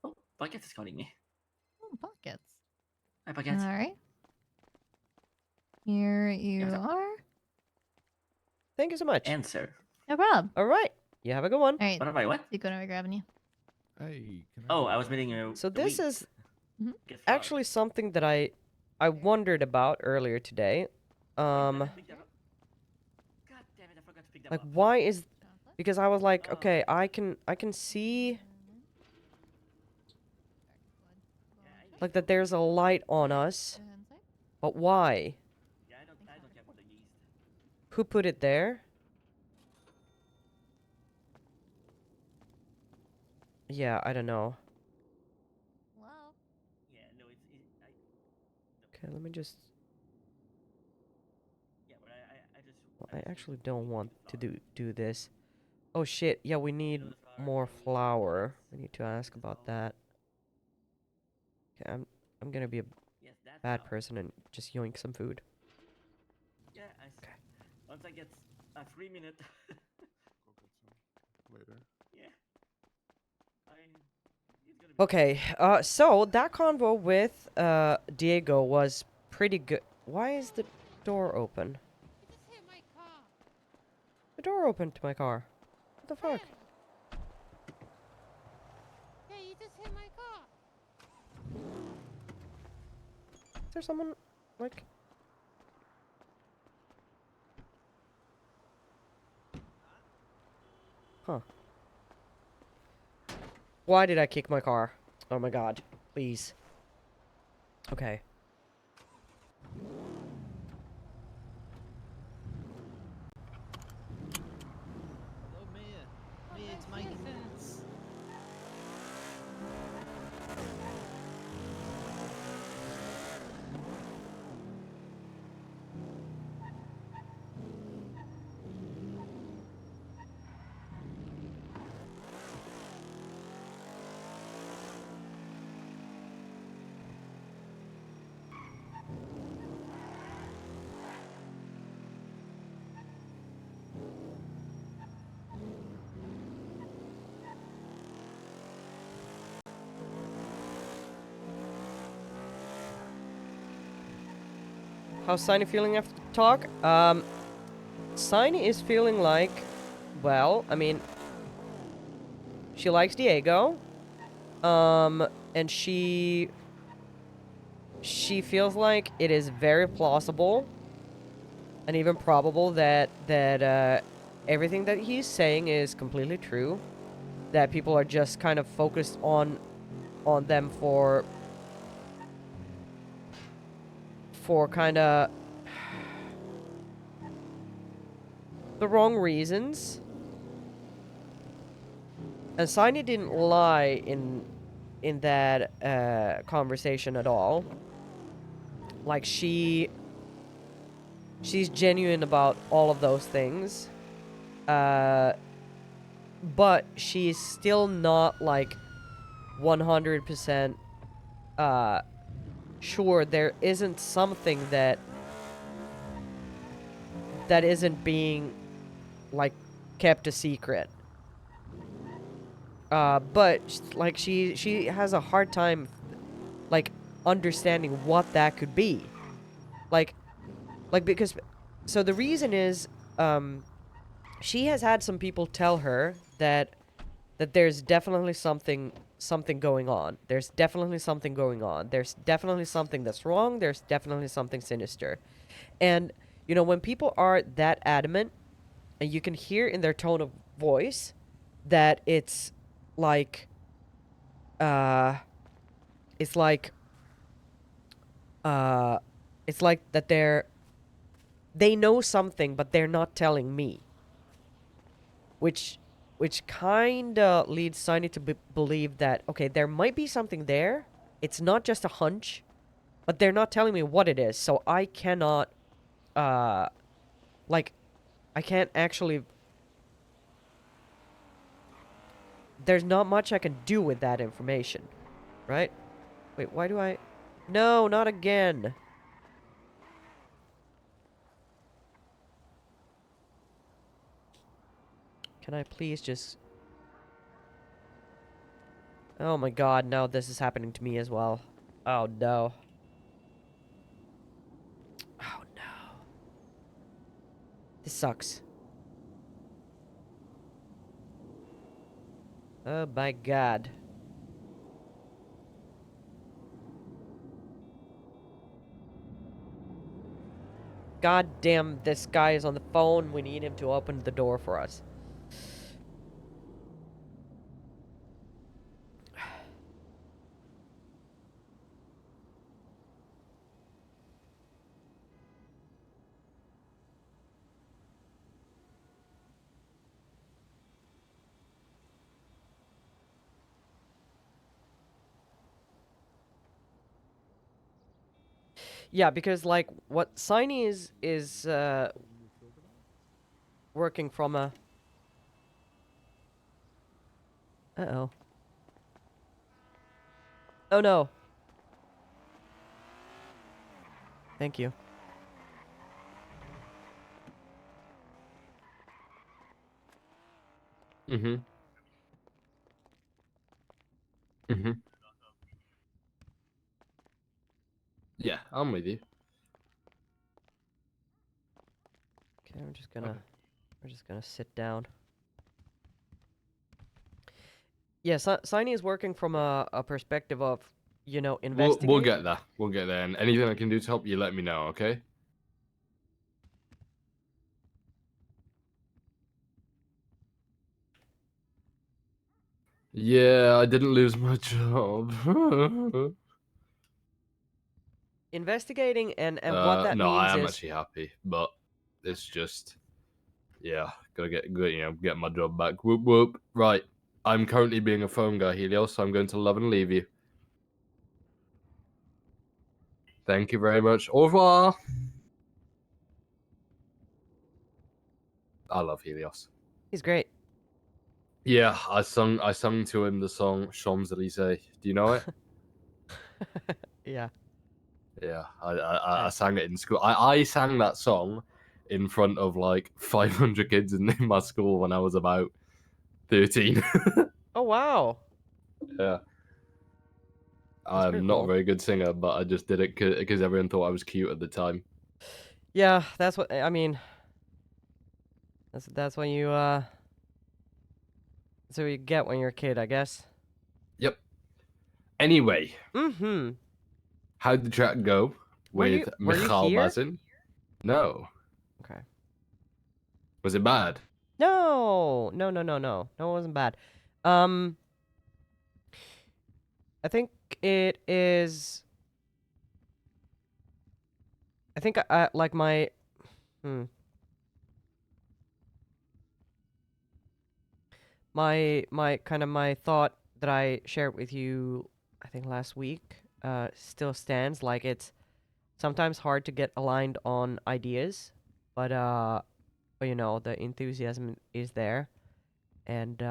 Speaker 17: Oh, Bucket is calling me.
Speaker 10: Oh, pockets.
Speaker 17: Hi, Bucket.
Speaker 10: All right. Here you
Speaker 17: what's up?
Speaker 10: are.
Speaker 1: Thank you so much.
Speaker 17: Answer.
Speaker 10: No problem.
Speaker 1: All right. You have a good one.
Speaker 10: All right.
Speaker 17: What am I? What?
Speaker 10: You going over grabbing you?
Speaker 22: Hey.
Speaker 17: Oh, I was meeting you.
Speaker 1: So this is actually something that I wondered about earlier today.
Speaker 17: God damn it! I forgot to pick them
Speaker 1: Like
Speaker 17: up.
Speaker 1: why is? Because I was like, okay, I can see. Like that there's a light on us. But why?
Speaker 17: Yeah, I don't care about the yeast.
Speaker 1: Who put it there? Yeah, I don't know.
Speaker 10: Hello?
Speaker 17: Yeah, no,
Speaker 1: Okay, let me just.
Speaker 17: Yeah, but I just.
Speaker 1: Well, I actually don't want to do this. Oh shit! Yeah, we need more flour. We need to ask about that. Okay, I'm gonna be a bad person and just yoink some food.
Speaker 17: Yeah, once I get a 3-minute.
Speaker 22: Later.
Speaker 17: Yeah.
Speaker 1: Okay, so that convo with Diego was pretty good. Why is the door open? The door opened to my car. What the fuck?
Speaker 18: Yeah, you just hit my car.
Speaker 1: Is there someone like? Huh. Why did I kick my car? Oh my god. Please. Okay.
Speaker 23: Hello, Mia. Mia, it's Mikey.
Speaker 1: How's Saini feeling after the talk? Saini is feeling like, well, I mean, she likes Diego. And she feels like it is very plausible and even probable that everything that he's saying is completely true. That people are just kind of focused on them for kind of the wrong reasons. And Saini didn't lie in that conversation at all. Like she's genuine about all of those things. But she's still not like 100% sure there isn't something that isn't being like kept a secret. But like she has a hard time like understanding what that could be. Like because so the reason is she has had some people tell her that there's definitely something going on. There's definitely something going on. There's definitely something that's wrong. There's definitely something sinister. And you know, when people are that adamant, and you can hear in their tone of voice that it's like it's like that they know something but they're not telling me, which kind of leads Sunny to believe that okay, there might be something there. It's not just a hunch, but they're not telling me what it is, so I cannot like I can't actually, there's not much I can do with that information, right? Wait, why do I... No, not again. Can I please just... Oh my god, now this is happening to me as well. Oh no. Oh no. This sucks. Oh my god. God damn, this guy is on the phone. We need him to open the door for us. Yeah, because like what Saini is working from a... Uh-oh. Oh no. Thank you.
Speaker 6: Mm-hmm. Mm-hmm. Yeah, I'm with you.
Speaker 1: Okay, we're just gonna sit down. Yeah, Saini is working from a perspective of, you know, investigating.
Speaker 6: We'll get there. We'll get there. And anything I can do to help you, let me know, okay? Yeah, I didn't lose my job.
Speaker 1: Investigating and what that
Speaker 6: no,
Speaker 1: means
Speaker 6: I am
Speaker 1: is...
Speaker 6: actually happy, but it's just, yeah, gotta get my job back. Whoop whoop. Right, I'm currently being a phone guy, Helios, so I'm going to love and leave you. Thank you very much. Au revoir. I love Helios.
Speaker 1: He's great.
Speaker 6: Yeah, I sung to him the song Champs-Elysees. Do you know it?
Speaker 1: Yeah.
Speaker 6: Yeah, I sang it in school. I sang that song in front of like 500 kids in my school when I was about 13.
Speaker 1: Oh wow.
Speaker 6: Yeah. I'm not a very good singer, but I just did it because everyone thought I was cute at the time.
Speaker 1: Yeah, that's what I mean. That's when you that's what you get when you're a kid, I guess.
Speaker 6: Yep. Anyway.
Speaker 1: Mm-hmm.
Speaker 6: How'd the chat go
Speaker 1: Were you
Speaker 6: with
Speaker 1: were you
Speaker 6: Michal
Speaker 1: here?
Speaker 6: Mazin? No.
Speaker 1: Okay.
Speaker 6: Was it bad?
Speaker 1: No, no, no, no, no. No, it wasn't bad. I think it is. I think like my. My kind of my thought that I shared with you, I think last week, still stands. Like it's sometimes hard to get aligned on ideas, but you know the enthusiasm is there, and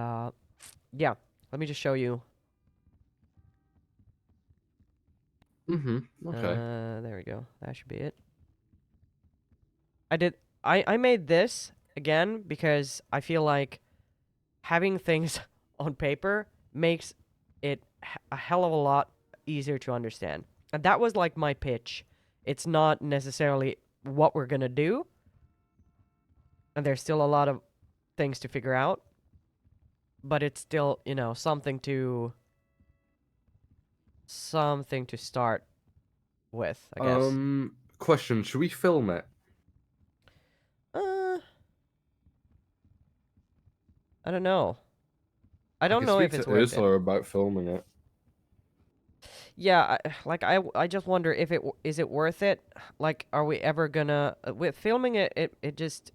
Speaker 1: yeah. Let me just show you.
Speaker 6: Okay.
Speaker 1: There we go. That should be it. I made this again because I feel like having things on paper makes it a hell of a lot easier to understand. And that was like my pitch. It's not necessarily what we're going to do. And there's still a lot of things to figure out. But it's still, you know, something to start with, I guess.
Speaker 6: Question, should we film it?
Speaker 1: I don't know. I don't
Speaker 6: can
Speaker 1: know
Speaker 6: speak
Speaker 1: if it's
Speaker 6: to
Speaker 1: worth it.
Speaker 6: Ursula about filming it.
Speaker 1: Yeah, I just wonder if is it worth it? Like, are we ever gonna with filming it? It just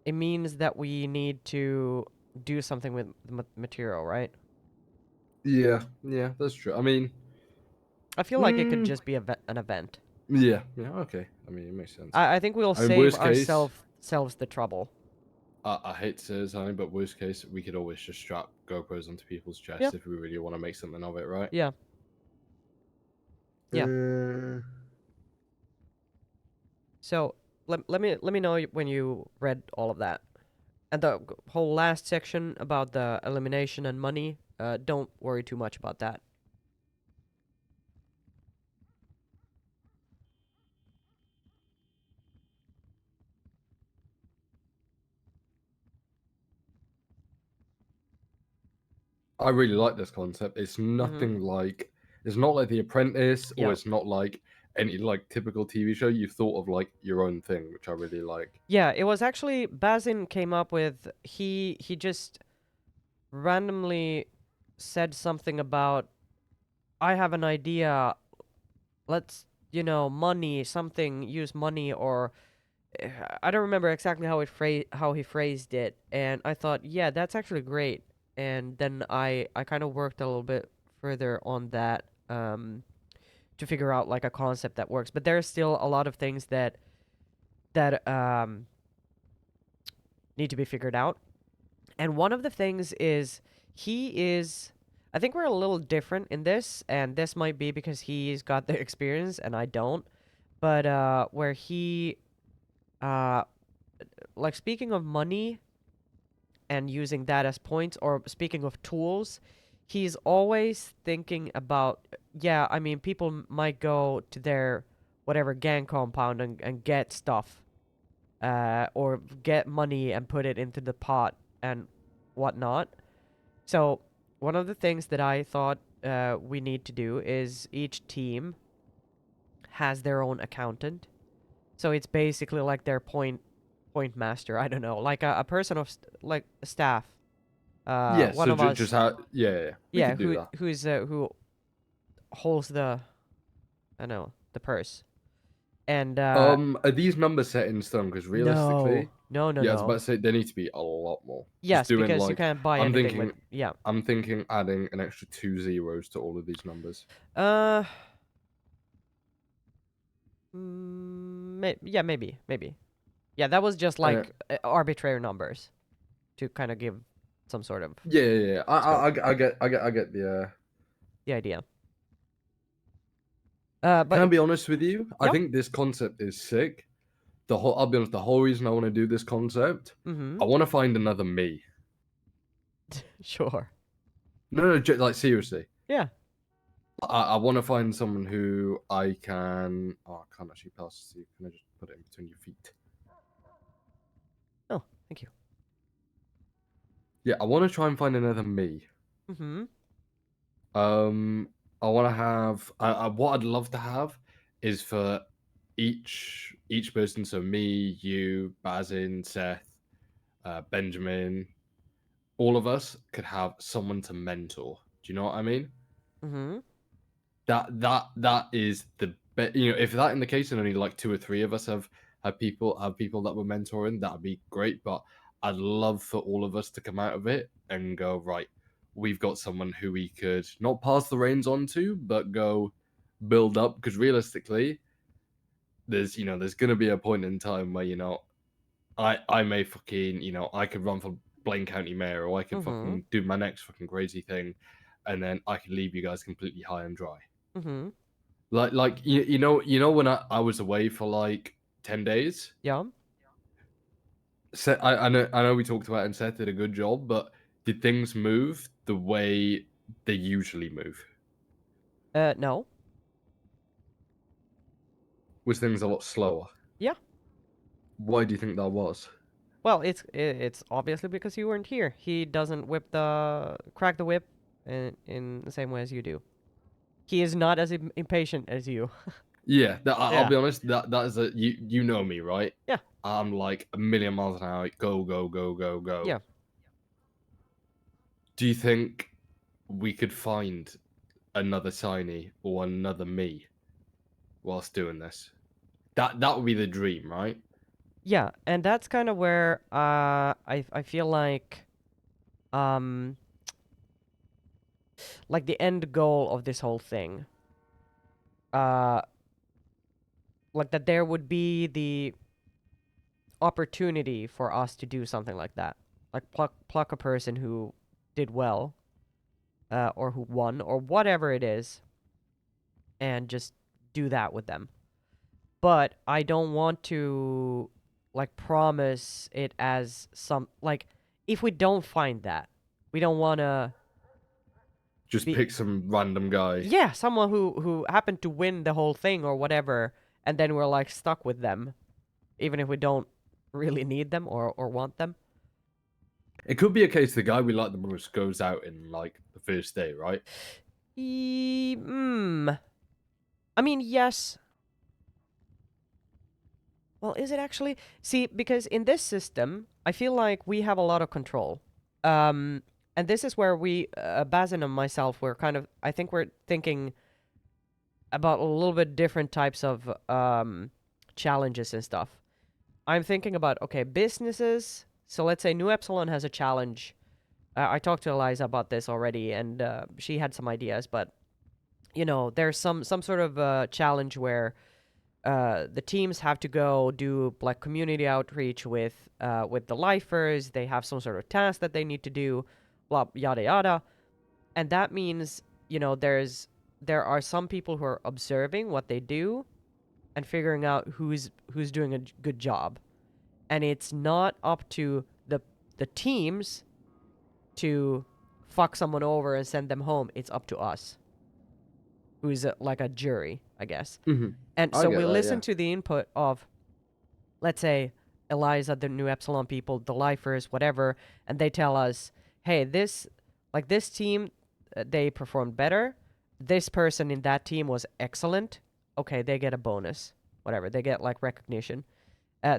Speaker 1: it means that we need to do something with the material, right?
Speaker 6: Yeah, that's true. I mean,
Speaker 1: I feel like it could just be an event.
Speaker 6: Yeah, okay. I mean, it makes sense.
Speaker 1: I think we'll
Speaker 6: I mean,
Speaker 1: save
Speaker 6: worst case,
Speaker 1: ourselves the trouble.
Speaker 6: I hate to say this, honey, but worst case, we could always just strap GoPros onto people's chests
Speaker 1: Yeah.
Speaker 6: if we really want to make something of it, right?
Speaker 1: Yeah. Yeah. So let me know when you read all of that, and the whole last section about the elimination and money. Don't worry too much about that.
Speaker 6: I really like this concept. It's nothing like, it's not like The Apprentice, or
Speaker 1: Yep.
Speaker 6: it's not like any like typical TV show. You've thought of like your own thing, which I really like.
Speaker 1: Yeah, it was actually Bazin came up with. He just randomly said something about, I have an idea. Let's, you know, money, something, use money, or I don't remember exactly how he phrased it, and I thought, yeah, that's actually great. And then I kind of worked a little bit further on that to figure out like a concept that works. But there's still a lot of things that need to be figured out. And one of the things is I think we're a little different in this, and this might be because he's got the experience and I don't. But where he like, speaking of money and using that as points, or speaking of tools, he's always thinking about, yeah, I mean, people might go to their whatever gang compound and get stuff, or get money and put it into the pot and whatnot. So one of the things that I thought we need to do is each team has their own accountant. So it's basically like their point master. I don't know, like a person of like staff.
Speaker 6: Yeah,
Speaker 1: one
Speaker 6: so
Speaker 1: of us.
Speaker 6: just how, yeah. We could do that.
Speaker 1: Who holds the, I don't know, the purse. And
Speaker 6: are these numbers set in stone? Because realistically,
Speaker 1: no.
Speaker 6: Yeah, I was about to say there need to be a lot more.
Speaker 1: Yes,
Speaker 6: just doing,
Speaker 1: because
Speaker 6: like,
Speaker 1: you can't buy
Speaker 6: I'm
Speaker 1: anything
Speaker 6: thinking,
Speaker 1: with, yeah.
Speaker 6: I'm thinking adding an extra 2 zeros to all of these numbers.
Speaker 1: Yeah, maybe. Yeah, that was just like arbitrary numbers to kind of give some sort of.
Speaker 6: Yeah. I get the
Speaker 1: idea.
Speaker 6: Can I be honest with you?
Speaker 1: Yep.
Speaker 6: I think this concept is sick. I'll be honest. The whole reason I want to do this concept, I want to find another me.
Speaker 1: Sure.
Speaker 6: No, like seriously.
Speaker 1: Yeah.
Speaker 6: I want to find someone who I can. Oh, I can't actually pass this to you. Can I just put it in between your feet?
Speaker 1: Oh, thank you.
Speaker 6: Yeah, I want to try and find another me.
Speaker 1: Mm-hmm.
Speaker 6: I want to have. What I'd love to have is for each person. So me, you, Bazin, Seth, Benjamin, all of us could have someone to mentor. Do you know what I mean?
Speaker 1: Mm-hmm.
Speaker 6: That is the you know, if that in the case and only like 2 or 3 of us have people that we're mentoring, that'd be great. But I'd love for all of us to come out of it and go, right, we've got someone who we could not pass the reins on to, but go build up. Because realistically, there's gonna be a point in time where I may fucking I could run for Blaine County Mayor, or I could fucking do my next fucking crazy thing, and then I could leave you guys completely high and dry.
Speaker 1: Mm-hmm.
Speaker 6: Like you know when I was away for like 10 days.
Speaker 1: Yeah.
Speaker 6: Seth, I know we talked about it and Seth did a good job, but did things move the way they usually move?
Speaker 1: No.
Speaker 6: Was things a lot slower?
Speaker 1: Yeah.
Speaker 6: Why do you think that was?
Speaker 1: Well, it's obviously because you weren't here. He doesn't crack the whip in the same way as you do. He is not as impatient as you.
Speaker 6: Yeah, I'll
Speaker 1: Yeah.
Speaker 6: be honest. That is you know me, right?
Speaker 1: Yeah.
Speaker 6: I'm like a million miles an hour. Go go go go go.
Speaker 1: Yeah.
Speaker 6: Do you think we could find another Saini or another me whilst doing this? That would be the dream, right?
Speaker 1: Yeah, and that's kind of where I feel like the end goal of this whole thing, like that there would be the opportunity for us to do something like that, like pluck a person who did well, or who won, or whatever it is, and just do that with them. But I don't want to like promise it as if we don't find that, we don't want to
Speaker 6: Just pick some random guy.
Speaker 1: Yeah, someone who happened to win the whole thing or whatever, and then we're like stuck with them, even if we don't really need them or want them.
Speaker 6: It could be a case the guy we like the most goes out in like the first day, right?
Speaker 1: I mean, yes. Well, is it actually? See, because in this system, I feel like we have a lot of control. And this is where Bazin and myself, I think we're thinking about a little bit different types of challenges and stuff. I'm thinking about, okay, businesses. So let's say New Epsilon has a challenge. I talked to Eliza about this already, and she had some ideas, but there's some sort of challenge where the teams have to go do like community outreach with the lifers. They have some sort of task that they need to do, blah yada yada, and that means there are some people who are observing what they do and figuring out who's doing a good job, and it's not up to the teams to fuck someone over and send them home. It's up to us, who's like a jury, I guess.
Speaker 6: Mm-hmm.
Speaker 1: And so we listen to the input of, let's say, Eliza, the New Epsilon people, the lifers, whatever, and they tell us, hey, this team, they performed better. This person in that team was excellent. Okay, they get a bonus. Whatever, they get like recognition.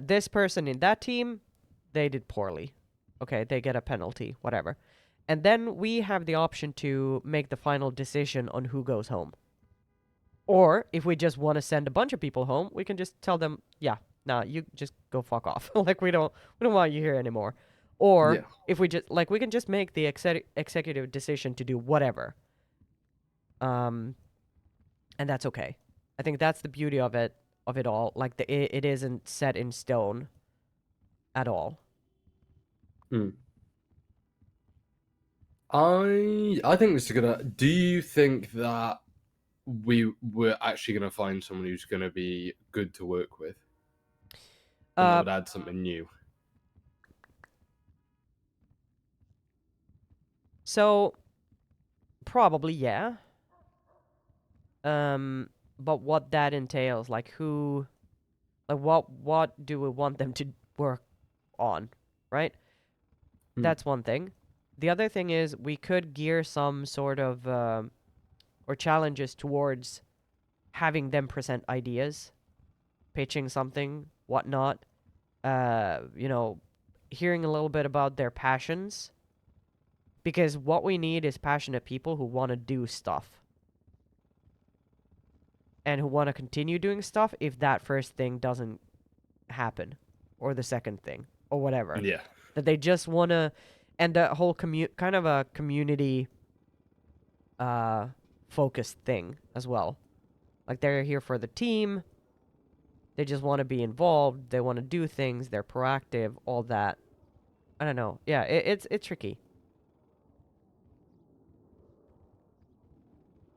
Speaker 1: This person in that team, they did poorly. Okay, they get a penalty, whatever. And then we have the option to make the final decision on who goes home. Or if we just want to send a bunch of people home, we can just tell them, yeah, nah, you just go fuck off. Like we don't want you here anymore. Or if we just we can just make the executive decision to do whatever. And that's okay. I think that's the beauty of it all. Like it isn't set in stone at all.
Speaker 6: I think this is gonna. Do you think that we're actually gonna find someone who's gonna be good to work with, and that would add something new?
Speaker 1: So, probably yeah. but what that entails, like who, like what do we want them to work on, right? That's one thing. The other thing is we could gear some sort of or challenges towards having them present ideas, pitching something, whatnot. You know, hearing a little bit about their passions. Because what we need is passionate people who want to do stuff. And who want to continue doing stuff if that first thing doesn't happen. Or the second thing. Or whatever.
Speaker 6: Yeah.
Speaker 1: That they just want to... And the whole kind of a community focused thing as well. Like they're here for the team. They just want to be involved. They want to do things. They're proactive. All that. I don't know. Yeah, it's tricky.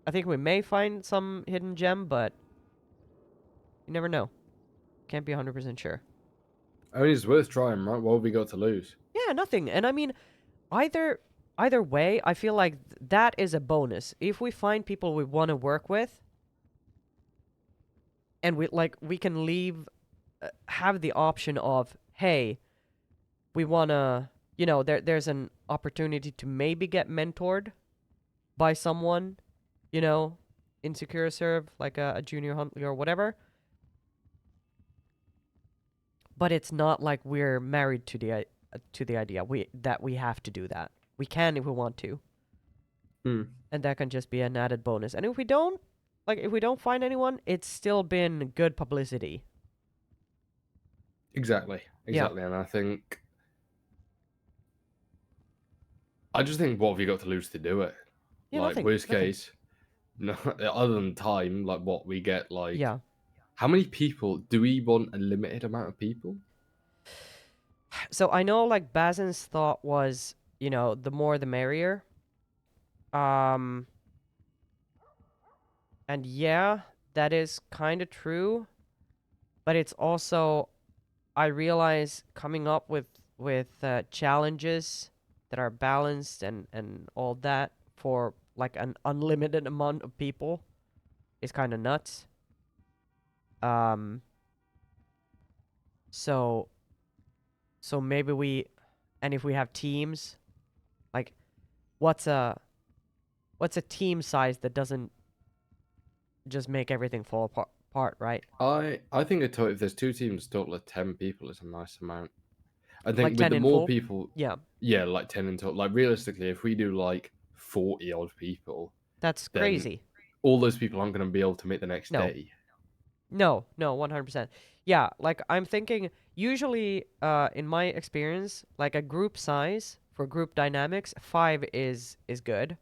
Speaker 1: I think we may find some hidden gem, but you never know. Can't be 100% sure.
Speaker 6: I mean, it's worth trying, right? What have we got to lose?
Speaker 1: Yeah, nothing. And I mean, either way, I feel like that is a bonus. If we find people we want to work with, and we can leave, have the option of, hey, we want to, you know, there's an opportunity to maybe get mentored by someone, you know, in Secure Serve, like a junior hunter or whatever. But it's not like we're married to the idea that we have to do that. We can if we want to. And that can just be an added bonus. And if we don't find anyone, it's still been good publicity.
Speaker 6: Exactly.
Speaker 1: Yeah.
Speaker 6: And I just think, what have you got to lose to do it?
Speaker 1: Yeah,
Speaker 6: like,
Speaker 1: nothing,
Speaker 6: worst
Speaker 1: nothing.
Speaker 6: case, no, other than time, like what we get, like,
Speaker 1: yeah.
Speaker 6: How many people do we want? A limited amount of people?
Speaker 1: So I know, like, Bazin's thought was, you know, the more the merrier. And yeah, that is kind of true. But it's also, I realize, coming up with challenges that are balanced and all that for like an unlimited amount of people is kind of nuts. So maybe if we have teams, like, what's a team size that doesn't just make everything fall apart, right?
Speaker 6: I think if there's two teams, total of 10 people is a nice amount. I think
Speaker 1: Like
Speaker 6: with
Speaker 1: 10
Speaker 6: the
Speaker 1: in
Speaker 6: more
Speaker 1: full?
Speaker 6: people,
Speaker 1: Yeah.
Speaker 6: yeah, like 10 in total. Like, realistically, if we do like 40 odd people,
Speaker 1: That's
Speaker 6: then
Speaker 1: crazy.
Speaker 6: all those people aren't going to be able to meet the next
Speaker 1: No.
Speaker 6: day.
Speaker 1: No, 100%. Yeah, like, I'm thinking, usually, in my experience, like, a group size for group dynamics, 5 is good.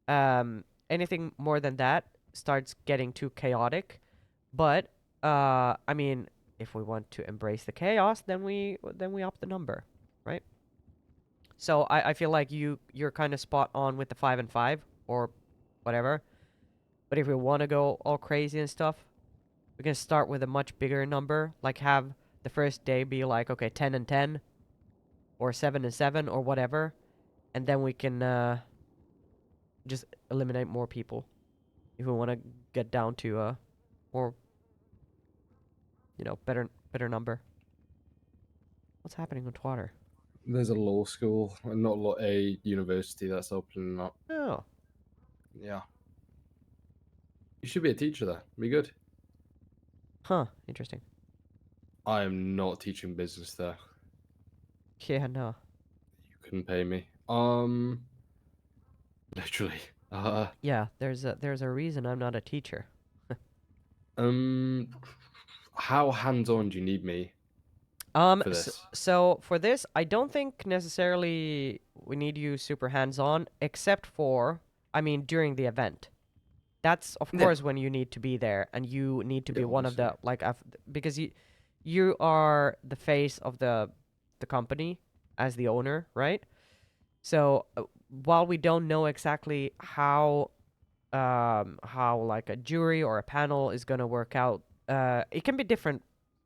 Speaker 1: Anything more than that starts getting too chaotic. But, I mean, if we want to embrace the chaos, then we up the number, right? So I feel like you're kind of spot on with the 5 and 5, or whatever. But if we want to go all crazy and stuff, we can start with a much bigger number. Like, have the first day be like, okay, 10 and 10, or 7 and 7, or whatever. And then we can just eliminate more people if we want to get down to a more, you know, better number. What's happening with water?
Speaker 6: There's a law school, and not a university that's opening up.
Speaker 1: Oh.
Speaker 6: Yeah. You should be a teacher there. Be good.
Speaker 1: Huh. Interesting.
Speaker 6: I am not teaching business there.
Speaker 1: Yeah, no.
Speaker 6: You couldn't pay me. Literally.
Speaker 1: Yeah, there's a reason I'm not a teacher.
Speaker 6: How hands-on do you need me?
Speaker 1: For
Speaker 6: this?
Speaker 1: So for this, I don't think necessarily we need you super hands-on, except for, I mean, during the event. That's, of course, when you need to be there, and you need to be one of the, like, because you are the face of the company as the owner, right? So while we don't know exactly how like a jury or a panel is gonna work out, it can be different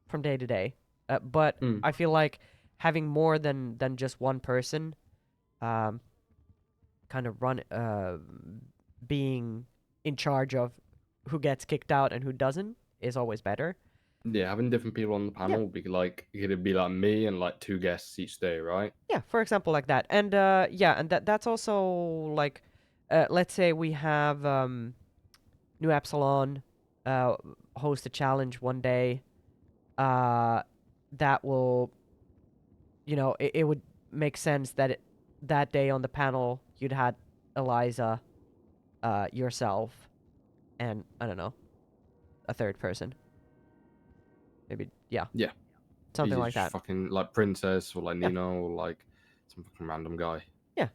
Speaker 1: from day to day. But I feel like having more than just one person, kind of being in charge of who gets kicked out and who doesn't is always better.
Speaker 6: Yeah, having different people on the panel would be like it'd be like me and like 2 guests each day, right?
Speaker 1: Yeah, for example, like that. And yeah, and that's also like, let's say we have New Epsilon host a challenge one day. That will, it would make sense that that day on the panel you'd had Eliza, yourself, and I don't know, a third person. Maybe
Speaker 6: Yeah.
Speaker 1: Something
Speaker 6: Easy,
Speaker 1: like
Speaker 6: just
Speaker 1: that.
Speaker 6: fucking like Princess or like
Speaker 1: Yeah.
Speaker 6: Nino or like some fucking random guy.
Speaker 1: Yeah.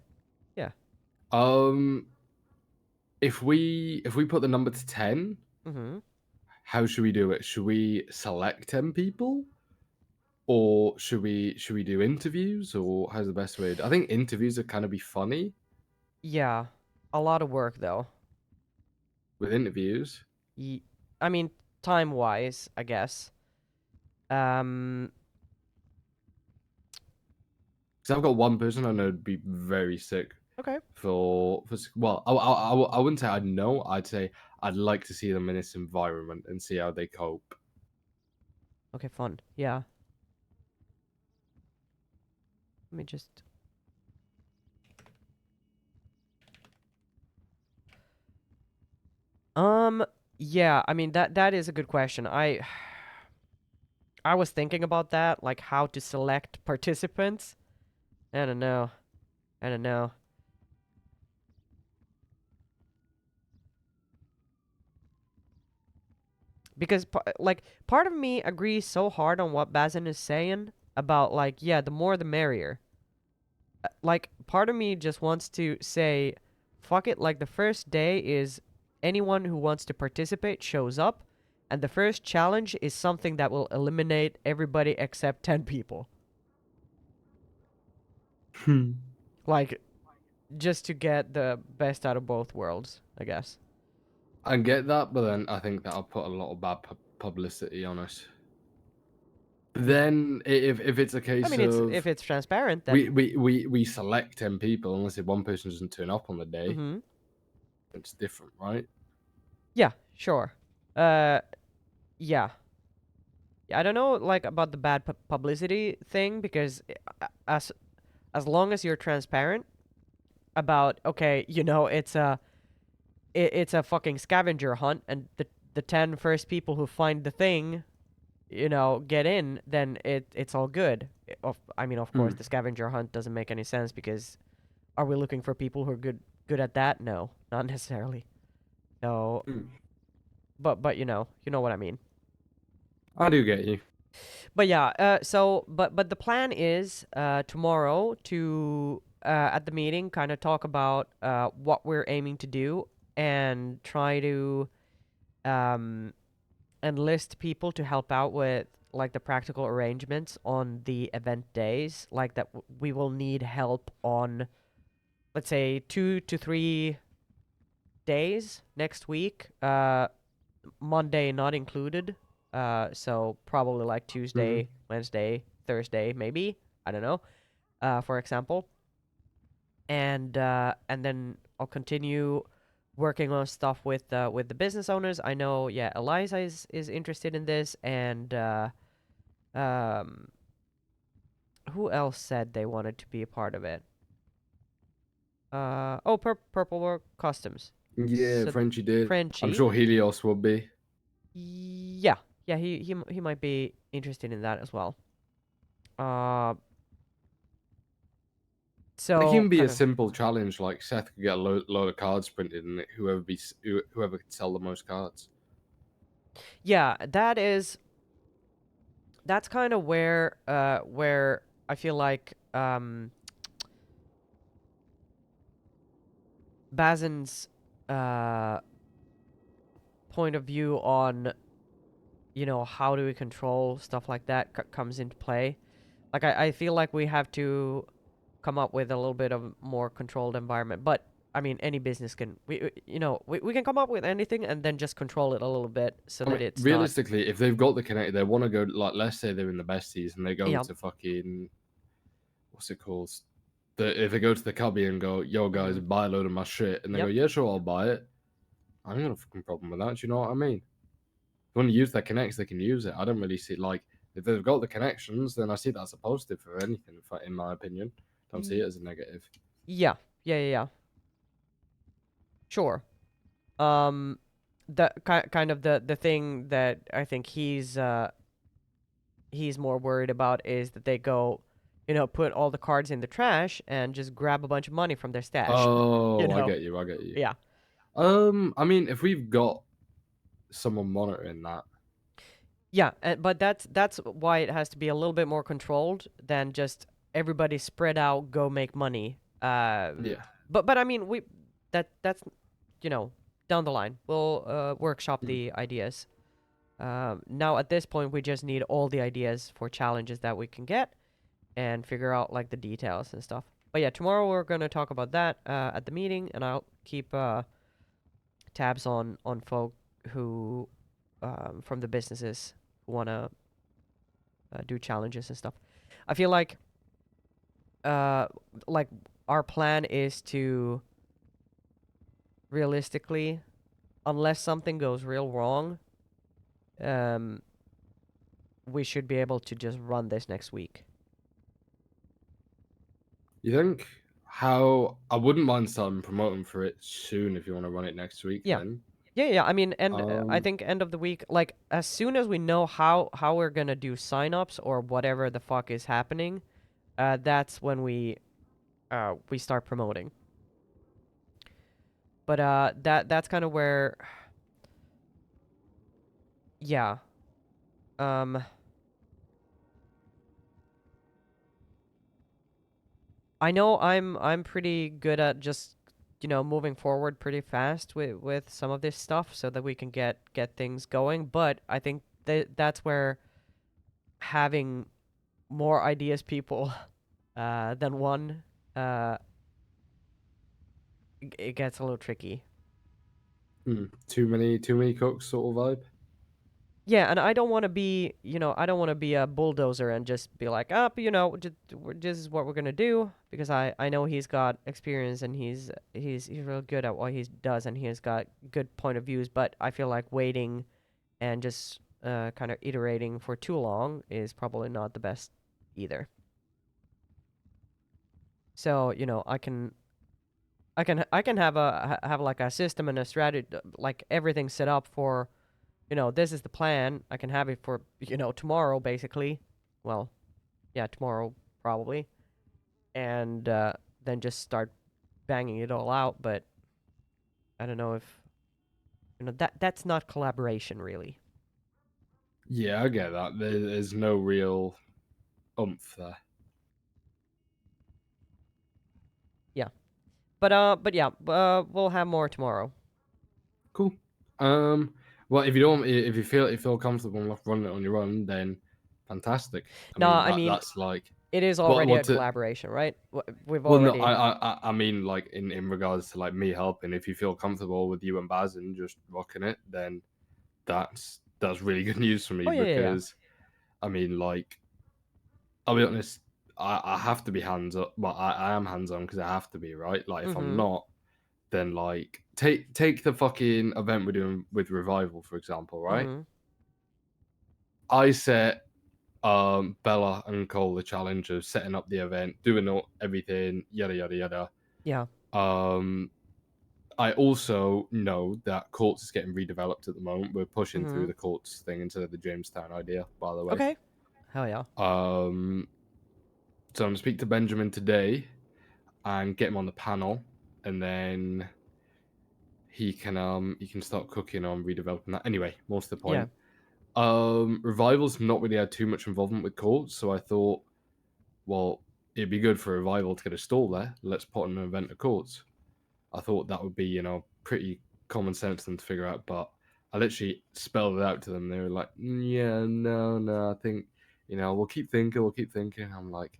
Speaker 6: If we put the number to 10,
Speaker 1: Mm-hmm.
Speaker 6: how should we do it? Should we select 10 people? Or should we do interviews, or how's the best way? I think interviews are kind of be funny
Speaker 1: Yeah, a lot of work though.
Speaker 6: with interviews.
Speaker 1: I mean, time-wise, I guess.
Speaker 6: Because I've got one person I know would be very sick.
Speaker 1: Okay.
Speaker 6: Well, I wouldn't say I'd know. I'd say I'd like to see them in this environment and see how they cope.
Speaker 1: Okay, fun. Yeah. Let me just... Yeah, I mean, that is a good question. I was thinking about that, like how to select participants. I don't know. Because, like, part of me agrees so hard on what Bazin is saying about, like, yeah, the more the merrier. Like, part of me just wants to say, fuck it, like, the first day is anyone who wants to participate shows up, and the first challenge is something that will eliminate everybody except 10 people. Like, just to get the best out of both worlds, I guess.
Speaker 6: I get that, but then I think that'll put a lot of bad publicity on us. Then, if it's a case of
Speaker 1: if it's transparent, then
Speaker 6: we select 10 people, unless if one person doesn't turn up on the day, it's different, right?
Speaker 1: Yeah, sure. Yeah. I don't know, like, about the bad publicity thing, because as long as you're transparent about, okay, it's a fucking scavenger hunt, and the 10 first people who find the thing, get in, then it's all good. I mean, of course, the scavenger hunt doesn't make any sense, because are we looking for people who are good at that? No, not necessarily. So, but you know what I mean.
Speaker 6: I do get you.
Speaker 1: But yeah, but the plan is tomorrow to at the meeting kind of talk about what we're aiming to do, and try to enlist people to help out with, like, the practical arrangements on the event days, like that we will need help on, let's say, 2 to 3 days next week, Monday not included. So probably like Tuesday, Wednesday, Thursday, maybe, I don't know, for example. And then I'll continue working on stuff with the business owners. I know, yeah, Eliza is interested in this, and who else said they wanted to be a part of it? Purple Work Customs.
Speaker 6: Yeah,
Speaker 1: So
Speaker 6: Frenchie did.
Speaker 1: Frenchie.
Speaker 6: I'm sure Helios will be.
Speaker 1: Yeah, he might be interested in that as well. So
Speaker 6: It can be a
Speaker 1: kinda-
Speaker 6: simple challenge. Like Seth could get a load of cards printed, and whoever could sell the most cards.
Speaker 1: Yeah, that's kind of where I feel like Bazin's point of view on, how do we control stuff like that comes into play. Like, I feel like we have to come up with a little bit of more controlled environment. But I mean, any business can we can come up with anything and then just control it a little bit so that it's
Speaker 6: realistically, if they've got the connect, they want to go, like, let's say they're in the besties and they go
Speaker 1: Yeah.
Speaker 6: to fucking, what's it called? If they go to the cubby and go, yo guys, buy a load of my shit, and they go,
Speaker 1: Yep.
Speaker 6: yeah, sure, I'll buy it. I ain't got a fucking problem with that. Do you know what I mean? If they want to use their connects, they can use it. I don't really see like if they've got the connections, then I see that as a positive for anything. In my opinion, don't see it as a negative.
Speaker 1: Yeah. Sure. The kind of the thing that I think he's more worried about is that they go, put all the cards in the trash and just grab a bunch of money from their stash.
Speaker 6: Oh, I get you.
Speaker 1: Yeah.
Speaker 6: I mean, if we've got someone monitoring that.
Speaker 1: Yeah, but that's why it has to be a little bit more controlled than just everybody spread out, go make money.
Speaker 6: Yeah.
Speaker 1: But I mean, that's down the line. We'll workshop the ideas. Now at this point, we just need all the ideas for challenges that we can get, and figure out like the details and stuff. But yeah, tomorrow we're gonna talk about that at the meeting, and I'll keep tabs on folk who from the businesses who wanna do challenges and stuff. I feel like our plan is to realistically, unless something goes real wrong, we should be able to just run this next week.
Speaker 6: You think? How I wouldn't mind starting promoting for it soon if you want to run it next week.
Speaker 1: Yeah.
Speaker 6: Then.
Speaker 1: Yeah. I mean, and I think end of the week, like as soon as we know how we're gonna do signups or whatever the fuck is happening, that's when we start promoting. But that's kind of where, yeah. I know I'm pretty good at just moving forward pretty fast with some of this stuff so that we can get things going, but I think that's where having more ideas people than one it gets a little tricky.
Speaker 6: Too many cooks sort of vibe.
Speaker 1: Yeah, and I don't want to be, I don't want to be a bulldozer and just be like, this is what we're gonna do, because I know he's got experience and he's real good at what he does and he's got good point of views. But I feel like waiting and just kind of iterating for too long is probably not the best either. So I can have like a system and a strategy, like everything set up for. This is the plan. I can have it for, tomorrow, basically. Well, yeah, tomorrow, probably. And then just start banging it all out, but I don't know if, that's not collaboration, really.
Speaker 6: Yeah, I get that. There's no real oomph there.
Speaker 1: Yeah. But yeah, we'll have more tomorrow.
Speaker 6: Cool. Well, if you feel comfortable running it on your own, then fantastic. I mean, that's like
Speaker 1: it is already a collaboration, right? We've already.
Speaker 6: Well, no, I mean, like in regards to like me helping. If you feel comfortable with you and Bazin just rocking it, then that's really good news for me because, I mean, like, I'll be honest, I have to be hands up. Well, I am hands on because I have to be, right? Like, if I'm not, then like take the fucking event we're doing with Revival, for example, right? I set Bella and Cole the challenge of setting up the event, doing everything, yada yada yada.
Speaker 1: Yeah.
Speaker 6: I also know that Courts is getting redeveloped at the moment. We're pushing through the Courts thing instead of the Jamestown idea, by the way.
Speaker 1: Okay. Hell yeah.
Speaker 6: So I'm gonna speak to Benjamin today and get him on the panel, and then he can start cooking on redeveloping that. Anyway, more to the point. Revival's not really had too much involvement with Courts, so I thought, well, it'd be good for Revival to get a stall there. Let's put on an event at Courts. I thought that would be, pretty common sense for them to figure out, but I literally spelled it out to them. They were like, yeah, no, I think, we'll keep thinking. I'm like,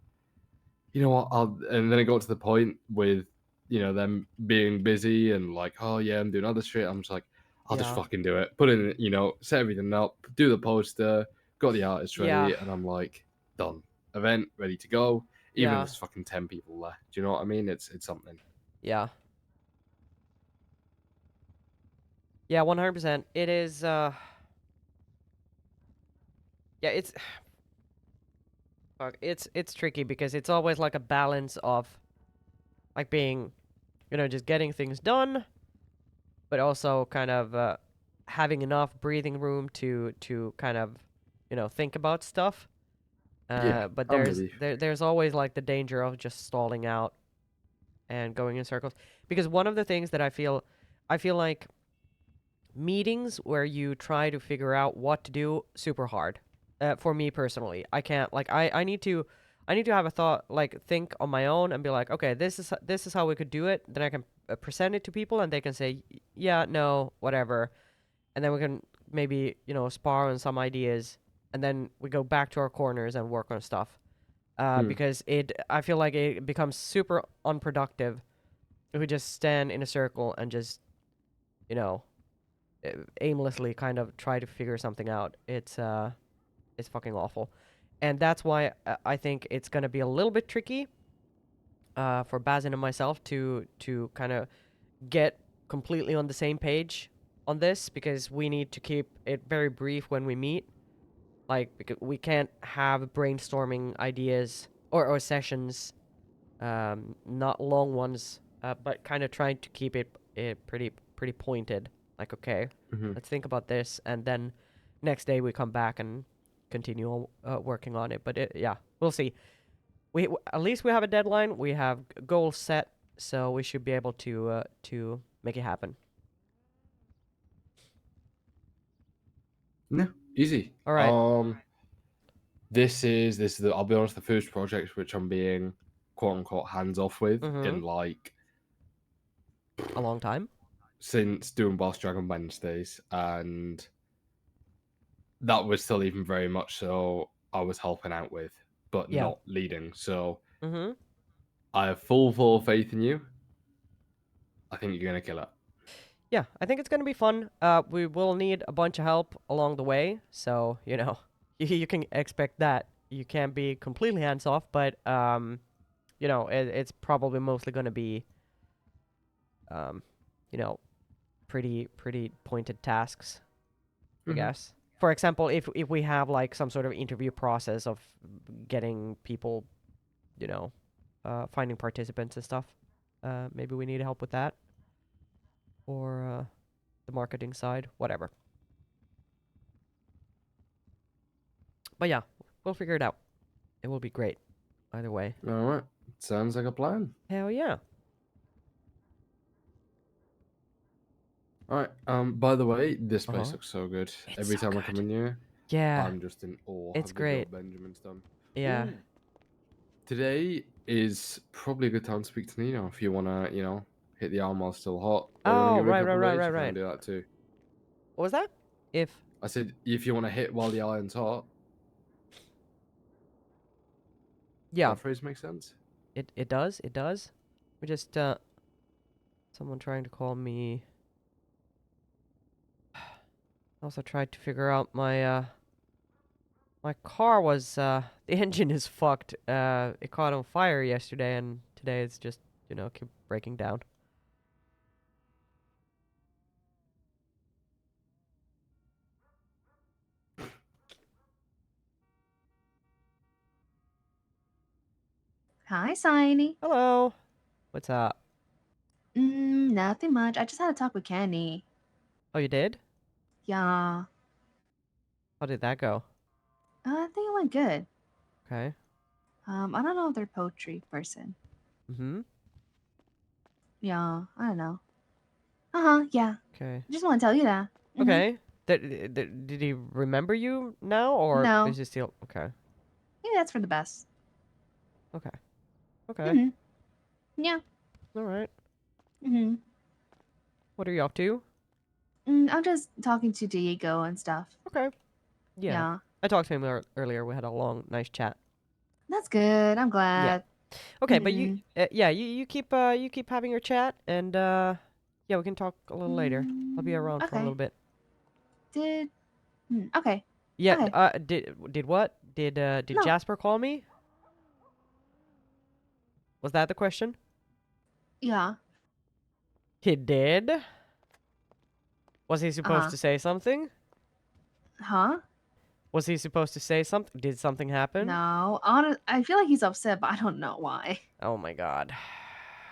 Speaker 6: you know what? And then it got to the point with, them being busy and like, oh yeah, I'm doing other shit. I'm just like, I'll just fucking do it. Put in, set everything up, do the poster, got the artist ready, and I'm like, done. Event ready to go. Even if there's fucking 10 people there. Do you know what I mean? It's something.
Speaker 1: Yeah. Yeah, 100%. It is. Yeah, it's. Fuck, it's tricky because it's always like a balance of, like being, just getting things done, but also kind of having enough breathing room to kind of, think about stuff.
Speaker 6: Yeah,
Speaker 1: But
Speaker 6: I'm with you.
Speaker 1: there's always like the danger of just stalling out and going in circles, because one of the things that I feel like meetings where you try to figure out what to do, super hard. For me personally, I can't, like, I need to have a thought, like think on my own and be like, okay, this is how we could do it. Then I can present it to people and they can say yeah, no, whatever, and then we can maybe spar on some ideas, and then we go back to our corners and work on stuff. Because I feel like it becomes super unproductive if we just stand in a circle and just you know aimlessly kind of try to figure something out. It's fucking awful, and that's why I think it's gonna be a little bit tricky for Bazin and myself to kind of get completely on the same page on this, because we need to keep it very brief when we meet. Like, because we can't have brainstorming ideas or sessions, not long ones, but kind of trying to keep it pretty pointed. Like, okay, let's think about this, and then next day we come back and continue working on it. But yeah, we'll see. We at least we have a deadline. We have goals set, so we should be able to make it happen.
Speaker 6: No, easy.
Speaker 1: All right.
Speaker 6: This is I'll be honest, the first project which I'm being quote unquote hands off with in like
Speaker 1: a long time
Speaker 6: since doing Boss Dragon Wednesdays, and that was still even very much so I was helping out with, but not leading. So I have full faith in you. I think you're gonna kill it.
Speaker 1: Yeah, I think it's gonna be fun. We will need a bunch of help along the way, so you can expect that. You can't be completely hands off, but it's probably mostly gonna be you know, pretty pointed tasks, I guess. For example, if we have like some sort of interview process of getting people, finding participants and stuff, maybe we need help with that, or the marketing side, whatever. But yeah, we'll figure it out. It will be great, either way.
Speaker 6: All right, sounds like a plan.
Speaker 1: Hell yeah.
Speaker 6: All right. By the way, this place looks so good. Every
Speaker 1: so
Speaker 6: time I come in here,
Speaker 1: yeah,
Speaker 6: I'm just in awe
Speaker 1: it's
Speaker 6: of
Speaker 1: great.
Speaker 6: the job Benjamin's done.
Speaker 1: Yeah.
Speaker 6: Ooh. Today is probably a good time to speak to Nino if you wanna, hit the arm while still hot. Or
Speaker 1: Oh,
Speaker 6: you wanna
Speaker 1: right.
Speaker 6: you can do that too.
Speaker 1: What was that?
Speaker 6: I said if you want to hit while the iron's hot.
Speaker 1: Yeah.
Speaker 6: That phrase makes sense.
Speaker 1: It does. We just someone trying to call me. Also tried to figure out my my car was the engine is fucked. It caught on fire yesterday, and today it's just keep breaking down.
Speaker 12: Hi, Saini.
Speaker 1: Hello. What's up?
Speaker 12: Nothing much. I just had a talk with Kenny.
Speaker 1: Oh, you did?
Speaker 12: Yeah.
Speaker 1: How did that go?
Speaker 12: I think it went good.
Speaker 1: Okay.
Speaker 12: I don't know if they're poetry person. Yeah, I don't know. Yeah.
Speaker 1: Okay.
Speaker 12: I just want to tell you that.
Speaker 1: Okay. Did he remember you now, or
Speaker 12: No.
Speaker 1: is he still okay?
Speaker 12: Maybe that's for the best.
Speaker 1: Okay.
Speaker 12: Yeah.
Speaker 1: All right.
Speaker 12: Mm-hmm.
Speaker 1: What are you up to?
Speaker 12: I'm just talking to Diego and stuff.
Speaker 1: Okay. Yeah. I talked to him earlier. We had a long, nice chat.
Speaker 12: That's good. I'm glad.
Speaker 1: Yeah. Okay, but you keep having your chat, and yeah, we can talk a little later. I'll be around for a little bit.
Speaker 12: Okay.
Speaker 1: Yeah.
Speaker 12: Okay.
Speaker 1: Did what? Did
Speaker 12: No.
Speaker 1: Jasper call me? Was that the question?
Speaker 12: Yeah.
Speaker 1: He did. Was he supposed to say something?
Speaker 12: Huh?
Speaker 1: Was he supposed to say something? Did something happen?
Speaker 12: No, I feel like he's upset, but I don't know why.
Speaker 1: Oh my god.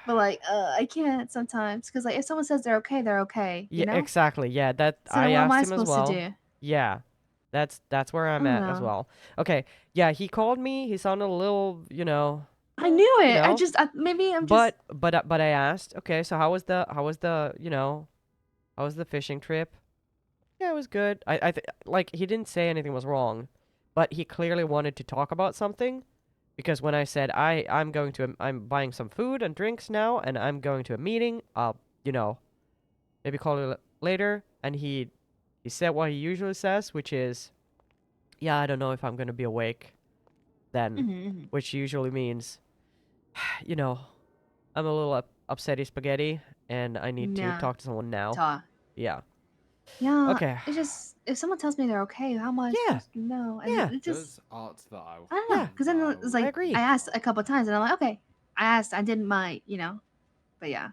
Speaker 12: But like, I can't sometimes because like if someone says they're okay, they're okay. You
Speaker 1: Yeah,
Speaker 12: know.
Speaker 1: exactly. Yeah, that
Speaker 12: So then
Speaker 1: I
Speaker 12: what am
Speaker 1: asked
Speaker 12: I
Speaker 1: him as
Speaker 12: supposed
Speaker 1: well.
Speaker 12: to do?
Speaker 1: Yeah. That's where
Speaker 12: I
Speaker 1: I'm
Speaker 12: don't
Speaker 1: at as
Speaker 12: know.
Speaker 1: well. Okay. Yeah, he called me. He sounded a little,
Speaker 12: I knew it.
Speaker 1: you know.
Speaker 12: Maybe I'm just.
Speaker 1: But I asked, okay, so how was the how was the fishing trip? Yeah, it was good. Like he didn't say anything was wrong, but he clearly wanted to talk about something, because when I said I'm buying some food and drinks now and I'm going to a meeting, I'll maybe call you later, and he said what he usually says, which is, yeah, I don't know if I'm gonna be awake then,
Speaker 12: Mhm.
Speaker 1: which usually means, I'm a little upsetty spaghetti and I need to
Speaker 12: Yeah.
Speaker 1: talk to someone now.
Speaker 12: Talk.
Speaker 1: Yeah.
Speaker 12: Yeah.
Speaker 1: Okay.
Speaker 12: It's just if someone tells me they're okay, how am I supposed to know? And
Speaker 1: Yeah.
Speaker 12: it just.
Speaker 6: There's art that I
Speaker 12: I don't know, because then it's like
Speaker 1: agree.
Speaker 12: I asked a couple times, and I'm like, okay, I asked, I didn't mind, but yeah.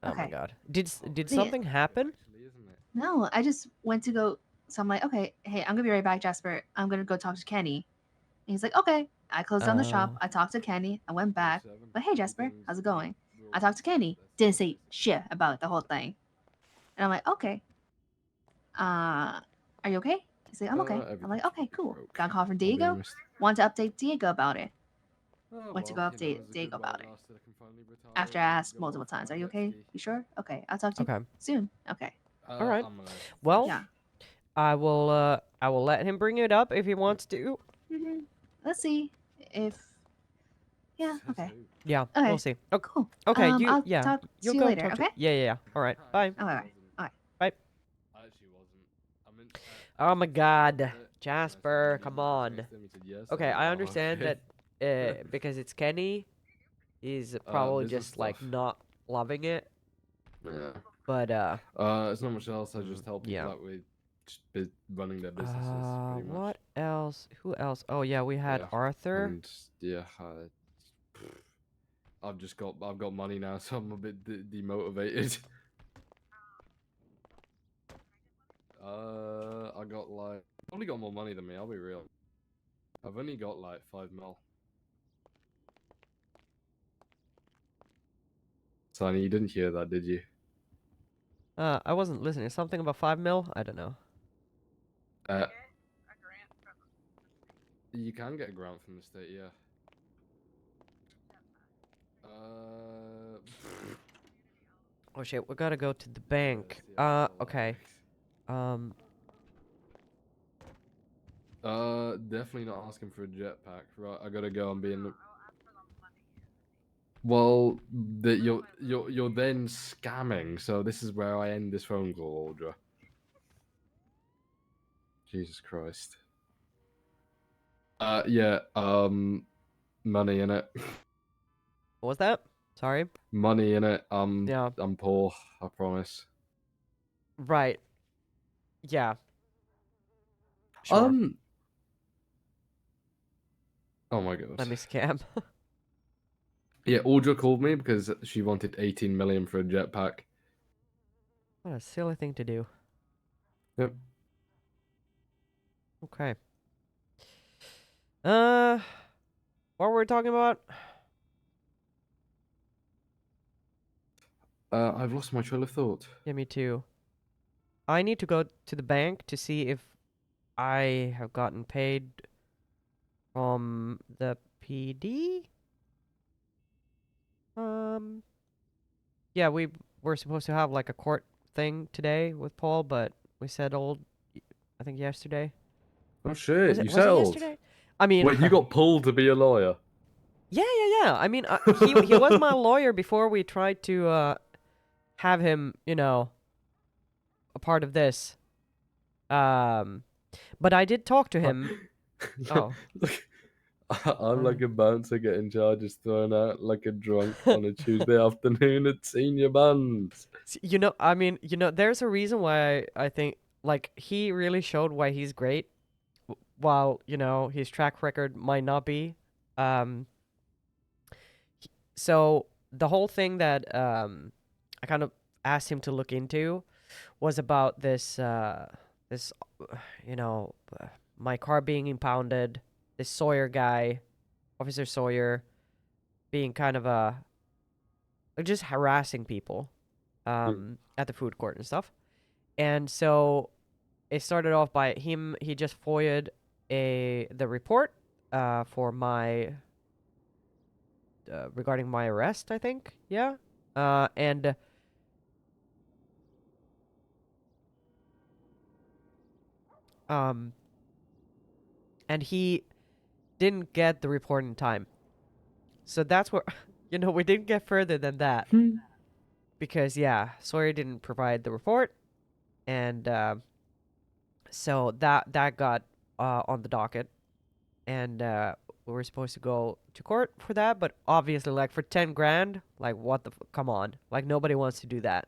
Speaker 1: Oh my
Speaker 12: Okay.
Speaker 1: god. Did
Speaker 12: Yeah.
Speaker 1: something happen?
Speaker 12: No, I just went to go. So I'm like, okay, hey, I'm gonna be right back, Jasper. I'm gonna go talk to Kenny. And he's like, okay. I closed down the shop. I talked to Kenny. I went back. But hey, Jasper, how's it going? I talked to Kenny. Didn't say shit about the whole thing. And I'm like, okay. Are you okay? He's like, I'm okay. I'm like, okay, cool. Got a call from Diego. Want to update Diego about it. Went to go update Diego about it. After I asked multiple times, are you okay? You sure? Okay, I'll talk to you soon. Okay.
Speaker 1: All right. Well,
Speaker 12: Yeah.
Speaker 1: I will let him bring it up if he wants to.
Speaker 12: Let's see if. Yeah. Okay.
Speaker 1: Yeah,
Speaker 12: Okay.
Speaker 1: we'll see. Okay.
Speaker 12: Cool.
Speaker 1: Okay,
Speaker 12: I'll
Speaker 1: yeah,
Speaker 12: talk
Speaker 1: you'll
Speaker 12: to you
Speaker 1: go
Speaker 12: later.
Speaker 1: talk to.
Speaker 12: Okay.
Speaker 1: Yeah. All right. Bye.
Speaker 12: All right. All right.
Speaker 1: Bye. Oh my god, Jasper, come on. Okay, I understand that because it's Kenny, he's probably
Speaker 6: business
Speaker 1: just like
Speaker 6: stuff.
Speaker 1: not loving it.
Speaker 6: Yeah.
Speaker 1: But
Speaker 6: it's not much else. I just help people
Speaker 1: yeah.
Speaker 6: out with just running their businesses. Pretty much.
Speaker 1: What else? Who else? Oh yeah, we had Arthur.
Speaker 6: And yeah, I've got money now, so I'm a bit demotivated. I got like probably got more money than me. I'll be real. I've only got like 5 mil. Saini, you didn't hear that, did you?
Speaker 1: I wasn't listening. Something about 5 mil? I don't know.
Speaker 6: You can get a grant from the state, yeah.
Speaker 1: Oh shit, we gotta go to the bank. Okay.
Speaker 6: Definitely not asking for a jetpack. Right, I gotta go and be in the. Well, you're then scamming. So this is where I end this phone call, Audra. Jesus Christ. Yeah. Money in it.
Speaker 1: What was that? Sorry.
Speaker 6: Money in it.
Speaker 1: Yeah.
Speaker 6: I'm poor. I promise.
Speaker 1: Right. Yeah. Sure.
Speaker 6: Oh my god.
Speaker 1: Let me scam.
Speaker 6: Yeah, Audra called me because she wanted 18 million for a jetpack.
Speaker 1: What a silly thing to do.
Speaker 6: Yep.
Speaker 1: Okay. What were we talking about?
Speaker 6: I've lost my trail of thought.
Speaker 1: Yeah, me too. I need to go to the bank to see if I have gotten paid from the PD. Yeah, we were supposed to have like a court thing today with Paul, but we settled, I think yesterday.
Speaker 6: Oh shit!
Speaker 1: Was it
Speaker 6: settled.
Speaker 1: yesterday? I mean,
Speaker 6: wait, you got pulled to be a lawyer?
Speaker 1: Yeah. I mean, he was my lawyer before we tried to have him, a part of this. But I did talk to him. Oh.
Speaker 6: Look, I'm like a bouncer getting charges thrown out like a drunk on a Tuesday afternoon at senior bands.
Speaker 1: I mean, there's a reason why I think, like, he really showed why he's great, while, his track record might not be. So, the whole thing that I kind of asked him to look into was about this my car being impounded. This Sawyer guy, Officer Sawyer, being kind of just harassing people at the food court and stuff. And so it started off by him. He just FOIA'd the report for my regarding my arrest, I think. Yeah. And he didn't get the report in time. So that's where we didn't get further than that. Because yeah, Sawyer didn't provide the report, and so that got on the docket, and we were supposed to go to court for that, but obviously, like, for 10 grand, like, what the come on, like, nobody wants to do that.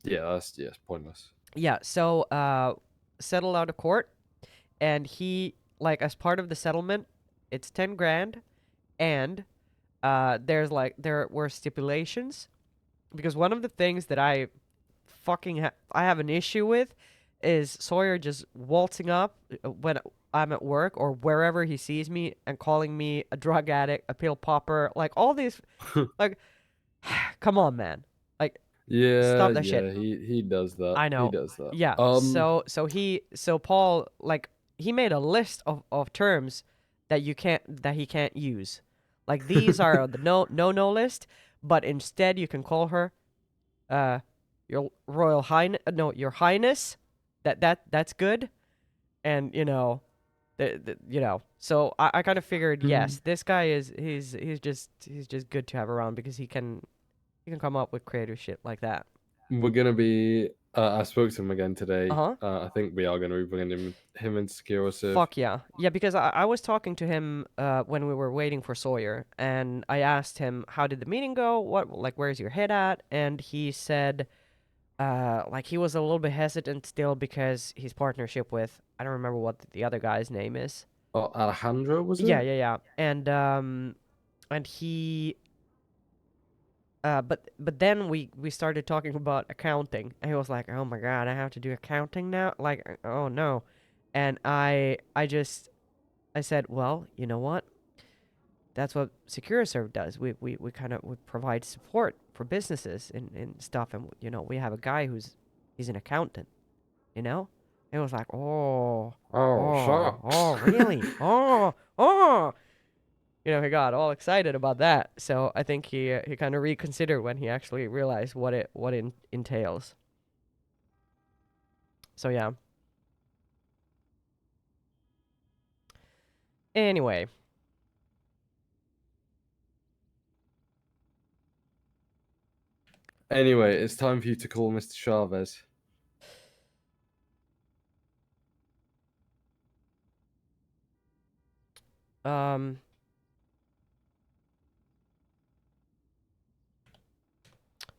Speaker 6: Yeah, that's pointless.
Speaker 1: Yeah, so settled out of court, and he, like, as part of the settlement, it's 10 grand, and there were stipulations, because one of the things that I have an issue with is Sawyer just waltzing up when I'm at work or wherever he sees me and calling me a drug addict, a pill popper, like all these, like, come on, man, like, stop that shit.
Speaker 6: He does that.
Speaker 1: I know.
Speaker 6: He does that.
Speaker 1: Yeah. So Paul, like, he made a list of terms that he can't use. Like, these are the no list, but instead you can call her your Royal Highness, no, your Highness. That's good. And so I kind of figured, yes, this guy he's just good to have around because he can come up with creative shit like that.
Speaker 6: We're gonna be. I spoke to him again today.
Speaker 1: Uh-huh.
Speaker 6: I think we are gonna be bringing him and Securosive.
Speaker 1: Fuck yeah, yeah. Because I was talking to him when we were waiting for Sawyer, and I asked him, how did the meeting go? Where's your head at? And he said, like, he was a little bit hesitant still because his partnership with, I don't remember what the other guy's name is.
Speaker 6: Oh, Alejandro, was it?
Speaker 1: Yeah. And he. But then we started talking about accounting, and he was like, "Oh my god, I have to do accounting now!" Like, oh no, and I said, "Well, you know what? That's what Securiserve does. We provide support for businesses and stuff, and we have a guy he's an accountant, And it was like, oh, really? Oh. He got all excited about that. So I think he kind of reconsidered when he actually realized what it entails. So yeah. Anyway.
Speaker 6: Anyway, it's time for you to call Mr. Chavez.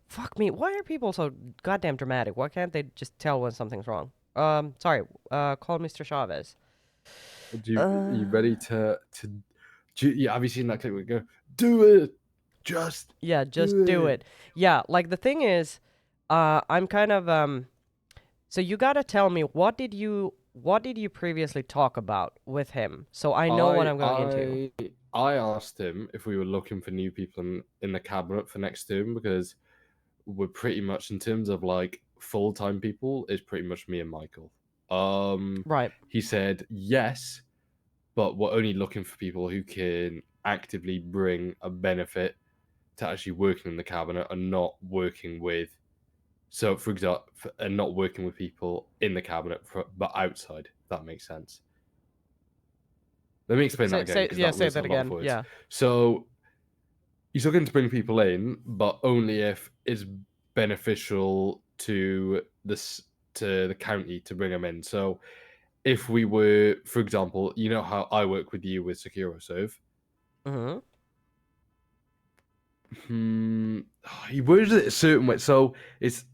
Speaker 1: Fuck me. Why are people so goddamn dramatic? Why can't they just tell when something's wrong? Sorry. Call Mr. Chavez.
Speaker 6: You ready to yeah, have you seen that clip where we go, do it? Just
Speaker 1: do it. Yeah, like the thing is, I'm kind of so you gotta tell me, what did you previously talk about with him, so I know what I'm going into.
Speaker 6: I asked him if we were looking for new people in the cabinet for next term, because we're pretty much, in terms of like full-time people, it's pretty much me and Michael.
Speaker 1: Right.
Speaker 6: He said yes, but we're only looking for people who can actively bring a benefit to actually working in the cabinet and not working with. So, for example, and not working with people in the cabinet, but outside. If that makes sense. Let me explain that again.
Speaker 1: Say that again. Yeah.
Speaker 6: So, he's looking to bring people in, but only if it's beneficial to the county to bring them in. So, if we were, for example, you know how I work with you with Securiserve. He words it a certain way, so it's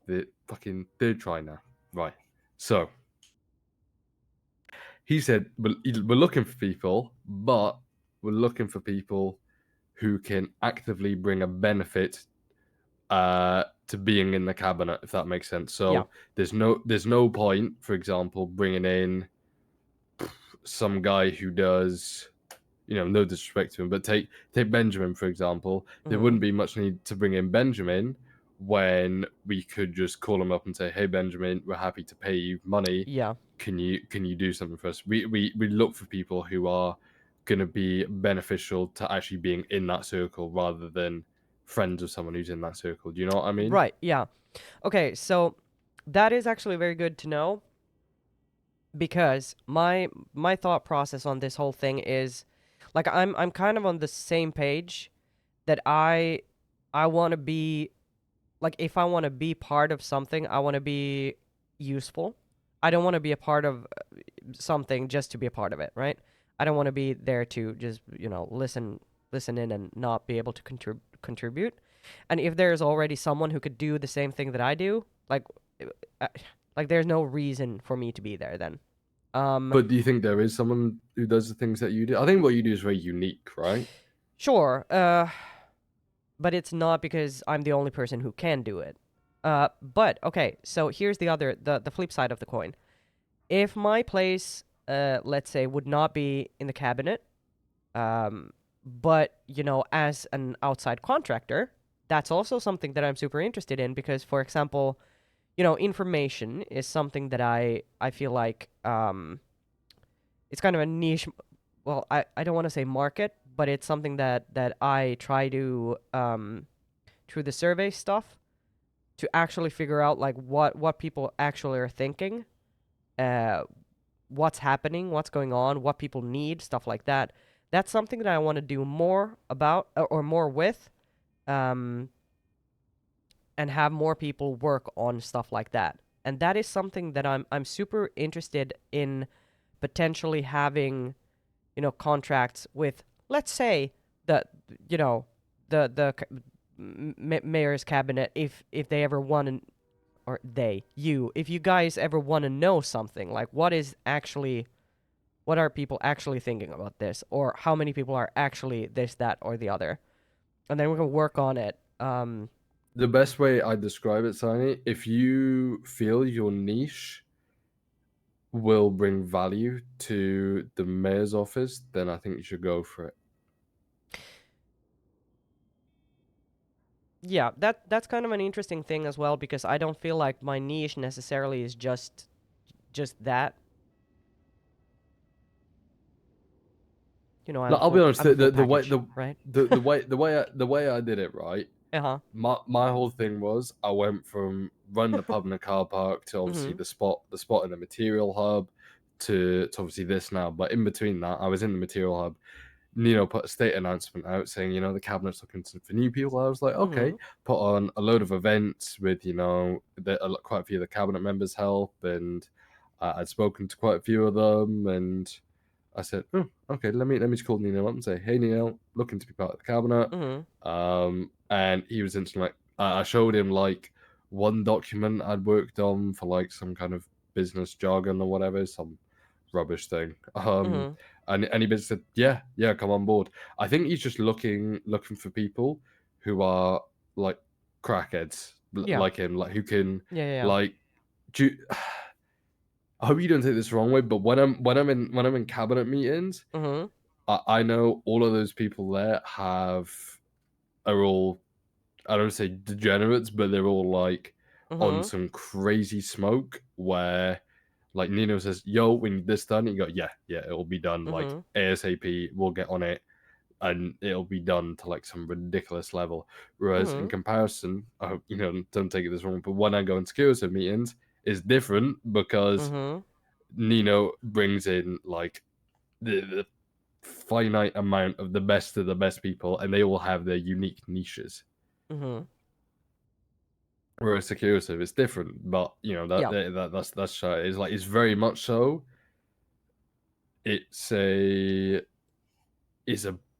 Speaker 6: the fucking third try now, right? So he said we're looking for people, but we're looking for people who can actively bring a benefit to being in the cabinet, if that makes sense. So
Speaker 1: Yeah.
Speaker 6: there's no point, for example, bringing in some guy who does, no disrespect to him, but take Benjamin, for example. There wouldn't be much need to bring in Benjamin when we could just call him up and say, hey, Benjamin, we're happy to pay you money.
Speaker 1: Yeah.
Speaker 6: Can you do something for us? We look for people who are going to be beneficial to actually being in that circle rather than friends of someone who's in that circle. Do you know what I mean?
Speaker 1: Right, yeah. Okay, so that is actually very good to know, because my thought process on this whole thing is, like, I'm kind of on the same page that I want to be, like, if I want to be part of something, I want to be useful. I don't want to be a part of something just to be a part of it, right? I don't want to be there to just, listen in and not be able to contribute. And if there's already someone who could do the same thing that I do, like there's no reason for me to be there then.
Speaker 6: But do you think there is someone who does the things that you do? I think what you do is very unique, right?
Speaker 1: Sure, but it's not because I'm the only person who can do it. But okay, so here's the flip side of the coin. If my place, let's say, would not be in the cabinet, but as an outside contractor, that's also something that I'm super interested in, because, for example, information is something that I feel like it's kind of a niche. Well, I don't want to say market, but it's something that I try to through the survey stuff to actually figure out, like, what people actually are thinking, what's happening, what's going on, what people need, stuff like that. That's something that I want to do more about, or more with, and have more people work on stuff like that. And that is something that I'm super interested in, potentially having, contracts with, let's say, the mayor's cabinet, if they ever want, or if you guys ever want to know something, like, what are people actually thinking about this, or how many people are actually this, that, or the other, and then we can work on it.
Speaker 6: The best way I describe it, Saini, if you feel your niche will bring value to the mayor's office, then I think you should go for it.
Speaker 1: Yeah, that's kind of an interesting thing as well, because I don't feel like my niche necessarily is just that.
Speaker 6: I'll be honest. The way I did it, right?
Speaker 1: Uh-huh.
Speaker 6: My whole thing was, I went from run the pub in a car park to obviously the spot in the material hub to obviously this now. But in between that, I was in the material hub. Nino put a state announcement out saying, the cabinet's looking for new people. I was like, okay, put on a load of events with, quite a few of the cabinet members' help, and I'd spoken to quite a few of them, and I said, oh, okay, let me just call Nino up and say, hey, Nino, looking to be part of the cabinet. And he was instantly like, I showed him like one document I'd worked on for like some kind of business jargon or whatever, some rubbish thing. And he basically said, yeah, come on board. I think he's just looking for people who are like crackheads, like him, like who can like I hope you don't take this the wrong way, but when I'm in cabinet meetings, I know all of those people there are all, I don't say degenerates, but they're all like on some crazy smoke where, like, Nino says, yo, we need this done. And you go, yeah, it'll be done like ASAP. We'll get on it, and it'll be done to like some ridiculous level. Whereas in comparison, I hope don't take it this wrong, but when I go in security meetings, is different because Nino brings in like the finite amount of the best people, and they all have their unique niches. Whereas security is different, but that's how it is. Like, it's very much so. It's a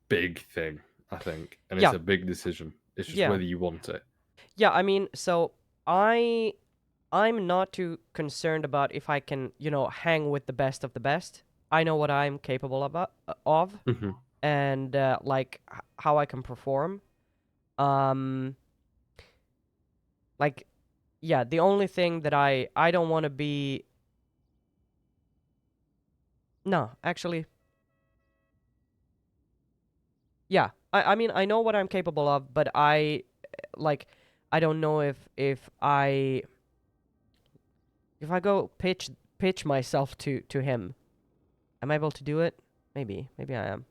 Speaker 6: big thing, I think, and it's a big decision. It's just whether you want it.
Speaker 1: Yeah, I mean, so I'm not too concerned about if I can, hang with the best of the best. I know what I'm capable of, and like how I can perform. Like, yeah, the only thing that I don't want to be. No, actually. Yeah, I mean, I know what I'm capable of, but I don't know if I go pitch myself to him, am I able to do it? Maybe I am.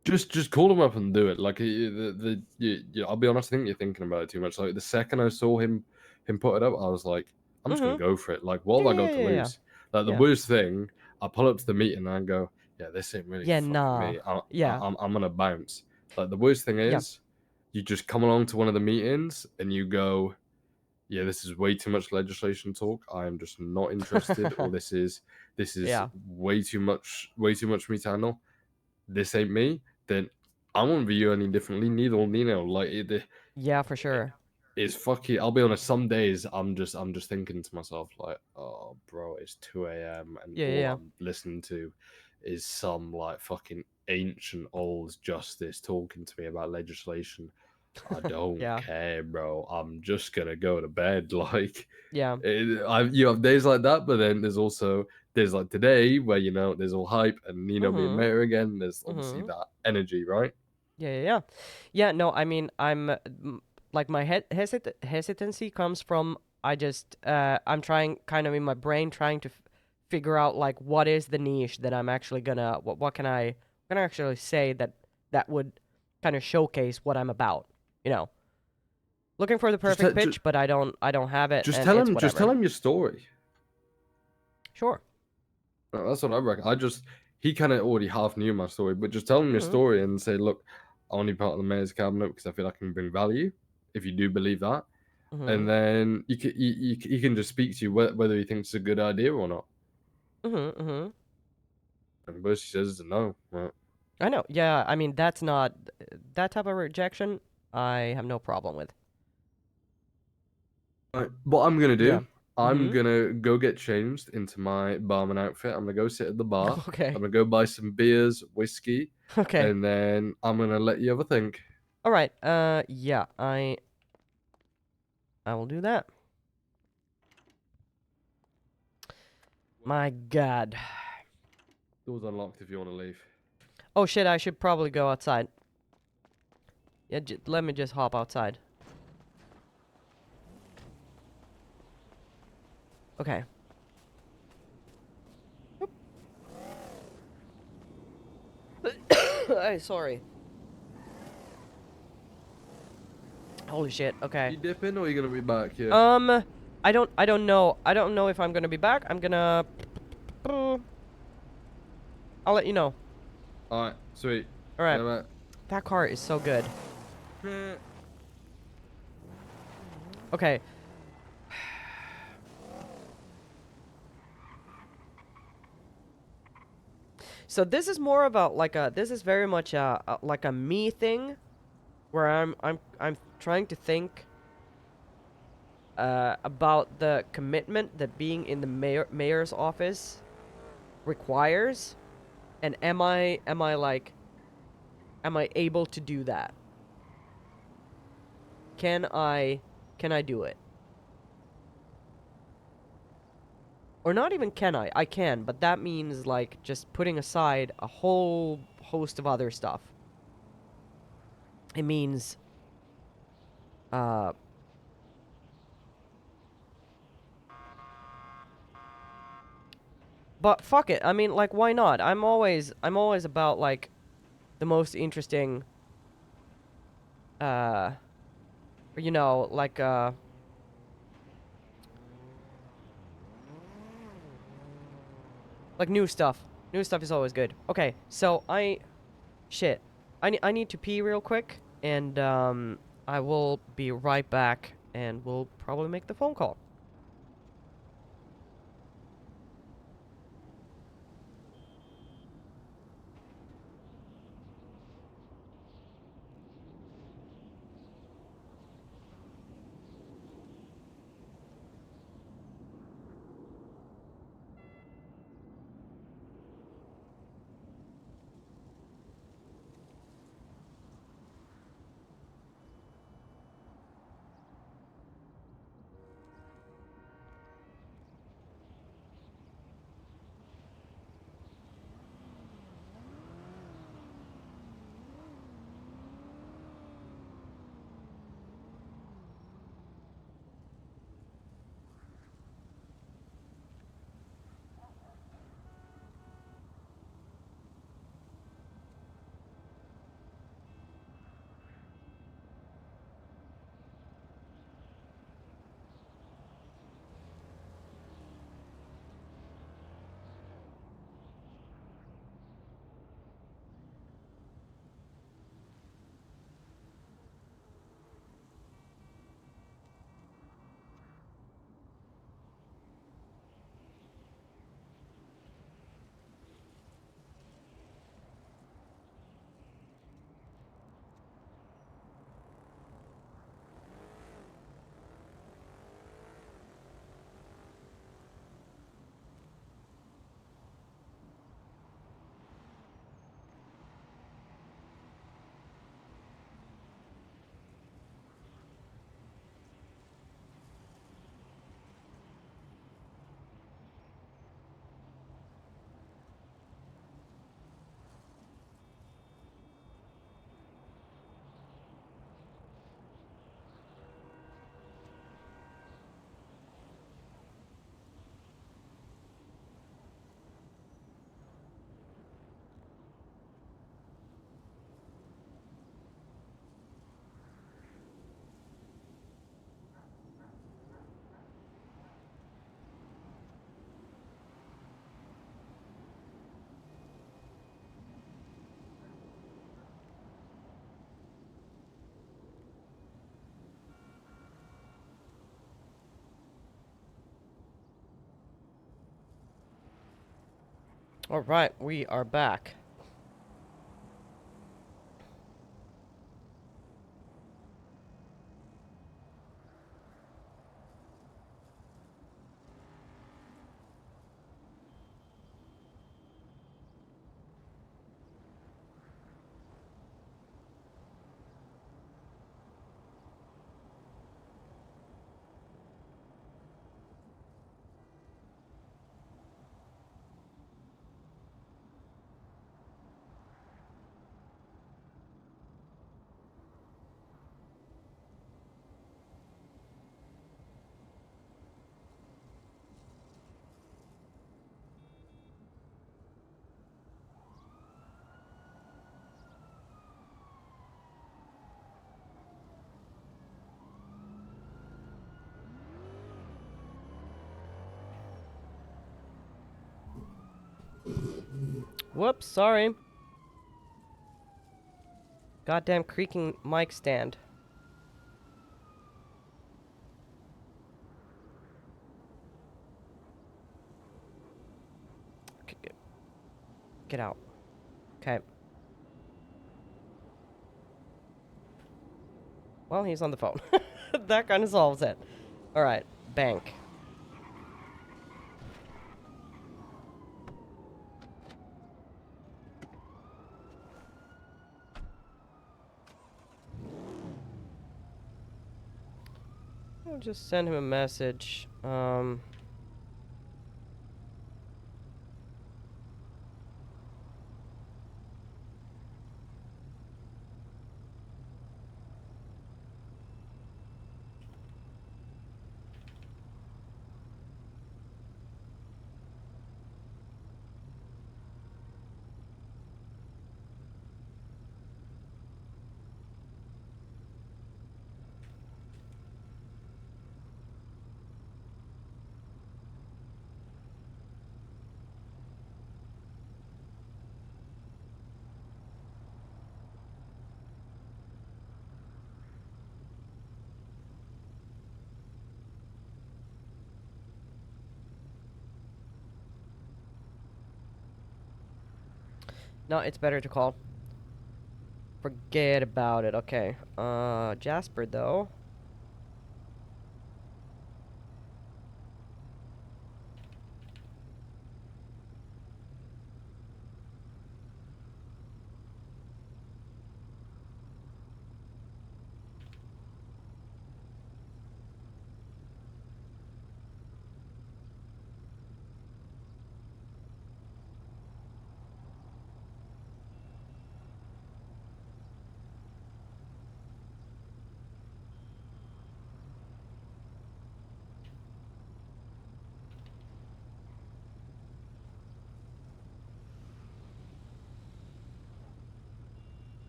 Speaker 6: Just call him up and do it. Like I'll be honest, I think you're thinking about it too much. Like the second I saw him put it up, I was like, I'm just gonna go for it. Like, what have I got to lose? Like the
Speaker 1: Yeah.
Speaker 6: worst thing, I pull up to the meeting and I go, yeah, this ain't really
Speaker 1: Yeah,
Speaker 6: fucking
Speaker 1: nah.
Speaker 6: me.
Speaker 1: Yeah.
Speaker 6: I'm gonna bounce. Like the worst thing
Speaker 1: Yeah.
Speaker 6: is, you just come along to one of the meetings and you go, yeah, this is way too much legislation talk. I am just not interested, or this is
Speaker 1: Yeah.
Speaker 6: way too much for me to handle. This ain't me. Then I won't view you any differently. Neither will Nino. Like
Speaker 1: Yeah, for sure.
Speaker 6: it's fucking. I'll be honest. Some days I'm just thinking to myself like, oh, bro, it's 2 a.m. and
Speaker 1: Yeah,
Speaker 6: all
Speaker 1: yeah.
Speaker 6: I'm listening to is some like fucking ancient old justice talking to me about legislation. I don't
Speaker 1: Yeah.
Speaker 6: care, bro. I'm just gonna go to bed. Like,
Speaker 1: Yeah.
Speaker 6: you have days like that, but then there's also days like today where there's all hype and Nino being mayor again. There's obviously that energy, right?
Speaker 1: Yeah. Yeah, no, I mean, like my hesitancy comes from I'm trying kind of in my brain trying to figure out like what is the niche that I'm actually gonna what can I actually say that would kind of showcase what I'm about, you know. Looking for the perfect pitch, but I don't have it.
Speaker 6: Just
Speaker 1: and
Speaker 6: tell
Speaker 1: it's
Speaker 6: him. Just tell
Speaker 1: whatever.
Speaker 6: him your story.
Speaker 1: Sure.
Speaker 6: That's what I reckon. He kind of already half knew my story, but just tell him your
Speaker 1: Mhm.
Speaker 6: story and say, look, I want to be part of the mayor's cabinet because I feel I can bring value. If you do believe that,
Speaker 1: Mhm.
Speaker 6: and then he can just speak to you whether he thinks it's a good idea or not.
Speaker 1: Mhm.
Speaker 6: And most he says is a no. Right?
Speaker 1: I know. Yeah, I mean that's not that type of rejection. I have no problem with.
Speaker 6: Right, what I'm gonna do,
Speaker 1: Yeah.
Speaker 6: I'm gonna go get changed into my barman outfit. I'm gonna go sit at the bar.
Speaker 1: Okay.
Speaker 6: I'm gonna go buy some beers, whiskey,
Speaker 1: Okay.
Speaker 6: and then I'm gonna let you have a think.
Speaker 1: All right. Yeah, I will do that. My God.
Speaker 6: Door's unlocked if you want to leave.
Speaker 1: Oh shit! I should probably go outside. Yeah, let me just hop outside. Okay. Hey, sorry. Holy shit. Okay.
Speaker 6: You dipping or are you gonna be back here?
Speaker 1: I don't know. I don't know if I'm gonna be back. I'm gonna. I'll let you know.
Speaker 6: All right, sweet.
Speaker 1: All right.
Speaker 6: Yeah,
Speaker 1: that car is so good. Okay. So this is more about like this is very much like a me thing, where I'm trying to think about the commitment that being in the mayor's office requires, and am I able to do that? Can I do it? Or not even can I can, but that means like just putting aside a whole host of other stuff. It means but fuck it. I mean, like, why not? I'm always about like the most interesting you know, like new stuff. New stuff is always good. Okay, so shit. I need to pee real quick, and I will be right back, and we'll probably make the phone call. All right, we are back. Whoops, sorry. Goddamn creaking mic stand. Get out. Okay. Well, he's on the phone. That kind of solves it. Alright, bank. I'll just send him a message. No, it's better to call. Forget about it. Okay. Jasper, though.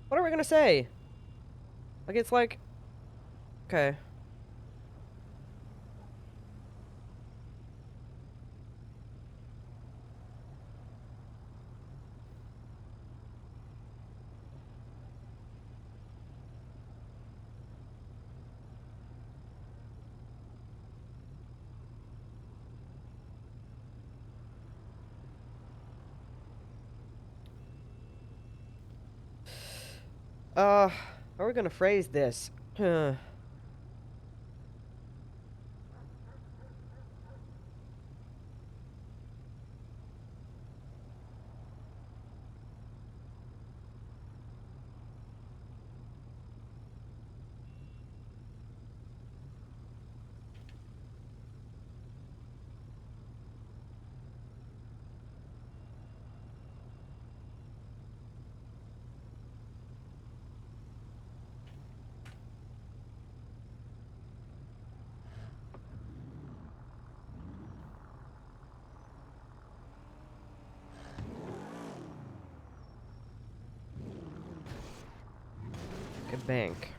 Speaker 1: What are we gonna say? Like, it's like... Okay. How are we gonna phrase this? A bank.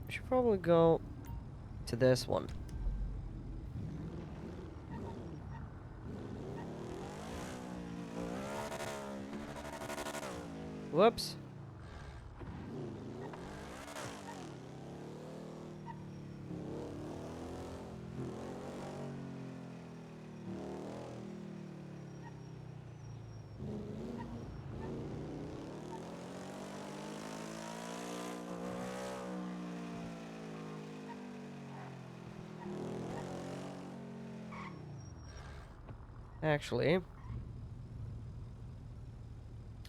Speaker 1: We should probably go to this one. Whoops. Actually,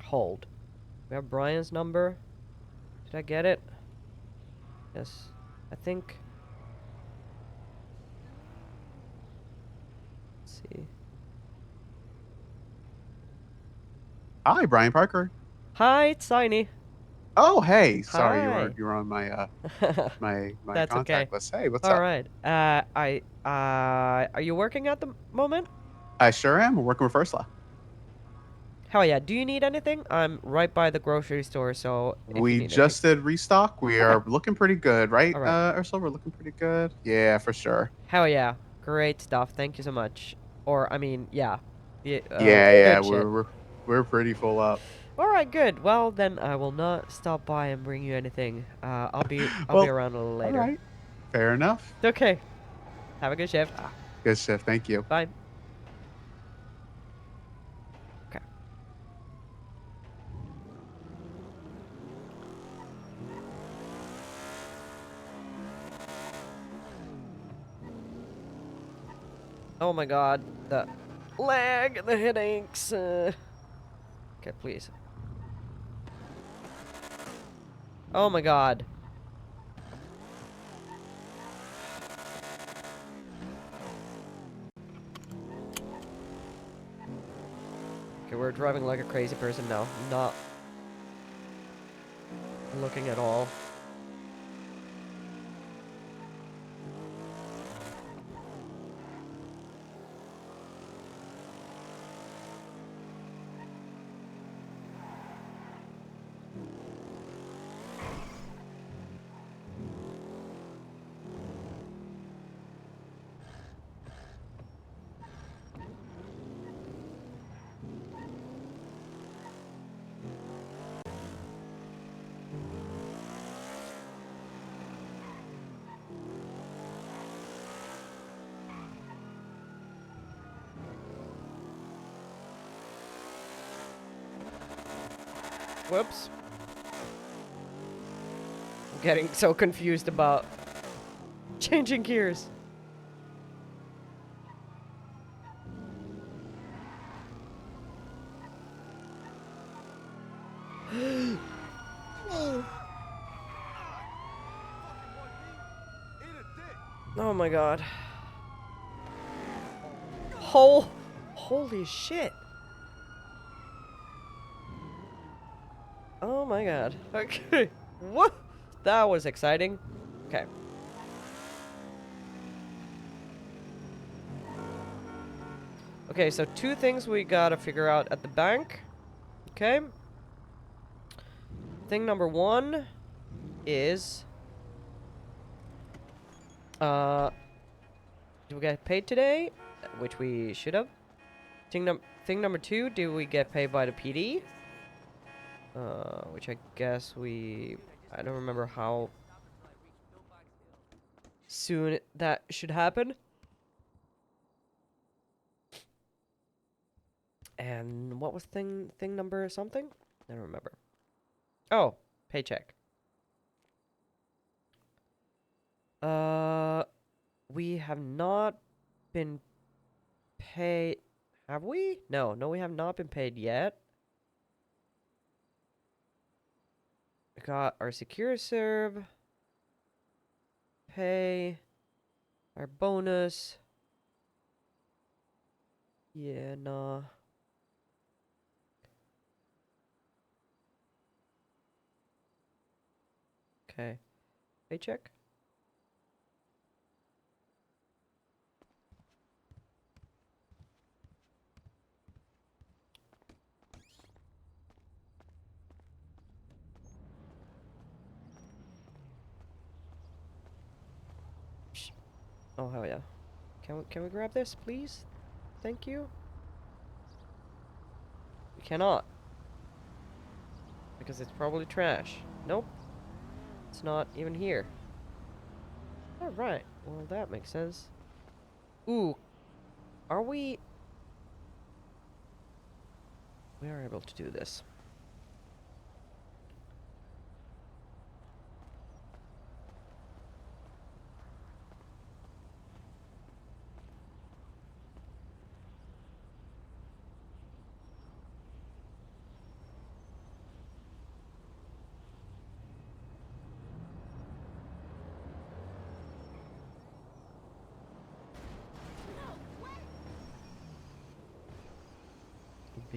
Speaker 1: hold. We have Brian's number. Did I get it? Yes, I think. Let's see.
Speaker 9: Hi, Brian Parker.
Speaker 1: Hi, it's Saini.
Speaker 9: Oh, hey. Sorry,
Speaker 1: Hi.
Speaker 9: you were on my my
Speaker 1: That's okay.
Speaker 9: contact list. Hey, what's
Speaker 1: All
Speaker 9: up?
Speaker 1: right. Are you working at the moment?
Speaker 9: I sure am. I'm working with Ursula.
Speaker 1: Hell yeah. Do you need anything? I'm right by the grocery store, so if you
Speaker 9: We
Speaker 1: need
Speaker 9: just did restock. We are looking pretty good, right?
Speaker 1: All right.
Speaker 9: Ursula, we're looking pretty good. Yeah, for sure.
Speaker 1: Hell yeah. Great stuff. Thank you so much. Or, I mean, yeah.
Speaker 9: Yeah,
Speaker 1: Good shit.
Speaker 9: we're pretty full up.
Speaker 1: All right, good. Well, then I will not stop by and bring you anything. I'll be
Speaker 9: Well,
Speaker 1: around a little later.
Speaker 9: All right. Fair enough.
Speaker 1: Okay. Have a good shift.
Speaker 9: Good shift. Thank you.
Speaker 1: Bye. Okay. Oh my god, the lag, the headaches. Okay, please. Oh my god. Okay, we're driving like a crazy person now. Not looking at all. Whoops. I'm getting so confused about changing gears. Oh my god. Holy shit. Oh my god. Okay. What? That was exciting. Okay. Okay, so two things we gotta figure out at the bank. Okay. Thing number one is... do we get paid today? Which we should have. Thing number two, do we get paid by the PD? Which I guess I don't remember how soon that should happen. And what was thing number something? I don't remember. Oh, paycheck. We have not been paid. Have we? No, we have not been paid yet. We got our secure serve. Pay. Our bonus. Yeah, nah. Okay. Paycheck? Oh, hell yeah. Can we grab this, please? Thank you. We cannot. Because it's probably trash. Nope. It's not even here. Alright. Well, that makes sense. Ooh. Are we... We are able to do this.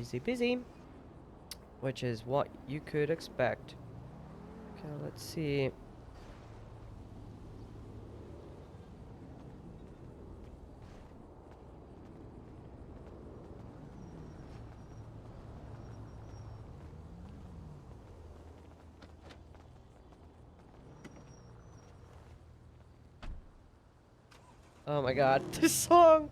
Speaker 1: busy, busy. Which is what you could expect. Okay, let's see. Oh my god, this song!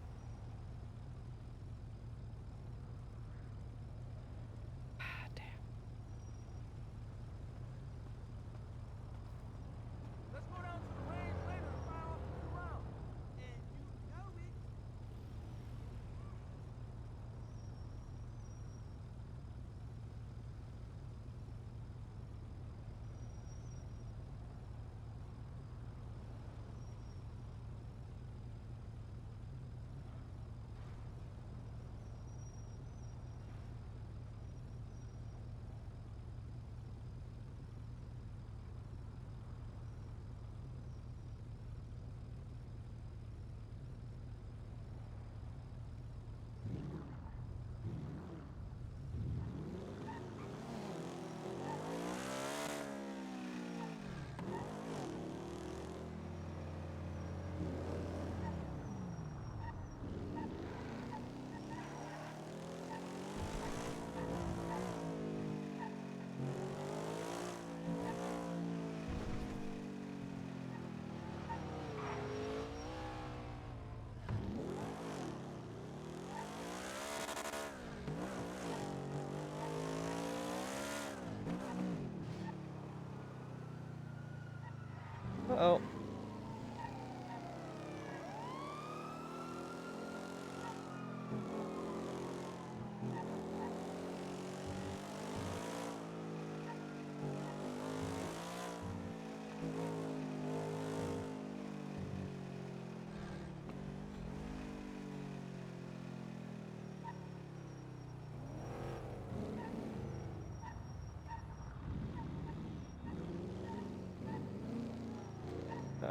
Speaker 1: Uh-oh.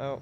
Speaker 1: Oh.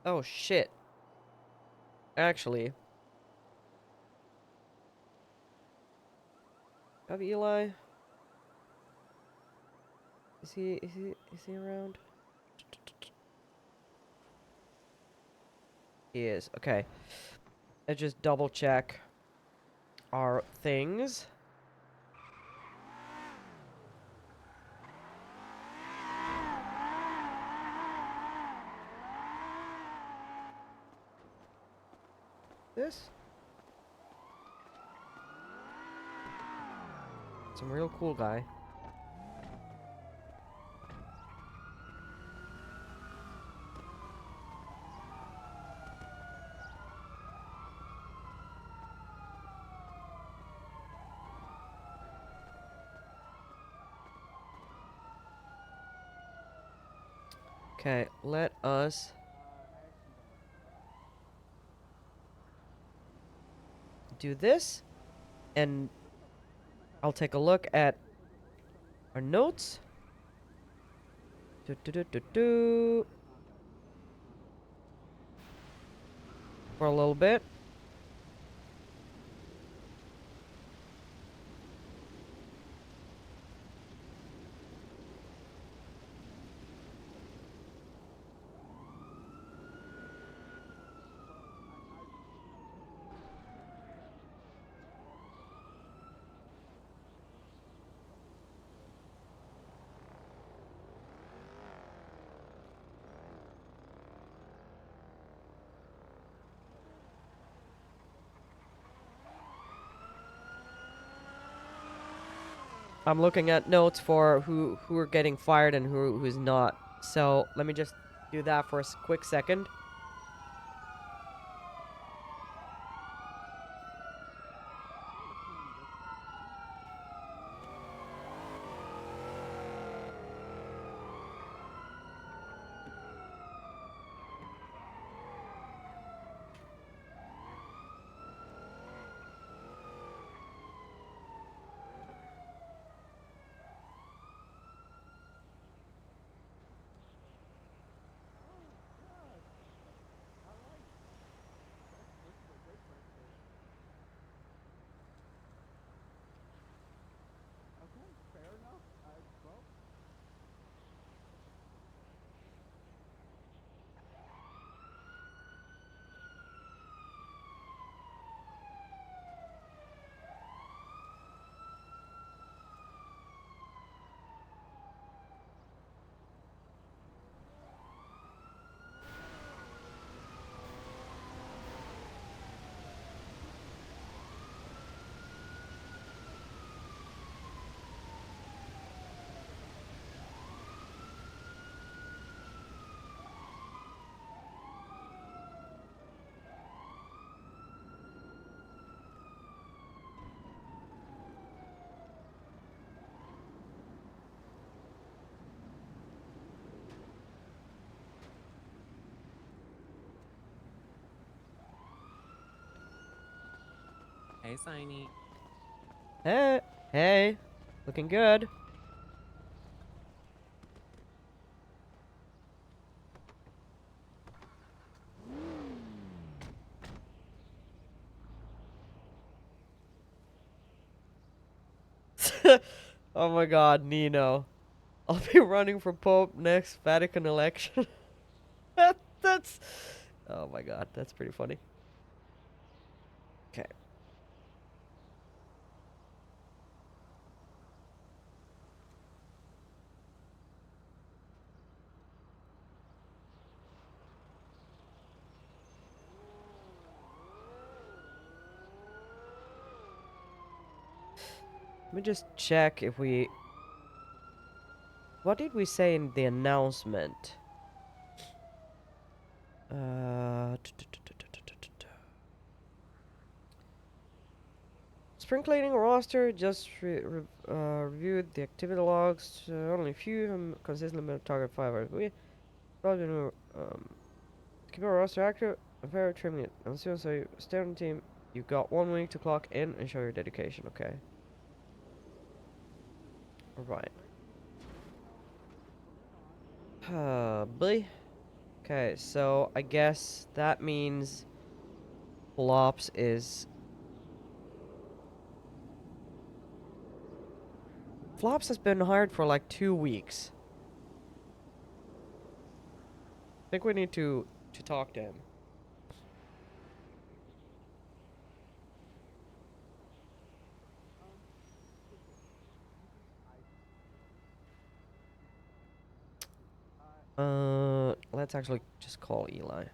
Speaker 1: Oh shit. Actually. Have Eli? Is he around? He is. Okay. Let's just double check our things. This? Some real cool guy. Okay, let us do this, and I'll take a look at our notes. For a little bit. I'm looking at notes for who are getting fired and who's not. So let me just do that for a quick second.
Speaker 11: Hey, Saini.
Speaker 1: Hey, looking good. Oh my God, Nino. I'll be running for Pope next Vatican election. That's... Oh my God, that's pretty funny. Okay. Let me just check if we... What did we say in the announcement? Spring cleaning roster just reviewed the activity logs. Only a few consistently target 5 hours. We probably keep our roster active and fair trimming it. And soon so you stay on the team. You got 1 week to clock in and show your dedication. Okay. Alright. Boy. Okay, so I guess that means Flops is... Flops has been hired for like 2 weeks. I think we need to talk to him. Let's actually just call Eli.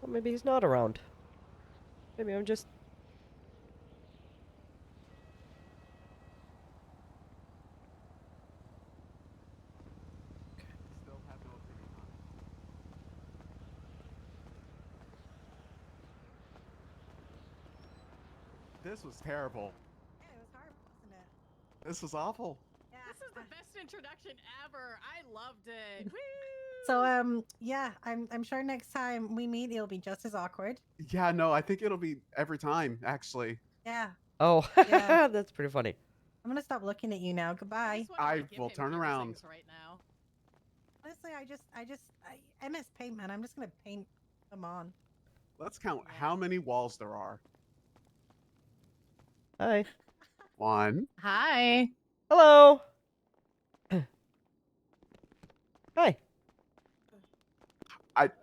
Speaker 1: Well, maybe he's not around. Maybe I'm just...
Speaker 9: This was terrible.
Speaker 13: Yeah, it was hard, wasn't it?
Speaker 9: This was awful.
Speaker 13: Yeah.
Speaker 14: This is the best introduction ever. I loved it. Woo!
Speaker 13: So yeah, I'm sure next time we meet it'll be just as awkward.
Speaker 9: Yeah, no, I think it'll be every time, actually.
Speaker 13: Yeah.
Speaker 1: Oh,
Speaker 13: Yeah.
Speaker 1: that's pretty funny.
Speaker 13: I'm gonna stop looking at you now. Goodbye.
Speaker 9: I will turn around.
Speaker 14: Right now.
Speaker 13: Honestly, I MS Paint, man. I'm just gonna paint them on.
Speaker 9: Let's count how many walls there are.
Speaker 1: Hi.
Speaker 9: 1.
Speaker 10: Hi.
Speaker 1: Hello. Hi.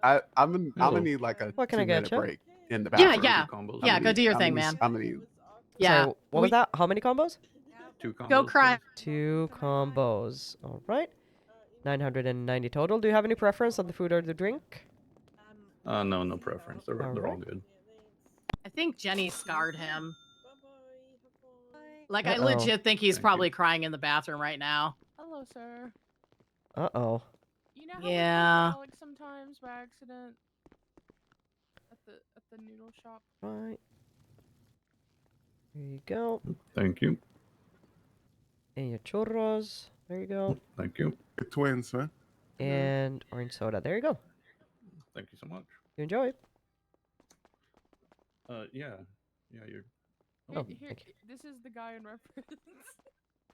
Speaker 9: I'm gonna need like a
Speaker 1: What can I get
Speaker 9: 2-minute
Speaker 1: you?
Speaker 9: break in the
Speaker 14: Yeah,
Speaker 9: bathroom.
Speaker 14: yeah. Yeah, go do your thing, man.
Speaker 9: I'm gonna need
Speaker 14: Yeah.
Speaker 1: So, what was that? How many combos?
Speaker 21: 2 combos.
Speaker 14: Go cry.
Speaker 1: 2 combos. All right. 990 total. Do you have any preference on the food or the drink?
Speaker 21: No preference. They're all
Speaker 1: Alright.
Speaker 21: good.
Speaker 14: I think Jenny scarred him. Like, I
Speaker 1: Uh-oh.
Speaker 14: legit think he's
Speaker 21: Thank
Speaker 14: probably crying in the bathroom right now.
Speaker 11: Hello, sir.
Speaker 1: Uh-oh.
Speaker 11: You know how
Speaker 14: Yeah.
Speaker 11: we kill Alex sometimes by accident at the noodle shop?
Speaker 1: Right. There you go.
Speaker 21: Thank you.
Speaker 1: And your churros. There you go.
Speaker 21: Thank you.
Speaker 9: Good twins, man.
Speaker 1: And orange soda. There you go.
Speaker 21: Thank you so much.
Speaker 1: You enjoy.
Speaker 21: Yeah. Yeah, you're.
Speaker 1: Oh,
Speaker 11: Here,
Speaker 1: thank you.
Speaker 11: this is the guy in reference.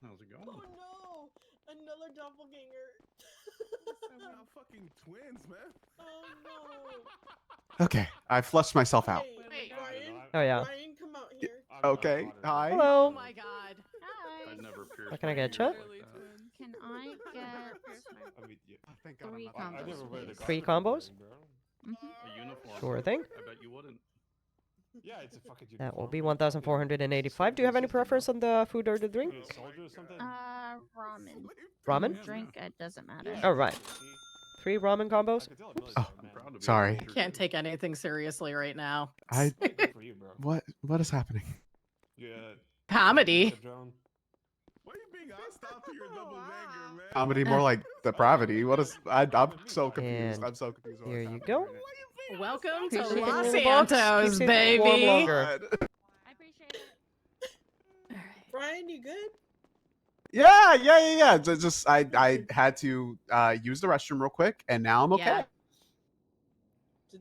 Speaker 21: How's it going?
Speaker 11: Oh no! Another doppelganger.
Speaker 9: Not fucking twins, man.
Speaker 11: Oh no!
Speaker 9: Okay, I flushed myself out.
Speaker 11: Wait,
Speaker 1: Oh, yeah.
Speaker 11: Ryan, come out here.
Speaker 9: Okay, hi.
Speaker 1: Hello.
Speaker 14: Oh my god.
Speaker 21: I'd never pierced
Speaker 1: What can I
Speaker 21: my
Speaker 1: get
Speaker 21: ear
Speaker 1: you?
Speaker 21: like that.
Speaker 8: Can I get
Speaker 9: Thank God I'm
Speaker 8: 3
Speaker 9: not-
Speaker 8: combos, please?
Speaker 1: 3 combos?
Speaker 21: A uniform.
Speaker 1: Sure thing.
Speaker 21: I bet you wouldn't.
Speaker 19: Yeah, it's a fucking
Speaker 1: That will be 1,485. Do you have any preference on the food or the drink?
Speaker 8: Ramen.
Speaker 1: Ramen?
Speaker 8: Drink, it doesn't matter.
Speaker 1: All right. 3 ramen combos.
Speaker 9: Oh, sorry.
Speaker 14: Can't take anything seriously right now.
Speaker 9: What is happening?
Speaker 14: Comedy.
Speaker 9: Comedy, more like depravity. What is? I'm so confused.
Speaker 1: And
Speaker 9: I'm so confused. with
Speaker 1: Here
Speaker 9: what's
Speaker 1: you
Speaker 9: happening
Speaker 1: go.
Speaker 9: right now.
Speaker 14: Welcome to
Speaker 1: Appreciate
Speaker 14: Los
Speaker 1: it. Box
Speaker 14: Santos,
Speaker 1: keeps it warm
Speaker 14: baby.
Speaker 1: longer.
Speaker 11: Brian, you good?
Speaker 9: Yeah. Just I had to use the restroom real quick, and now I'm okay.
Speaker 14: Yeah.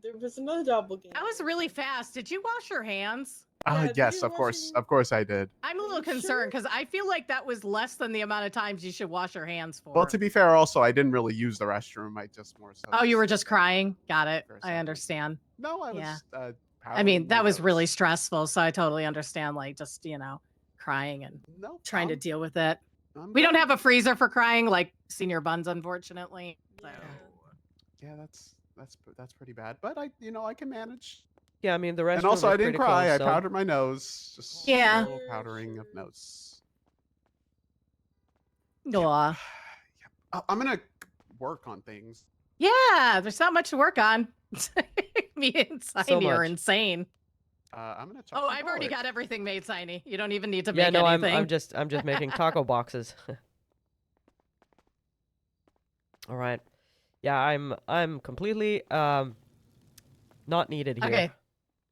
Speaker 11: There was another doppelganger.
Speaker 14: That was really fast. Did you wash your hands?
Speaker 9: Yes, of course I did.
Speaker 14: I'm a little concerned because I feel like that was less than the amount of times you should wash your hands for.
Speaker 9: Well, to be fair, also I didn't really use the restroom. I just more so.
Speaker 14: Oh, you were just crying? Got it. I understand.
Speaker 9: No, I was.
Speaker 14: Yeah. I
Speaker 9: powdering
Speaker 14: mean,
Speaker 9: my
Speaker 14: that was
Speaker 9: nose.
Speaker 14: really stressful, so I totally understand, like, just, crying and trying to deal with it. We don't have a freezer for crying, like Senior Buns, unfortunately. So.
Speaker 9: Yeah, that's pretty bad, but I can manage.
Speaker 1: Yeah, I mean, the restroom
Speaker 9: And also,
Speaker 1: is
Speaker 9: I didn't
Speaker 1: pretty
Speaker 9: cry.
Speaker 1: close,
Speaker 9: I
Speaker 1: so-
Speaker 9: powdered my nose. Just
Speaker 14: Yeah.
Speaker 9: a little powdering of nose.
Speaker 14: Aw.
Speaker 9: I'm gonna work on things.
Speaker 14: Yeah, there's not much to work on. Me and Saini are
Speaker 1: much.
Speaker 14: insane.
Speaker 9: I'm gonna. Chop
Speaker 14: Oh,
Speaker 9: some
Speaker 14: I've already
Speaker 9: garlic.
Speaker 14: got everything made, Saini. You don't even need to
Speaker 1: Yeah,
Speaker 14: make
Speaker 1: no,
Speaker 14: anything.
Speaker 1: I'm just making taco boxes. All right. Yeah, I'm completely not needed here.
Speaker 14: Okay.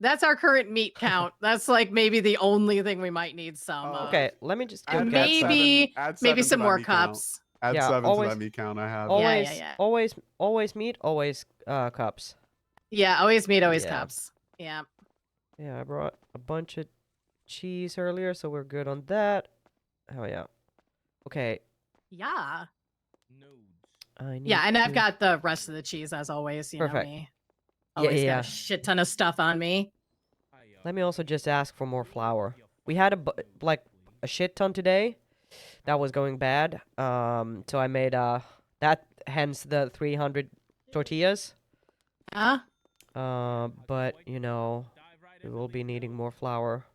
Speaker 14: That's our current meat count. That's like maybe the only thing we might need some. of.
Speaker 1: Okay, let me just
Speaker 14: And
Speaker 1: get
Speaker 14: maybe
Speaker 9: Add
Speaker 14: maybe
Speaker 9: 7 to
Speaker 14: some
Speaker 9: that
Speaker 14: more
Speaker 9: meat count.
Speaker 14: cups.
Speaker 9: Add
Speaker 1: Yeah,
Speaker 9: 7
Speaker 1: always-
Speaker 9: to that meat count I have.
Speaker 1: always,
Speaker 14: yeah.
Speaker 1: always meat, always cups.
Speaker 14: Yeah, always meat, always
Speaker 1: Yeah.
Speaker 14: cups. Yeah.
Speaker 1: Yeah, I brought a bunch of cheese earlier, so we're good on that. Oh yeah. Okay.
Speaker 14: Yeah.
Speaker 1: I need
Speaker 14: Yeah, and I've
Speaker 1: to-
Speaker 14: got the rest of the cheese as always. You
Speaker 1: Perfect.
Speaker 14: know me.
Speaker 1: Yeah,
Speaker 14: Always
Speaker 1: yeah.
Speaker 14: got a shit ton of stuff on me.
Speaker 1: Let me also just ask for more flour. We had like a shit ton today. That was going bad. So I made that hence the 300 tortillas.
Speaker 14: Huh?
Speaker 1: But we will be needing more flour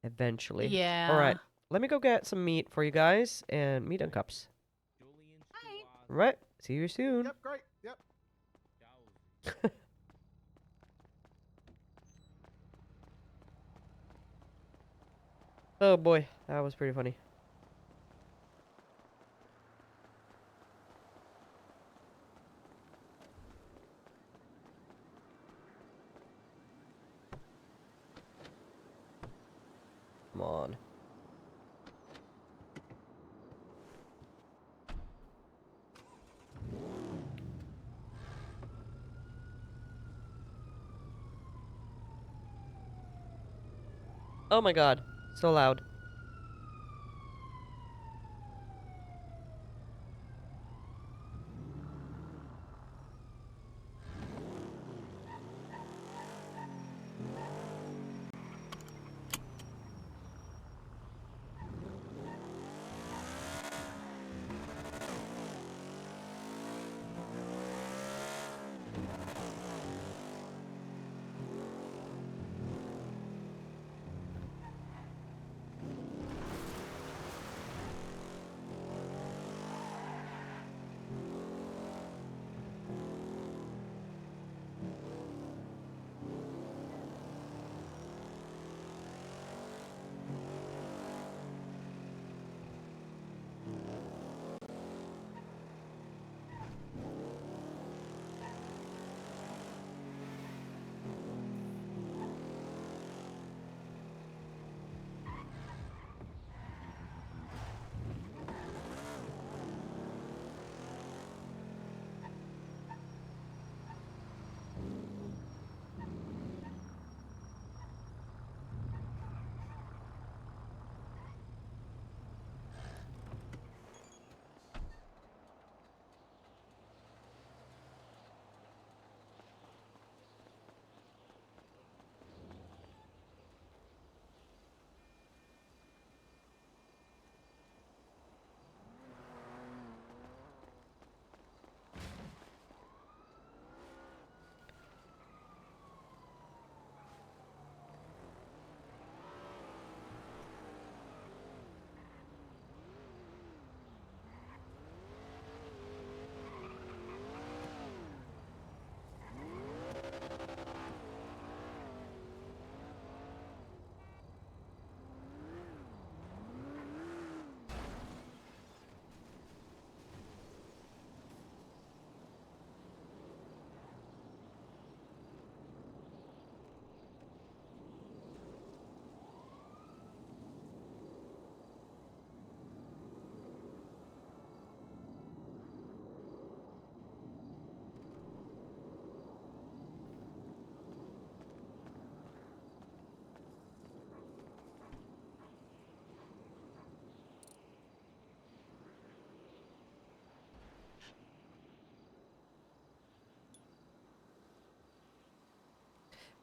Speaker 1: eventually.
Speaker 14: Yeah.
Speaker 1: All right. Let me go get some meat for you guys and meat and cups. All right. See you soon.
Speaker 9: Yep, great. Yep.
Speaker 1: Oh boy, that was pretty funny. Come on. Oh my god, so loud.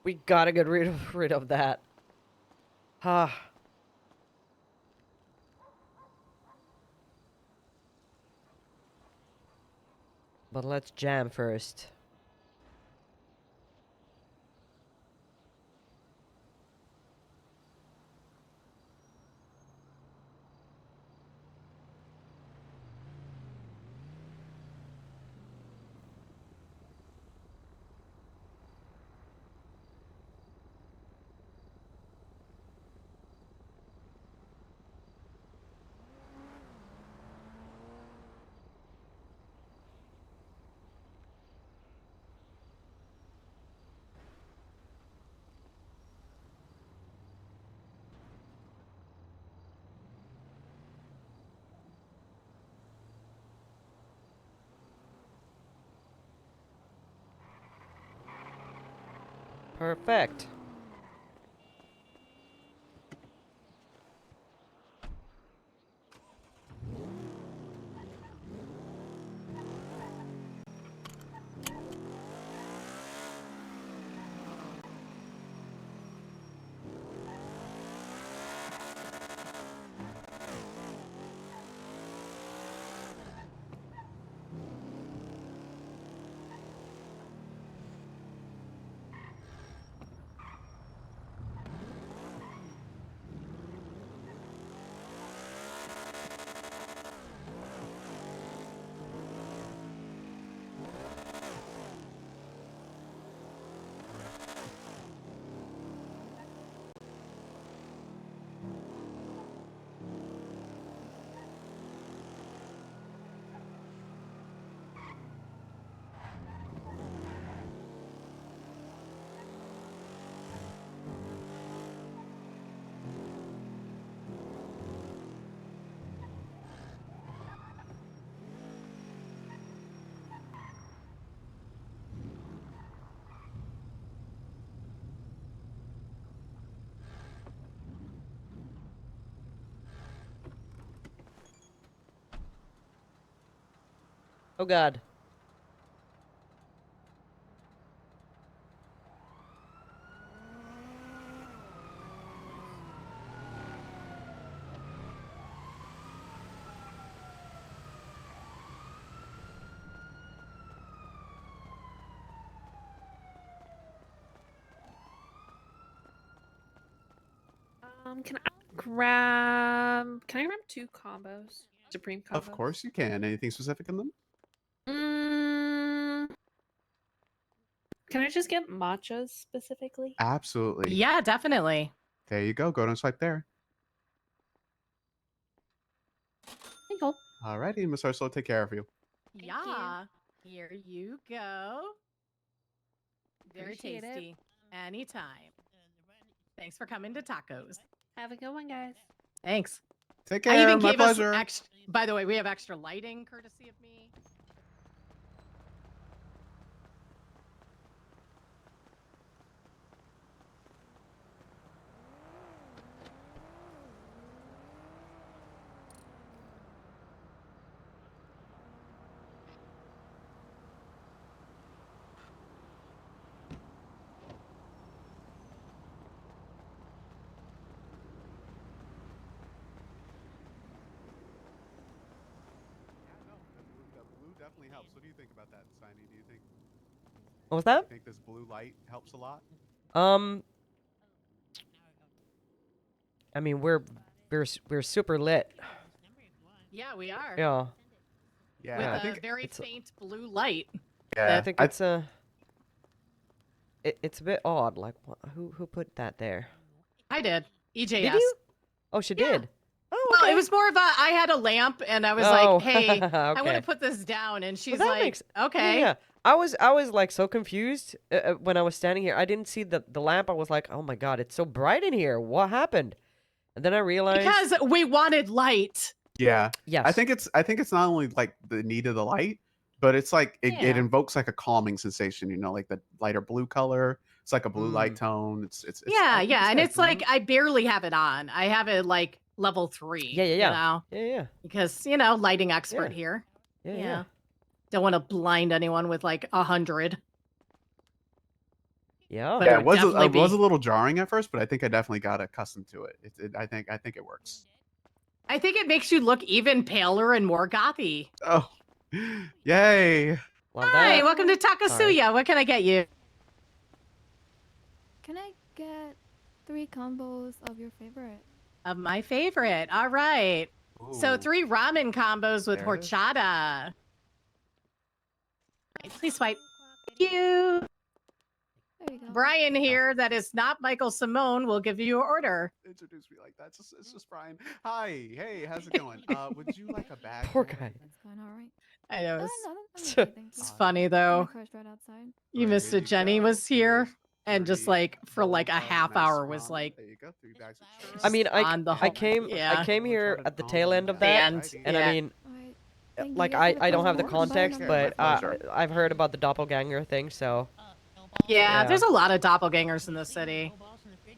Speaker 1: We gotta get rid of that. Ah. But let's jam first. Perfect. Oh God.
Speaker 15: Can I grab? Can I grab 2 combos? Supreme combos.
Speaker 9: Of course you can. Anything specific in them?
Speaker 15: Can I just get matchas specifically?
Speaker 9: Absolutely.
Speaker 14: Yeah, definitely.
Speaker 9: There you go. Go and swipe there.
Speaker 15: Thank you.
Speaker 9: Alrighty, Miss Ursula, take care of you.
Speaker 14: Yeah. Here you go. Very
Speaker 15: Appreciate it.
Speaker 14: tasty. Anytime. Thanks for coming to tacos.
Speaker 15: Have a good one, guys.
Speaker 14: Thanks.
Speaker 9: Take
Speaker 14: I
Speaker 9: care.
Speaker 14: even
Speaker 9: My
Speaker 14: gave us
Speaker 9: pleasure.
Speaker 14: extra. By the way, we have extra lighting courtesy of me.
Speaker 9: The blue definitely helps. What do you think about that, Saini? Do you think?
Speaker 1: What was that?
Speaker 9: You think this blue light helps a lot?
Speaker 1: I mean, we're super lit.
Speaker 14: Yeah, we are.
Speaker 1: Yeah.
Speaker 9: Yeah,
Speaker 14: With
Speaker 9: I
Speaker 14: a
Speaker 9: think
Speaker 14: very faint blue light.
Speaker 9: Yeah,
Speaker 1: I think it's it's a bit odd. Like, who put that there?
Speaker 14: I did. EJS.
Speaker 1: Did you? Oh, she did. Oh,
Speaker 14: Well,
Speaker 1: okay.
Speaker 14: it was more of a. I had a lamp, and I was
Speaker 1: Oh,
Speaker 14: like, "Hey, I want
Speaker 1: okay.
Speaker 14: to put this down," and she's
Speaker 1: Well, that
Speaker 14: like,
Speaker 1: makes-
Speaker 14: "Okay."
Speaker 1: Yeah. I was like so confused when I was standing here. I didn't see the lamp. I was like, oh my God, it's so bright in here. What happened? And then I realized
Speaker 14: Because we wanted light.
Speaker 9: Yeah.
Speaker 1: Yes.
Speaker 9: I think it's not only like the need of the light, but it's like it
Speaker 14: Yeah.
Speaker 9: invokes like a calming sensation, you know, like the lighter blue color. It's like a blue light
Speaker 1: Mm.
Speaker 9: tone. It's I
Speaker 14: Yeah,
Speaker 9: think
Speaker 14: yeah, and
Speaker 9: good.
Speaker 14: it's like I barely have it on. I have it like level 3.
Speaker 1: Yeah, yeah,
Speaker 14: You
Speaker 1: yeah.
Speaker 14: know,
Speaker 1: Yeah.
Speaker 14: because lighting expert
Speaker 1: Yeah.
Speaker 14: here.
Speaker 1: Yeah.
Speaker 14: Don't want to blind anyone with like 100.
Speaker 1: Yeah.
Speaker 14: But
Speaker 9: Yeah,
Speaker 14: it
Speaker 9: it
Speaker 14: would
Speaker 9: was a
Speaker 14: definitely be.
Speaker 9: little jarring at first, but I think I definitely got accustomed to it. I think it works.
Speaker 14: I think it makes you look even paler and more gothy.
Speaker 9: Oh, yay!
Speaker 1: Love
Speaker 14: Hi,
Speaker 1: that.
Speaker 14: welcome to
Speaker 1: Sorry.
Speaker 14: Takasuya. What can I get you?
Speaker 18: Can I get 3 combos of your favorite?
Speaker 14: Of my favorite. All right. So
Speaker 9: Ooh.
Speaker 14: 3 ramen combos with
Speaker 9: There it is.
Speaker 14: horchata. Right, please swipe. Thank you.
Speaker 18: There you go.
Speaker 14: Brian here, that is not Michael Simone, will give you your order.
Speaker 9: Introduce me like that. It's just Brian. Hi, hey, how's it going? Would you like a bag?
Speaker 1: Poor
Speaker 9: for
Speaker 1: guy.
Speaker 18: It's going all right.
Speaker 14: I know.
Speaker 18: No,
Speaker 14: It's,
Speaker 18: no, I'm okay, thank you.
Speaker 14: it's funny
Speaker 18: My
Speaker 14: though.
Speaker 18: car's right outside.
Speaker 14: You missed it. Jenny was here and just
Speaker 9: Three
Speaker 14: like for like a
Speaker 9: bowls of
Speaker 14: half
Speaker 9: nice
Speaker 14: hour was
Speaker 9: ramen.
Speaker 14: like
Speaker 9: There you go. 3 bags of churros.
Speaker 1: I mean,
Speaker 14: on the whole.
Speaker 1: I came here at the tail end of that,
Speaker 14: And
Speaker 1: and
Speaker 14: yeah.
Speaker 1: I mean,
Speaker 18: Alright. Thank you
Speaker 1: like
Speaker 18: guys for the
Speaker 1: I don't have the
Speaker 18: follow. Bye
Speaker 1: context,
Speaker 18: now.
Speaker 1: but
Speaker 9: My pleasure.
Speaker 1: I've heard about the doppelganger thing, so
Speaker 14: Yeah,
Speaker 1: Yeah.
Speaker 14: there's a lot of doppelgangers in the city.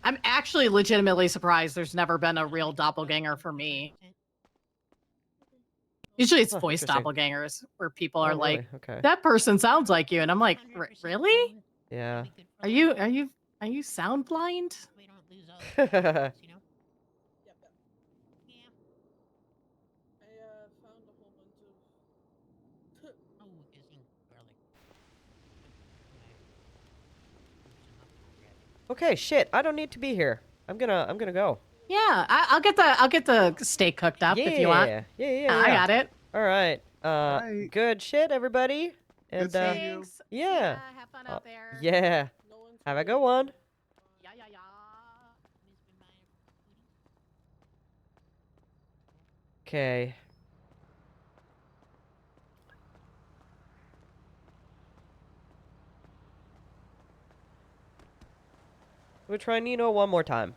Speaker 14: I'm actually legitimately surprised there's never been a real doppelganger for me. Usually it's
Speaker 1: Huh,
Speaker 14: voice
Speaker 1: interesting.
Speaker 14: doppelgangers where people
Speaker 1: Oh,
Speaker 14: are
Speaker 1: really?
Speaker 14: like,
Speaker 1: Okay.
Speaker 14: that person sounds like you, and I'm like, really?
Speaker 1: Yeah.
Speaker 14: Are you sound blind?
Speaker 11: Yep, yep. I found a whole bunch of.
Speaker 1: Okay, shit. I don't need to be here. I'm gonna go.
Speaker 14: Yeah, I'll get the steak cooked up if you want.
Speaker 1: Yeah.
Speaker 14: I got it.
Speaker 1: All right.
Speaker 9: Right.
Speaker 1: Good shit, everybody. And
Speaker 9: Good seeing you.
Speaker 14: Thanks.
Speaker 1: yeah.
Speaker 14: Have fun out there.
Speaker 1: Yeah.
Speaker 11: No one's
Speaker 1: Have a
Speaker 11: really-
Speaker 1: good one.
Speaker 14: Yeah.
Speaker 1: Okay. We'll try Nino one more time.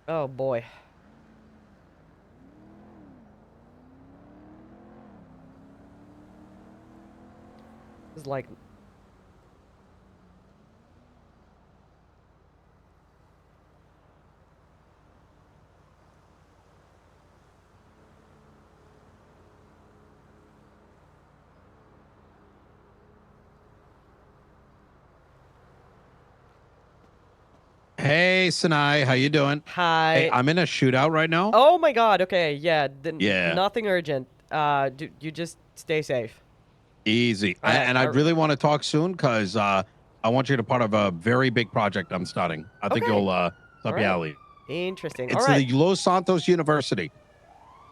Speaker 1: Oh boy. It's like
Speaker 22: Hey, Saini, how you doing?
Speaker 1: hi.
Speaker 22: Hey, I'm in a shootout right now.
Speaker 1: Oh my god. Okay. Yeah.
Speaker 22: Yeah.
Speaker 1: Nothing urgent. You just stay safe.
Speaker 22: Easy.
Speaker 1: All right,
Speaker 22: And I
Speaker 1: all right.
Speaker 22: really want to talk soon because I want you to be part of a very big project I'm starting. I think
Speaker 1: Okay.
Speaker 22: you'll up
Speaker 1: All
Speaker 22: your
Speaker 1: right.
Speaker 22: alley.
Speaker 1: Interesting.
Speaker 22: It's
Speaker 1: All right.
Speaker 22: the Los Santos University.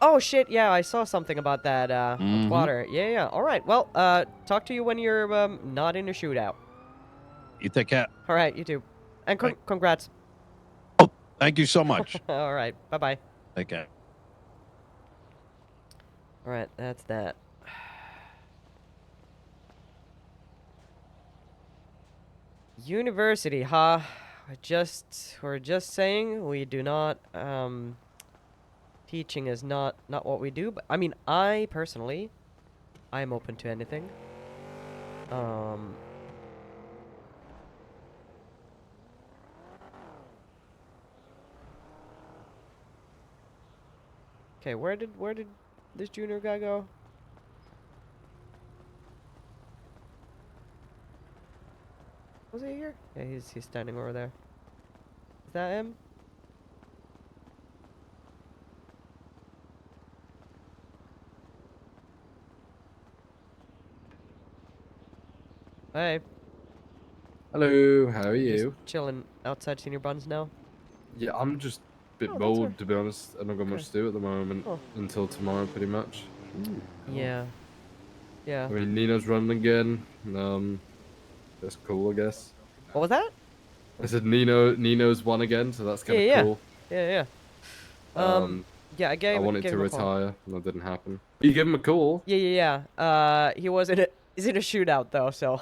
Speaker 1: Oh shit. Yeah, I saw something about that.
Speaker 22: Mhm.
Speaker 1: Water. Yeah. All right. Well, talk to you when you're not in a shootout.
Speaker 22: You take care.
Speaker 1: All right. You too. And
Speaker 22: Right.
Speaker 1: congrats.
Speaker 22: Thank you so much.
Speaker 1: All right. Bye bye.
Speaker 22: Take care.
Speaker 1: All right. That's that. University, huh? We're just saying we do not teaching is not what we do, but I mean, I personally I'm open to anything. Okay, where did this junior guy go? Was he here? Yeah, he's standing over there. Is that him? Hey.
Speaker 6: Hello, how are
Speaker 1: Just
Speaker 6: you?
Speaker 1: chilling outside Senior Buns now.
Speaker 6: Yeah, I'm just a bit
Speaker 1: Oh, that's
Speaker 6: bored
Speaker 1: alright.
Speaker 6: to be honest. I don't got much to do at the moment
Speaker 1: Oh.
Speaker 6: until tomorrow, pretty much.
Speaker 1: Yeah. Yeah.
Speaker 6: I mean, Nino's running again. That's cool, I guess.
Speaker 1: What was that?
Speaker 6: I said Nino's won again, so that's kind of
Speaker 1: Yeah.
Speaker 6: cool.
Speaker 1: Yeah. Yeah, I gave
Speaker 6: I wanted
Speaker 1: gave
Speaker 6: to
Speaker 1: him a call.
Speaker 6: retire, and that didn't happen. You gave him a call.
Speaker 1: Yeah. He was he's in a shootout though, so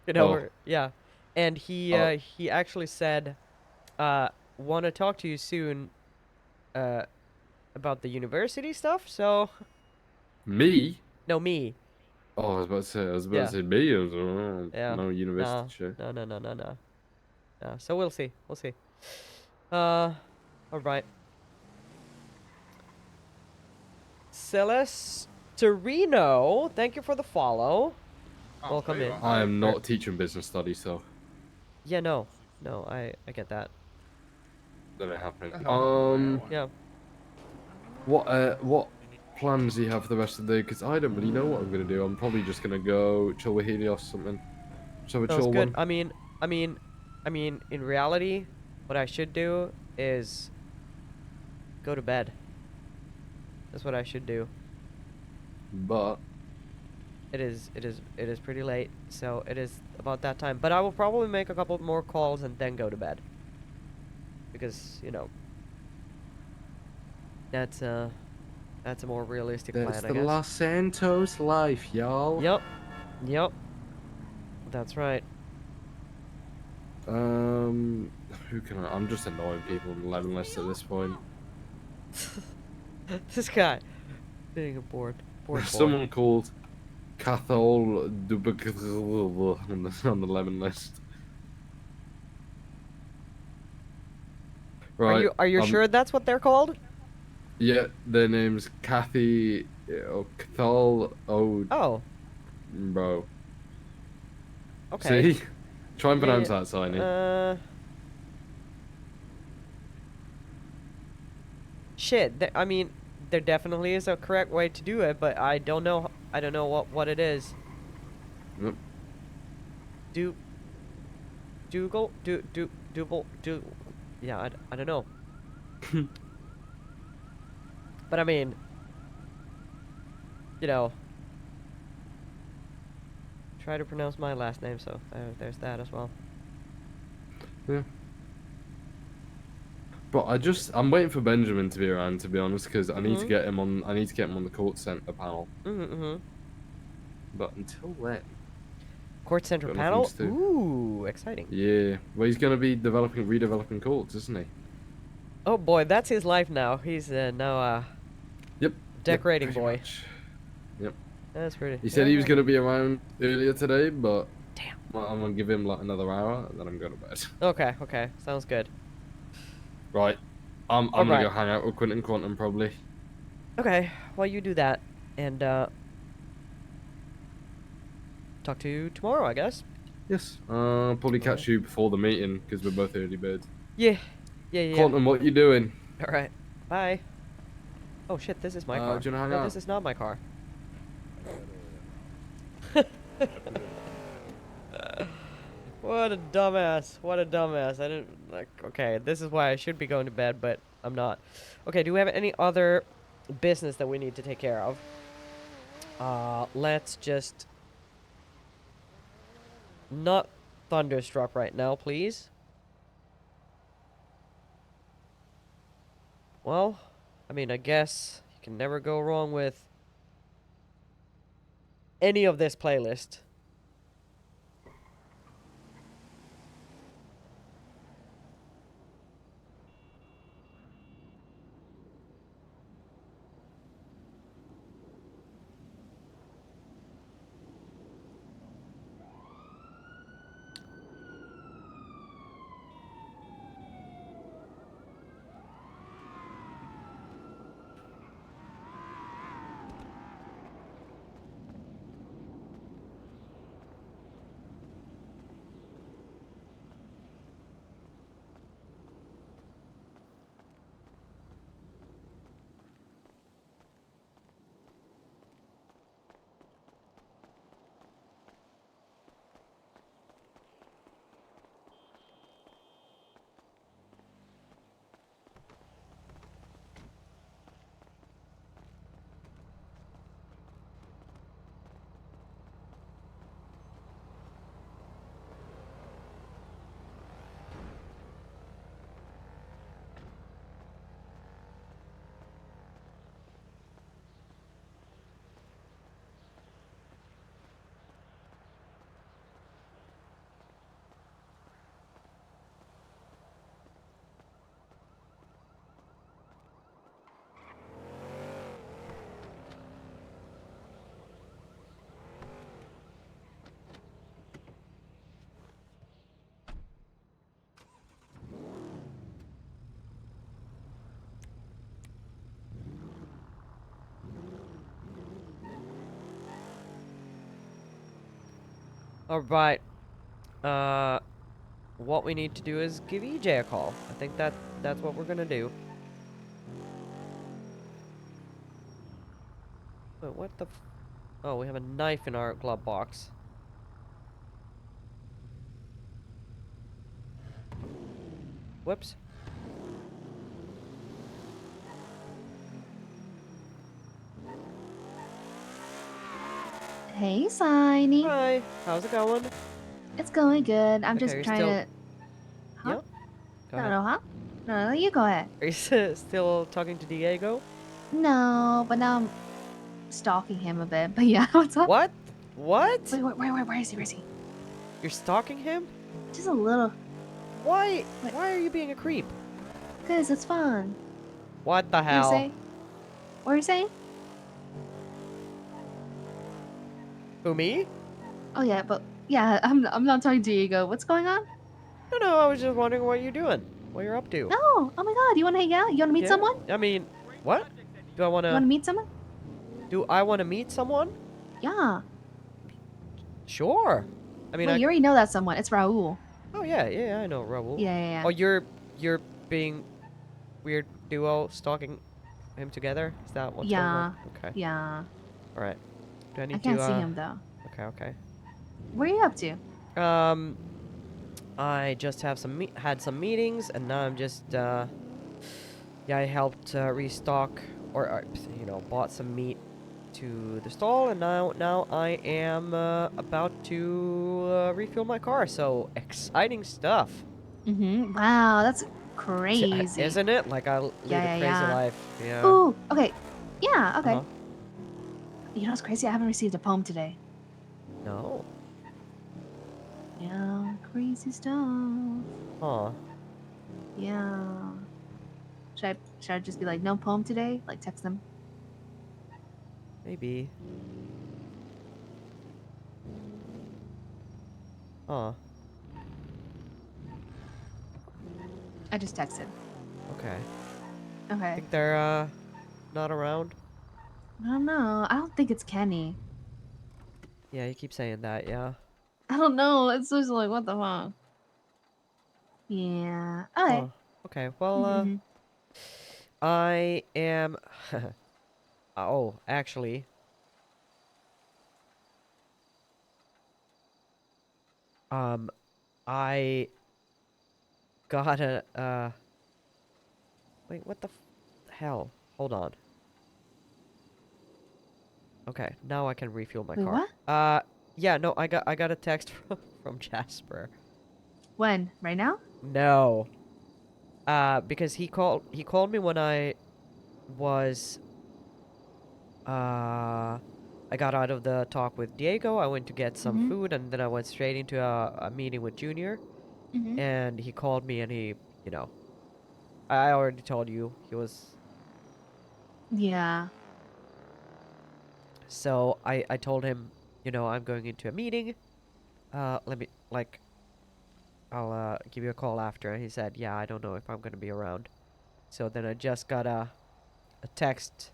Speaker 1: you know,
Speaker 6: Oh.
Speaker 1: yeah. And he
Speaker 6: Oh.
Speaker 1: he actually said want to talk to you soon about the university stuff, so
Speaker 6: Me?
Speaker 1: no, me.
Speaker 6: Oh, I was about to say. I was about
Speaker 1: Yeah.
Speaker 6: to say me. I was, oh,
Speaker 1: Yeah.
Speaker 6: no university shit.
Speaker 1: No. So we'll see. All right. Celestorino, thank you for the follow. Welcome in.
Speaker 6: I am not teaching business studies, so.
Speaker 1: Yeah, no. No, I get that.
Speaker 6: That ain't happening.
Speaker 1: Yeah.
Speaker 6: What plans do you have for the rest of the day? Because I don't really know what I'm gonna do. I'm probably just gonna go chill with Helios or something. So a
Speaker 1: Sounds
Speaker 6: chill
Speaker 1: good.
Speaker 6: one.
Speaker 1: I mean, in reality, what I should do is go to bed. That's what I should do.
Speaker 6: But
Speaker 1: it is pretty late, so it is about that time. But I will probably make a couple more calls and then go to bed. Because, you know, that's a more realistic
Speaker 6: that's
Speaker 1: plan, I
Speaker 6: the
Speaker 1: guess.
Speaker 6: Los Santos life, y'all.
Speaker 1: Yep. That's right.
Speaker 6: Who can I'm just annoying people on the lemon list at this point.
Speaker 1: This guy being a bored boy.
Speaker 6: Someone called Cathol on the lemon list. Right.
Speaker 1: Are you sure that's what they're called?
Speaker 6: Yeah, their name's Kathy or Cathol.
Speaker 1: Oh.
Speaker 6: Bro.
Speaker 1: Okay.
Speaker 6: See? Try and pronounce that, Saini.
Speaker 1: Shit. I mean, there definitely is a correct way to do it, but I don't know. I don't know what it is.
Speaker 6: Yep.
Speaker 1: Yeah, I don't know. But I mean, you know, try to pronounce my last name, so there's that as well.
Speaker 6: Yeah. But I'm waiting for Benjamin to be around, to be honest, because I need to get him on. I need to get him on the court center panel. But until then,
Speaker 1: court center
Speaker 6: got
Speaker 1: panel.
Speaker 6: nothing to do.
Speaker 1: Ooh, exciting.
Speaker 6: Yeah. Well, he's gonna be redeveloping courts, isn't he?
Speaker 1: Oh boy, that's his life now. He's now
Speaker 6: Yep.
Speaker 1: decorating
Speaker 6: pretty
Speaker 1: boy.
Speaker 6: much. Yep.
Speaker 1: That's pretty.
Speaker 6: He said he was
Speaker 1: okay.
Speaker 6: gonna be around earlier today, but
Speaker 1: damn,
Speaker 6: I'm gonna give him like another hour, and then I'm going to bed.
Speaker 1: Okay, sounds good.
Speaker 6: Right. I'm gonna go hang out with Quentin Quantum probably.
Speaker 1: Okay, well you do that, and talk to you tomorrow, I guess.
Speaker 6: Yes. Probably catch you before the meeting because we're both early birds.
Speaker 1: Yeah.
Speaker 6: Quantum, what you doing?
Speaker 1: All right. Bye. Oh shit, this is my car.
Speaker 6: Do you wanna hang
Speaker 1: No,
Speaker 6: out?
Speaker 1: this is not my car. What a dumbass. What a dumbass. I didn't like. Okay, this is why I should be going to bed, but I'm not. Okay, do we have any other business that we need to take care of? Let's just not thunderstruck right now, please. Well, I mean, I guess you can never go wrong with any of this playlist. All right. what we need to do is give EJ a call. I think that's what we're gonna do. Wait, what the? Oh, we have a knife in our glove box. Whoops.
Speaker 12: Hey, Saini.
Speaker 1: Hi. How's it going?
Speaker 12: It's going good. I'm
Speaker 1: Okay,
Speaker 12: just
Speaker 1: you're
Speaker 12: trying
Speaker 1: still...
Speaker 12: to. Huh?
Speaker 1: Yeah. Go ahead.
Speaker 12: No, huh? No, you go ahead.
Speaker 1: Are you still talking to Diego?
Speaker 12: No, but now I'm stalking him a bit. But yeah, what's up?
Speaker 1: What? What?
Speaker 12: Wait, where is he? Where is he?
Speaker 1: You're stalking him?
Speaker 12: Just a little.
Speaker 1: Why? Why are you being a creep?
Speaker 12: Cause it's fun.
Speaker 1: What the
Speaker 12: What you
Speaker 1: hell?
Speaker 12: say? What are you saying?
Speaker 1: Who, me?
Speaker 12: Oh yeah, but yeah, I'm not talking to Diego. What's going on?
Speaker 1: No, I was just wondering what you're doing. What you're up to.
Speaker 12: No. Oh my God, you want to hang out? You want to meet
Speaker 1: Yeah?
Speaker 12: someone?
Speaker 1: I mean, what? Do I want
Speaker 12: You want to
Speaker 1: to...
Speaker 12: meet someone?
Speaker 1: Do I want to meet someone?
Speaker 12: Yeah.
Speaker 1: Sure. I mean,
Speaker 12: Wait, you already know that someone. It's Raul.
Speaker 1: Oh, yeah, I know Raul.
Speaker 12: Yeah.
Speaker 1: Oh, you're being weird duo stalking him together? Is that what's going on? Okay.
Speaker 12: Yeah.
Speaker 1: Alright. Do I need
Speaker 12: I can't
Speaker 1: to,
Speaker 12: see him though.
Speaker 1: Okay.
Speaker 12: Where are you up to?
Speaker 1: I just have had some meetings, and now I'm just, yeah, I helped restock, or you know, bought some meat to the stall, and now I am about to refuel my car. So exciting stuff.
Speaker 12: Wow, that's crazy.
Speaker 1: Isn't it? Like I lead a crazy life. Yeah.
Speaker 12: Ooh. Okay. Yeah. Okay.
Speaker 1: Uh-huh.
Speaker 12: You know what's crazy? I haven't received a poem today.
Speaker 1: No.
Speaker 12: Yeah. Crazy stuff.
Speaker 1: Huh.
Speaker 12: Yeah. Should I just be like, no poem today? Like text them.
Speaker 1: Maybe. Huh.
Speaker 12: I just texted.
Speaker 1: Okay.
Speaker 12: Okay.
Speaker 1: Think they're not around?
Speaker 12: I don't know. I don't think it's Kenny.
Speaker 1: Yeah, you keep saying that, yeah.
Speaker 12: I don't know. It's just like, what the fuck? Yeah. Okay.
Speaker 1: Oh, okay. Well, I am... oh, actually... I got a, wait, what the hell? Hold on. Okay, now I can refuel my
Speaker 12: Wait,
Speaker 1: car.
Speaker 12: what?
Speaker 1: Yeah, no, I got a text from Jasper.
Speaker 12: When? Right now?
Speaker 1: No. Because he called me when I was, I got out of the talk with Diego. I went to get some food, and then I went straight into a meeting with Junior. And he called me, and he, you know, I already told you, he was...
Speaker 12: Yeah.
Speaker 1: So I told him, you know, I'm going into a meeting. Let me, like, I'll give you a call after. And he said, yeah, I don't know if I'm gonna be around. So then I just got a text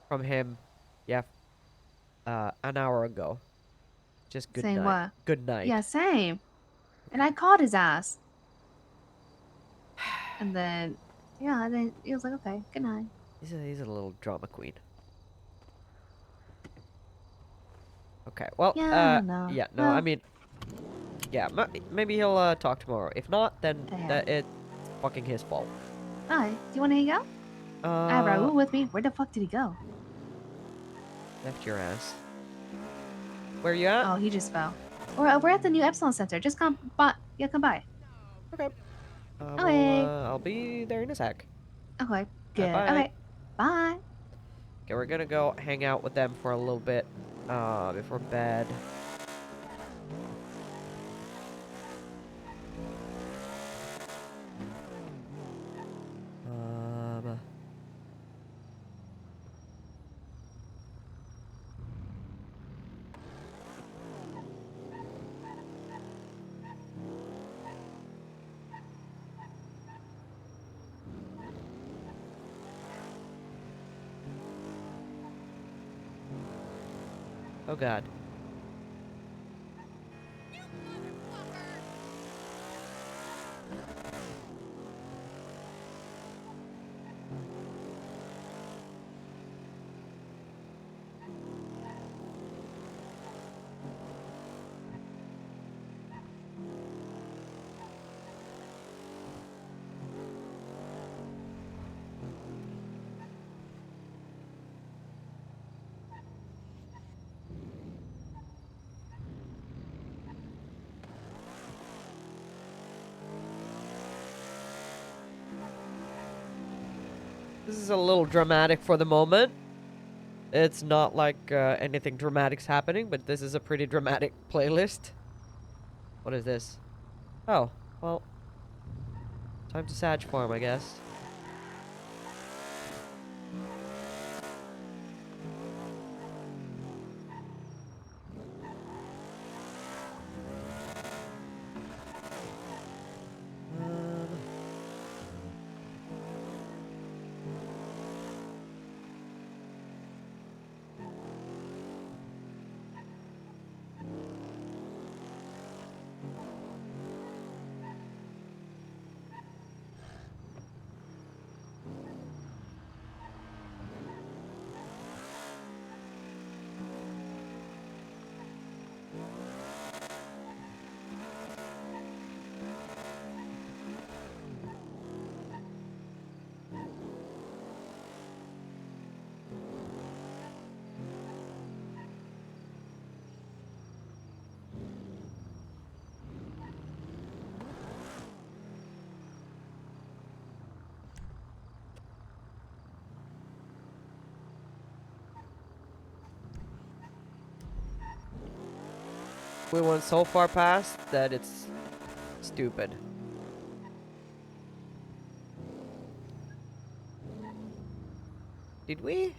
Speaker 1: from him, yeah, an hour ago. Just good
Speaker 12: Saying
Speaker 1: night.
Speaker 12: what?
Speaker 1: Good night.
Speaker 12: Yeah, same. And I called his ass. And then, yeah, and then he was like, okay, good night.
Speaker 1: He's a little drama queen. Okay, well,
Speaker 12: Yeah, no.
Speaker 1: yeah, no,
Speaker 12: Well,
Speaker 1: I mean, yeah, maybe he'll talk tomorrow. If not, then it's fucking his fault.
Speaker 12: hi. Do you want to hang out? I have Raul with me. Where the fuck did he go?
Speaker 1: Left your ass. Where you at?
Speaker 12: Oh, he just fell. We're at the new Epsilon Center. Just come by. Yeah, come by.
Speaker 1: Okay.
Speaker 12: Okay.
Speaker 1: I'll be there in a sec.
Speaker 12: Okay, good.
Speaker 1: Bye.
Speaker 12: Okay, bye.
Speaker 1: Okay, we're gonna go hang out with them for a little bit, before bed. Oh god. This is a little dramatic for the moment. It's not like anything dramatic's happening, but this is a pretty dramatic playlist. What is this? Oh, well, time to Sag farm, I guess. We went so far past that it's stupid. Did we?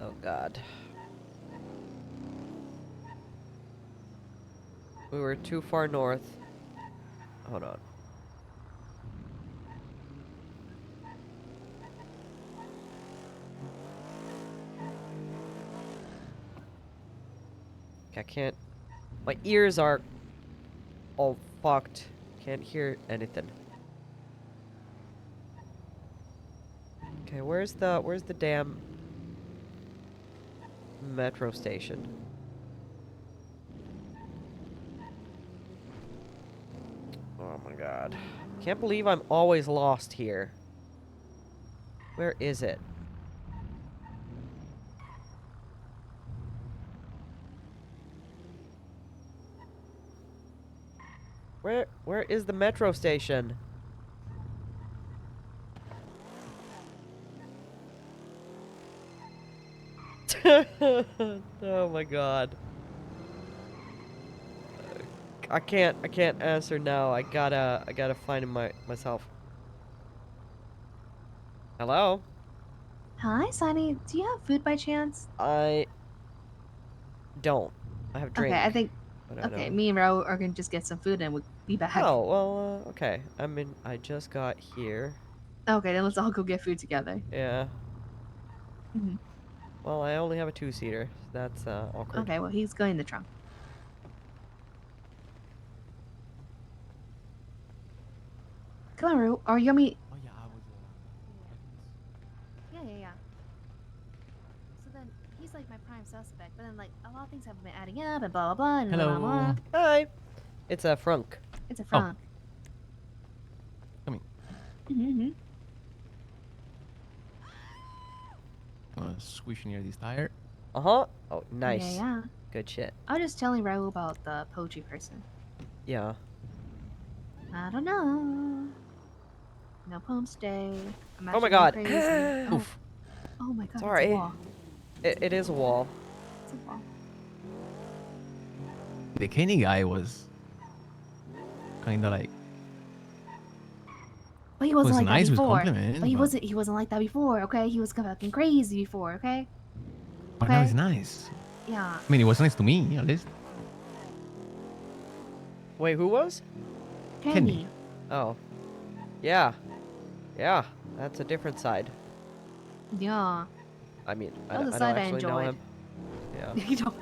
Speaker 1: Oh god. We were too far north. Hold on. I can't. My ears are all fucked. Can't hear anything. Okay, where's the damn metro station? Oh my god. Can't believe I'm always lost here. Where is it? Where is the metro station? Oh my god. I can't answer now. I gotta find it myself. Hello?
Speaker 12: Hi, Saini. Do you have food by chance?
Speaker 1: I don't. I have drink.
Speaker 12: Okay, I think.
Speaker 1: but I
Speaker 12: Okay,
Speaker 1: don't-
Speaker 12: me and Raul are gonna just get some food and we'll be back.
Speaker 1: Oh, well, okay. I mean, I just got here.
Speaker 12: Okay, then let's all go get food together.
Speaker 1: Yeah.
Speaker 12: Mhm.
Speaker 1: Well, I only have a two-seater. So that's awkward.
Speaker 12: Okay, well, he's going in the trunk. Come on, Raul. Or you want me?
Speaker 2: Oh yeah, I was.
Speaker 12: Yeah. So then he's like my prime suspect, but then like a lot of things haven't been adding up and blah blah blah and blah, blah, blah.
Speaker 2: Hello.
Speaker 1: Hi. It's a frunk.
Speaker 12: It's a front.
Speaker 2: Come
Speaker 12: Mm-hmm.
Speaker 2: Wanna squish near this tire?
Speaker 1: Uh-huh. Oh, nice.
Speaker 12: Yeah.
Speaker 1: Good shit.
Speaker 12: I was just telling Raul about the poetry person.
Speaker 1: Yeah.
Speaker 12: I don't know. No poems today. I'm
Speaker 1: Oh my
Speaker 12: actually
Speaker 1: god.
Speaker 12: going crazy. oh. Oh my god.
Speaker 1: Sorry.
Speaker 12: It's a wall.
Speaker 1: It is a wall.
Speaker 12: It's a wall.
Speaker 2: The Kenny guy was kind of like.
Speaker 12: But he wasn't
Speaker 2: was
Speaker 12: like
Speaker 2: nice
Speaker 12: that
Speaker 2: with
Speaker 12: before.
Speaker 2: compliments,
Speaker 12: But he
Speaker 2: but-
Speaker 12: wasn't like that before. Okay, he was fucking crazy before. Okay.
Speaker 2: Oh, now he's nice.
Speaker 12: Yeah.
Speaker 2: I mean, he was nice to me at least.
Speaker 1: Wait, who was?
Speaker 12: Kenny.
Speaker 1: Oh. Yeah. Yeah. That's a different side.
Speaker 12: Yeah.
Speaker 1: I mean, I
Speaker 12: That was
Speaker 1: don't
Speaker 12: the side I
Speaker 1: actually know
Speaker 12: enjoyed.
Speaker 1: him. Yeah.
Speaker 12: You don't.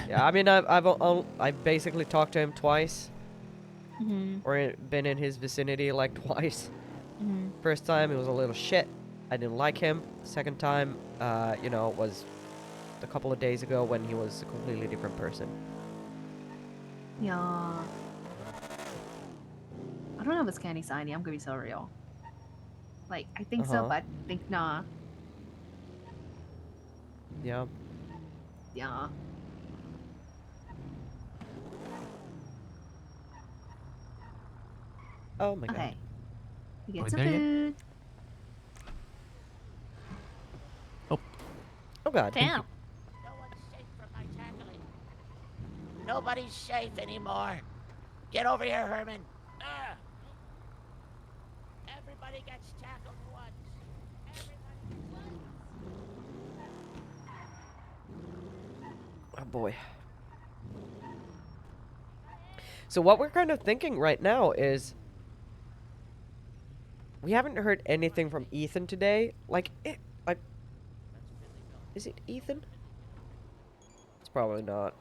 Speaker 1: Yeah, I mean, I've basically talked to him twice.
Speaker 12: Mhm.
Speaker 1: Or been in his vicinity like twice.
Speaker 12: Mhm.
Speaker 1: First time, it was a little shit. I didn't like him. Second time, you know, was a couple of days ago when he was a completely different person.
Speaker 12: Yeah. I don't know if it's Candy Saini. I'm gonna be so real. Like, I think so,
Speaker 1: Uh-huh.
Speaker 12: but I think nah.
Speaker 1: Yeah.
Speaker 12: Yeah.
Speaker 1: Oh my god.
Speaker 12: Okay. We
Speaker 2: Are
Speaker 12: get
Speaker 2: we
Speaker 12: some
Speaker 2: there yet?
Speaker 12: food.
Speaker 1: Oh god.
Speaker 10: Damn.
Speaker 11: No one's safe from my tackling. Nobody's safe anymore. Get over here, Herman. Ugh. Everybody gets tackled once.
Speaker 1: Oh boy. So what we're kind of thinking right now is we haven't heard anything from Ethan today. Like, is it Ethan? It's probably not.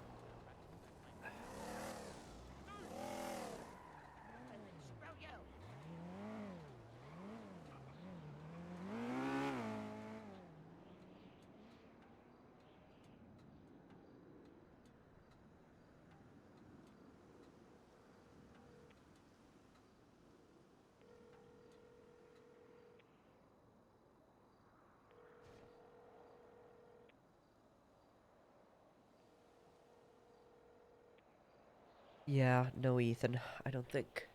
Speaker 1: Yeah, no Ethan, I don't think.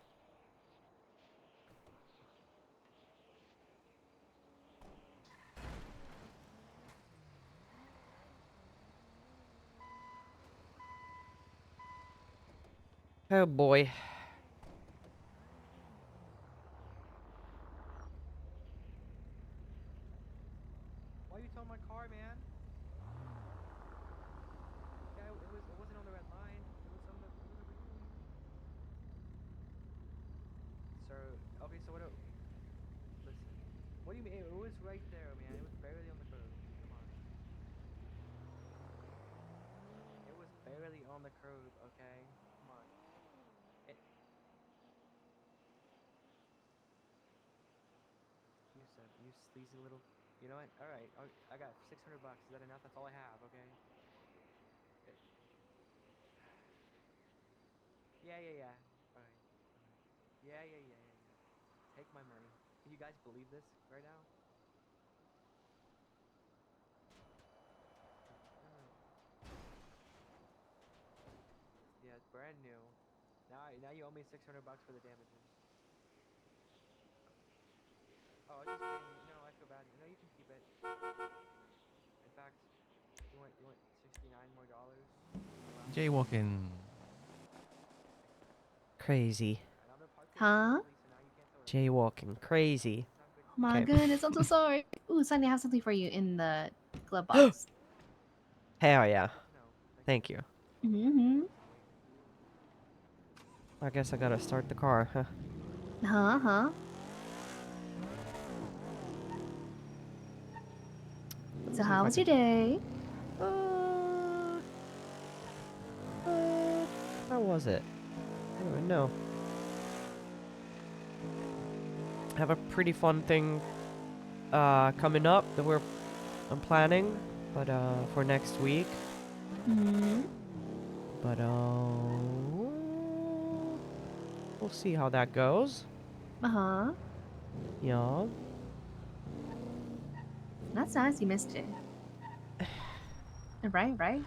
Speaker 1: Oh boy.
Speaker 3: Why you towing my car, man? Yeah, it wasn't on the red line. It was on the green. Sir, okay, so what? Listen, what do you mean? It was right there, man. It was barely on the curb. Come on. It was barely on the curb. Okay, come on. It. You sleazy little. You know what? All right, I got $600. Is that enough? That's all I have. Okay. Yeah. All right. Yeah. Take my money. Can you guys believe this right now? Yeah, it's brand new. Now you owe me $600 for the damages. Oh, I was just kidding. No, I feel bad. No, you can keep it. In fact, you want $69 more dollars?
Speaker 2: Jaywalking.
Speaker 1: Crazy.
Speaker 12: Huh?
Speaker 1: Jaywalking. Crazy.
Speaker 12: Oh my
Speaker 1: Okay.
Speaker 12: goodness, I'm so sorry. Ooh, Sunny, I have something for you in the glove box.
Speaker 1: Hell yeah. Thank you.
Speaker 12: Mm-hmm.
Speaker 1: I guess I gotta start the car, huh?
Speaker 12: Huh? So how was your day?
Speaker 1: How was it? I don't even know. Have a pretty fun thing coming up that I'm planning, but for next week.
Speaker 12: Mm-hmm.
Speaker 1: But we'll see how that goes.
Speaker 12: Uh-huh.
Speaker 1: Yeah.
Speaker 12: That's nice you missed it. Right?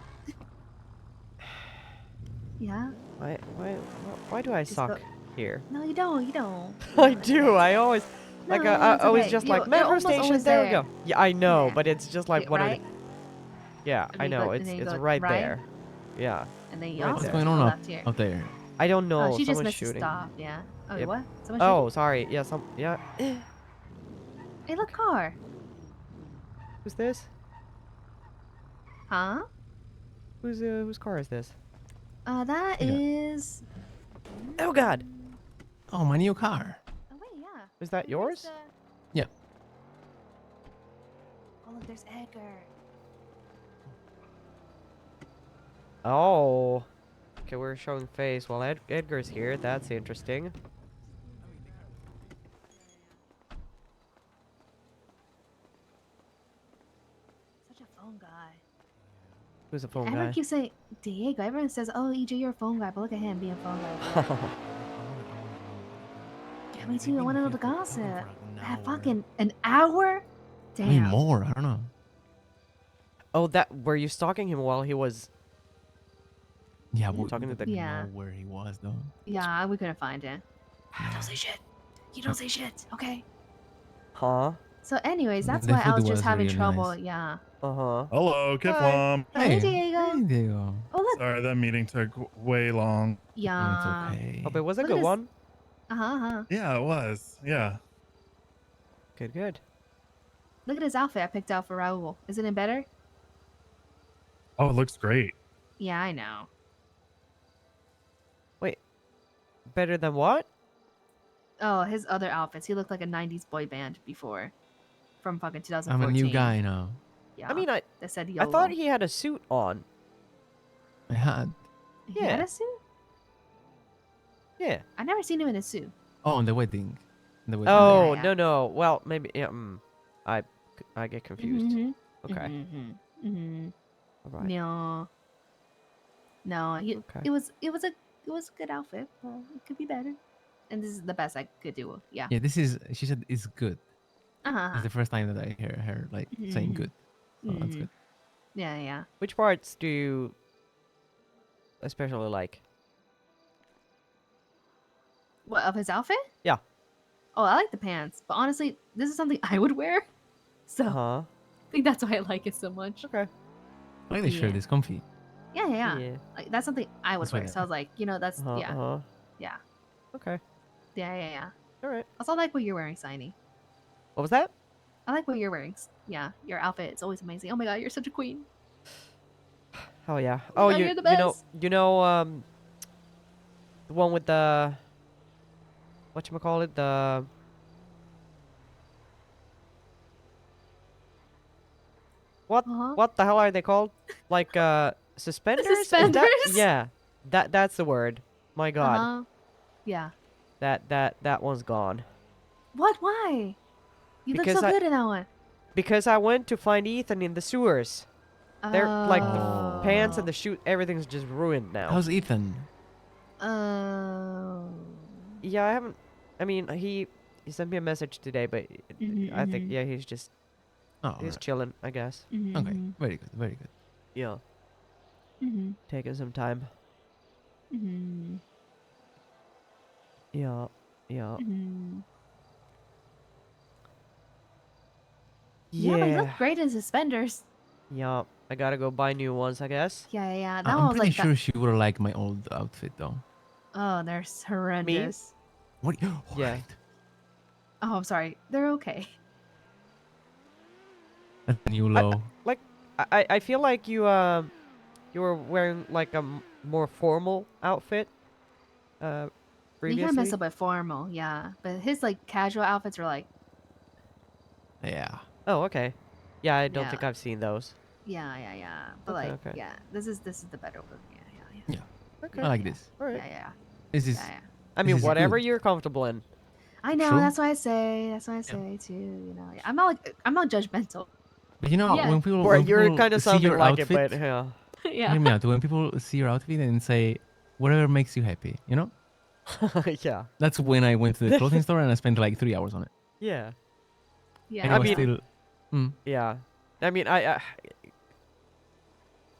Speaker 12: Yeah.
Speaker 1: Why do I
Speaker 12: Just
Speaker 1: suck
Speaker 12: go-
Speaker 1: here?
Speaker 12: No, you don't.
Speaker 1: I do. I always like
Speaker 12: No,
Speaker 1: I
Speaker 12: it's
Speaker 1: always
Speaker 12: okay.
Speaker 1: just
Speaker 12: You're-
Speaker 1: like
Speaker 12: you're
Speaker 1: metro
Speaker 12: almost
Speaker 1: station.
Speaker 12: always
Speaker 1: There we
Speaker 12: there.
Speaker 1: go. Yeah, I know,
Speaker 12: Yeah.
Speaker 1: but it's just like
Speaker 12: Okay,
Speaker 1: one
Speaker 12: right?
Speaker 1: of the. Yeah,
Speaker 12: And
Speaker 1: I
Speaker 12: then you
Speaker 1: know.
Speaker 12: go- and then you
Speaker 1: It's
Speaker 12: go
Speaker 1: right
Speaker 12: right,
Speaker 1: there. Yeah.
Speaker 12: And then you
Speaker 1: Right
Speaker 12: also
Speaker 1: there.
Speaker 2: What's going
Speaker 12: go
Speaker 2: on
Speaker 12: left here.
Speaker 2: up there?
Speaker 1: I don't know.
Speaker 12: Oh, she just
Speaker 1: Someone's
Speaker 12: missed
Speaker 1: shooting.
Speaker 12: a stop. Yeah. Oh,
Speaker 1: Yep.
Speaker 12: what? Someone
Speaker 1: Oh,
Speaker 12: shooting?
Speaker 1: sorry. Yeah, yeah.
Speaker 12: Hey, look, car.
Speaker 1: Who's this?
Speaker 12: Huh?
Speaker 1: Whose car is this?
Speaker 12: That is.
Speaker 1: Oh God.
Speaker 2: Oh, my new car.
Speaker 12: Oh wait, yeah.
Speaker 1: Is that yours?
Speaker 2: Yeah.
Speaker 12: Oh look, there's Edgar.
Speaker 1: Oh. Okay, we're showing face while Edgar's here. That's interesting.
Speaker 12: Such a phone guy.
Speaker 1: Who's a phone
Speaker 12: Everyone
Speaker 1: guy?
Speaker 12: keeps saying Diego. Everyone says, "Oh, EJ, you're a phone guy," but look at him being a phone guy. Yeah, me too. I want to know the gossip. That fucking an hour? Damn.
Speaker 2: Maybe more. I don't know.
Speaker 1: Oh, were you stalking him while he was?
Speaker 2: Yeah,
Speaker 1: talking to the.
Speaker 12: Yeah.
Speaker 2: know where he was though.
Speaker 12: Yeah, we couldn't find it. Don't say shit. You don't say shit, okay?
Speaker 1: Huh?
Speaker 12: So, anyways, that's
Speaker 2: The
Speaker 12: why I
Speaker 2: food
Speaker 12: was just
Speaker 2: was
Speaker 12: having
Speaker 2: really
Speaker 12: trouble.
Speaker 2: nice.
Speaker 12: Yeah.
Speaker 1: Uh-huh.
Speaker 5: Hello, Kiflam.
Speaker 12: Hey, Diego.
Speaker 2: Hey, Diego.
Speaker 12: Oh, look.
Speaker 5: Sorry, that meeting took way long.
Speaker 12: Yeah.
Speaker 2: It's okay.
Speaker 1: Hope it was a
Speaker 12: Look
Speaker 1: good
Speaker 12: at this.
Speaker 1: one.
Speaker 12: Uh-huh.
Speaker 5: Yeah, it was. Yeah.
Speaker 1: Good.
Speaker 12: Look at his outfit I picked out for Raul. Isn't it better?
Speaker 5: Oh, it looks great.
Speaker 12: Yeah, I know.
Speaker 1: Wait. Better than what?
Speaker 12: Oh, his other outfits. He looked like a 90s boy band before. From fucking 2014.
Speaker 2: I'm a new guy now.
Speaker 12: Yeah.
Speaker 1: I mean, I
Speaker 12: said
Speaker 1: I thought he had a suit on.
Speaker 2: I had.
Speaker 12: He had a suit?
Speaker 1: Yeah.
Speaker 12: I never seen him in a suit.
Speaker 2: Oh, on the wedding. The wedding.
Speaker 1: Oh,
Speaker 12: yeah.
Speaker 1: no. Well, maybe yeah, I get confused.
Speaker 12: Mhm.
Speaker 1: Okay.
Speaker 12: Mhm.
Speaker 1: All right.
Speaker 12: No,
Speaker 1: Okay.
Speaker 12: it was a good outfit. Well, it could be better. And this is the best I could do. Yeah.
Speaker 2: Yeah, this is. She said it's good.
Speaker 12: Uh-huh.
Speaker 2: It's the first time that I hear her like saying good. So that's good.
Speaker 12: Yeah.
Speaker 1: Which parts do you especially like?
Speaker 12: What, of his outfit?
Speaker 1: Yeah.
Speaker 12: Oh, I like the pants, but honestly, this is something I would wear. So
Speaker 1: Uh-huh.
Speaker 12: I think that's why I like it so much.
Speaker 1: Okay.
Speaker 2: I like the shirt. It's comfy.
Speaker 12: Yeah.
Speaker 1: Yeah.
Speaker 12: Like that's something I would
Speaker 2: That's why
Speaker 12: wear.
Speaker 2: I-
Speaker 12: So I was like, that's
Speaker 1: Uh-huh.
Speaker 12: yeah.
Speaker 1: Uh-huh.
Speaker 12: Yeah.
Speaker 1: Okay.
Speaker 12: Yeah.
Speaker 1: All right.
Speaker 12: Also, I like what you're wearing, Saini.
Speaker 1: What was that?
Speaker 12: I like what you're wearing. Yeah, your outfit is always amazing. Oh my god, you're such a queen.
Speaker 1: Oh yeah.
Speaker 12: Oh
Speaker 1: Oh,
Speaker 12: my God, you're the
Speaker 1: you know the one with the whatchamacallit, the what the hell are they called? Like suspenders? Is that-
Speaker 12: Suspenders?
Speaker 1: yeah. That's the word. My god.
Speaker 12: Uh-huh. Yeah.
Speaker 1: That one's gone.
Speaker 12: What? Why? You look
Speaker 1: Because
Speaker 12: so
Speaker 1: I-
Speaker 12: good in that one.
Speaker 1: Because I went to find Ethan in the sewers. They're like the pants and the shoot, everything's just ruined now.
Speaker 2: How's Ethan?
Speaker 12: Oh.
Speaker 1: Yeah, I haven't. I mean, he sent me a message today, but I think yeah, he's just
Speaker 2: Oh,
Speaker 1: he's
Speaker 2: alright.
Speaker 1: chilling, I guess.
Speaker 2: Okay, very good, very good.
Speaker 1: Yeah,
Speaker 12: Mm-hmm.
Speaker 1: taking some time.
Speaker 12: Mm-hmm.
Speaker 1: Yeah.
Speaker 12: Mm-hmm.
Speaker 1: Yeah.
Speaker 12: But you look great in suspenders.
Speaker 1: Yeah, I gotta go buy new ones, I guess.
Speaker 12: Yeah. That
Speaker 2: I'm
Speaker 12: one was
Speaker 2: pretty
Speaker 12: like
Speaker 2: sure she would like my old outfit though.
Speaker 12: Oh, they're horrendous.
Speaker 2: What?
Speaker 1: Yeah.
Speaker 12: Oh, I'm sorry. They're okay.
Speaker 2: That's the new low.
Speaker 1: I feel like you were wearing like a more formal outfit.
Speaker 12: You
Speaker 1: Previously.
Speaker 12: can't mess up with formal, yeah. But his like casual outfits are like,
Speaker 2: Yeah.
Speaker 1: Oh, okay. Yeah, I don't
Speaker 12: Yeah.
Speaker 1: think I've seen those.
Speaker 12: yeah. But
Speaker 1: Okay,
Speaker 12: like,
Speaker 1: okay.
Speaker 12: yeah, this is the better one. Yeah.
Speaker 1: Okay.
Speaker 2: I like this.
Speaker 1: All right.
Speaker 12: Yeah.
Speaker 2: This is.
Speaker 12: Yeah.
Speaker 1: I
Speaker 2: this
Speaker 1: mean,
Speaker 2: is
Speaker 1: whatever
Speaker 2: good.
Speaker 1: you're comfortable in.
Speaker 12: I know.
Speaker 2: True.
Speaker 12: That's why I say. That's why I say too. You know, I'm not judgmental.
Speaker 2: But you know,
Speaker 12: Yeah.
Speaker 2: when people,
Speaker 1: Or
Speaker 2: when
Speaker 1: you're
Speaker 2: people
Speaker 1: kind of
Speaker 2: see
Speaker 1: sounding
Speaker 2: your
Speaker 1: like
Speaker 2: outfit,
Speaker 1: it, but yeah.
Speaker 12: Yeah.
Speaker 2: hear me out. When people see your outfit and say, whatever makes you happy, you know?
Speaker 1: Yeah.
Speaker 2: That's when I went to the clothing store and I spent like 3 hours on it.
Speaker 1: Yeah.
Speaker 12: Yeah.
Speaker 2: And
Speaker 1: I
Speaker 2: I was
Speaker 1: mean-
Speaker 2: still. Mm.
Speaker 1: Yeah. I mean, I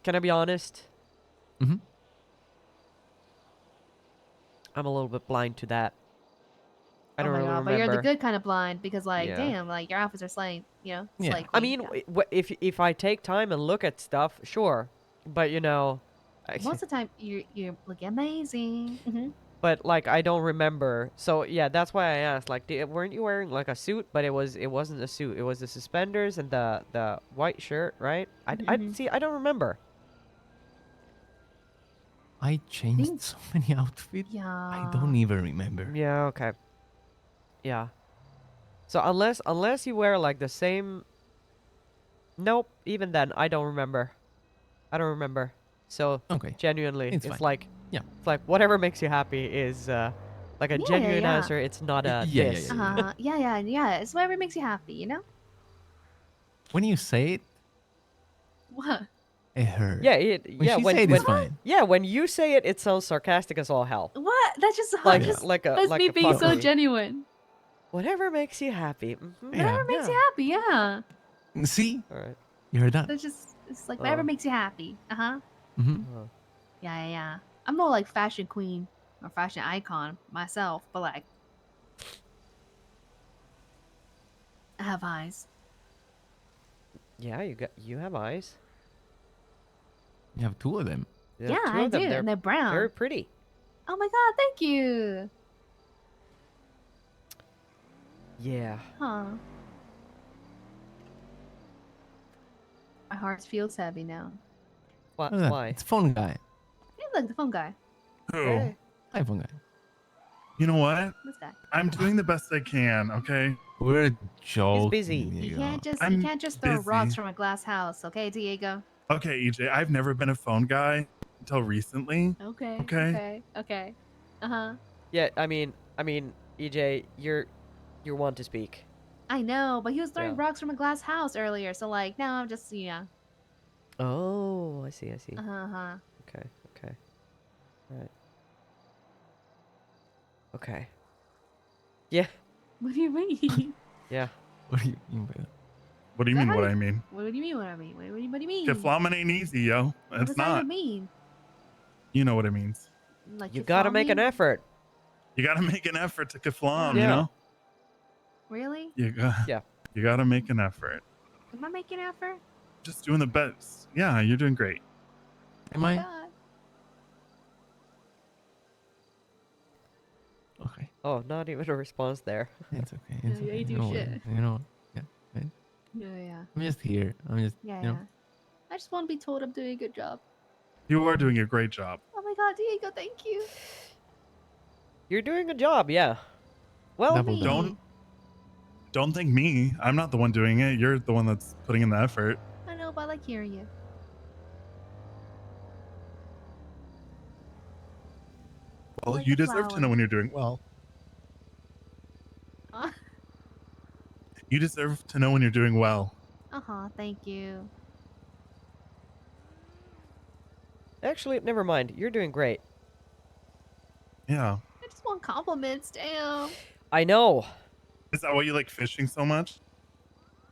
Speaker 1: can I be honest?
Speaker 2: Mhm.
Speaker 1: I'm a little bit blind to that. I don't
Speaker 12: oh my
Speaker 1: really
Speaker 12: god,
Speaker 1: remember.
Speaker 12: but you're the good kind of blind because like,
Speaker 1: Yeah.
Speaker 12: damn, like your outfits are slaying. You know.
Speaker 2: Yeah.
Speaker 12: slay
Speaker 1: I
Speaker 12: queen,
Speaker 1: mean,
Speaker 12: yeah.
Speaker 1: if I take time and look at stuff, sure. But you know,
Speaker 12: Most of the time you look amazing.
Speaker 1: but like I don't remember. So yeah, that's why I asked. Like, weren't you wearing like a suit? But it wasn't a suit. It was the suspenders and the white shirt, right? I see. I don't remember.
Speaker 2: I changed so many outfits.
Speaker 12: Yeah.
Speaker 2: I don't even remember.
Speaker 1: Yeah. Okay. Yeah. So unless you wear like the same. Nope. Even then, I don't remember. I don't remember. So
Speaker 2: Okay.
Speaker 1: genuinely,
Speaker 2: It's
Speaker 1: it's
Speaker 2: fine.
Speaker 1: like
Speaker 2: Yeah.
Speaker 1: it's like whatever makes you happy is like a
Speaker 12: Yeah,
Speaker 1: genuine
Speaker 12: yeah.
Speaker 1: answer. It's not a
Speaker 2: Yeah,
Speaker 1: this.
Speaker 12: Yeah. It's whatever makes you happy. You know.
Speaker 2: When you say it,
Speaker 12: What?
Speaker 2: it hurts.
Speaker 1: Yeah,
Speaker 2: When
Speaker 1: yeah.
Speaker 2: she
Speaker 1: When,
Speaker 2: say it,
Speaker 1: when
Speaker 2: it's fine.
Speaker 1: yeah, when you say it, it sounds sarcastic as all hell.
Speaker 12: What? That's just
Speaker 1: Like
Speaker 12: just,
Speaker 1: like a
Speaker 15: That's
Speaker 1: like
Speaker 15: me
Speaker 1: a
Speaker 15: being so
Speaker 1: puppy.
Speaker 15: genuine.
Speaker 1: Whatever makes you happy. Mm-hmm.
Speaker 12: whatever makes you happy. Yeah.
Speaker 2: See?
Speaker 1: All right.
Speaker 2: You heard that?
Speaker 12: That's just it's like whatever makes you happy.
Speaker 2: Mm-hmm.
Speaker 12: Yeah. I'm more like fashion queen or fashion icon myself, but like have eyes.
Speaker 1: Yeah, you have eyes.
Speaker 2: You have two of them.
Speaker 1: You
Speaker 12: Yeah,
Speaker 1: have two
Speaker 12: I
Speaker 1: of them.
Speaker 12: do. And they're brown.
Speaker 1: Very pretty.
Speaker 12: Oh my god, thank you.
Speaker 1: Yeah.
Speaker 12: Huh. My heart feels heavy now.
Speaker 1: What?
Speaker 2: Look at that.
Speaker 1: Why?
Speaker 2: It's phone guy.
Speaker 12: Hey, look, the phone guy.
Speaker 5: Who?
Speaker 1: Hey.
Speaker 2: Hi, phone guy.
Speaker 5: You know what?
Speaker 12: This guy.
Speaker 5: I'm doing the best I can. Okay.
Speaker 2: We're joking.
Speaker 1: busy.
Speaker 12: You can't just
Speaker 5: I'm
Speaker 12: you can't just throw
Speaker 5: busy.
Speaker 12: rocks from a glass house, okay, Diego?
Speaker 5: Okay, EJ. I've never been a phone guy until recently.
Speaker 12: Okay.
Speaker 5: Okay.
Speaker 12: Okay. Uh-huh.
Speaker 1: Yeah, I mean, EJ, you're one to speak.
Speaker 12: I know, but he was throwing
Speaker 1: Yeah.
Speaker 12: rocks from a glass house earlier, so like now I'm just
Speaker 1: Oh, I see.
Speaker 12: Uh-huh.
Speaker 1: Okay. Right. Okay. Yeah.
Speaker 12: What do you mean?
Speaker 1: Yeah.
Speaker 2: What do you mean by that?
Speaker 5: What do you
Speaker 12: Is that
Speaker 5: mean?
Speaker 12: how
Speaker 5: What
Speaker 12: you-
Speaker 5: I mean?
Speaker 12: What do you mean what I mean? What do you mean?
Speaker 5: Keflamin ain't easy, yo.
Speaker 12: What
Speaker 5: It's
Speaker 12: does that
Speaker 5: not.
Speaker 12: even mean?
Speaker 5: You know what it means.
Speaker 12: Like
Speaker 1: You gotta make an
Speaker 12: Keflamin?
Speaker 1: effort.
Speaker 5: You gotta make an effort to keflam. You
Speaker 1: Yeah.
Speaker 5: know.
Speaker 12: Really?
Speaker 1: Yeah.
Speaker 5: You gotta make an effort.
Speaker 12: Am I making an effort?
Speaker 5: Just doing the best. Yeah, you're doing great.
Speaker 2: Am I?
Speaker 12: God.
Speaker 2: Okay.
Speaker 1: Oh, not even a response there.
Speaker 2: It's okay.
Speaker 12: Yeah,
Speaker 2: It's
Speaker 12: you
Speaker 2: okay.
Speaker 12: ain't do
Speaker 2: No
Speaker 12: shit.
Speaker 2: worries. You know. Yeah. Right?
Speaker 12: Yeah.
Speaker 2: I'm just here. I'm just.
Speaker 12: Yeah,
Speaker 2: you know.
Speaker 12: yeah. I just want to be told I'm doing a good job.
Speaker 5: You are doing a great job.
Speaker 12: Oh my god, Diego, thank you.
Speaker 1: You're doing a job, yeah. Well,
Speaker 2: Double down.
Speaker 5: Don't thank me. I'm not the one doing it. You're the one that's putting in the effort.
Speaker 12: I know, but I like hearing you.
Speaker 5: Well,
Speaker 12: like
Speaker 5: you
Speaker 12: the
Speaker 5: deserve to
Speaker 12: flower.
Speaker 5: know when you're doing well. You deserve to know when you're doing well.
Speaker 12: Uh-huh, thank you.
Speaker 1: actually, never mind. You're doing great.
Speaker 5: Yeah.
Speaker 12: I just want compliments, damn.
Speaker 1: I know.
Speaker 5: Is that why you like fishing so much?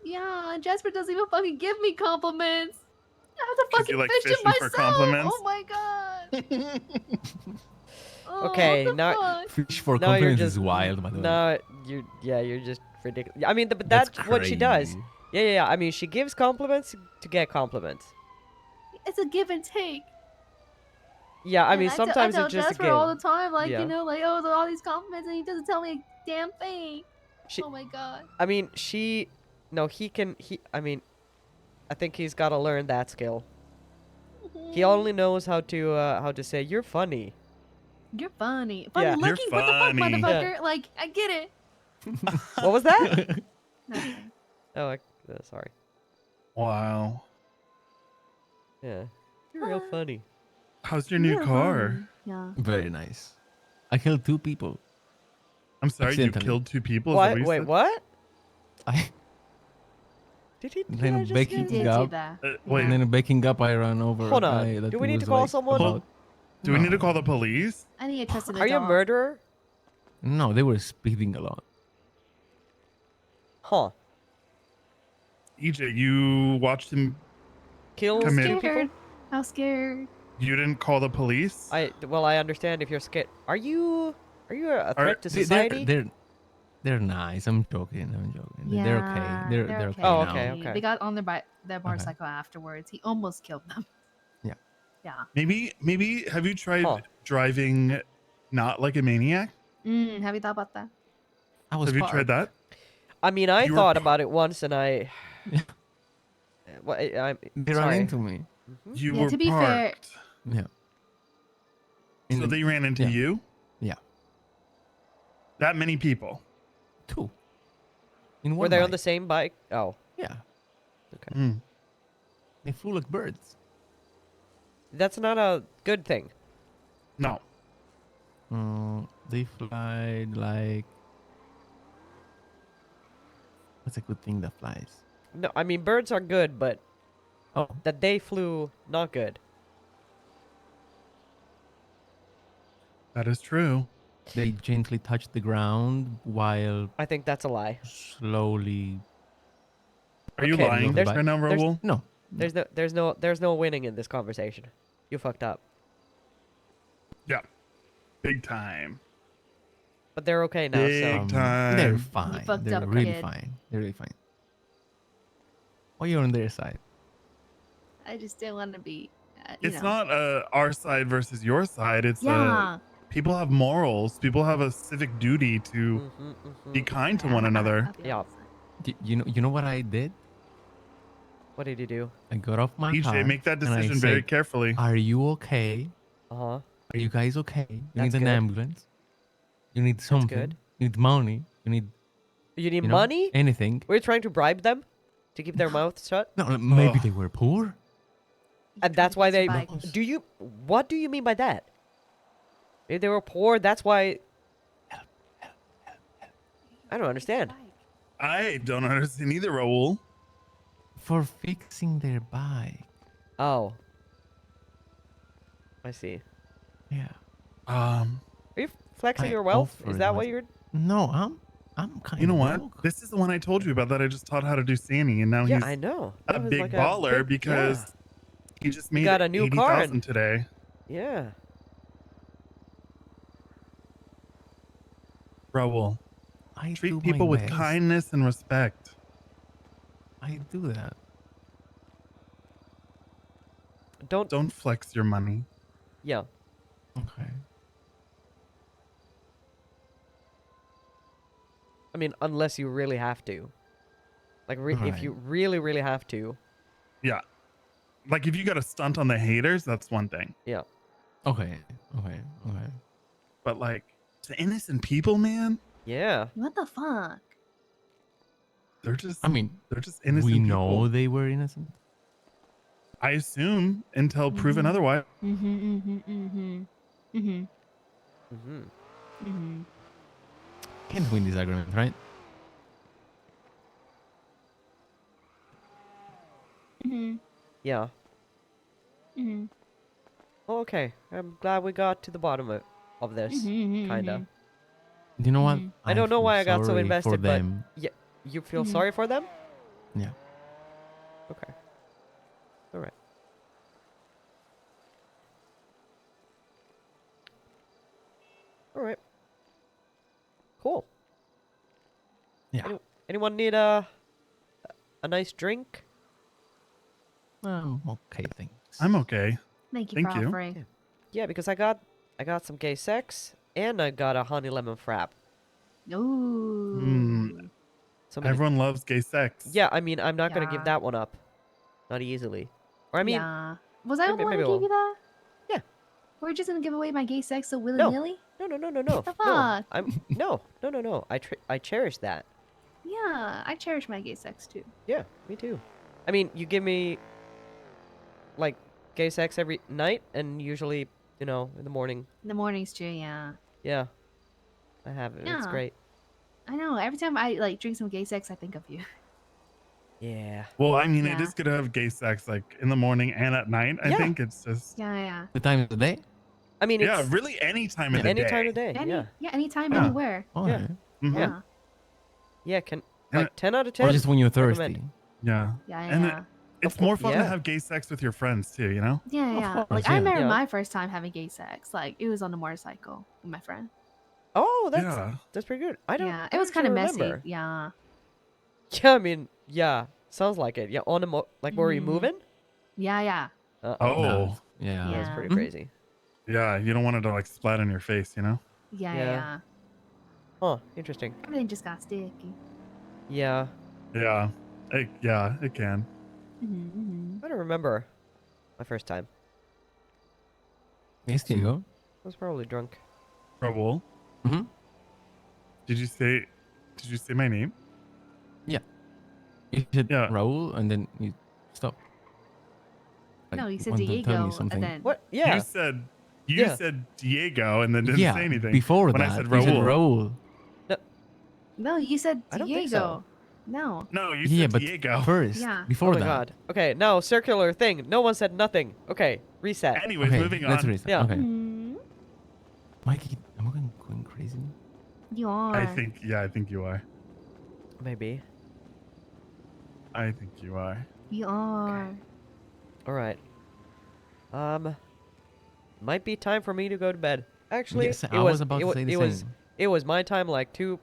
Speaker 12: Yeah, Jasper doesn't even fucking give me compliments. I have to
Speaker 5: 'Cause
Speaker 12: fucking
Speaker 5: you like
Speaker 12: fish it
Speaker 5: fishing for
Speaker 12: myself.
Speaker 5: compliments?
Speaker 12: Oh my god. Oh,
Speaker 1: Okay,
Speaker 12: what the
Speaker 1: now
Speaker 12: fuck?
Speaker 2: Fish for
Speaker 1: now you're
Speaker 2: compliments
Speaker 1: just
Speaker 2: is wild, by the way.
Speaker 1: No, you're just ridiculous. I mean, but
Speaker 2: That's
Speaker 1: that's what she does.
Speaker 2: crazy.
Speaker 1: Yeah. I mean, she gives compliments to get compliments.
Speaker 12: It's a give and take.
Speaker 1: Yeah, I
Speaker 12: And
Speaker 1: mean,
Speaker 12: tell-
Speaker 1: sometimes
Speaker 12: I tell
Speaker 1: it's just a
Speaker 12: Jasper
Speaker 1: give.
Speaker 12: all the time, like,
Speaker 1: Yeah.
Speaker 12: you know, like, oh, all these compliments, and he doesn't tell me a damn thing.
Speaker 1: She-
Speaker 12: Oh my god.
Speaker 1: I mean, I mean, I think he's got to learn that skill. He only knows how to say you're funny.
Speaker 12: You're funny. Funny
Speaker 1: Yeah.
Speaker 5: You're
Speaker 12: looking? What the fuck,
Speaker 5: funny.
Speaker 12: motherfucker? Like, I get it.
Speaker 1: What was that?
Speaker 12: Nothing.
Speaker 1: Oh, sorry.
Speaker 5: Wow.
Speaker 1: Yeah, you're real funny.
Speaker 5: How's your new
Speaker 12: You're
Speaker 5: car?
Speaker 12: funny. Yeah.
Speaker 2: Very nice. I killed 2 people.
Speaker 5: I'm sorry, you
Speaker 2: Accidentally.
Speaker 5: killed 2 people? Is that
Speaker 1: What?
Speaker 5: you
Speaker 1: Wait,
Speaker 5: said?
Speaker 1: what?
Speaker 2: I
Speaker 1: Did he?
Speaker 2: then
Speaker 1: I just
Speaker 2: baking
Speaker 1: get-
Speaker 12: Did do
Speaker 2: up.
Speaker 12: that.
Speaker 5: Wait,
Speaker 2: And then baking up, I ran over.
Speaker 1: Hold
Speaker 2: a
Speaker 1: on.
Speaker 2: guy that
Speaker 1: Do we need to
Speaker 2: was,
Speaker 1: call
Speaker 2: like,
Speaker 1: someone?
Speaker 2: about-
Speaker 5: do we need to
Speaker 2: No.
Speaker 5: call the police?
Speaker 12: I need to trust in the
Speaker 1: Are you a
Speaker 12: dog.
Speaker 1: murderer?
Speaker 2: No, they were speeding a lot.
Speaker 1: Huh?
Speaker 5: EJ, you watched him.
Speaker 1: Kill
Speaker 5: Come in.
Speaker 1: two people?
Speaker 12: Scared. I was scared.
Speaker 5: You didn't call the police?
Speaker 1: I understand if you're scared. Are you a threat to
Speaker 2: They-
Speaker 1: society?
Speaker 2: They're nice. I'm joking.
Speaker 12: Yeah,
Speaker 2: They're okay. They're okay.
Speaker 1: Oh,
Speaker 2: now.
Speaker 1: okay, okay.
Speaker 12: They got on their motorcycle afterwards. He almost killed them.
Speaker 2: Yeah.
Speaker 12: Yeah.
Speaker 5: Maybe have you tried
Speaker 1: Huh.
Speaker 5: driving not like a maniac?
Speaker 12: Have you thought about that?
Speaker 2: I was
Speaker 5: Have you tried that?
Speaker 1: I mean, I
Speaker 5: You were
Speaker 1: thought about it once, and I. Well, I'm
Speaker 2: They ran
Speaker 1: sorry.
Speaker 2: into me.
Speaker 5: You
Speaker 12: Yeah,
Speaker 5: were
Speaker 12: to be fair-
Speaker 5: parked.
Speaker 2: Yeah.
Speaker 5: So they ran into
Speaker 2: yeah.
Speaker 5: you?
Speaker 2: Yeah.
Speaker 5: That many people?
Speaker 2: 2. In
Speaker 1: Were
Speaker 2: one
Speaker 1: they on
Speaker 2: bike.
Speaker 1: the same bike? Oh,
Speaker 2: Yeah.
Speaker 1: okay.
Speaker 5: Mm.
Speaker 2: They flew like birds.
Speaker 1: That's not a good thing.
Speaker 5: No.
Speaker 2: They fly like. What's a good thing that flies?
Speaker 1: No, I mean birds are good, but
Speaker 2: Oh,
Speaker 1: that they flew not good.
Speaker 5: That is true.
Speaker 2: they gently touch the ground while
Speaker 1: I think that's a lie.
Speaker 2: slowly.
Speaker 5: Are you
Speaker 1: Okay,
Speaker 5: lying
Speaker 1: there's-
Speaker 5: right now,
Speaker 1: there's-
Speaker 5: Raul?
Speaker 2: No.
Speaker 1: There's no winning in this conversation. You fucked up.
Speaker 5: Yeah. Big time.
Speaker 1: But they're okay now.
Speaker 5: Big
Speaker 1: So
Speaker 5: time.
Speaker 2: They're fine.
Speaker 12: fucked
Speaker 2: They're
Speaker 12: up,
Speaker 2: really
Speaker 12: kid.
Speaker 2: fine. They're really fine. Why are you on their side?
Speaker 12: I just didn't want to be.
Speaker 5: It's not our side versus your side. It's
Speaker 12: Yeah.
Speaker 5: people have morals. People have a civic duty to be kind to one another.
Speaker 1: Yeah.
Speaker 2: You know what I did?
Speaker 1: What did you do?
Speaker 2: I got off my car.
Speaker 5: PJ, make that
Speaker 2: and I
Speaker 5: decision very
Speaker 2: said,
Speaker 5: carefully.
Speaker 2: Are you okay?
Speaker 1: Uh-huh.
Speaker 2: Are you guys okay? You
Speaker 1: That's
Speaker 2: need an
Speaker 1: good.
Speaker 2: ambulance. You need something.
Speaker 1: good.
Speaker 2: You need money. You need
Speaker 1: You need
Speaker 2: know,
Speaker 1: money?
Speaker 2: anything.
Speaker 1: We're trying to bribe them to keep their mouths shut?
Speaker 2: No, maybe they were poor.
Speaker 1: And that's why they...
Speaker 2: bike.
Speaker 1: Do you... What do you mean by that? If they were poor, that's why... I don't understand.
Speaker 5: I don't understand either, Raul.
Speaker 2: For fixing their bike.
Speaker 1: Oh. I see.
Speaker 2: Yeah.
Speaker 1: Are you flexing
Speaker 2: I
Speaker 1: your wealth? Is
Speaker 2: offered
Speaker 1: that
Speaker 2: my-
Speaker 1: what you're...
Speaker 2: No, I'm kind
Speaker 5: You know
Speaker 2: of
Speaker 5: what?
Speaker 2: broke.
Speaker 5: This is the one I told you about that I just taught how to do Saini, and now
Speaker 1: Yeah,
Speaker 5: he's
Speaker 1: I know.
Speaker 5: a
Speaker 1: That was
Speaker 5: big
Speaker 1: like a
Speaker 5: baller
Speaker 1: big-
Speaker 5: because
Speaker 1: yeah.
Speaker 5: he just
Speaker 1: He
Speaker 5: made
Speaker 1: got a new car
Speaker 5: 80,000
Speaker 1: and-
Speaker 5: today.
Speaker 1: Yeah.
Speaker 5: Raul,
Speaker 2: I do
Speaker 5: treat
Speaker 2: my
Speaker 5: people with
Speaker 2: best.
Speaker 5: kindness and respect.
Speaker 2: I do that.
Speaker 5: Don't flex your money.
Speaker 1: Yeah.
Speaker 2: Okay.
Speaker 1: I mean, unless you really have to. Like, if you really, really have to.
Speaker 5: Yeah. Like if you got a stunt on the haters, that's one thing.
Speaker 1: Yeah.
Speaker 2: Okay.
Speaker 5: But like to innocent people, man,
Speaker 1: Yeah.
Speaker 12: What the fuck?
Speaker 5: they're just
Speaker 2: I mean,
Speaker 5: they're just innocent
Speaker 2: we
Speaker 5: people.
Speaker 2: know they were innocent.
Speaker 5: I assume until proven otherwise.
Speaker 2: Can't win this argument, right?
Speaker 1: Yeah. Well, okay. I'm glad we got to the bottom of this. Kinda.
Speaker 2: You know what?
Speaker 1: I don't know
Speaker 2: feel
Speaker 1: why I got so
Speaker 2: sorry
Speaker 1: invested,
Speaker 2: for
Speaker 1: but...
Speaker 2: them.
Speaker 1: Yeah, you feel sorry for them?
Speaker 2: Yeah.
Speaker 1: Okay. Alright. Alright. Cool.
Speaker 2: Yeah.
Speaker 1: Anyone need a nice drink?
Speaker 2: Okay, thanks.
Speaker 5: I'm okay.
Speaker 12: Thank you
Speaker 5: Thank
Speaker 12: for
Speaker 5: you.
Speaker 12: offering.
Speaker 1: Yeah, because I got some gay sex and I got a honey lemon frap.
Speaker 12: Ooh.
Speaker 1: Somebody-
Speaker 5: Everyone loves gay sex.
Speaker 1: Yeah, I mean, I'm not gonna give
Speaker 12: Yeah.
Speaker 1: that one up. Not easily. Or I mean,
Speaker 12: yeah. Was I the
Speaker 1: maybe-
Speaker 12: one
Speaker 1: maybe
Speaker 12: who gave
Speaker 1: we'll-
Speaker 12: you that?
Speaker 1: Yeah.
Speaker 12: We're just gonna give away my gay sex so willy
Speaker 1: No.
Speaker 12: nilly?
Speaker 1: No.
Speaker 12: What the
Speaker 1: No,
Speaker 12: fuck?
Speaker 1: I'm no. I cherish that.
Speaker 12: Yeah, I cherish my gay sex too.
Speaker 1: Yeah, me too. I mean, you give me like gay sex every night, and usually, in the morning.
Speaker 12: In the mornings too, yeah.
Speaker 1: Yeah, I have it. It's
Speaker 12: Yeah.
Speaker 1: great.
Speaker 12: I know. Every time I like drink some gay sex, I think of you.
Speaker 1: Yeah.
Speaker 5: Well, I mean, it
Speaker 12: Yeah.
Speaker 5: is good to have gay sex like in the morning and at night. I
Speaker 1: Yeah.
Speaker 5: think it's just
Speaker 12: Yeah.
Speaker 2: The time of the day?
Speaker 1: I mean,
Speaker 5: yeah,
Speaker 1: it's
Speaker 5: really any time of the
Speaker 1: any
Speaker 5: day.
Speaker 1: time of day.
Speaker 12: Yeah, anytime,
Speaker 5: Yeah.
Speaker 12: anywhere.
Speaker 1: Yeah.
Speaker 5: Mhm.
Speaker 12: Yeah.
Speaker 1: Yeah. Can
Speaker 5: And
Speaker 1: like 10 out of 10.
Speaker 2: Or just when you're
Speaker 1: recommend.
Speaker 2: thirsty.
Speaker 5: Yeah.
Speaker 12: Yeah,
Speaker 5: And
Speaker 12: yeah.
Speaker 5: it's more fun
Speaker 1: yeah.
Speaker 5: to have gay sex with your friends too, you know?
Speaker 12: Yeah, yeah.
Speaker 2: course,
Speaker 12: Like I
Speaker 2: yeah.
Speaker 12: remember
Speaker 1: Yeah.
Speaker 12: my first time having gay sex. Like it was on a motorcycle with my friend.
Speaker 1: Oh,
Speaker 5: Yeah.
Speaker 1: that's pretty good. I don't.
Speaker 12: Yeah,
Speaker 1: I
Speaker 12: it was
Speaker 1: don't
Speaker 12: kind of
Speaker 1: actually
Speaker 12: messy.
Speaker 1: remember.
Speaker 12: Yeah.
Speaker 1: Yeah, I mean, yeah, sounds like it. Yeah, on a like were you
Speaker 12: Mhm.
Speaker 1: moving?
Speaker 12: Yeah.
Speaker 5: Oh.
Speaker 2: No. Yeah.
Speaker 1: That's
Speaker 12: Yeah.
Speaker 1: pretty
Speaker 2: Mhm.
Speaker 1: crazy.
Speaker 5: Yeah, you don't want it to like splat on your face, you know?
Speaker 12: Yeah,
Speaker 1: Yeah.
Speaker 12: yeah.
Speaker 1: Huh? Interesting.
Speaker 12: Everything just got sticky.
Speaker 1: Yeah,
Speaker 5: Yeah. It can.
Speaker 1: I don't remember my first time.
Speaker 2: Yes, Diego.
Speaker 1: I was probably drunk.
Speaker 5: Raul,
Speaker 2: Mm-hmm.
Speaker 5: did you say my name?
Speaker 2: Yeah. You said
Speaker 5: Yeah.
Speaker 2: Raul and then you stop.
Speaker 12: No, you said
Speaker 2: wanted to tell
Speaker 12: Diego,
Speaker 2: me something.
Speaker 12: and then
Speaker 1: What? Yeah.
Speaker 5: You
Speaker 1: Yeah.
Speaker 5: said Diego and then didn't
Speaker 2: yeah,
Speaker 5: say anything.
Speaker 2: before
Speaker 5: when
Speaker 2: that,
Speaker 5: I said
Speaker 2: you said
Speaker 5: Raul.
Speaker 2: Raul.
Speaker 12: no, you said
Speaker 1: I don't
Speaker 12: Diego.
Speaker 1: think so.
Speaker 12: No.
Speaker 5: No, you
Speaker 2: Yeah,
Speaker 5: said
Speaker 2: but
Speaker 5: Diego.
Speaker 2: first,
Speaker 12: Yeah.
Speaker 2: before
Speaker 1: Oh my
Speaker 2: that.
Speaker 1: god. Okay, now circular thing. No one said nothing. Okay, reset.
Speaker 5: Anyways,
Speaker 2: Okay,
Speaker 5: moving
Speaker 2: let's
Speaker 5: on.
Speaker 2: restart.
Speaker 1: Yeah.
Speaker 2: Okay.
Speaker 12: Mm,
Speaker 2: Mikey, am I going crazy?
Speaker 12: you are.
Speaker 5: I think you are.
Speaker 1: Maybe.
Speaker 5: I think you are.
Speaker 12: You are.
Speaker 1: All right. Might be time for me to go to bed. Actually,
Speaker 2: Yes,
Speaker 1: it
Speaker 2: I was about
Speaker 1: it
Speaker 2: to
Speaker 1: wa-
Speaker 2: say the
Speaker 1: it was
Speaker 2: same.
Speaker 1: it was my time like 2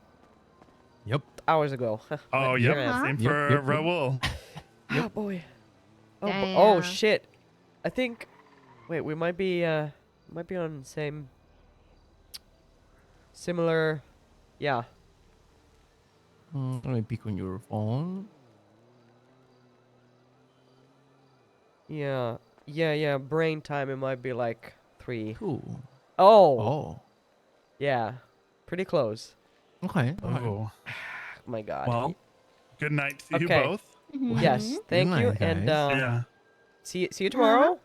Speaker 2: Yep.
Speaker 1: hours ago.
Speaker 5: Oh,
Speaker 1: But
Speaker 5: yep.
Speaker 1: here I am.
Speaker 5: Same
Speaker 2: Yep,
Speaker 5: for
Speaker 2: yep, yep.
Speaker 5: Raul.
Speaker 1: Oh boy. Oh
Speaker 12: Damn.
Speaker 1: shit. I think. Wait, we might be on same. Similar. Yeah.
Speaker 2: Let me peek on your phone.
Speaker 1: Yeah. Yeah. Brain time. It might be like 3.
Speaker 2: Cool.
Speaker 1: Oh.
Speaker 2: Oh.
Speaker 1: Yeah. Pretty close.
Speaker 2: Okay.
Speaker 5: Oh.
Speaker 1: My God.
Speaker 5: Well, good night to you
Speaker 1: Okay.
Speaker 5: both.
Speaker 1: Yes. Thank you.
Speaker 2: night,
Speaker 1: And
Speaker 2: guys.
Speaker 5: Yeah.
Speaker 1: see you tomorrow.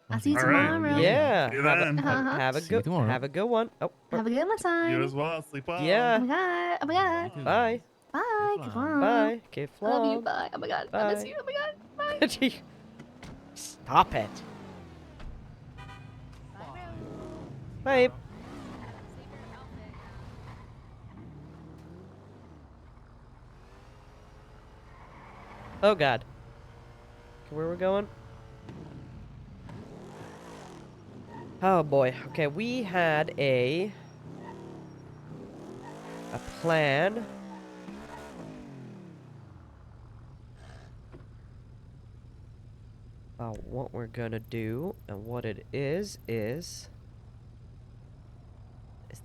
Speaker 12: I'll see you
Speaker 5: All right.
Speaker 12: tomorrow.
Speaker 1: Yeah.
Speaker 5: See you
Speaker 1: Have a,
Speaker 5: then.
Speaker 1: have a
Speaker 2: See you
Speaker 1: good
Speaker 2: tomorrow.
Speaker 1: have a good one. Oh.
Speaker 12: Have a good one, son.
Speaker 5: You as well. Sleep well.
Speaker 12: Oh
Speaker 1: Yeah.
Speaker 12: my god. Oh my god.
Speaker 1: Bye.
Speaker 12: Bye. Good long.
Speaker 1: Bye. Okay.
Speaker 12: I love you. Bye. Oh my god. I miss
Speaker 1: Bye.
Speaker 12: you. Oh my god. Bye.
Speaker 1: Stop it. Bye. Oh God. Okay, where we're going? Oh boy. Okay, we had a plan. What we're gonna do, and what it is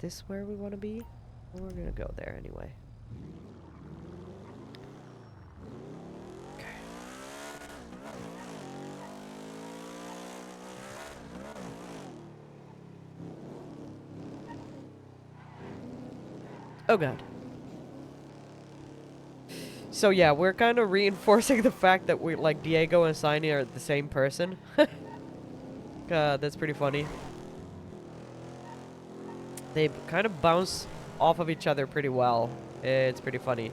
Speaker 1: this where we want to be? Well, we're gonna go there anyway. Okay. Oh God. So yeah, we're kind of reinforcing the fact that we like Diego and Saini are the same person. That's pretty funny. They kind of bounce off of each other pretty well. It's pretty funny.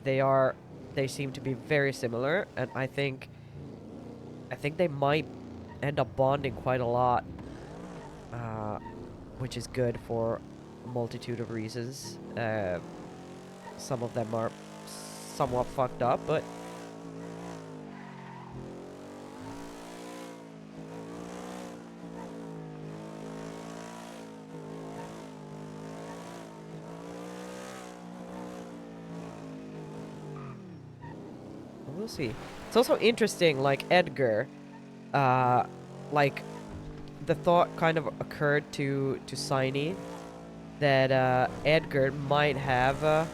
Speaker 1: They seem to be very similar, and I think they might end up bonding quite a lot, which is good for a multitude of reasons. Some of them are somewhat fucked up, but we'll see. It's also interesting, like Edgar, like the thought kind of occurred to Saini that Edgar might have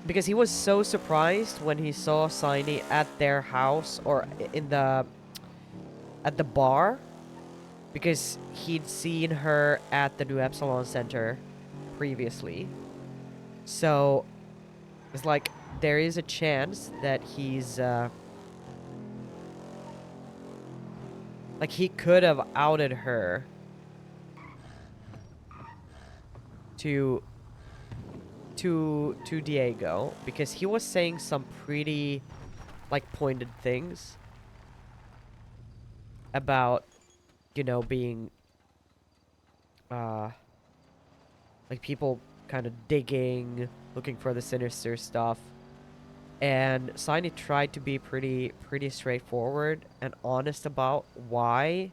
Speaker 1: because he was so surprised when he saw Saini at their house or at the bar, because he'd seen her at the New Epsilon Center previously. So it's like there is a chance that he's like he could have outed her to Diego, because he was saying some pretty like pointed things about, you know, being like people kind of digging, looking for the sinister stuff. And Saini tried to be pretty straightforward and honest about why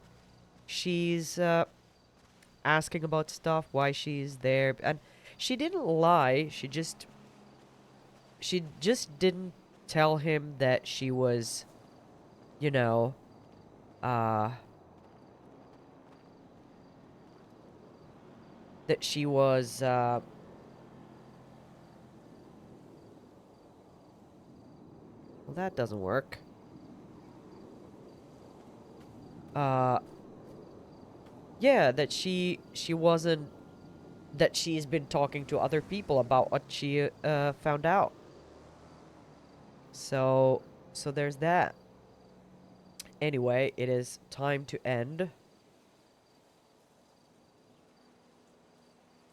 Speaker 1: she's asking about stuff, why she's there. And she didn't lie, she just didn't tell him that she was, you know, that she was well, that doesn't work. Yeah, that she wasn't, that she's been talking to other people about what she found out. So there's that. Anyway, it is time to end.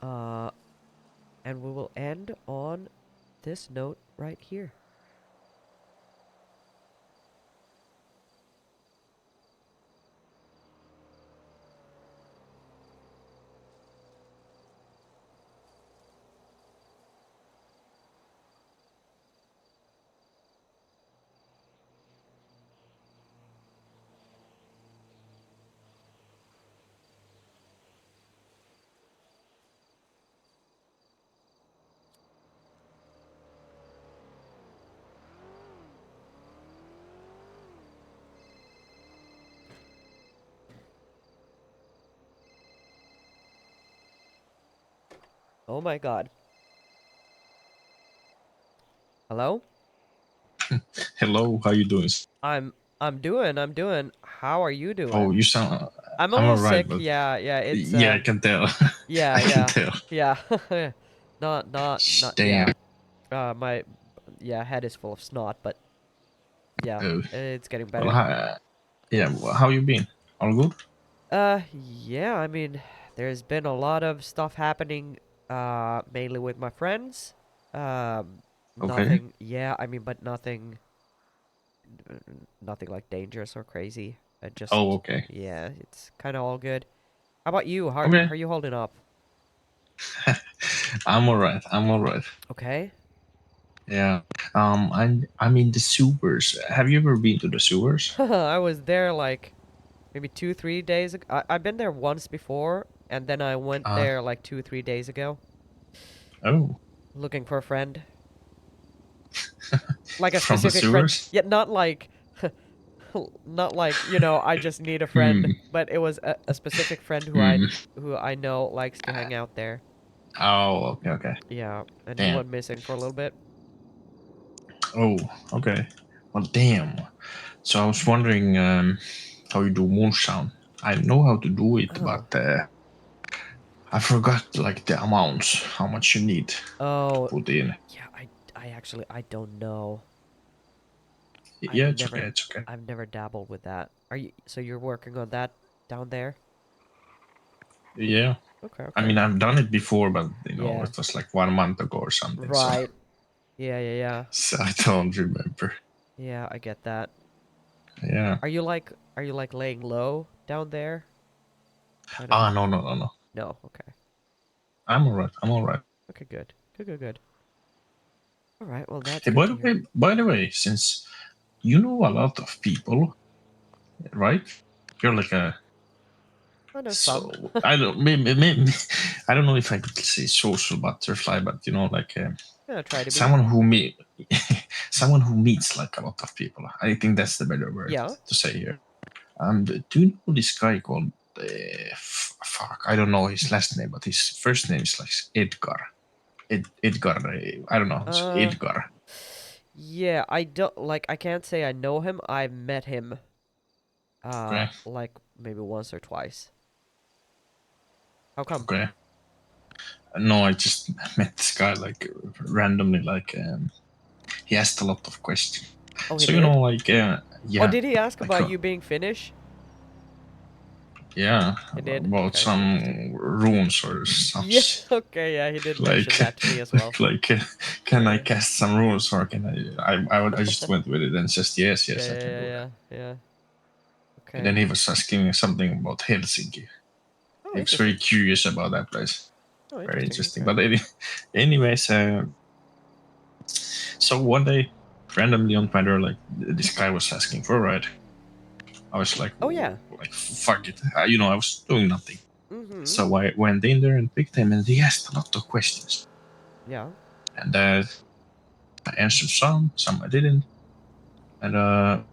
Speaker 1: And we will end on this note right here. Oh my god. Hello?
Speaker 4: Hello, how you doing?
Speaker 1: I'm doing. How are you doing?
Speaker 4: Oh, you sound.
Speaker 1: I'm a
Speaker 4: I'm
Speaker 1: little
Speaker 4: alright,
Speaker 1: sick.
Speaker 4: but
Speaker 1: Yeah, it's
Speaker 4: yeah, I can tell.
Speaker 1: yeah,
Speaker 4: I can
Speaker 1: yeah.
Speaker 4: tell.
Speaker 1: Yeah. Not
Speaker 4: Damn.
Speaker 1: yeah. My head is full of snot, but yeah,
Speaker 4: Oh,
Speaker 1: it's getting
Speaker 4: well,
Speaker 1: better.
Speaker 4: yeah. Well, how you been? All good?
Speaker 1: Yeah, I mean, there's been a lot of stuff happening, mainly with my friends.
Speaker 4: Okay.
Speaker 1: Yeah, I mean, but nothing like dangerous or crazy. Just,
Speaker 4: Oh, okay.
Speaker 1: yeah, it's kind of all good. How about you? How
Speaker 4: Okay.
Speaker 1: are you holding up?
Speaker 4: I'm alright. I'm alright.
Speaker 1: Okay.
Speaker 4: Yeah. I'm in the sewers. Have you ever been to the sewers?
Speaker 1: I was there like maybe 2, 3 days ago. I've been there once before, and then I went
Speaker 4: Uh.
Speaker 1: there like 2, 3 days ago,
Speaker 4: Oh.
Speaker 1: looking for a friend. Like a
Speaker 4: From the
Speaker 1: specific friend.
Speaker 4: sewers?
Speaker 1: Yet not like not like, you know, I just need a friend,
Speaker 4: Hmm.
Speaker 1: but it was a specific friend
Speaker 4: Hmm.
Speaker 1: who I know likes to hang out there.
Speaker 4: Oh, okay, okay.
Speaker 1: Yeah, and he
Speaker 4: Damn.
Speaker 1: went missing for a little bit.
Speaker 4: Oh, okay. Well, damn. So I was wondering how you do moonshine. I know how to do it,
Speaker 1: Oh.
Speaker 4: but I forgot like the amounts, how much you need
Speaker 1: Oh.
Speaker 4: to put in.
Speaker 1: Yeah, I actually I don't know.
Speaker 4: Yeah, it's okay, it's okay.
Speaker 1: I've never dabbled with that. So you're working on that down there?
Speaker 4: Yeah.
Speaker 1: Okay,
Speaker 4: I
Speaker 1: okay.
Speaker 4: mean, I've done it before, but
Speaker 1: Yeah.
Speaker 4: it was like 1 month ago or something.
Speaker 1: Right. Yeah.
Speaker 4: So I don't remember.
Speaker 1: Yeah, I get that.
Speaker 4: Yeah.
Speaker 1: Are you like laying low down there? Kind of.
Speaker 4: Ah, no.
Speaker 1: No, okay.
Speaker 4: I'm alright. I'm alright.
Speaker 1: Okay, good. Good. All right, well that's
Speaker 4: Hey,
Speaker 1: good to hear.
Speaker 4: by the way, since you know a lot of people, right? You're like a
Speaker 1: I know some.
Speaker 4: so I don't maybe I don't know if I could say social butterfly, but you know, like
Speaker 1: Yeah, try to be.
Speaker 4: someone who meet someone who meets like a lot of people. I think that's the better word
Speaker 1: Yeah.
Speaker 4: to say here. Do you know this guy called fuck? I don't know his last name, but his first name is like Edgar. Edgar. I don't know. It's Edgar.
Speaker 1: Yeah, I don't like I can't say I know him. I've met him
Speaker 4: Okay.
Speaker 1: like maybe once or twice. How come?
Speaker 4: Okay. No, I just met this guy like randomly. Like he asked a lot of questions.
Speaker 1: Oh, he
Speaker 4: So
Speaker 1: did?
Speaker 4: you know, like yeah.
Speaker 1: Oh, did he ask
Speaker 4: Like,
Speaker 1: about you being Finnish?
Speaker 4: yeah,
Speaker 1: He did.
Speaker 4: about
Speaker 1: Okay,
Speaker 4: some
Speaker 1: interesting.
Speaker 4: runes or some
Speaker 1: Yeah, okay, yeah, he did mention
Speaker 4: like
Speaker 1: that to me as well.
Speaker 4: like can I
Speaker 1: Yeah.
Speaker 4: cast some runes or can I just went with it and just yes I can do that.
Speaker 1: Yeah. Okay.
Speaker 4: And then he was asking something about Helsinki.
Speaker 1: Oh,
Speaker 4: He was very
Speaker 1: interesting.
Speaker 4: curious about that place.
Speaker 1: Oh,
Speaker 4: Very
Speaker 1: interesting.
Speaker 4: interesting.
Speaker 1: Okay.
Speaker 4: But anyways, so one day, randomly on Twitter, like this guy was asking for a ride. I was like,
Speaker 1: Oh, yeah.
Speaker 4: like fuck it. You know, I was doing nothing.
Speaker 1: Mm-hmm.
Speaker 4: So I went in there and picked him, and he asked a lot of questions.
Speaker 1: Yeah.
Speaker 4: And I answered some I didn't. And I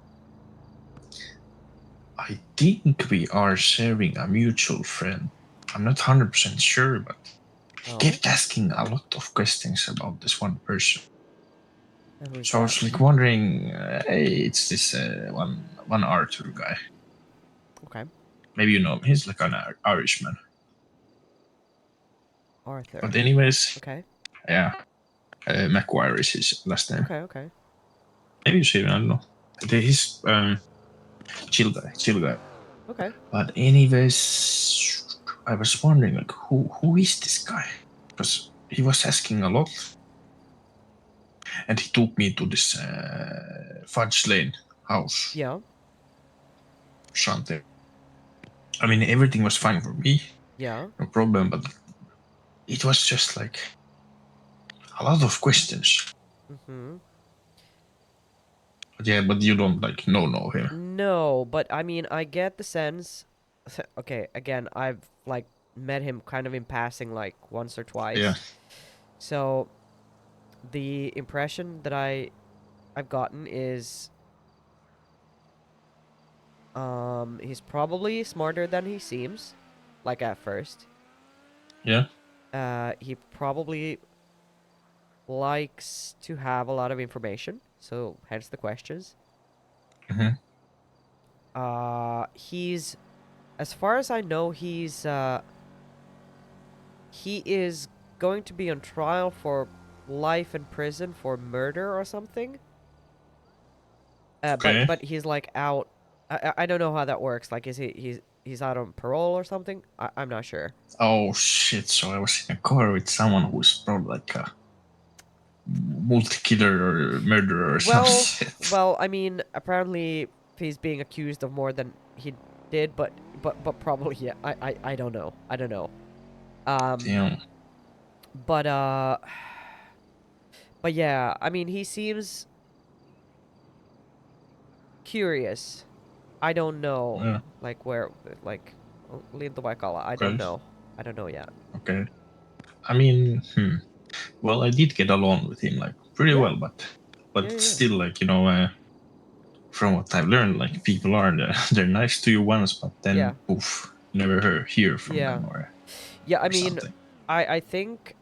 Speaker 4: think we are sharing a mutual friend. I'm not 100% sure, but he
Speaker 1: Oh.
Speaker 4: kept asking a lot of questions about this one person.
Speaker 1: And who's
Speaker 4: So I
Speaker 1: that?
Speaker 4: was like wondering, hey, it's this one Arthur guy.
Speaker 1: Okay.
Speaker 4: Maybe you know him. He's like an Irishman.
Speaker 1: Arthur.
Speaker 4: But anyways,
Speaker 1: Okay.
Speaker 4: yeah, McGuire is his last name.
Speaker 1: Okay.
Speaker 4: Maybe you see him. I don't know. He's chill guy.
Speaker 1: Okay.
Speaker 4: But anyways, I was wondering like who is this guy? Because he was asking a lot, and he took me to this Fudge Lane house.
Speaker 1: Yeah.
Speaker 4: Something. I mean, everything was fine for me.
Speaker 1: Yeah.
Speaker 4: No problem, but it was just like a lot of questions.
Speaker 1: Mm-hmm.
Speaker 4: But yeah, but you don't like know him.
Speaker 1: No, but I mean, I get the sense. Okay, again, I've like met him kind of in passing like once or twice.
Speaker 4: Yeah.
Speaker 1: So the impression that I've gotten is he's probably smarter than he seems, like at first.
Speaker 4: Yeah.
Speaker 1: he probably likes to have a lot of information, so hence the questions. He's, as far as I know, he is going to be on trial for life in prison for murder or something.
Speaker 4: Okay.
Speaker 1: But he's like out. I don't know how that works. Like, is he's out on parole or something? I'm not sure.
Speaker 4: Oh shit! So I was in a car with someone who's probably like a multi-killer or murderer or some shit.
Speaker 1: Well, I mean, apparently he's being accused of more than he did, but probably, yeah. I don't know. I don't know.
Speaker 4: Damn.
Speaker 1: But yeah, I mean, he seems curious. I don't know,
Speaker 4: Yeah.
Speaker 1: like where, like, Lintuvaikala. I don't know. I don't know yet.
Speaker 4: Okay. I mean, well, I did get along with him like pretty well, but
Speaker 1: Yeah.
Speaker 4: still, like, you know, from what I've learned, like people are they're nice to you once, but then poof, never hear from them or
Speaker 1: yeah. I
Speaker 4: or
Speaker 1: mean,
Speaker 4: something.
Speaker 1: I think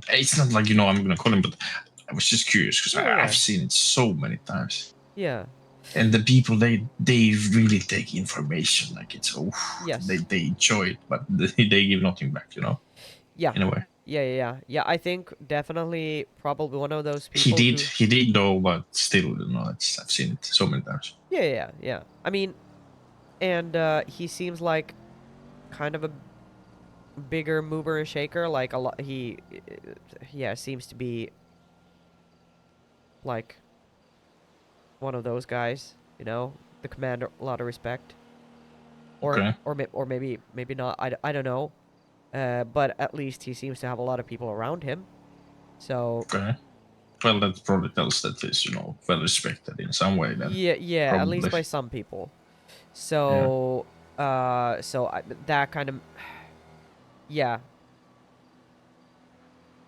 Speaker 4: It's not like, you know, I'm gonna call him, but I was just curious because
Speaker 1: Yeah.
Speaker 4: I've seen it so many times.
Speaker 1: Yeah.
Speaker 4: And the people they really take information like it's
Speaker 1: Yes.
Speaker 4: they enjoy it, but they give nothing back, you know.
Speaker 1: Yeah.
Speaker 4: In a way.
Speaker 1: Yeah. I think definitely probably one of those people.
Speaker 4: He did though, but still, you know, I've seen it so many times.
Speaker 1: Yeah. I mean, and he seems like kind of a bigger mover and shaker. Like a lot, he seems to be like one of those guys. You know, the commander, a lot of respect. Or maybe not. I don't know. But at least he seems to have a lot of people around him. So.
Speaker 4: Okay. Well, that probably tells that he's, you know, well respected in some way. Then.
Speaker 1: Yeah. Probably. At least by some people. So. That kind of. Yeah.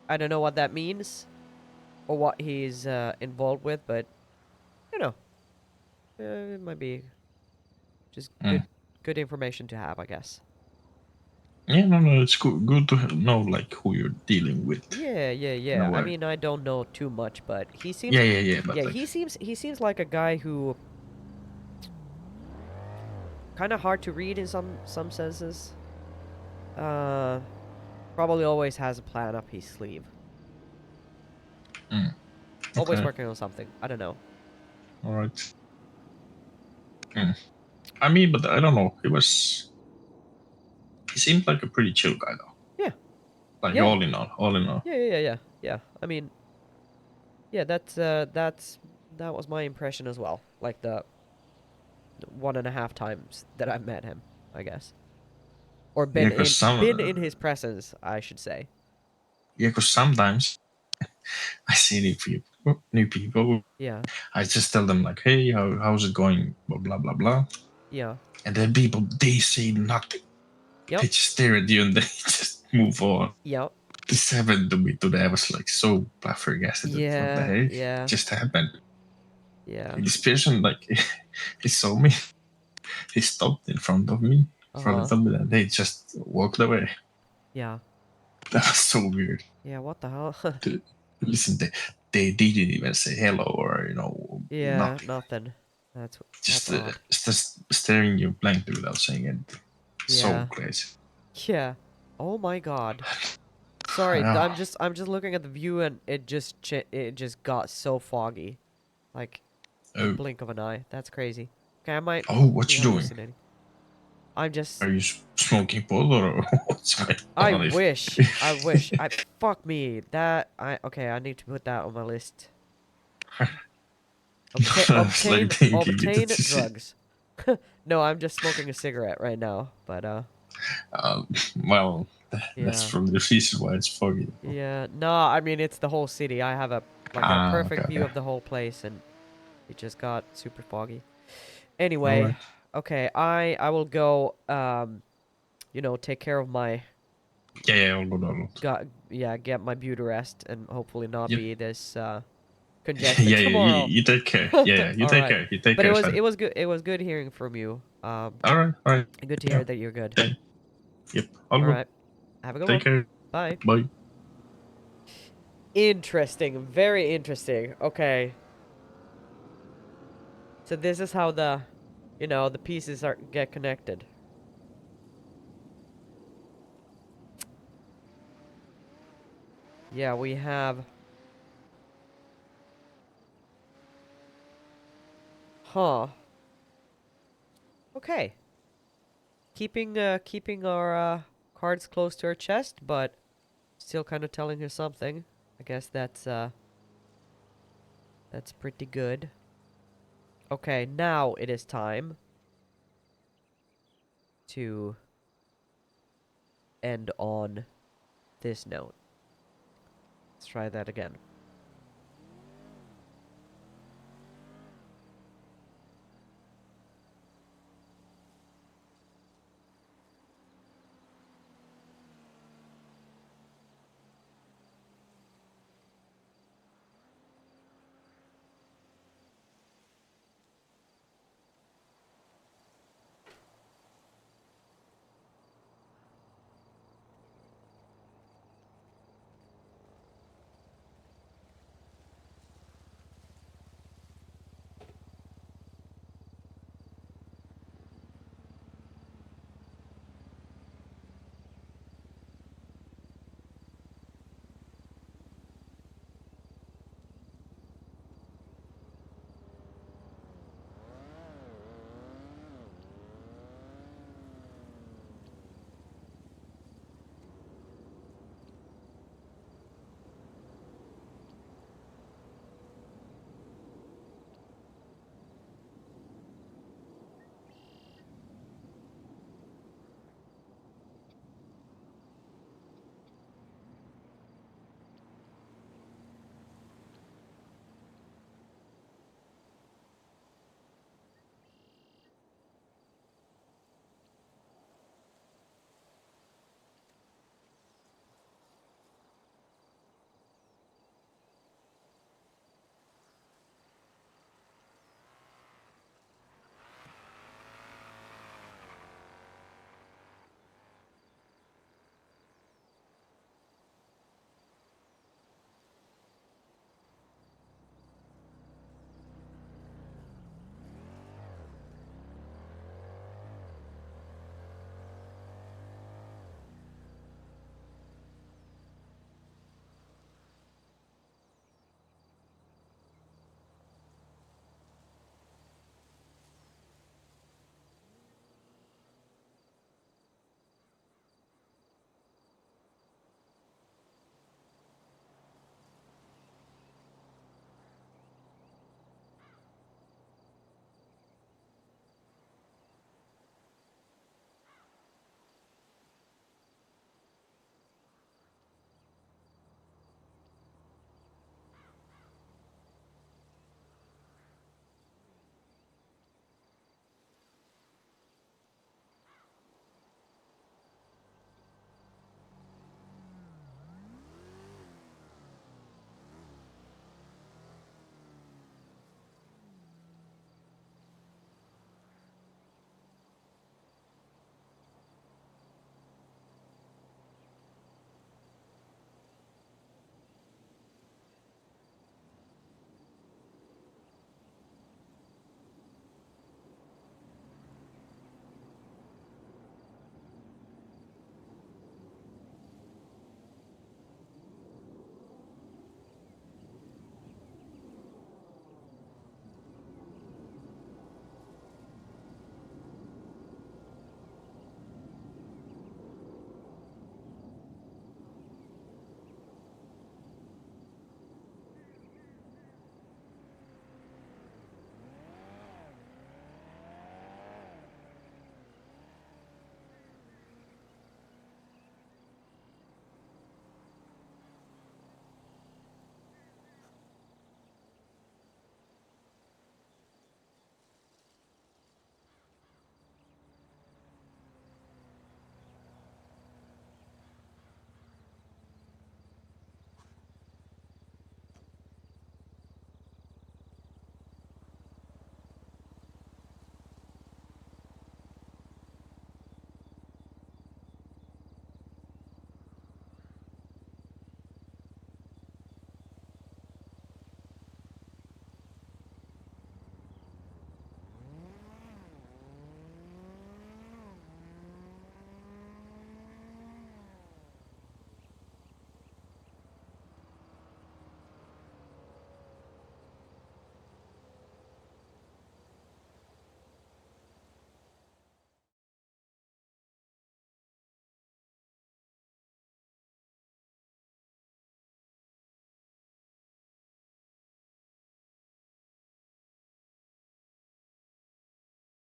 Speaker 1: I don't know what that means, or what he's involved with, but you know, it might be just good information to have, I guess.
Speaker 4: Yeah, no, it's good to know like who you're dealing with.
Speaker 1: Yeah. I mean, I don't know too much, but he seems.
Speaker 4: But like...
Speaker 1: he seems like a guy who kind of hard to read in some senses. Probably always has a plan up his sleeve. Always working on something. I don't know.
Speaker 4: All right. I mean, but I don't know. He seemed like a pretty chill guy, though.
Speaker 1: Yeah.
Speaker 4: Like all in all.
Speaker 1: Yeah. I mean, yeah, that was my impression as well. Like the 1.5 times that I've met him, I guess, or been in his presence, I should say.
Speaker 4: Yeah, because sometimes I see new people.
Speaker 1: Yeah.
Speaker 4: I just tell them like, hey, how's it going? Blah blah blah.
Speaker 1: Yeah.
Speaker 4: And then people, they say nothing.
Speaker 1: Yep.
Speaker 4: They just stare at you and they just move on.
Speaker 1: Yep.
Speaker 4: This happened to me today. I was like so flabbergasted.
Speaker 1: Yeah.
Speaker 4: What the heck?
Speaker 1: Yeah.
Speaker 4: It just happened.
Speaker 1: Yeah.
Speaker 4: This person, like, he saw me. He stopped in front of me. And they just walked away.
Speaker 1: Yeah.
Speaker 4: That was so weird.
Speaker 1: Yeah, what the hell?
Speaker 4: Listen, they didn't even say hello or, you know,
Speaker 1: nothing. That's
Speaker 4: just
Speaker 1: odd.
Speaker 4: staring you blankly without saying anything. So crazy.
Speaker 1: Yeah. Oh my god. Sorry, I'm just looking at the view and it just got so foggy, like blink of an eye. That's crazy. Okay, I might.
Speaker 4: Oh, what you doing?
Speaker 1: I'm just.
Speaker 4: Are you smoking pot or what's going on?
Speaker 1: I wish. Fuck me. Okay, I need to put that on my list. Obtain drugs. No, I'm just smoking a cigarette right now, but
Speaker 4: well, that's probably the reason why it's foggy.
Speaker 1: Yeah, no, I mean it's the whole city. I have a perfect view of the whole place, and it just got super foggy. Anyway, okay, I will go. You know, take care of my.
Speaker 4: Yeah, I'll go.
Speaker 1: Get my beauty rest, and hopefully not be this congested tomorrow.
Speaker 4: You take care. Yeah, you take care. You take
Speaker 1: care.
Speaker 4: But
Speaker 1: it was good. It was good hearing from you.
Speaker 4: All right.
Speaker 1: Good to hear that you're good.
Speaker 4: Yep.
Speaker 1: All right. Have a good one.
Speaker 4: Take care.
Speaker 1: Bye.
Speaker 4: Bye.
Speaker 1: Interesting. Very interesting. Okay. So this is how the, the pieces get connected. Yeah, we have... Huh. Okay. Keeping our cards close to our chest, but still kind of telling her something. I guess that's pretty good. Okay, now it is time to end on this note. Let's try that again.